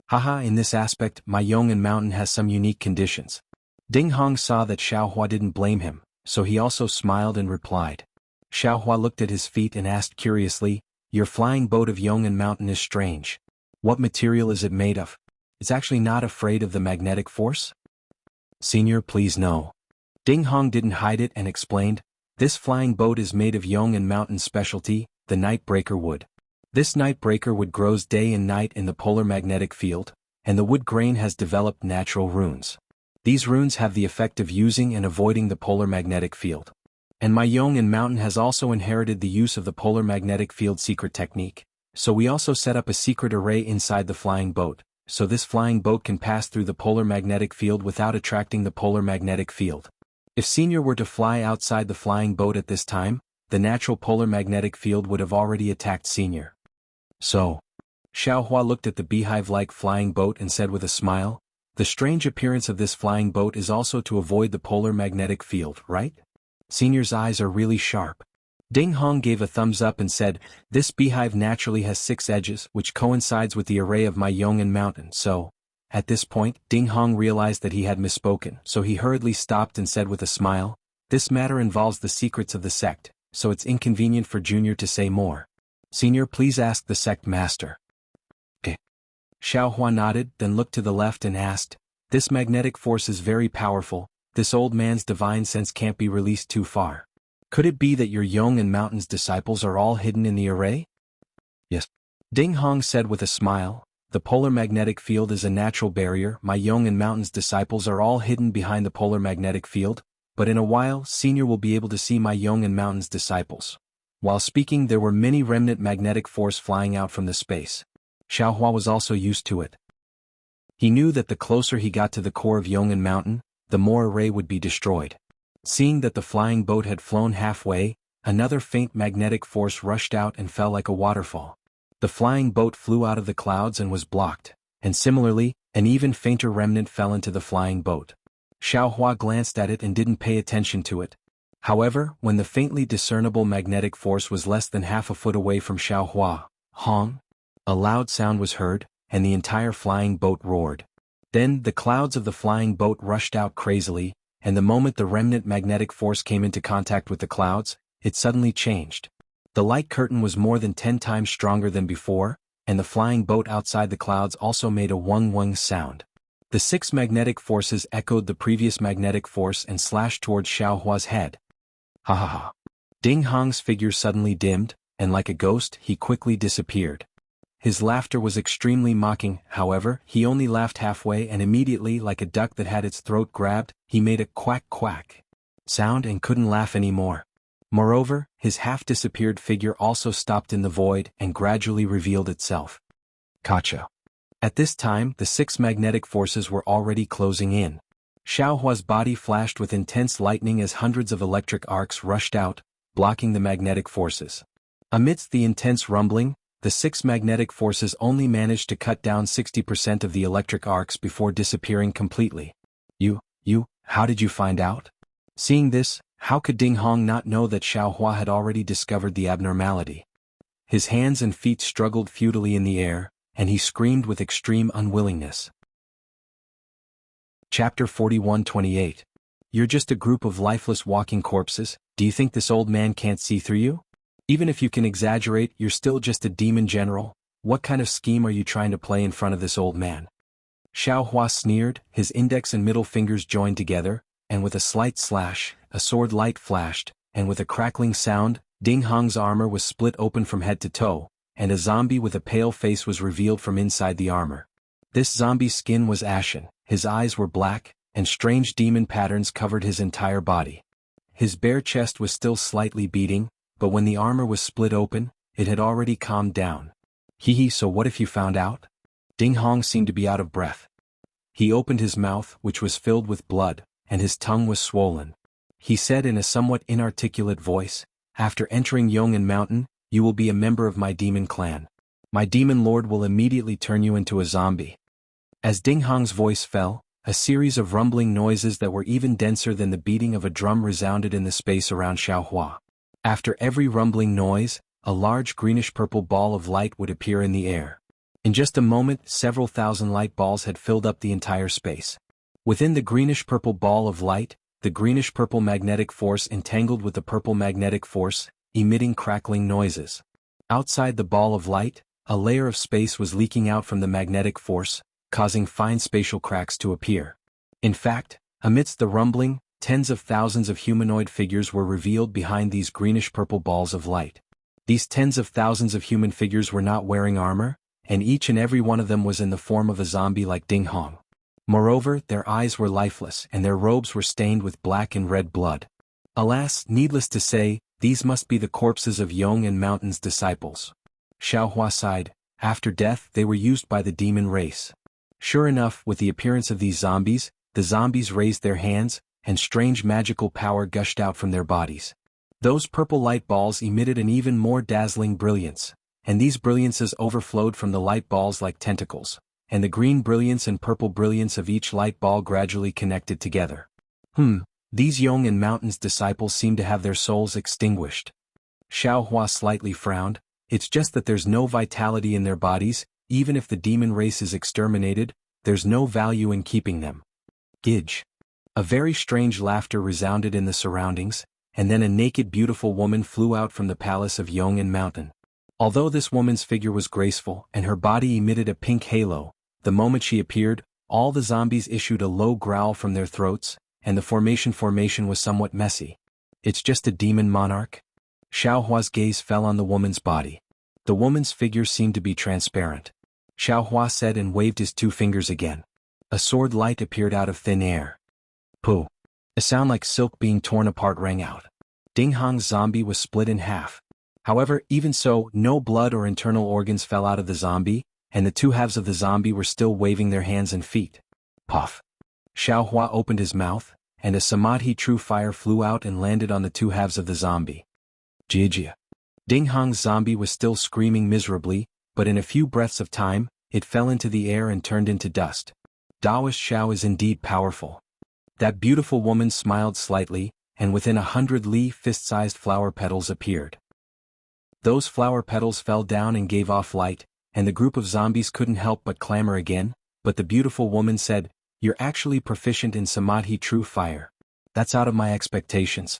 Haha, in this aspect, my Yong'an mountain has some unique conditions. Ding Hong saw that Xiaohua didn't blame him, so he also smiled and replied. Xiaohua looked at his feet and asked curiously, your flying boat of Yong'an mountain is strange. What material is it made of? It's actually not afraid of the magnetic force? Senior, please no. Ding Hong didn't hide it and explained, this flying boat is made of Yong'an mountain specialty, the Nightbreaker wood. This Nightbreaker wood grows day and night in the polar magnetic field, and the wood grain has developed natural runes. These runes have the effect of using and avoiding the polar magnetic field. And my Yong'an mountain has also inherited the use of the polar magnetic field secret technique, so we also set up a secret array inside the flying boat, so this flying boat can pass through the polar magnetic field without attracting the polar magnetic field. If Senior were to fly outside the flying boat at this time, the natural polar magnetic field would have already attacked Senior. So, Xiaohua looked at the beehive-like flying boat and said with a smile, the strange appearance of this flying boat is also to avoid the polar magnetic field, right? Senior's eyes are really sharp. Ding Hong gave a thumbs up and said, this beehive naturally has 6 edges, which coincides with the array of my Yong'an mountain, so... At this point, Ding Hong realized that he had misspoken, so he hurriedly stopped and said with a smile, this matter involves the secrets of the sect, so it's inconvenient for Junior to say more. Senior, please ask the sect master. Xiaohua nodded, then looked to the left and asked, this magnetic force is very powerful, this old man's divine sense can't be released too far. Could it be that your Yong and Mountain's disciples are all hidden in the array? Yes. Ding Hong said with a smile, the polar magnetic field is a natural barrier. My Yong and Mountain's disciples are all hidden behind the polar magnetic field, but in a while, Senior will be able to see my Yong and Mountain's disciples. While speaking, there were many remnant magnetic force flying out from the space. Xiaohua was also used to it. He knew that the closer he got to the core of Yong and Mountain, the more array would be destroyed. Seeing that the flying boat had flown halfway, another faint magnetic force rushed out and fell like a waterfall. The flying boat flew out of the clouds and was blocked, and similarly, an even fainter remnant fell into the flying boat. Xiaohua glanced at it and didn't pay attention to it. However, when the faintly discernible magnetic force was less than half a foot away from Xiaohua, Hong, a loud sound was heard, and the entire flying boat roared. Then, the clouds of the flying boat rushed out crazily, and the moment the remnant magnetic force came into contact with the clouds, it suddenly changed. The light curtain was more than 10 times stronger than before, and the flying boat outside the clouds also made a wung-wung sound. The 6 magnetic forces echoed the previous magnetic force and slashed towards Xiaohua's head. Ha ha ha. Ding Hong's figure suddenly dimmed, and like a ghost, he quickly disappeared. His laughter was extremely mocking. However, he only laughed halfway, and immediately, like a duck that had its throat grabbed, he made a quack-quack sound and couldn't laugh anymore. Moreover, his half-disappeared figure also stopped in the void and gradually revealed itself. Gotcha. At this time, the 6 magnetic forces were already closing in. Xiaohua's body flashed with intense lightning as hundreds of electric arcs rushed out, blocking the magnetic forces. Amidst the intense rumbling, the 6 magnetic forces only managed to cut down 60% of the electric arcs before disappearing completely. How did you find out? Seeing this, how could Ding Hong not know that Xiaohua had already discovered the abnormality? His hands and feet struggled futilely in the air, and he screamed with extreme unwillingness. Chapter 41-28. You're just a group of lifeless walking corpses. Do you think this old man can't see through you? Even if you can exaggerate, you're still just a demon general. What kind of scheme are you trying to play in front of this old man? Xiaohua sneered, his index and middle fingers joined together, and with a slight slash, a sword light flashed, and with a crackling sound, Ding Hong's armor was split open from head to toe, and a zombie with a pale face was revealed from inside the armor. This zombie's skin was ashen, his eyes were black, and strange demon patterns covered his entire body. His bare chest was still slightly beating, but when the armor was split open, it had already calmed down. So what if you found out? Ding Hong seemed to be out of breath. He opened his mouth, which was filled with blood, and his tongue was swollen. He said in a somewhat inarticulate voice, after entering Yong and Mountain, you will be a member of my demon clan. My demon lord will immediately turn you into a zombie. As Ding Hong's voice fell, a series of rumbling noises that were even denser than the beating of a drum resounded in the space around Xiaohua. After every rumbling noise, a large greenish-purple ball of light would appear in the air. In just a moment, several thousand light balls had filled up the entire space. Within the greenish-purple ball of light, the greenish-purple magnetic force entangled with the purple magnetic force, emitting crackling noises. Outside the ball of light, a layer of space was leaking out from the magnetic force, causing fine spatial cracks to appear. In fact, amidst the rumbling, tens of thousands of humanoid figures were revealed behind these greenish-purple balls of light. These tens of thousands of human figures were not wearing armor, and each and every one of them was in the form of a zombie like Ding Hong. Moreover, their eyes were lifeless and their robes were stained with black and red blood. Alas, needless to say, these must be the corpses of Yong and Mountain's disciples. Xiaohua sighed. After death, they were used by the demon race. Sure enough, with the appearance of these zombies, the zombies raised their hands, and strange magical power gushed out from their bodies. Those purple light balls emitted an even more dazzling brilliance, and these brilliances overflowed from the light balls like tentacles, and the green brilliance and purple brilliance of each light ball gradually connected together. These Yong and Mountain's disciples seem to have their souls extinguished. Xiaohua slightly frowned. It's just that there's no vitality in their bodies. Even if the demon race is exterminated, there's no value in keeping them. Gidge. A very strange laughter resounded in the surroundings, and then a naked beautiful woman flew out from the palace of Yong and Mountain. Although this woman's figure was graceful and her body emitted a pink halo, the moment she appeared, all the zombies issued a low growl from their throats, and the formation was somewhat messy. It's just a demon monarch? Xiaohua's gaze fell on the woman's body. The woman's figure seemed to be transparent. Xiaohua said and waved his two fingers again. A sword light appeared out of thin air. Pooh! A sound like silk being torn apart rang out. Ding Hong's zombie was split in half. However, even so, no blood or internal organs fell out of the zombie, and the two halves of the zombie were still waving their hands and feet. Puff! Xiaohua opened his mouth, and a samadhi true fire flew out and landed on the two halves of the zombie. Jijia. Ding Hong's zombie was still screaming miserably, but in a few breaths of time, it fell into the air and turned into dust. Daoist Xiao is indeed powerful. That beautiful woman smiled slightly, and within 100 li fist-sized flower petals appeared. Those flower petals fell down and gave off light, and the group of zombies couldn't help but clamor again, but the beautiful woman said, "You're actually proficient in Samadhi True Fire. That's out of my expectations."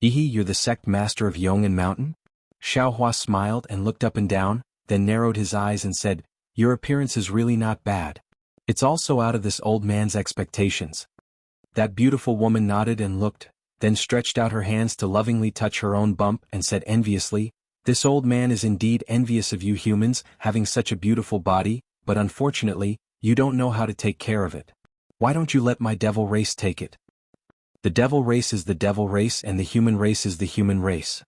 "Ihi, you're the sect master of Yong and Mountain?" Xiaohua smiled and looked up and down, then narrowed his eyes and said, "Your appearance is really not bad. It's also out of this old man's expectations." That beautiful woman nodded and looked, then stretched out her hands to lovingly touch her own bump and said enviously, "This old man is indeed envious of you humans having such a beautiful body, but unfortunately, you don't know how to take care of it. Why don't you let my devil race take it?" "The devil race is the devil race and the human race is the human race."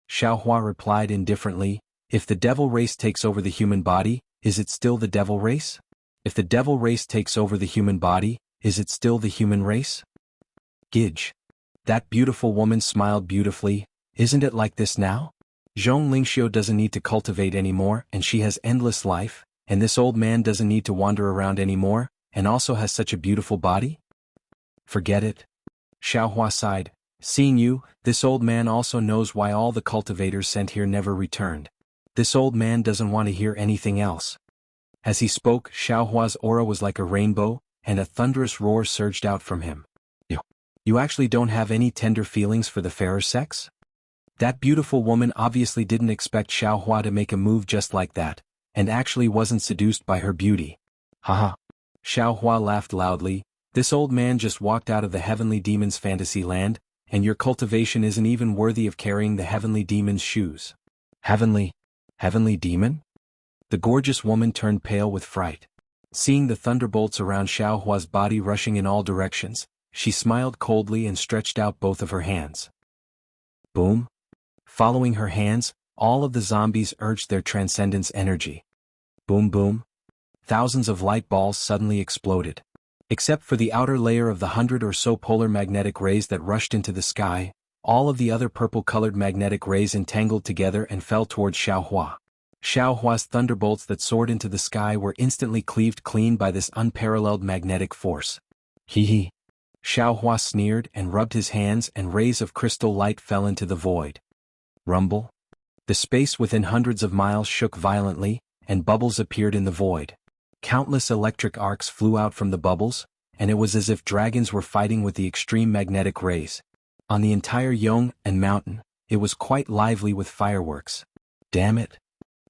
Xiaohua replied indifferently, "If the devil race takes over the human body, is it still the devil race? If the devil race takes over the human body, is it still the human race?" Gij. That beautiful woman smiled beautifully, "Isn't it like this now? Zhong Lingxiu doesn't need to cultivate anymore and she has endless life, and this old man doesn't need to wander around anymore, and also has such a beautiful body?" "Forget it." Xiaohua sighed, "Seeing you, this old man also knows why all the cultivators sent here never returned. This old man doesn't want to hear anything else." As he spoke, Xiaohua's aura was like a rainbow, and a thunderous roar surged out from him. You actually don't have any tender feelings for the fairer sex?" That beautiful woman obviously didn't expect Xiaohua to make a move just like that, and actually wasn't seduced by her beauty. Haha. Xiaohua laughed loudly, "This old man just walked out of the heavenly demon's fantasy land, and your cultivation isn't even worthy of carrying the heavenly demon's shoes." Heavenly demon? The gorgeous woman turned pale with fright. Seeing the thunderbolts around Xiaohua's body rushing in all directions, she smiled coldly and stretched out both of her hands. Boom! Following her hands, all of the zombies urged their transcendence energy. Boom boom! Thousands of light balls suddenly exploded. Except for the outer layer of the 100 or so polar magnetic rays that rushed into the sky, all of the other purple-colored magnetic rays entangled together and fell towards Xiaohua. Xiaohua's thunderbolts that soared into the sky were instantly cleaved clean by this unparalleled magnetic force. Hee. Xiaohua sneered and rubbed his hands and rays of crystal light fell into the void. Rumble. The space within hundreds of miles shook violently, and bubbles appeared in the void. Countless electric arcs flew out from the bubbles, and it was as if dragons were fighting with the extreme magnetic rays. On the entire Yong and Mountain, it was quite lively with fireworks. Damn it.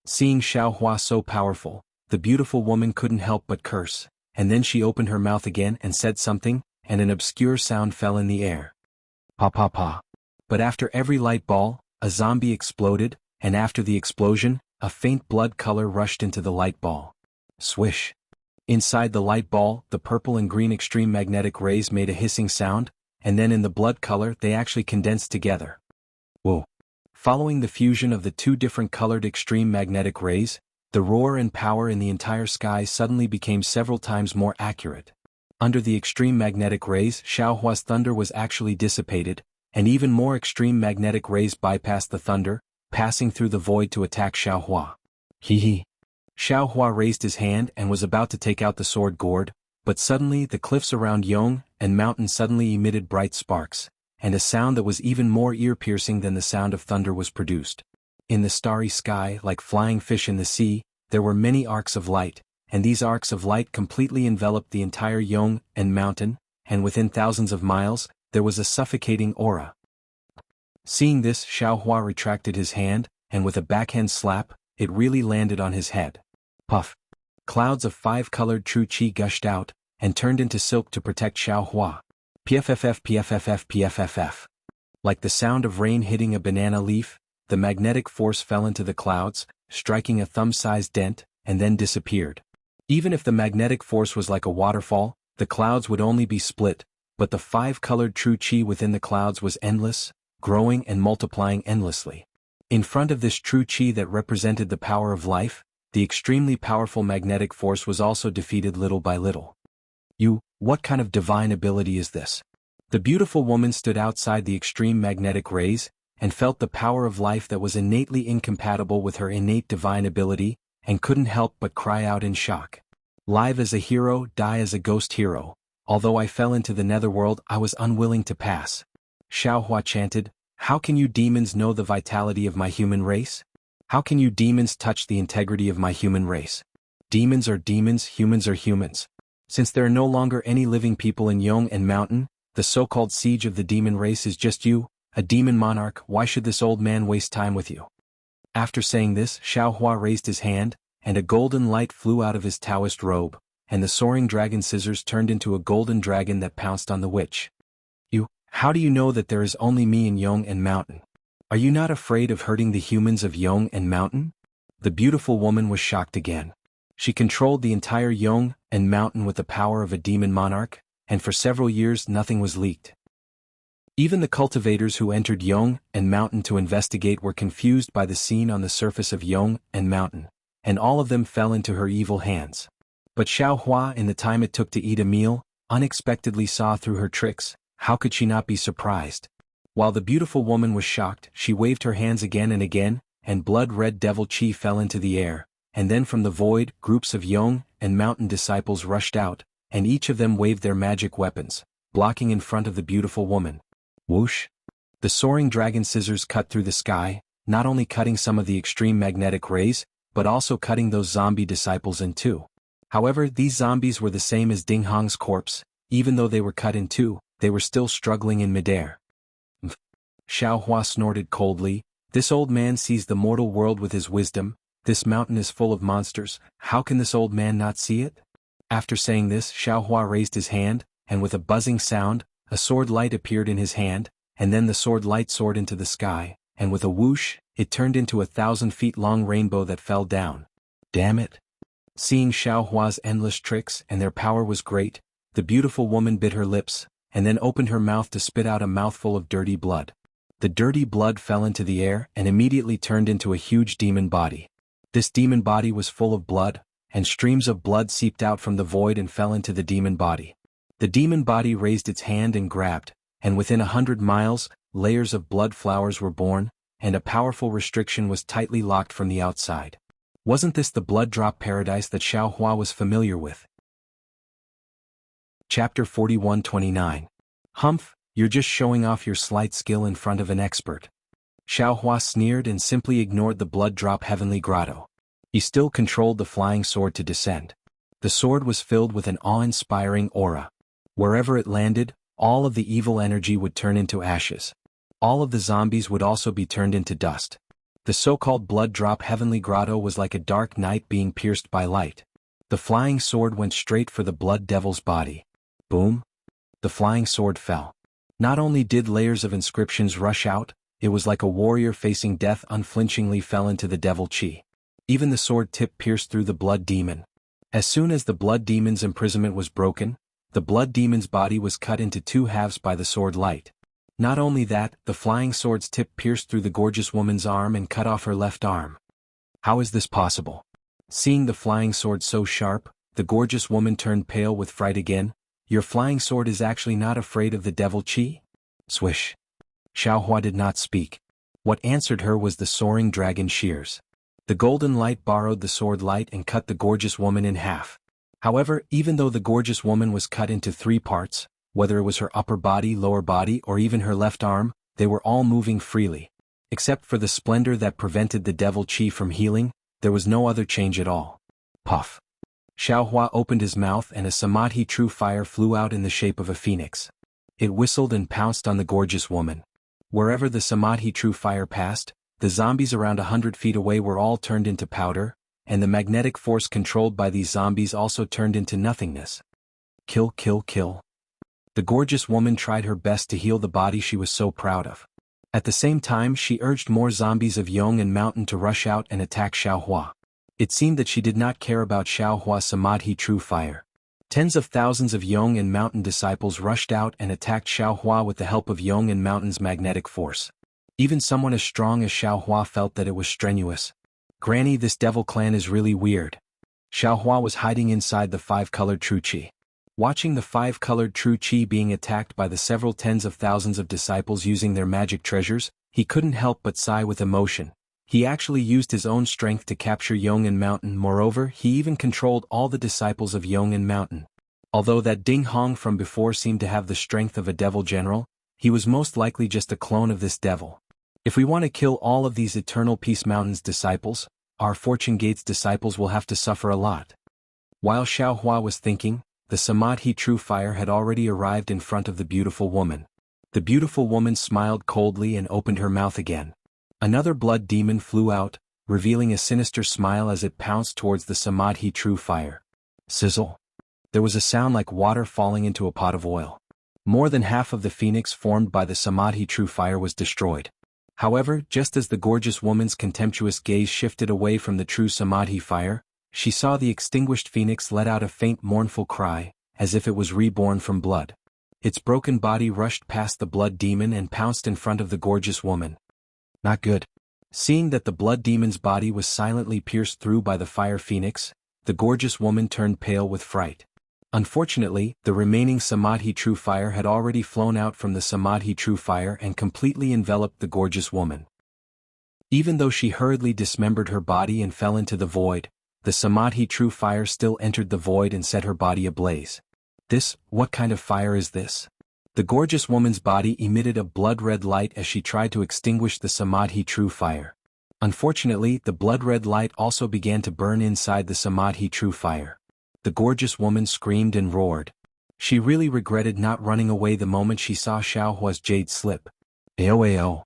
Seeing Xiaohua so powerful, the beautiful woman couldn't help but curse, and then she opened her mouth again and said something, and an obscure sound fell in the air. Pa pa pa. But after every light ball, a zombie exploded, and after the explosion, a faint blood color rushed into the light ball. Swish. Inside the light ball, the purple and green extreme magnetic rays made a hissing sound, and then in the blood color they actually condensed together. Whoa. Following the fusion of the two different colored extreme magnetic rays, the roar and power in the entire sky suddenly became several times more accurate. Under the extreme magnetic rays, Xiaohua's thunder was actually dissipated, and even more extreme magnetic rays bypassed the thunder, passing through the void to attack Xiaohua. Hee. Xiaohua raised his hand and was about to take out the sword gourd, but suddenly the cliffs around Yong and Mountain suddenly emitted bright sparks, and a sound that was even more ear-piercing than the sound of thunder was produced. In the starry sky, like flying fish in the sea, there were many arcs of light, and these arcs of light completely enveloped the entire Yong and Mountain, and within thousands of miles, there was a suffocating aura. Seeing this, Xiaohua retracted his hand, and with a backhand slap, it really landed on his head. Puff. Clouds of 5-colored true qi gushed out, and turned into silk to protect Xiaohua. PFFF PFFF PFFF. Like the sound of rain hitting a banana leaf, the magnetic force fell into the clouds, striking a thumb-sized dent, and then disappeared. Even if the magnetic force was like a waterfall, the clouds would only be split, but the five-colored true chi within the clouds was endless, growing and multiplying endlessly. In front of this true chi that represented the power of life, the extremely powerful magnetic force was also defeated little by little. What kind of divine ability is this? The beautiful woman stood outside the extreme magnetic rays, and felt the power of life that was innately incompatible with her innate divine ability, and couldn't help but cry out in shock. Live as a hero, die as a ghost hero. Although I fell into the netherworld, I was unwilling to pass. Xiaohua chanted, "How can you demons know the vitality of my human race? How can you demons touch the integrity of my human race? Demons are demons, humans are humans. Since there are no longer any living people in Yong and Mountain, the so-called siege of the demon race is just you, a demon monarch. Why should this old man waste time with you?" After saying this, Xiaohua raised his hand, and a golden light flew out of his Taoist robe, and the soaring dragon scissors turned into a golden dragon that pounced on the witch. How do you know that there is only me in Yong and Mountain? Are you not afraid of hurting the humans of Yong and Mountain? The beautiful woman was shocked again. She controlled the entire Yong and Mountain with the power of a demon monarch, and for several years nothing was leaked. Even the cultivators who entered Yong and Mountain to investigate were confused by the scene on the surface of Yong and Mountain, and all of them fell into her evil hands. But Xiaohua, in the time it took to eat a meal, unexpectedly saw through her tricks. How could she not be surprised? While the beautiful woman was shocked, she waved her hands again and again, and blood-red devil chi fell into the air, and then from the void, groups of Yong and Mountain disciples rushed out, and each of them waved their magic weapons, blocking in front of the beautiful woman. Whoosh! The soaring dragon scissors cut through the sky, not only cutting some of the extreme magnetic rays, but also cutting those zombie disciples in two. However, these zombies were the same as Ding Hong's corpse. Even though they were cut in two, they were still struggling in midair. Xiaohua snorted coldly. This old man sees the mortal world with his wisdom. This mountain is full of monsters. How can this old man not see it? After saying this, Xiaohua raised his hand, and with a buzzing sound, a sword light appeared in his hand, and then the sword light soared into the sky, and with a whoosh, it turned into 1,000 feet long rainbow that fell down. Damn it! Seeing Xiaohua's endless tricks and their power was great, the beautiful woman bit her lips, and then opened her mouth to spit out a mouthful of dirty blood. The dirty blood fell into the air and immediately turned into a huge demon body. This demon body was full of blood, and streams of blood seeped out from the void and fell into the demon body. The demon body raised its hand and grabbed, and within 100 miles, layers of blood flowers were born, and a powerful restriction was tightly locked from the outside. Wasn't this the blood drop paradise that Xiaohua was familiar with? Chapter 41-29. Humph, you're just showing off your slight skill in front of an expert. Xiaohua sneered and simply ignored the blood drop heavenly grotto. He still controlled the flying sword to descend. The sword was filled with an awe-inspiring aura. Wherever it landed, all of the evil energy would turn into ashes. All of the zombies would also be turned into dust. The so-called blood drop heavenly grotto was like a dark night being pierced by light. The flying sword went straight for the blood devil's body. Boom! The flying sword fell. Not only did layers of inscriptions rush out, it was like a warrior facing death unflinchingly fell into the devil chi. Even the sword tip pierced through the blood demon. As soon as the blood demon's imprisonment was broken, the blood demon's body was cut into two halves by the sword light. Not only that, the flying sword's tip pierced through the gorgeous woman's arm and cut off her left arm. How is this possible? Seeing the flying sword so sharp, the gorgeous woman turned pale with fright again. Your flying sword is actually not afraid of the devil chi? Swish. Xiaohua did not speak. What answered her was the soaring dragon shears. The golden light borrowed the sword light and cut the gorgeous woman in half. However, even though the gorgeous woman was cut into 3 parts, whether it was her upper body, lower body, or even her left arm, they were all moving freely. Except for the splendor that prevented the devil chi from healing, there was no other change at all. Puff. Xiaohua opened his mouth and a samadhi true fire flew out in the shape of a phoenix. It whistled and pounced on the gorgeous woman. Wherever the samadhi true fire passed, the zombies around 100 feet away were all turned into powder, and the magnetic force controlled by these zombies also turned into nothingness. Kill, kill, kill. The gorgeous woman tried her best to heal the body she was so proud of. At the same time, she urged more zombies of Yong and Mountain to rush out and attack Xiaohua. It seemed that she did not care about Xiaohua's Samadhi true fire. Tens of thousands of Yong and Mountain disciples rushed out and attacked Xiaohua with the help of Yong and Mountain's magnetic force. Even someone as strong as Xiaohua felt that it was strenuous. Granny, this devil clan is really weird. Xiaohua was hiding inside the five-colored true qi. Watching the five-colored true qi being attacked by the several tens of thousands of disciples using their magic treasures, he couldn't help but sigh with emotion. He actually used his own strength to capture Yong and Mountain. Moreover, he even controlled all the disciples of Yong and Mountain. Although that Ding Hong from before seemed to have the strength of a devil general, he was most likely just a clone of this devil. If we want to kill all of these Eternal Peace Mountain's disciples, our Fortune Gate's disciples will have to suffer a lot. While Xiaohua was thinking, the Samadhi true fire had already arrived in front of the beautiful woman. The beautiful woman smiled coldly and opened her mouth again. Another blood demon flew out, revealing a sinister smile as it pounced towards the Samadhi true fire. Sizzle. There was a sound like water falling into a pot of oil. More than half of the phoenix formed by the Samadhi true fire was destroyed. However, just as the gorgeous woman's contemptuous gaze shifted away from the true Samadhi fire, she saw the extinguished phoenix let out a faint mournful cry, as if it was reborn from blood. Its broken body rushed past the blood demon and pounced in front of the gorgeous woman. Not good. Seeing that the blood demon's body was silently pierced through by the fire phoenix, the gorgeous woman turned pale with fright. Unfortunately, the remaining Samadhi true fire had already flown out from the Samadhi true fire and completely enveloped the gorgeous woman. Even though she hurriedly dismembered her body and fell into the void, the Samadhi true fire still entered the void and set her body ablaze. What kind of fire is this? The gorgeous woman's body emitted a blood-red light as she tried to extinguish the Samadhi true fire. Unfortunately, the blood-red light also began to burn inside the Samadhi true fire. The gorgeous woman screamed and roared. She really regretted not running away the moment she saw Xiaohua's jade slip. Ao.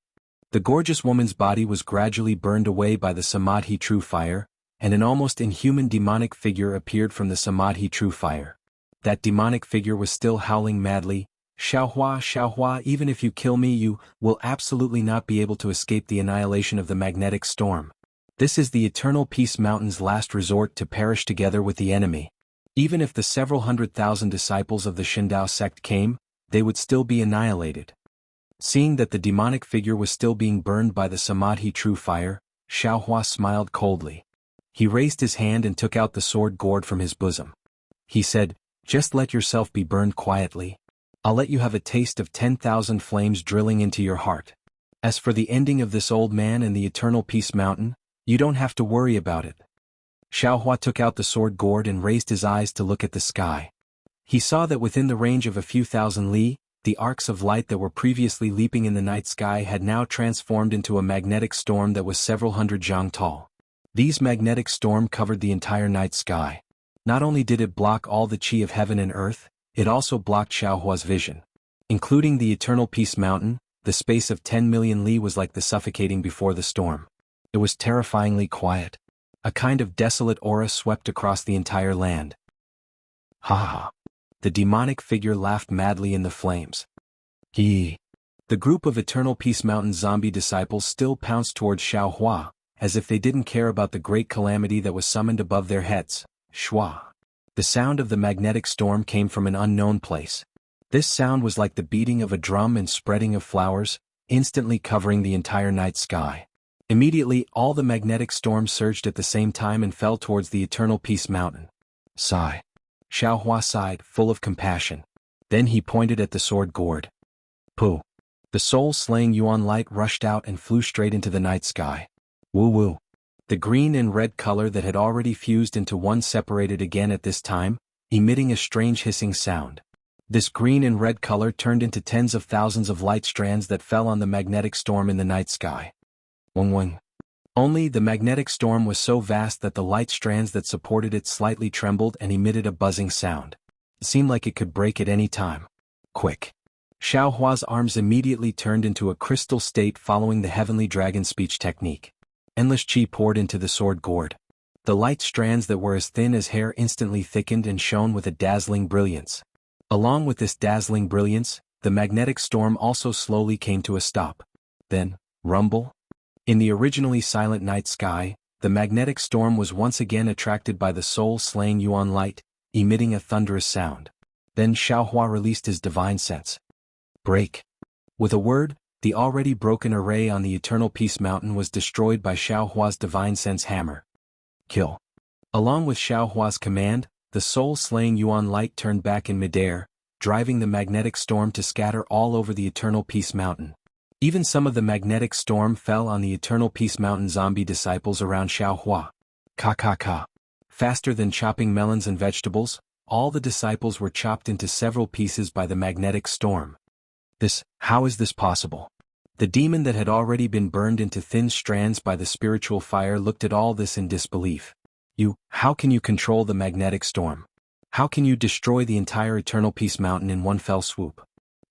The gorgeous woman's body was gradually burned away by the Samadhi true fire, and an almost inhuman demonic figure appeared from the Samadhi true fire. That demonic figure was still howling madly. Xiaohua, even if you kill me, you will absolutely not be able to escape the annihilation of the magnetic storm. This is the Eternal Peace Mountain's last resort to perish together with the enemy. Even if the several 100,000 disciples of the Shindao sect came, they would still be annihilated. Seeing that the demonic figure was still being burned by the Samadhi true fire, Xiaohua smiled coldly. He raised his hand and took out the sword gourd from his bosom. He said, "Just let yourself be burned quietly. I'll let you have a taste of 10,000 flames drilling into your heart. As for the ending of this old man and the Eternal Peace Mountain, you don't have to worry about it." Xiaohua took out the sword gourd and raised his eyes to look at the sky. He saw that within the range of a few thousand li, the arcs of light that were previously leaping in the night sky had now transformed into a magnetic storm that was several hundred zhang tall. These magnetic storm covered the entire night sky. Not only did it block all the qi of heaven and earth, it also blocked Xiaohua's vision. Including the Eternal Peace Mountain, the space of 10 million li was like the suffocating before the storm. It was terrifyingly quiet. A kind of desolate aura swept across the entire land. Ha ha. The demonic figure laughed madly in the flames. The group of Eternal Peace Mountain zombie disciples still pounced towards Xiaohua, as if they didn't care about the great calamity that was summoned above their heads. Shua. The sound of the magnetic storm came from an unknown place. This sound was like the beating of a drum and spreading of flowers, instantly covering the entire night sky. Immediately, all the magnetic storms surged at the same time and fell towards the Eternal Peace Mountain. Sigh. Xiaohua sighed, full of compassion. Then he pointed at the sword gourd. Pooh. The soul-slaying Yuan light rushed out and flew straight into the night sky. Woo-woo. The green and red color that had already fused into one separated again at this time, emitting a strange hissing sound. This green and red color turned into tens of thousands of light strands that fell on the magnetic storm in the night sky. Wing. Only the magnetic storm was so vast that the light strands that supported it slightly trembled and emitted a buzzing sound. It seemed like it could break at any time. Quick. Xiaohua's arms immediately turned into a crystal state following the heavenly dragon speech technique. Endless qi poured into the sword gourd. The light strands that were as thin as hair instantly thickened and shone with a dazzling brilliance. Along with this dazzling brilliance, the magnetic storm also slowly came to a stop. Then, rumble? In the originally silent night sky, the magnetic storm was once again attracted by the soul-slaying Yuan light, emitting a thunderous sound. Then Xiaohua released his divine sense. Break. With a word, the already broken array on the Eternal Peace Mountain was destroyed by Xiaohua's divine sense hammer. Kill. Along with Xiaohua's command, the soul-slaying Yuan light turned back in midair, driving the magnetic storm to scatter all over the Eternal Peace Mountain. Even some of the magnetic storm fell on the Eternal Peace Mountain zombie disciples around Xiaohua. Ka. Faster than chopping melons and vegetables, all the disciples were chopped into several pieces by the magnetic storm. How is this possible? The demon that had already been burned into thin strands by the spiritual fire looked at all this in disbelief. How can you control the magnetic storm? How can you destroy the entire Eternal Peace Mountain in one fell swoop?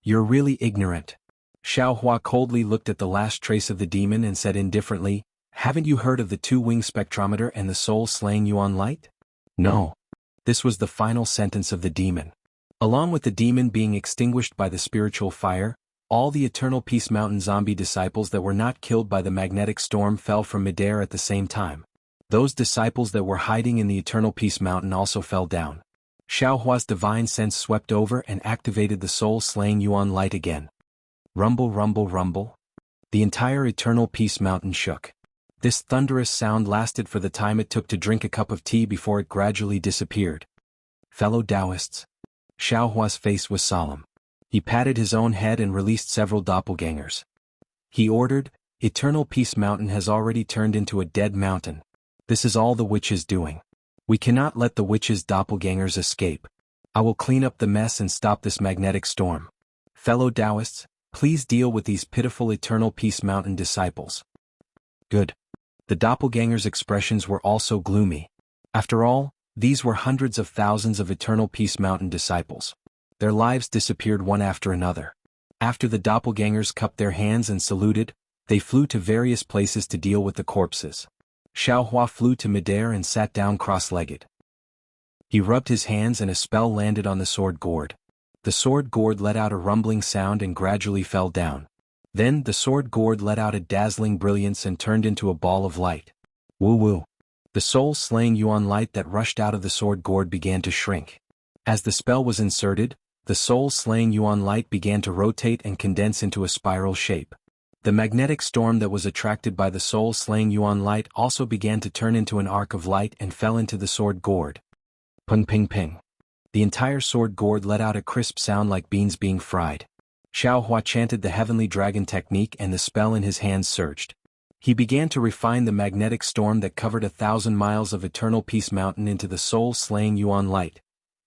You're really ignorant. Xiaohua coldly looked at the last trace of the demon and said indifferently, haven't you heard of the two-wing spectrometer and the soul-slaying Yuan light? No. This was the final sentence of the demon. Along with the demon being extinguished by the spiritual fire, all the Eternal Peace Mountain zombie disciples that were not killed by the magnetic storm fell from midair at the same time. Those disciples that were hiding in the Eternal Peace Mountain also fell down. Xiaohua's divine sense swept over and activated the soul-slaying Yuan light again. Rumble, rumble, rumble. The entire Eternal Peace Mountain shook. This thunderous sound lasted for the time it took to drink a cup of tea before it gradually disappeared. Fellow Taoists. Xiaohua's face was solemn. He patted his own head and released several doppelgangers. He ordered, Eternal Peace Mountain has already turned into a dead mountain. This is all the witch is doing. We cannot let the witch's doppelgangers escape. I will clean up the mess and stop this magnetic storm. Fellow Taoists, please deal with these pitiful Eternal Peace Mountain disciples. Good. The doppelgangers' expressions were also gloomy. After all, these were hundreds of thousands of Eternal Peace Mountain disciples. Their lives disappeared one after another. After the doppelgangers cupped their hands and saluted, they flew to various places to deal with the corpses. Xiaohua flew to midair and sat down cross-legged. He rubbed his hands and a spell landed on the sword gourd. The sword gourd let out a rumbling sound and gradually fell down. Then the sword gourd let out a dazzling brilliance and turned into a ball of light. Woo-woo. The soul-slaying Yuan light that rushed out of the sword gourd began to shrink. As the spell was inserted, the soul-slaying Yuan light began to rotate and condense into a spiral shape. The magnetic storm that was attracted by the soul-slaying Yuan light also began to turn into an arc of light and fell into the sword gourd. Pung ping ping. The entire sword gourd let out a crisp sound like beans being fried. Xiaohua chanted the heavenly dragon technique and the spell in his hands surged. He began to refine the magnetic storm that covered 1,000 miles of Eternal Peace Mountain into the soul-slaying Yuan light.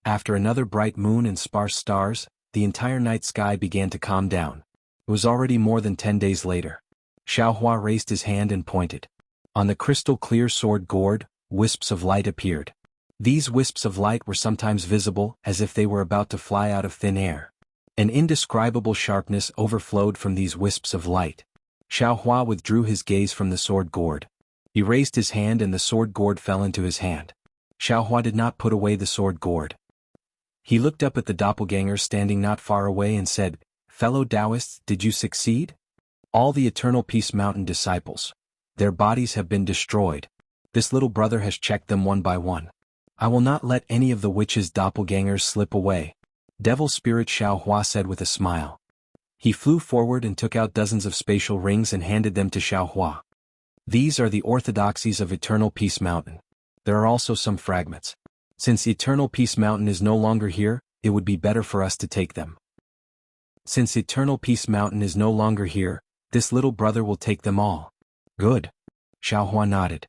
After another bright moon and sparse stars, the entire night sky began to calm down. It was already more than 10 days later. Xiaohua raised his hand and pointed. On the crystal-clear sword gourd, wisps of light appeared. These wisps of light were sometimes visible as if they were about to fly out of thin air. An indescribable sharpness overflowed from these wisps of light. Xiaohua withdrew his gaze from the sword gourd. He raised his hand and the sword gourd fell into his hand. Xiaohua did not put away the sword gourd. He looked up at the doppelganger standing not far away and said, Fellow Taoists, did you succeed? All the Eternal Peace Mountain disciples. Their bodies have been destroyed. This little brother has checked them one by one. I will not let any of the witch's doppelgangers slip away. Devil Spirit Xiaohua said with a smile. He flew forward and took out dozens of spatial rings and handed them to Xiaohua. These are the orthodoxies of Eternal Peace Mountain. There are also some fragments. Since Eternal Peace Mountain is no longer here, it would be better for us to take them. Since Eternal Peace Mountain is no longer here, this little brother will take them all. Good. Xiaohua nodded.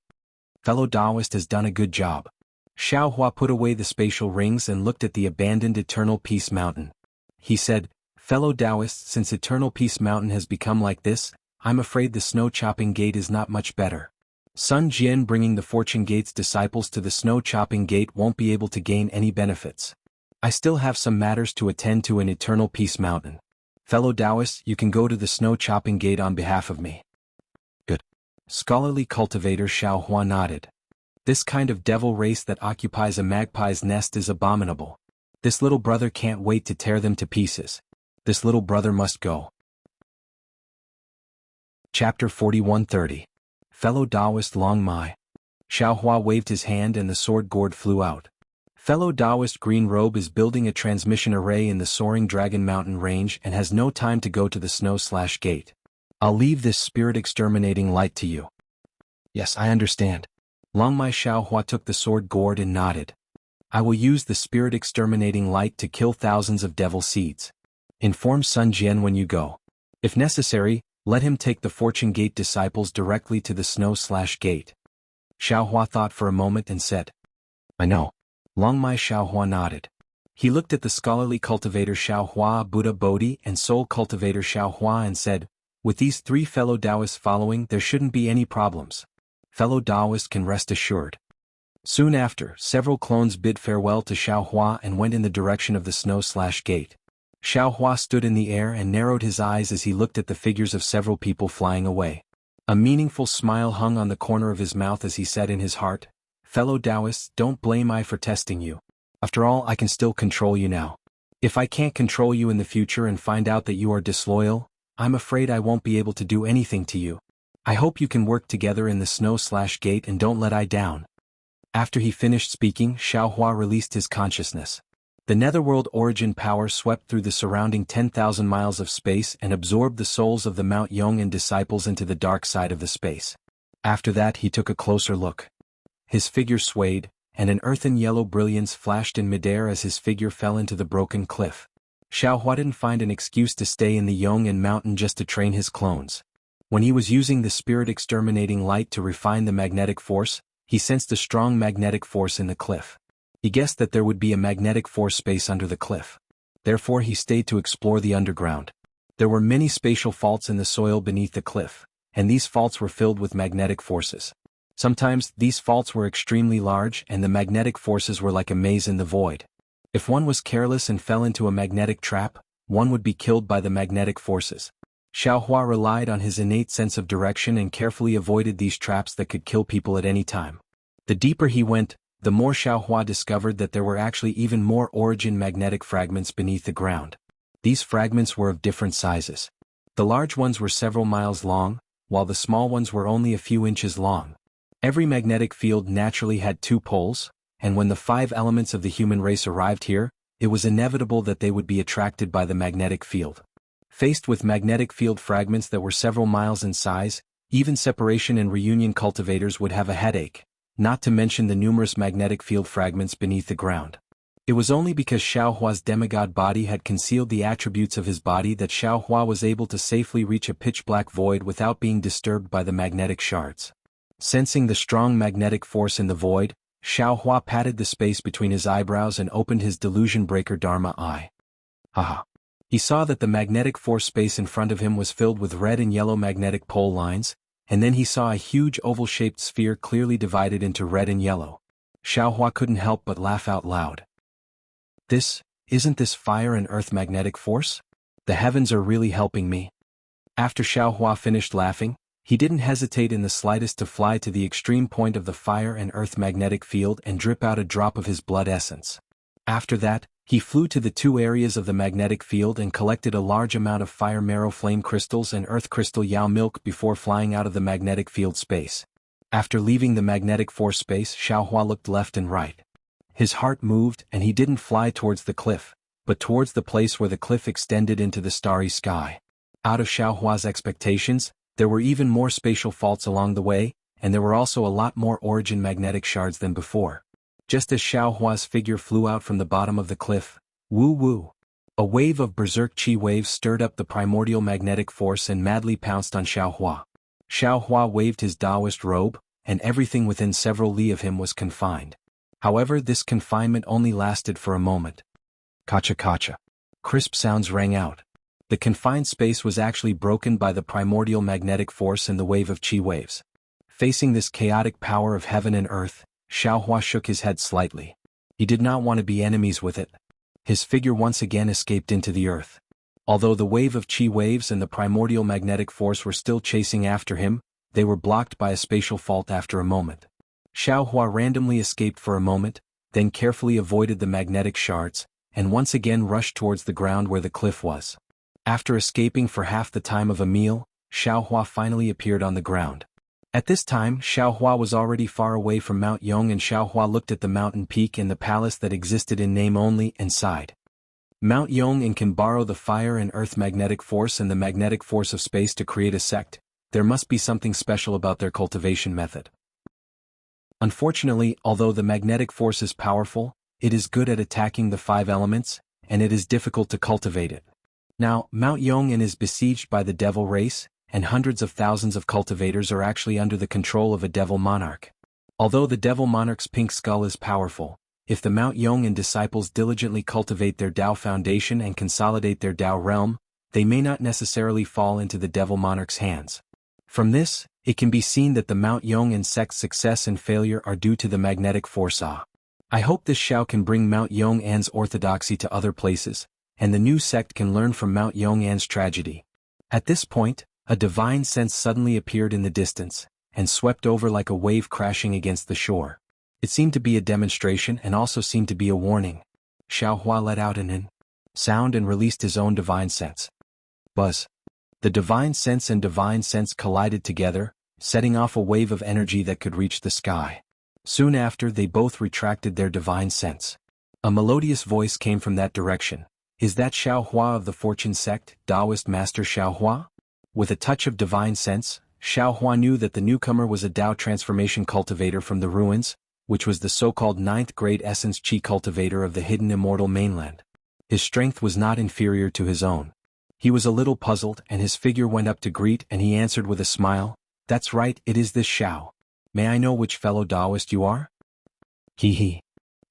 Fellow Taoist has done a good job. Xiaohua put away the spatial rings and looked at the abandoned Eternal Peace Mountain. He said, Fellow Taoists, since Eternal Peace Mountain has become like this, I'm afraid the Snow Chopping Gate is not much better. Sun Jian bringing the Fortune Gate's disciples to the Snow Chopping Gate won't be able to gain any benefits. I still have some matters to attend to in Eternal Peace Mountain. Fellow Taoists, you can go to the Snow Chopping Gate on behalf of me. Good. Scholarly Cultivator Xiaohua nodded. This kind of devil race that occupies a magpie's nest is abominable. This little brother can't wait to tear them to pieces. This little brother must go. Chapter 41:30. Fellow Taoist Long Mai. Xiaohua waved his hand and the sword gourd flew out. Fellow Taoist Green Robe is building a transmission array in the soaring Dragon Mountain range and has no time to go to the snow/gate. I'll leave this spirit exterminating light to you. Yes, I understand. Long Mai Xiaohua took the sword gourd and nodded. I will use the spirit exterminating light to kill thousands of devil seeds. Inform Sun Jian when you go. If necessary, let him take the Fortune Gate disciples directly to the snow/gate. Xiaohua thought for a moment and said, I know. Long Mai Xiaohua nodded. He looked at the scholarly cultivator Xiaohua, Buddha Bodhi and soul cultivator Xiaohua and said, with these three fellow Taoists following, there shouldn't be any problems. Fellow Taoists can rest assured. Soon after, several clones bid farewell to Xiaohua and went in the direction of the snow/gate. Xiaohua stood in the air and narrowed his eyes as he looked at the figures of several people flying away. A meaningful smile hung on the corner of his mouth as he said in his heart, fellow Taoists, don't blame I for testing you. After all, I can still control you now. If I can't control you in the future and find out that you are disloyal, I'm afraid I won't be able to do anything to you. I hope you can work together in the snow/gate and don't let I down. After he finished speaking, Xiaohua released his consciousness. The netherworld origin power swept through the surrounding 10,000 miles of space and absorbed the souls of the Mount Yong and disciples into the dark side of the space. After that he took a closer look. His figure swayed, and an earthen yellow brilliance flashed in midair as his figure fell into the broken cliff. Xiaohua didn't find an excuse to stay in the Yong and mountain just to train his clones. When he was using the spirit exterminating light to refine the magnetic force, he sensed a strong magnetic force in the cliff. He guessed that there would be a magnetic force space under the cliff. Therefore he stayed to explore the underground. There were many spatial faults in the soil beneath the cliff, and these faults were filled with magnetic forces. Sometimes these faults were extremely large and the magnetic forces were like a maze in the void. If one was careless and fell into a magnetic trap, one would be killed by the magnetic forces. Xiaohua relied on his innate sense of direction and carefully avoided these traps that could kill people at any time. The deeper he went, the more Xiaohua discovered that there were actually even more origin magnetic fragments beneath the ground. These fragments were of different sizes. The large ones were several miles long, while the small ones were only a few inches long. Every magnetic field naturally had two poles, and when the 5 elements of the human race arrived here, it was inevitable that they would be attracted by the magnetic field. Faced with magnetic field fragments that were several miles in size, even separation and reunion cultivators would have a headache, not to mention the numerous magnetic field fragments beneath the ground. It was only because Xiaohua's demigod body had concealed the attributes of his body that Xiaohua was able to safely reach a pitch-black void without being disturbed by the magnetic shards. Sensing the strong magnetic force in the void, Xiaohua patted the space between his eyebrows and opened his delusion breaker Dharma eye. Haha. He saw that the magnetic force space in front of him was filled with red and yellow magnetic pole lines, and then he saw a huge oval-shaped sphere clearly divided into red and yellow. Xiaohua couldn't help but laugh out loud. Isn't this fire and earth magnetic force? The heavens are really helping me. After Xiaohua finished laughing, he didn't hesitate in the slightest to fly to the extreme point of the fire and earth magnetic field and drip out a drop of his blood essence. After that, he flew to the 2 areas of the magnetic field and collected a large amount of fire marrow flame crystals and earth crystal yao milk before flying out of the magnetic field space. After leaving the magnetic force space, Xiaohua looked left and right. His heart moved and he didn't fly towards the cliff, but towards the place where the cliff extended into the starry sky. Out of Xiaohua's expectations, there were even more spatial faults along the way, and there were also a lot more origin magnetic shards than before. Just as Xiaohua's figure flew out from the bottom of the cliff, woo-woo! A wave of berserk chi waves stirred up the primordial magnetic force and madly pounced on Xiaohua. Xiaohua waved his Taoist robe, and everything within several li of him was confined. However, this confinement only lasted for a moment. Kacha-kacha. Crisp sounds rang out. The confined space was actually broken by the primordial magnetic force and the wave of chi waves. Facing this chaotic power of heaven and earth, Xiaohua shook his head slightly. He did not want to be enemies with it. His figure once again escaped into the earth. Although the wave of chi waves and the primordial magnetic force were still chasing after him, they were blocked by a spatial fault after a moment. Xiaohua randomly escaped for a moment, then carefully avoided the magnetic shards, and once again rushed towards the ground where the cliff was. After escaping for half the time of a meal, Xiaohua finally appeared on the ground. At this time, Xiaohua was already far away from Mount Yong, and Xiaohua looked at the mountain peak and the palace that existed in name only and sighed. Mount Yong can borrow the fire and earth magnetic force and the magnetic force of space to create a sect. There must be something special about their cultivation method. Unfortunately, although the magnetic force is powerful, it is good at attacking the 5 elements, and it is difficult to cultivate it. Now, Mount Yong'an is besieged by the devil race, and hundreds of thousands of cultivators are actually under the control of a devil monarch. Although the devil monarch's pink skull is powerful, if the Mount Yong'an disciples diligently cultivate their Tao foundation and consolidate their Tao realm, they may not necessarily fall into the devil monarch's hands. From this, it can be seen that the Mount Yong'an sect's success and failure are due to the magnetic force. I hope this Shao can bring Mount Yong'an's orthodoxy to other places, and the new sect can learn from Mount Yong'an's tragedy. At this point, a divine sense suddenly appeared in the distance, and swept over like a wave crashing against the shore. It seemed to be a demonstration and also seemed to be a warning. Xiaohua let out an "in" sound and released his own divine sense. Buzz. The divine sense and divine sense collided together, setting off a wave of energy that could reach the sky. Soon after, they both retracted their divine sense. A melodious voice came from that direction. Is that Xiaohua of the Fortune sect, Taoist Master Xiaohua? With a touch of divine sense, Xiaohua knew that the newcomer was a Tao transformation cultivator from the ruins, which was the so-called 9th grade essence chi cultivator of the hidden immortal mainland. His strength was not inferior to his own. He was a little puzzled, and his figure went up to greet, and he answered with a smile, "That's right, it is this Xiao. May I know which fellow Taoist you are?" He.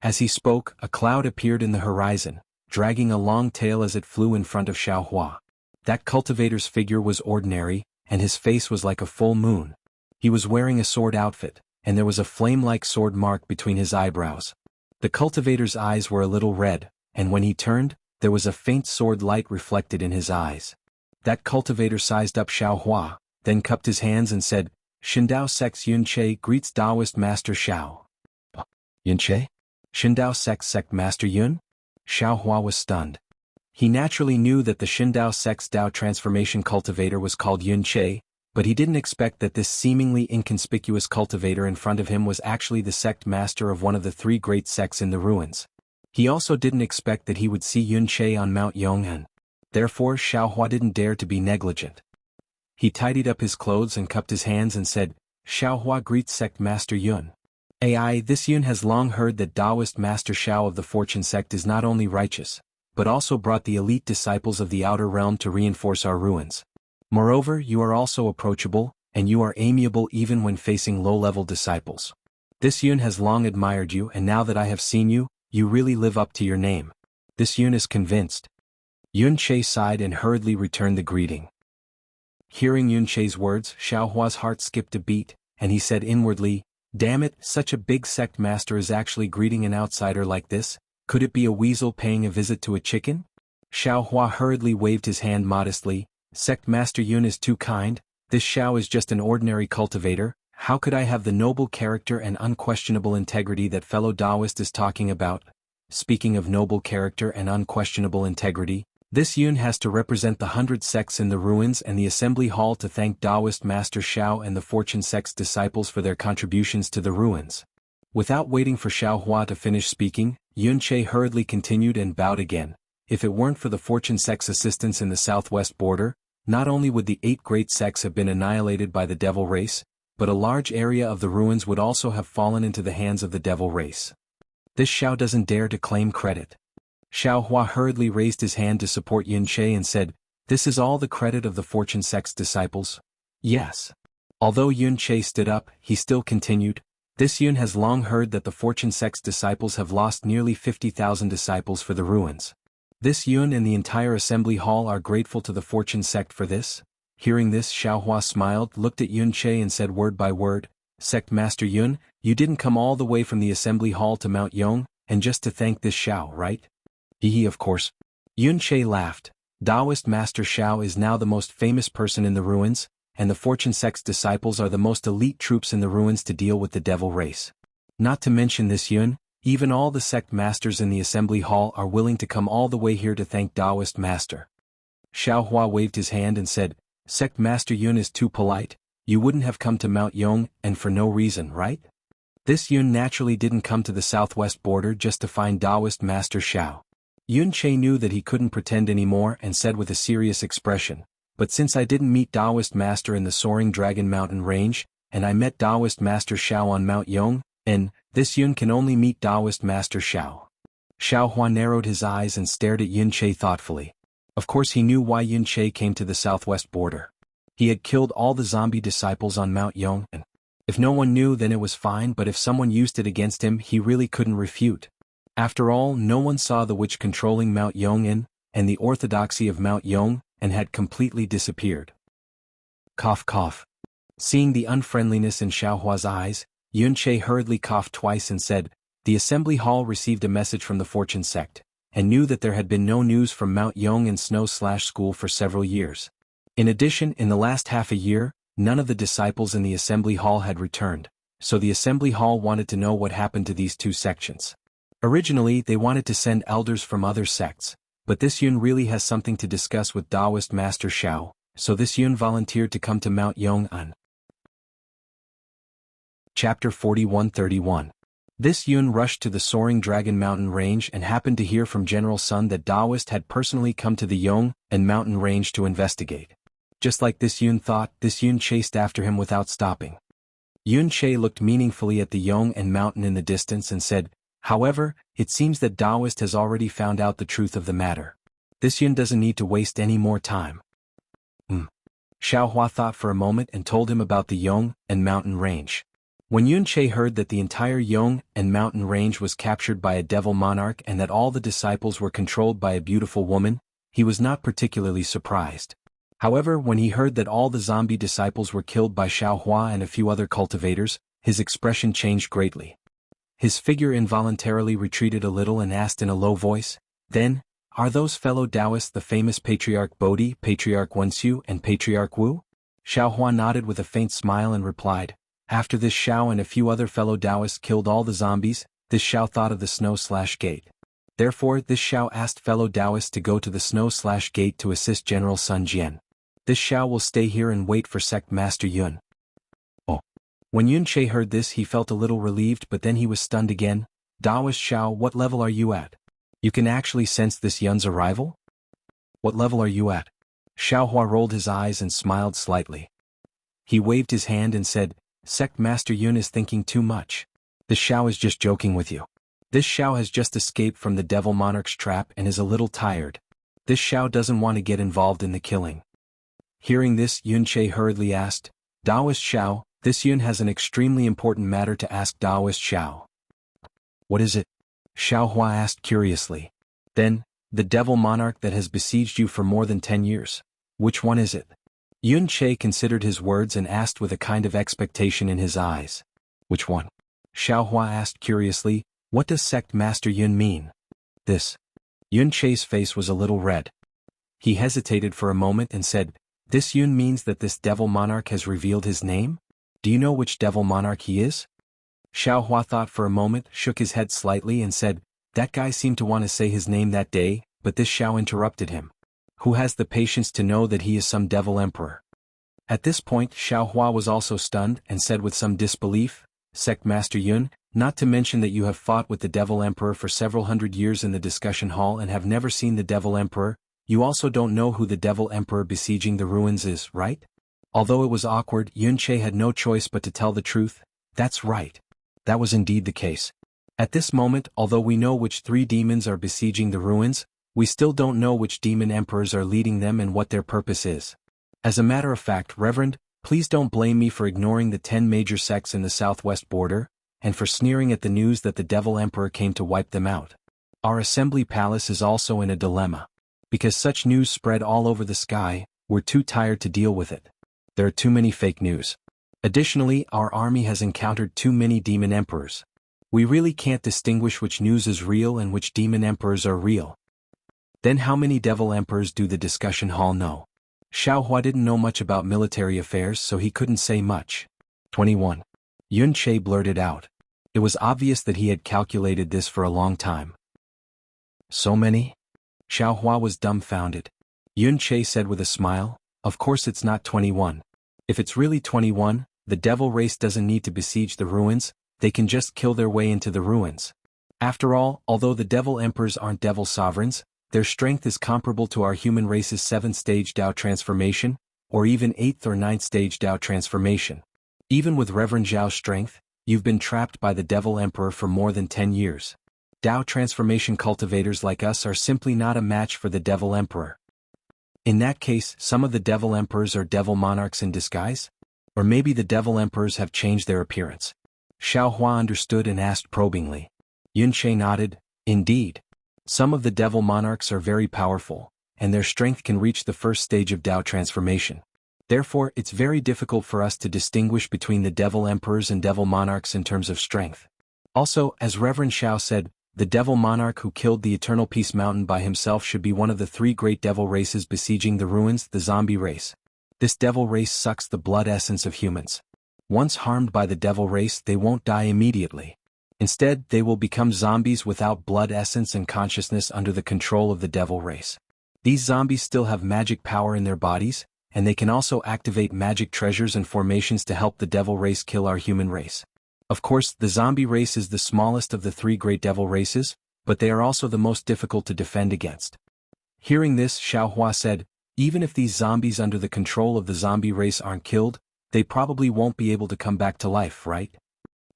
As he spoke, a cloud appeared in the horizon, dragging a long tail as it flew in front of Xiaohua. That cultivator's figure was ordinary, and his face was like a full moon. He was wearing a sword outfit, and there was a flame-like sword mark between his eyebrows. The cultivator's eyes were a little red, and when he turned, there was a faint sword light reflected in his eyes. That cultivator sized up Xiaohua, then cupped his hands and said, "Shindao Sect's Yun Che greets Taoist Master Xiao." Yun Che? Shindao Sect Master Yun? Xiaohua was stunned. He naturally knew that the Shindao Sect's Tao transformation cultivator was called Yun Che, but he didn't expect that this seemingly inconspicuous cultivator in front of him was actually the sect master of one of the 3 great sects in the ruins. He also didn't expect that he would see Yun Che on Mount Yong'an. Therefore, Xiaohua didn't dare to be negligent. He tidied up his clothes and cupped his hands and said, "Xiaohua greets Sect Master Yun. This Yun has long heard that Taoist Master Xiao of the Fortune sect is not only righteous, but also brought the elite disciples of the outer realm to reinforce our ruins. Moreover, you are also approachable, and you are amiable even when facing low-level disciples. This Yun has long admired you, and now that I have seen you, you really live up to your name. This Yun is convinced." Yun Che sighed and hurriedly returned the greeting. Hearing Yun Che's words, Xiaohua's heart skipped a beat, and he said inwardly, "Damn it, such a big sect master is actually greeting an outsider like this. Could it be a weasel paying a visit to a chicken?" Xiaohua hurriedly waved his hand modestly. "Sect Master Yun is too kind. This Xiao is just an ordinary cultivator. How could I have the noble character and unquestionable integrity that fellow Taoist is talking about?" Speaking of noble character and unquestionable integrity, this Yun has to represent the 100 sects in the ruins and the assembly hall to thank Taoist Master Xiao and the Fortune sect's disciples for their contributions to the ruins. Without waiting for Xiaohua to finish speaking, Yun Che hurriedly continued and bowed again. If it weren't for the Fortune sect's assistance in the southwest border, not only would the 8 great sects have been annihilated by the devil race, but a large area of the ruins would also have fallen into the hands of the devil race. This Xiao doesn't dare to claim credit. Xiaohua hurriedly raised his hand to support Yun Che and said, "This is all the credit of the Fortune sect's disciples?" "Yes." Although Yun Che stood up, he still continued, "This Yun has long heard that the Fortune sect's disciples have lost nearly 50,000 disciples for the ruins. This Yun and the entire assembly hall are grateful to the Fortune sect for this." Hearing this, Xiaohua smiled, looked at Yun Che and said word by word, "Sect Master Yun, you didn't come all the way from the assembly hall to Mount Yong, and just to thank this Xiao, right?" Of course." Yun Che laughed. "Taoist Master Xiao is now the most famous person in the ruins, and the Fortune sect's disciples are the most elite troops in the ruins to deal with the devil race. Not to mention this Yun, Even all the sect masters in the assembly hall are willing to come all the way here to thank Taoist master. Xiaohua waved his hand and said, Sect Master Yun is too polite, you wouldn't have come to Mount Yong and for no reason, right? This Yun naturally didn't come to the southwest border just to find Taoist Master Xiao. Yun Che knew that he couldn't pretend anymore and said with a serious expression, but since I didn't meet Taoist Master in the Soaring Dragon Mountain Range, and I met Taoist Master Xiao on Mount Yong, and this Yun can only meet Taoist Master Xiao. Xiaohua narrowed his eyes and stared at Yun Che thoughtfully. Of course he knew why Yun Che came to the southwest border. He had killed all the zombie disciples on Mount Yong, and if no one knew then it was fine, but if someone used it against him he really couldn't refute. After all, no one saw the witch controlling Mount Yong'an, and the orthodoxy of Mount Yong, and had completely disappeared. Cough cough. Seeing the unfriendliness in Xiaohua's eyes, Yun Che hurriedly coughed twice and said, The assembly hall received a message from the Fortune sect, and knew that there had been no news from Mount Yong and Snow/School for several years. In addition, in the last half a year, none of the disciples in the assembly hall had returned, so the assembly hall wanted to know what happened to these two sections. Originally, they wanted to send elders from other sects, but this Yun really has something to discuss with Taoist Master Xiao, so this Yun volunteered to come to Mount Yong'an. Chapter 41-31. This Yun rushed to the Soaring Dragon Mountain Range and happened to hear from General Sun that Taoist had personally come to the Yong and Mountain Range to investigate. Just like this Yun thought, this Yun chased after him without stopping. Yun Che looked meaningfully at the Yong and mountain in the distance and said, However, it seems that Taoist has already found out the truth of the matter. This Yun doesn't need to waste any more time. Xiaohua thought for a moment and told him about the Yong and Mountain Range. When Yun Che heard that the entire Yong and Mountain Range was captured by a devil monarch and that all the disciples were controlled by a beautiful woman, he was not particularly surprised. However, when he heard that all the zombie disciples were killed by Xiaohua and a few other cultivators, his expression changed greatly. His figure involuntarily retreated a little and asked in a low voice, Then, are those fellow Taoists the famous Patriarch Bodhi, Patriarch Wenxiu, and Patriarch Wu? Xiaohua nodded with a faint smile and replied, After this Xiao and a few other fellow Taoists killed all the zombies, this Xiao thought of the Snow/Gate. Therefore, this Xiao asked fellow Taoists to go to the Snow/Gate to assist General Sun Jian. This Xiao will stay here and wait for Sect Master Yun. Oh. When Yun Che heard this he felt a little relieved, but then he was stunned again. Taoist Xiao, what level are you at? You can actually sense this Yun's arrival? What level are you at? Xiaohua rolled his eyes and smiled slightly. He waved his hand and said, Sect Master Yun is thinking too much. This Xiao is just joking with you. This Xiao has just escaped from the Devil Monarch's trap and is a little tired. This Xiao doesn't want to get involved in the killing. Hearing this, Yun Che hurriedly asked, Taoist Xiao, this Yun has an extremely important matter to ask Taoist Xiao. What is it? Xiaohua asked curiously. Then, the Devil Monarch that has besieged you for more than 10 years. Which one is it? Yun Che considered his words and asked with a kind of expectation in his eyes. Which one? Xiaohua asked curiously, What does Sect Master Yun mean? This. Yun Che's face was a little red. He hesitated for a moment and said, This Yun means that this Devil Monarch has revealed his name? Do you know which Devil Monarch he is? Xiaohua thought for a moment, shook his head slightly and said, That guy seemed to want to say his name that day, but this Xiao interrupted him. Who has the patience to know that he is some devil emperor? At this point Xiaohua was also stunned and said with some disbelief, Sect Master Yun, not to mention that you have fought with the Devil Emperor for several hundred years in the discussion hall and have never seen the Devil Emperor, you also don't know who the Devil Emperor besieging the ruins is, right? Although it was awkward, Yun Che had no choice but to tell the truth. That's right. That was indeed the case. At this moment, although we know which 3 demons are besieging the ruins, we still don't know which demon emperors are leading them and what their purpose is. As a matter of fact, Reverend, please don't blame me for ignoring the 10 major sects in the southwest border, and for sneering at the news that the Devil Emperor came to wipe them out. Our assembly palace is also in a dilemma. Because such news spread all over the sky, we're too tired to deal with it. There are too many fake news. Additionally, our army has encountered too many demon emperors. We really can't distinguish which news is real and which demon emperors are real. Then how many devil emperors do the discussion hall know? Xiaohua didn't know much about military affairs, so he couldn't say much. 21. Yun Che blurted out. It was obvious that he had calculated this for a long time. So many? Xiao Hua was dumbfounded. Yun Che said with a smile, of course it's not 21. If it's really 21, the devil race doesn't need to besiege the ruins, they can just kill their way into the ruins. After all, although the devil emperors aren't devil sovereigns, their strength is comparable to our human race's 7th-stage Dao transformation, or even 8th or 9th-stage Dao transformation. Even with Reverend Zhao's strength, you've been trapped by the devil emperor for more than 10 years. Dao transformation cultivators like us are simply not a match for the devil emperor. In that case, some of the devil emperors are devil monarchs in disguise? Or maybe the devil emperors have changed their appearance. Xiao Hua understood and asked probingly. Yun Che nodded, indeed. Some of the devil monarchs are very powerful, and their strength can reach the 1st stage of Dao transformation. Therefore, it's very difficult for us to distinguish between the devil emperors and devil monarchs in terms of strength. Also, as Reverend Xiao said, the devil monarch who killed the Eternal Peace Mountain by himself should be one of the 3 great devil races besieging the ruins, the zombie race. This devil race sucks the blood essence of humans. Once harmed by the devil race, they won't die immediately. Instead, they will become zombies without blood essence and consciousness under the control of the devil race. These zombies still have magic power in their bodies, and they can also activate magic treasures and formations to help the devil race kill our human race. Of course, the zombie race is the smallest of the 3 great devil races, but they are also the most difficult to defend against. Hearing this, Xiao Hua said, even if these zombies under the control of the zombie race aren't killed, they probably won't be able to come back to life, right?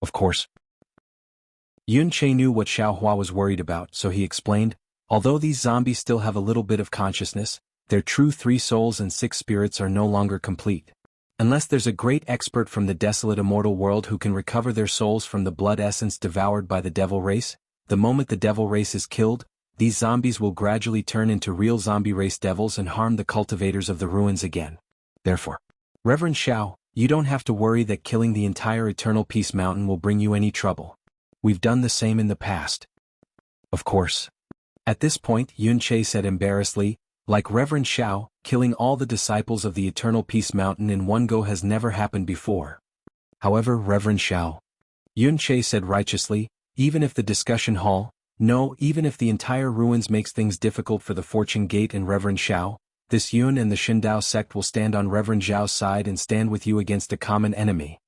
Of course. Yun Che knew what Xiao Hua was worried about, so he explained, although these zombies still have a little bit of consciousness, their true 3 souls and 6 spirits are no longer complete. Unless there's a great expert from the desolate immortal world who can recover their souls from the blood essence devoured by the devil race, the moment the devil race is killed, these zombies will gradually turn into real zombie race devils and harm the cultivators of the ruins again. Therefore, Reverend Xiao, you don't have to worry that killing the entire Eternal Peace Mountain will bring you any trouble. We've done the same in the past. Of course. At this point, Yun Che said embarrassedly, like Reverend Xiao, killing all the disciples of the Eternal Peace Mountain in one go has never happened before. However, Reverend Xiao, Yun Che said righteously, even if the discussion hall, no, even if the entire ruins makes things difficult for the Fortune Gate and Reverend Xiao, this Yun and the Shindao sect will stand on Reverend Zhao's side and stand with you against a common enemy.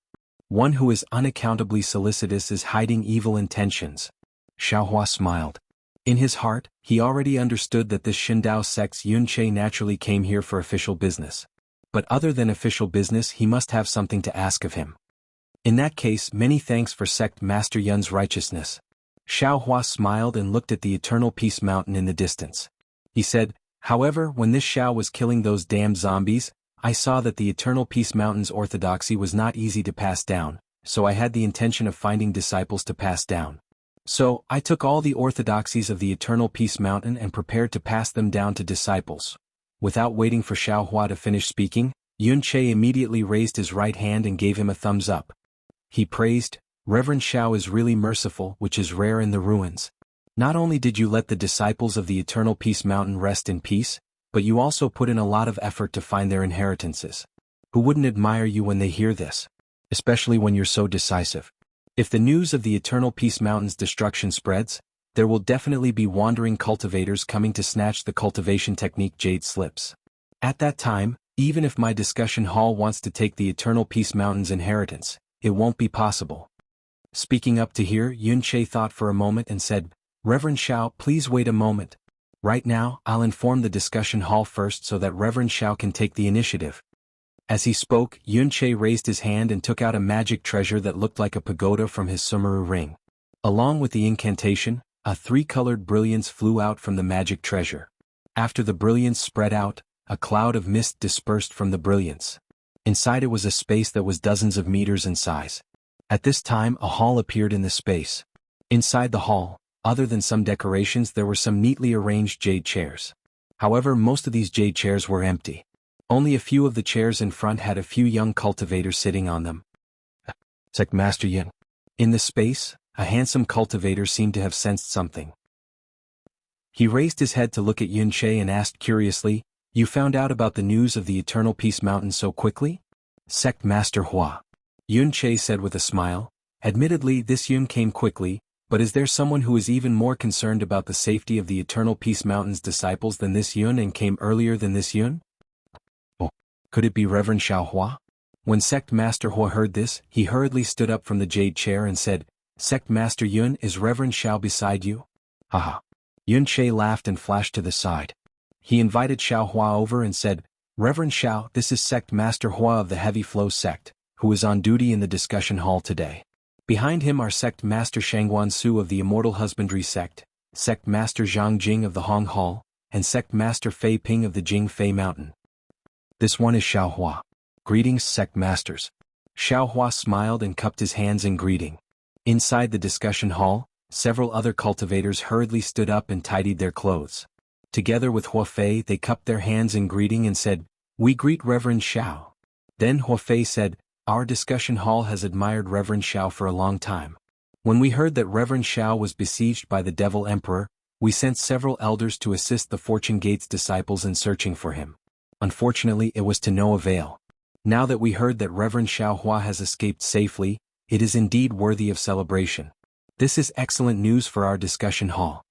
One who is unaccountably solicitous is hiding evil intentions. Xiao Hua smiled. In his heart, he already understood that this Shindao sect's Yun Che naturally came here for official business. But other than official business, he must have something to ask of him. In that case, many thanks for Sect Master Yun's righteousness. Xiao Hua smiled and looked at the Eternal Peace Mountain in the distance. He said, however, when this Xiao was killing those damned zombies, I saw that the Eternal Peace Mountain's orthodoxy was not easy to pass down, so I had the intention of finding disciples to pass down. So, I took all the orthodoxies of the Eternal Peace Mountain and prepared to pass them down to disciples. Without waiting for Xiao Hua to finish speaking, Yun Che immediately raised his right hand and gave him a thumbs up. He praised, Reverend Xiao is really merciful, which is rare in the ruins. Not only did you let the disciples of the Eternal Peace Mountain rest in peace, but you also put in a lot of effort to find their inheritances. Who wouldn't admire you when they hear this? Especially when you're so decisive. If the news of the Eternal Peace Mountain's destruction spreads, there will definitely be wandering cultivators coming to snatch the cultivation technique Jade Slips. At that time, even if my discussion hall wants to take the Eternal Peace Mountain's inheritance, it won't be possible. Speaking up to here, Yun Che thought for a moment and said, Reverend Xiao, please wait a moment. Right now, I'll inform the discussion hall first so that Reverend Xiao can take the initiative. As he spoke, Yun Che raised his hand and took out a magic treasure that looked like a pagoda from his Sumeru ring. Along with the incantation, a 3-colored brilliance flew out from the magic treasure. After the brilliance spread out, a cloud of mist dispersed from the brilliance. Inside it was a space that was dozens of meters in size. At this time, a hall appeared in the space. Inside the hall, other than some decorations, there were some neatly arranged jade chairs. However, most of these jade chairs were empty. Only a few of the chairs in front had a few young cultivators sitting on them. It's like Master Yin. In the space, a handsome cultivator seemed to have sensed something. He raised his head to look at Yun Che and asked curiously, You found out about the news of the Eternal Peace Mountain so quickly? Sect Master Hua. Yun Che said with a smile, Admittedly, this Yun came quickly, but is there someone who is even more concerned about the safety of the Eternal Peace Mountain's disciples than this Yun and came earlier than this Yun? Oh, could it be Reverend Xiaohua? When Sect Master Hua heard this, he hurriedly stood up from the jade chair and said, Sect Master Yun, is Reverend Xiao beside you? Haha. Yun Che laughed and flashed to the side. He invited Xiaohua over and said, Reverend Xiao, this is Sect Master Hua of the Heavy Flow Sect, who is on duty in the discussion hall today. Behind him are Sect Master Shangguan Su of the Immortal Husbandry Sect, Sect Master Zhang Jing of the Hong Hall, and Sect Master Fei Ping of the Jing Fei Mountain. This one is Xiaohua. Greetings, Sect Masters. Xiaohua smiled and cupped his hands in greeting. Inside the discussion hall, several other cultivators hurriedly stood up and tidied their clothes. Together with Hua Fei, they cupped their hands in greeting and said, We greet Reverend Xiao. Then Hua Fei said, Our discussion hall has admired Reverend Xiao for a long time. When we heard that Reverend Xiao was besieged by the Devil Emperor, we sent several elders to assist the Fortune Gate's disciples in searching for him. Unfortunately, it was to no avail. Now that we heard that Reverend Xiaohua has escaped safely, it is indeed worthy of celebration. This is excellent news for our discussion hall.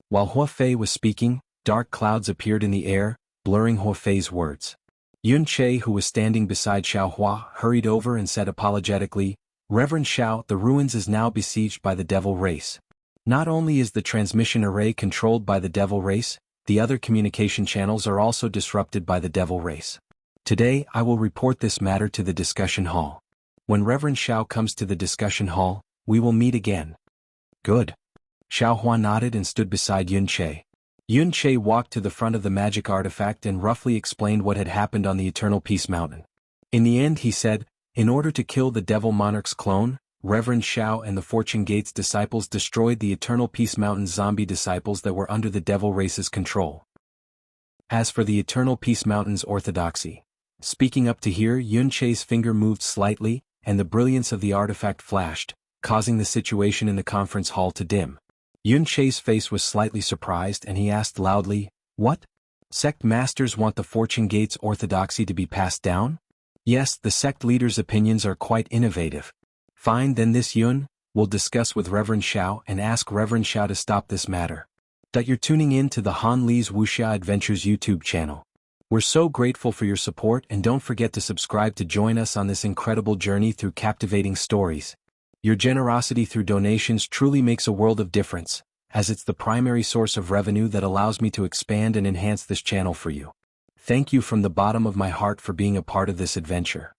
While Hua Fei was speaking, dark clouds appeared in the air, blurring Hua Fei's words. Yun Che, who was standing beside Xiaohua, hurried over and said apologetically, Reverend Xiao, the ruins is now besieged by the devil race. Not only is the transmission array controlled by the devil race, the other communication channels are also disrupted by the devil race. Today, I will report this matter to the discussion hall. When Reverend Xiao comes to the discussion hall, we will meet again. Good. Xiaohua nodded and stood beside Yun Che. Yun Che walked to the front of the magic artifact and roughly explained what had happened on the Eternal Peace Mountain. In the end he said, in order to kill the Devil Monarch's clone, Reverend Xiao and the Fortune Gate's disciples destroyed the Eternal Peace Mountain's zombie disciples that were under the Devil Race's control. As for the Eternal Peace Mountain's orthodoxy, speaking up to here, Yun Che's finger moved slightly, and the brilliance of the artifact flashed, causing the situation in the conference hall to dim. Yun Che's face was slightly surprised and he asked loudly, What? Sect masters want the Fortune Gate's orthodoxy to be passed down? Yes, the sect leaders' opinions are quite innovative. Fine, then this Yun will discuss with Reverend Xiao and ask Reverend Xiao to stop this matter. That you're tuning in to the Han Li's Wuxia Adventures YouTube channel. We're so grateful for your support and don't forget to subscribe to join us on this incredible journey through captivating stories. Your generosity through donations truly makes a world of difference, as it's the primary source of revenue that allows me to expand and enhance this channel for you. Thank you from the bottom of my heart for being a part of this adventure.